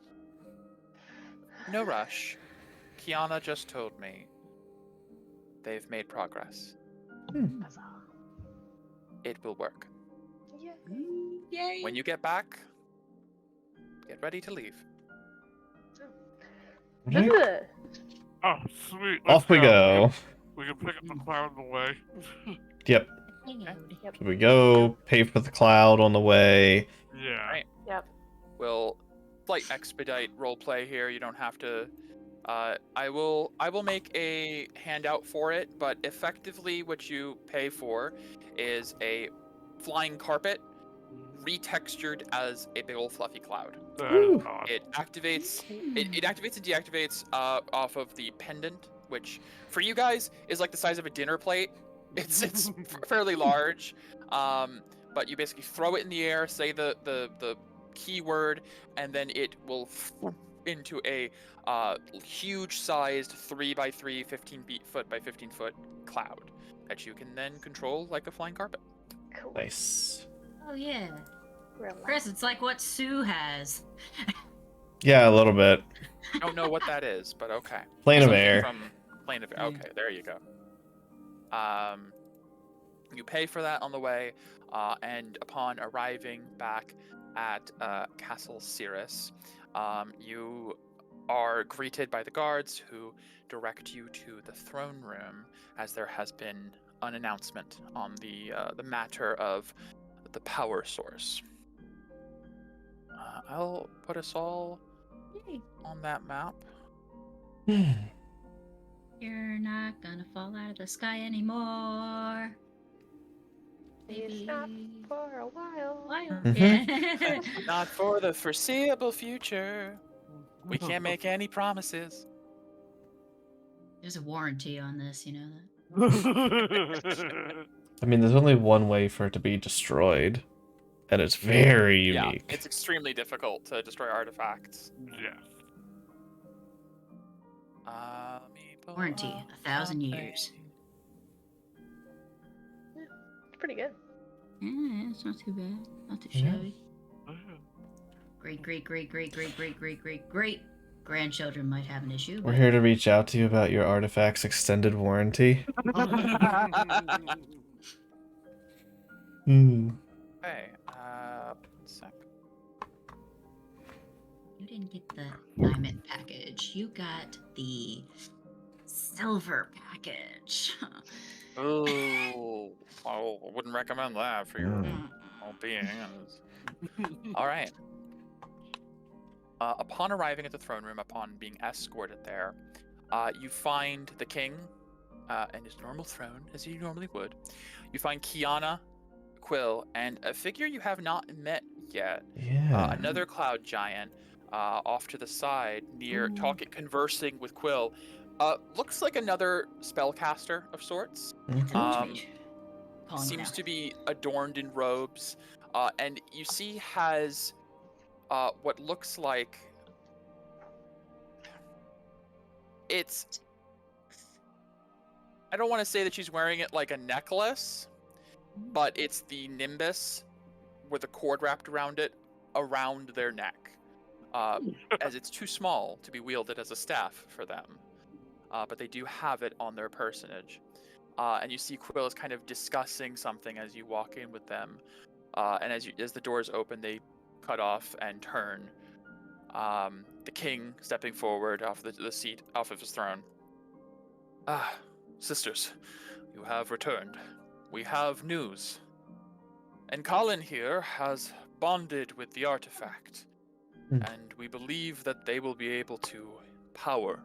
No rush. Kiana just told me they've made progress. Huzzah. It will work. Yeah. Yay. When you get back, get ready to leave. Right. Ugh. Oh, sweet. Off we go. We can pick up the cloud on the way. Yep. Yep. Here we go. Pay for the cloud on the way. Yeah. Right. Yep. We'll slight expedite roleplay here. You don't have to. I will make a handout for it, but effectively what you pay for is a flying carpet retextured as a big old fluffy cloud. That Woo. is awesome. It activates it activates and deactivates off of the pendant, which for you guys is like the size of a dinner plate. It's fairly large, but you basically throw it in the air, say the keyword, and then it will into a huge sized 3x3 15 foot by 15 foot cloud that you can then control like a flying carpet. Cool. Nice. Oh yeah. Relax. Chris, it's like what Sue has. Yeah, a little bit. I don't know what that is, but okay. Plane of Something air. From plane of air. Okay, there you go. You pay for that on the way, and upon arriving back at Castle Cirrus, you are greeted by the guards who direct you to the throne room, as there has been an announcement on the matter of the power source. I'll put us all on that map. You're not gonna fall out of the sky anymore. It's not for a while. Yeah. Not for the foreseeable future. We can't make any promises. There's a warranty on this, you know that. I mean, there's only one way for it to be destroyed, and it's very unique. Yeah, it's extremely difficult to destroy artifacts. Yeah. Warranty, 1,000 years. It's pretty good. Yeah, it's not too bad. Not too Yeah. shabby. great grandchildren might have an issue. We're But here to reach out to you about your artifact's extended warranty. Hmm. Okay, 1 sec. you didn't get the diamond package. You got the silver package. Oh, I wouldn't recommend that for your Mm. well-being. All right. Upon arriving at the throne room, upon being escorted there, you find the king in his normal throne, as you normally would. You find Kiana, Quill, and a figure you have not met yet. Yeah. Another cloud giant off to the side, near conversing with Quill. Looks like another spellcaster of sorts. Mhm. Seems to be adorned in robes, and you see has what looks like it's. I don't want to say that she's wearing it like a necklace, but it's the nimbus with a cord wrapped around it around their neck, as it's too small to be wielded as a staff for them. But they do have it on their personage. And you see Quill is kind of discussing something as you walk in with them. And as the doors open, they cut off and turn. The king stepping forward off the seat, off of his throne. Ah, sisters, you have returned. We have news. And Colin here has bonded with the artifact. And we believe that they will be able to power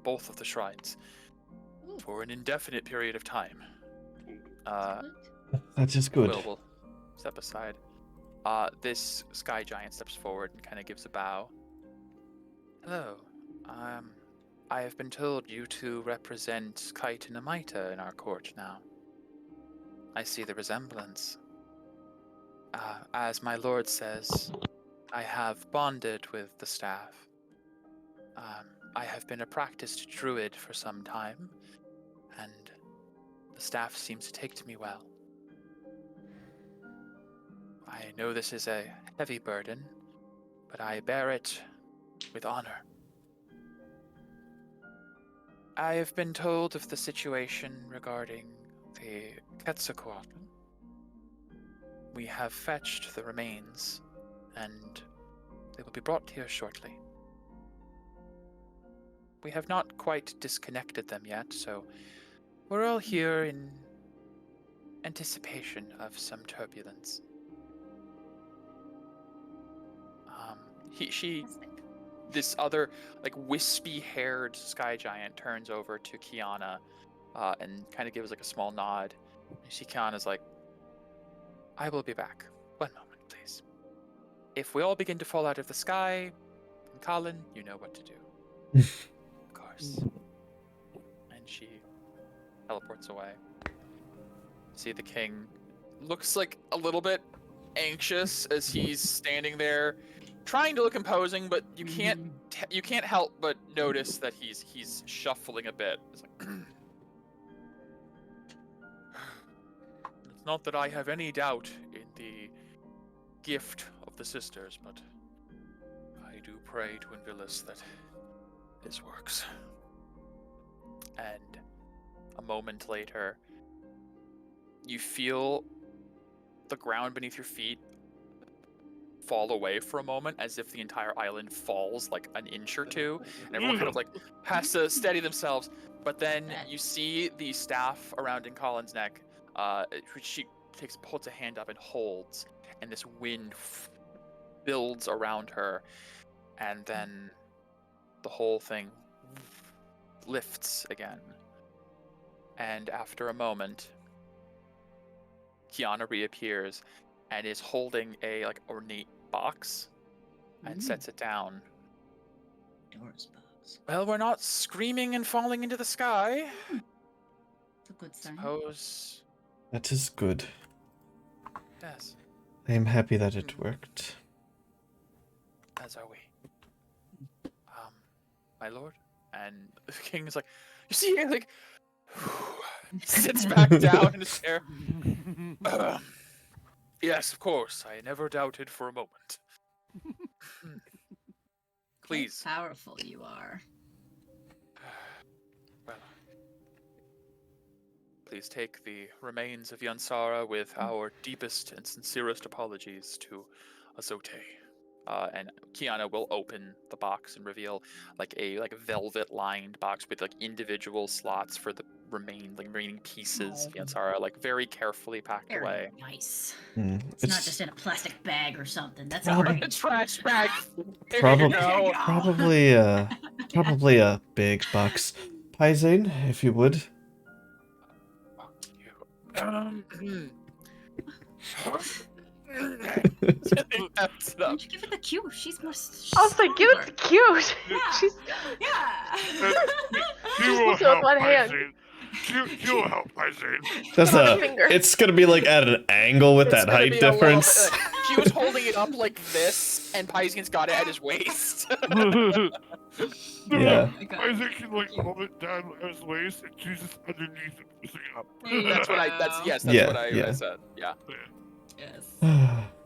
both of the shrines for an indefinite period of time. That is good. Will step aside. This sky giant steps forward and kind of gives a bow. Hello. I have been told you two represent Kite and Amita in our court now. I see the resemblance. As my lord says, I have bonded with the staff. I have been a practiced druid for some time, and the staff seems to take to me well. I know this is a heavy burden, but I bear it with honor. I have been told of the situation regarding the Quetzalcoatl. We have fetched the remains, and they will be brought here shortly. We have not quite disconnected them yet, so we're all here in anticipation of some turbulence. This other, like, wispy-haired sky giant turns over to Kiana and kind of gives, like, a small nod. You see Kiana's like, I will be back. 1 moment, please. If we all begin to fall out of the sky, Colin, you know what to do. Of course. And she teleports away. See the king looks like a little bit anxious as he's standing there, trying to look imposing, but you can't help but notice that he's shuffling a bit. It's like, it's not that I have any doubt in the gift of the sisters, but I do pray to Invilis that this works. And a moment later, you feel the ground beneath your feet fall away for a moment, as if the entire island falls like an inch or two, and everyone kind of like has to steady themselves. But then you see the staff around in Colin's neck, which she holds a hand up and holds, and this wind builds around her, and then the whole thing lifts again. And after a moment, Kiana reappears and is holding a ornate box and sets it down. Doors box. Well, we're not screaming and falling into the sky. It's a good sign. Suppose. That is good. Yes. I am happy that it worked. As are we. My lord. And the king is like, you see, like, sits back down in his chair. Yes, of course. I never doubted for a moment. Please. How powerful you are. Well, please take the remains of Yansara with our deepest and sincerest apologies to Azote. And Kiana will open the box and reveal like a velvet-lined box with like individual slots for the remaining pieces of Yansara, like very carefully packed Very away. nice. Hmm, It's not just in a plastic bag or something. That's Prob- great. A trash bag. There Probably- you go. probably a big box. Paisane, if you would. That's Why don't you give it the cue? She's more. I was like, give it the cute. Yeah. She's Yeah. She will supposed to with help, one hand. Paisane. She will help, Paisane. That's One a. finger. It's gonna be like at an angle with It's that gonna height be a little difference. bit- she was holding it up like this, and Paisan's got it at his waist. Yeah. Oh my God. Paisane can like hold it down at his waist, and she's just underneath it, pushing it up. There you That's what I. That's go. yes. That's Yeah, what I yeah. said. Yeah. Yes.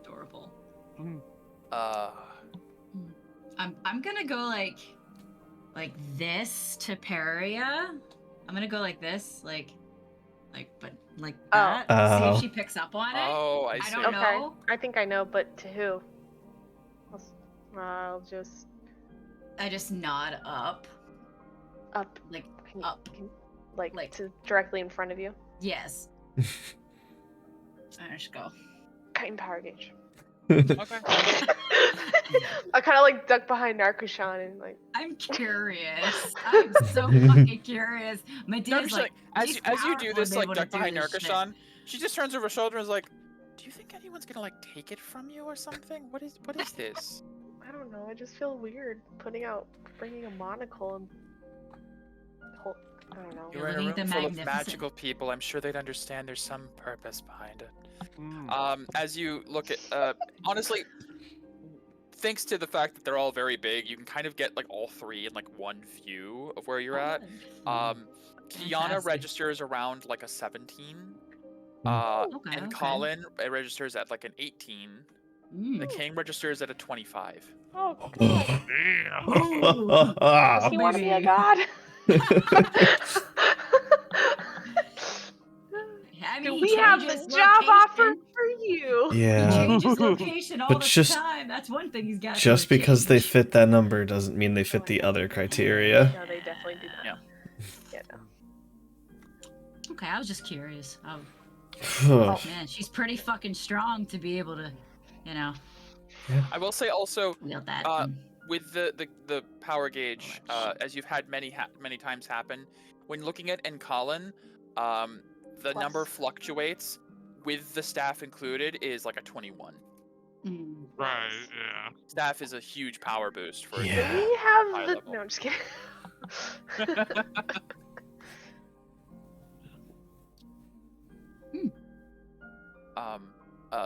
Adorable. I'm gonna go like this to Paria. I'm gonna go like this, but like that. See Oh. if she picks up on it. Oh, I I see. don't okay. know. I think I know, but to who? I'll just I just nod up, up. like Can you- up. like to directly in front of you. Yes. I just go. Kind power gauge. Okay. I kind of like duck behind Narkushan and like. I'm curious. I'm so fucking curious. My No, dude's just like, as she's you do powerful this, to be like able to duck do behind this shit. Narkushan, she just turns over her shoulder and is like, "Do you think anyone's gonna like take it from you or something? What is this?" I don't know. I just feel weird bringing a monocle and. I don't know. You're in a living room the full of magnificent- magical people. I'm sure they'd understand. There's some purpose behind it. Mm. As you look at, honestly, thanks to the fact that they're all very big, you can kind of get like all three in like one view of where you're at. Kiana Fantastic. registers around like a 17. Okay, And okay. Colin registers at like an 18. The Mm. king registers at a 25. Oh god. Damn. Does he want to be a baby. god? I mean, Do he we have the changes job offer location. for you? He Yeah. changes location all But the just- time. That's one thing he's got. to Just because they change. fit that number doesn't mean they fit the other criteria. No, they definitely do that. Yeah. Yeah, no. Okay, I was just curious. Oh Oh, man, she's pretty fucking strong to be able to, I will say also, wield that. with the power gauge, as you've had many times happen, when looking at Colin, the number Plus. fluctuates. With the staff included is like a 21. Mm. Right, yeah. Staff is a huge power boost for Yeah. Do we have high the? level. No, I'm just kidding.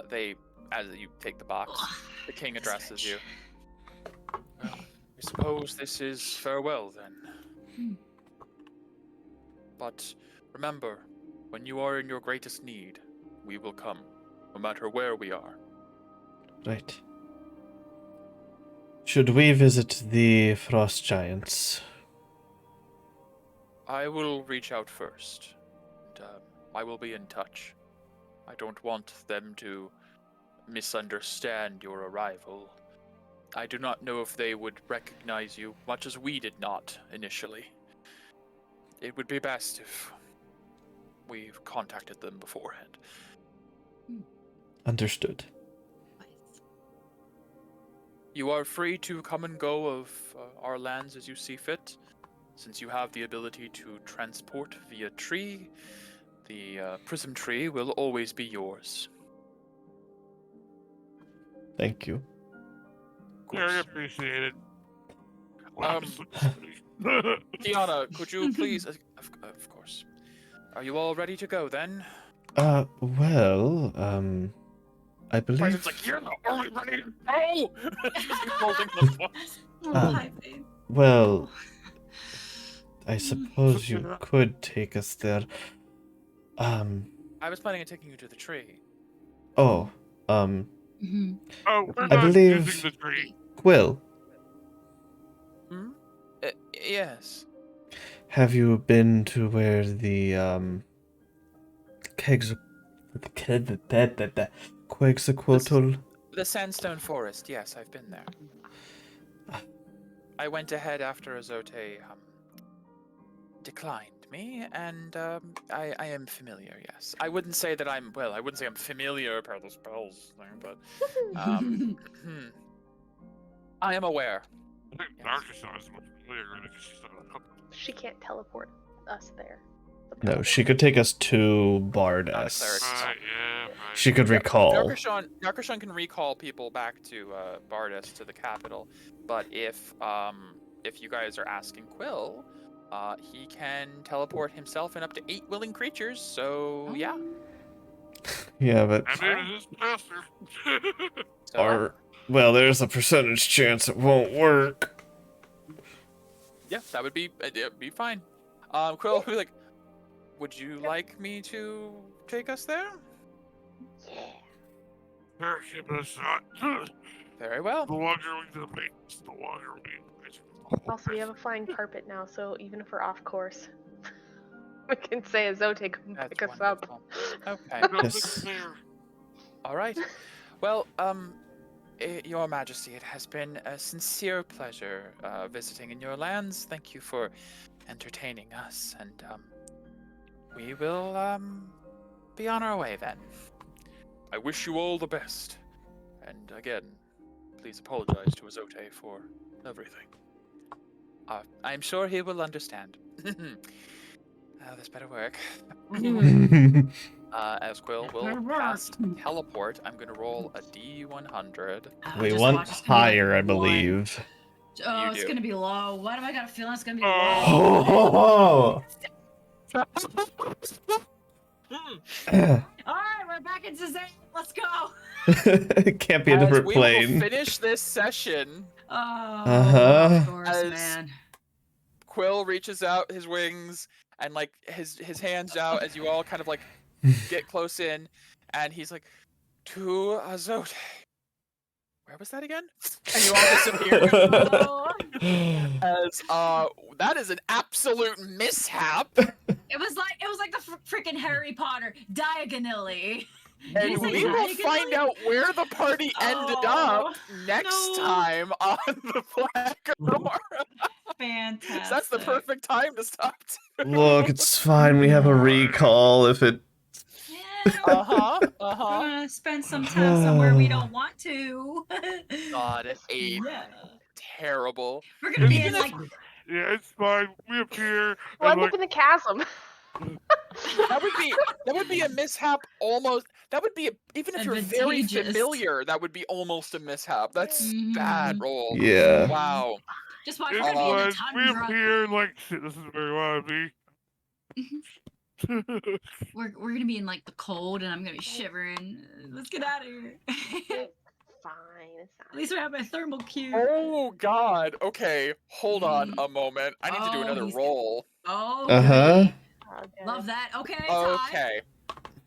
They, as you take the box, the king This addresses bitch. you. Well, I suppose this is farewell then. Hmm. But remember, when you are in your greatest need, we will come, no matter where we are. right. Should we visit the frost giants? I will reach out first. And, I will be in touch. I don't want them to misunderstand your arrival. I do not know if they would recognize you, much as we did not initially. It would be best if we've contacted them beforehand. Understood. You are free to come and go of our lands as you see fit. Since you have the ability to transport via tree, the prism tree will always be yours. Thank you. Of Very course. appreciated. Kiana, could you please... of course. Are you all ready to go then? Well, I believe. Preston's like, you're not only ready to go! She's holding the book. Oh, Um, hi, babe. Well, I suppose you could take us there. I was planning on taking you to the tree. Oh, Mhm. Oh, we're I not believe- using the tree. Quill, Hmm? Yes. have you been to where the kegs Quetzalcoatl? The Sandstone Forest. Yes, I've been there. I went ahead after Azote declined me, and I am familiar. Yes, I wouldn't say that I'm I wouldn't say I'm familiar about the spells thing, but I am aware. I think Yes. Narcissus is much familiar because she's done a couple. She can't teleport us there. The No, problem. she could take us to Not a cleric. Bardess. Right, yeah, right. She could recall. Narkashan can recall people back to Bardus, to the capital, but if you guys are asking Quill, he can teleport himself and up to 8 willing creatures. So yeah. Yeah, but I mean, it is faster. our well, there's a percentage chance it won't work. Yeah, that would be it'd be fine. Quill would be like, would you like me to take us there? Yeah. Sure, give it a shot. Very well. The longer we debate, the longer we Also, we have a flying carpet now, so even if we're off course, we can say Azote come That's pick us up. wonderful. Okay. Yes. All right. Well, Your Majesty, it has been a sincere pleasure visiting in your lands. Thank you for entertaining us, and we will be on our way then. I wish you all the best, and again, please apologize to Azote for everything. I'm sure he will understand. This better work. As Quill will cast teleport, I'm gonna roll a D100. We Just want watch, it's gonna be like higher, I one. believe. Oh, You it's do. gonna be low. Why do I got a feeling it's gonna be low? Oh. All right, we're back in Suzanne. Let's go. It can't be a As different we will plane. finish this session, Oh, Uh-huh. of course, As- man. Quill reaches out his wings and like his hands out as you all kind of like get close in, and he's like, to Azote. Where was that again? And you all disappear. Oh, As that is an absolute mishap. it was like the freaking Harry Potter diagonally. And He's like, we will diagonally? find out where the party ended Oh, up next no. time on the Black Aurora. Fantastic. So that's the perfect time to stop. Look, it's fine. We have a recall if it. Yeah. Uh-huh. We're gonna spend some time somewhere we don't want to. God, an 8. Yeah. Terrible. We're gonna be in Even if- like Yeah, it's fine. We appear. Well, and I'm up in the chasm. that would be a mishap almost. That would be even if you're very Advantageous. familiar, that would be almost a mishap. That's bad roll. Yeah. Wow. just watch. it's We're gonna be in the fine. We tundra. appear like shit. This is where you want to be. We're gonna be in like the cold, and I'm gonna be shivering. Let's get out of here. Fine. It's At least we have my thermal cube. Oh God. Okay. Hold on a moment. I need to do Oh, another he's- roll. Oh, Uh-huh. goody. okay. Love that. Okay, it's high. Okay.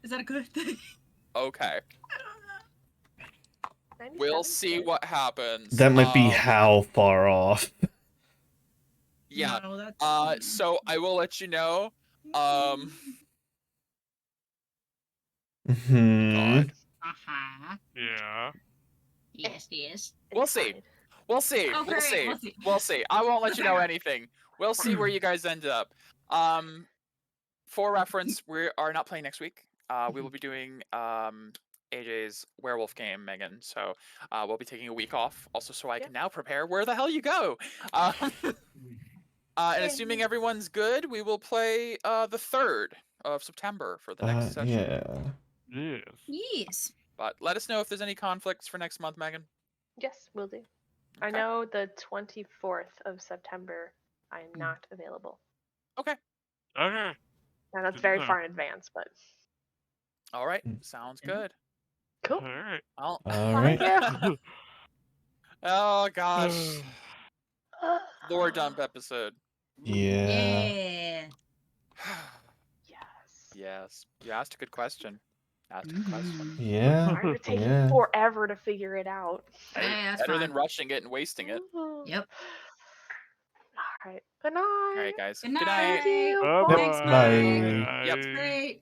Is that a good thing? Okay. 97? We'll see what happens. That might be how far off. Yeah. No, that's... So I will let you know. Hmm. God. Uh-huh. Yeah. Yes, yes. We'll It's see. fine. We'll see. Oh, We'll great. see. We'll see. We'll see. I won't let you know anything. We'll see where you guys end up. For reference, we are not playing next week. We will be doing AJ's werewolf game, Megan. So we'll be taking a week off, also so I can now prepare where the hell you go. And assuming everyone's good, we will play the 3rd of September for the next session. Yeah. Yes. Yes. But let us know if there's any conflicts for next month, Megan. Yes, will do. I Okay. know the 24th of September I am not available. Okay. Now that's Good very enough. far in advance, but All right, Mm. sounds good. cool. All right. I'll... All right. Oh gosh, lore dump episode. Yeah. Yeah. Yes. Yes, you asked a good question. Ask a question. Yeah. Why are taking Yeah. forever to figure it out? Hey, Hey, that's better fine. than rushing it and wasting it. Yep. All right. Good All night. right, guys. Good Good night. night. Thank you. Bye Thanks, Bye. Mike. Yep. Great.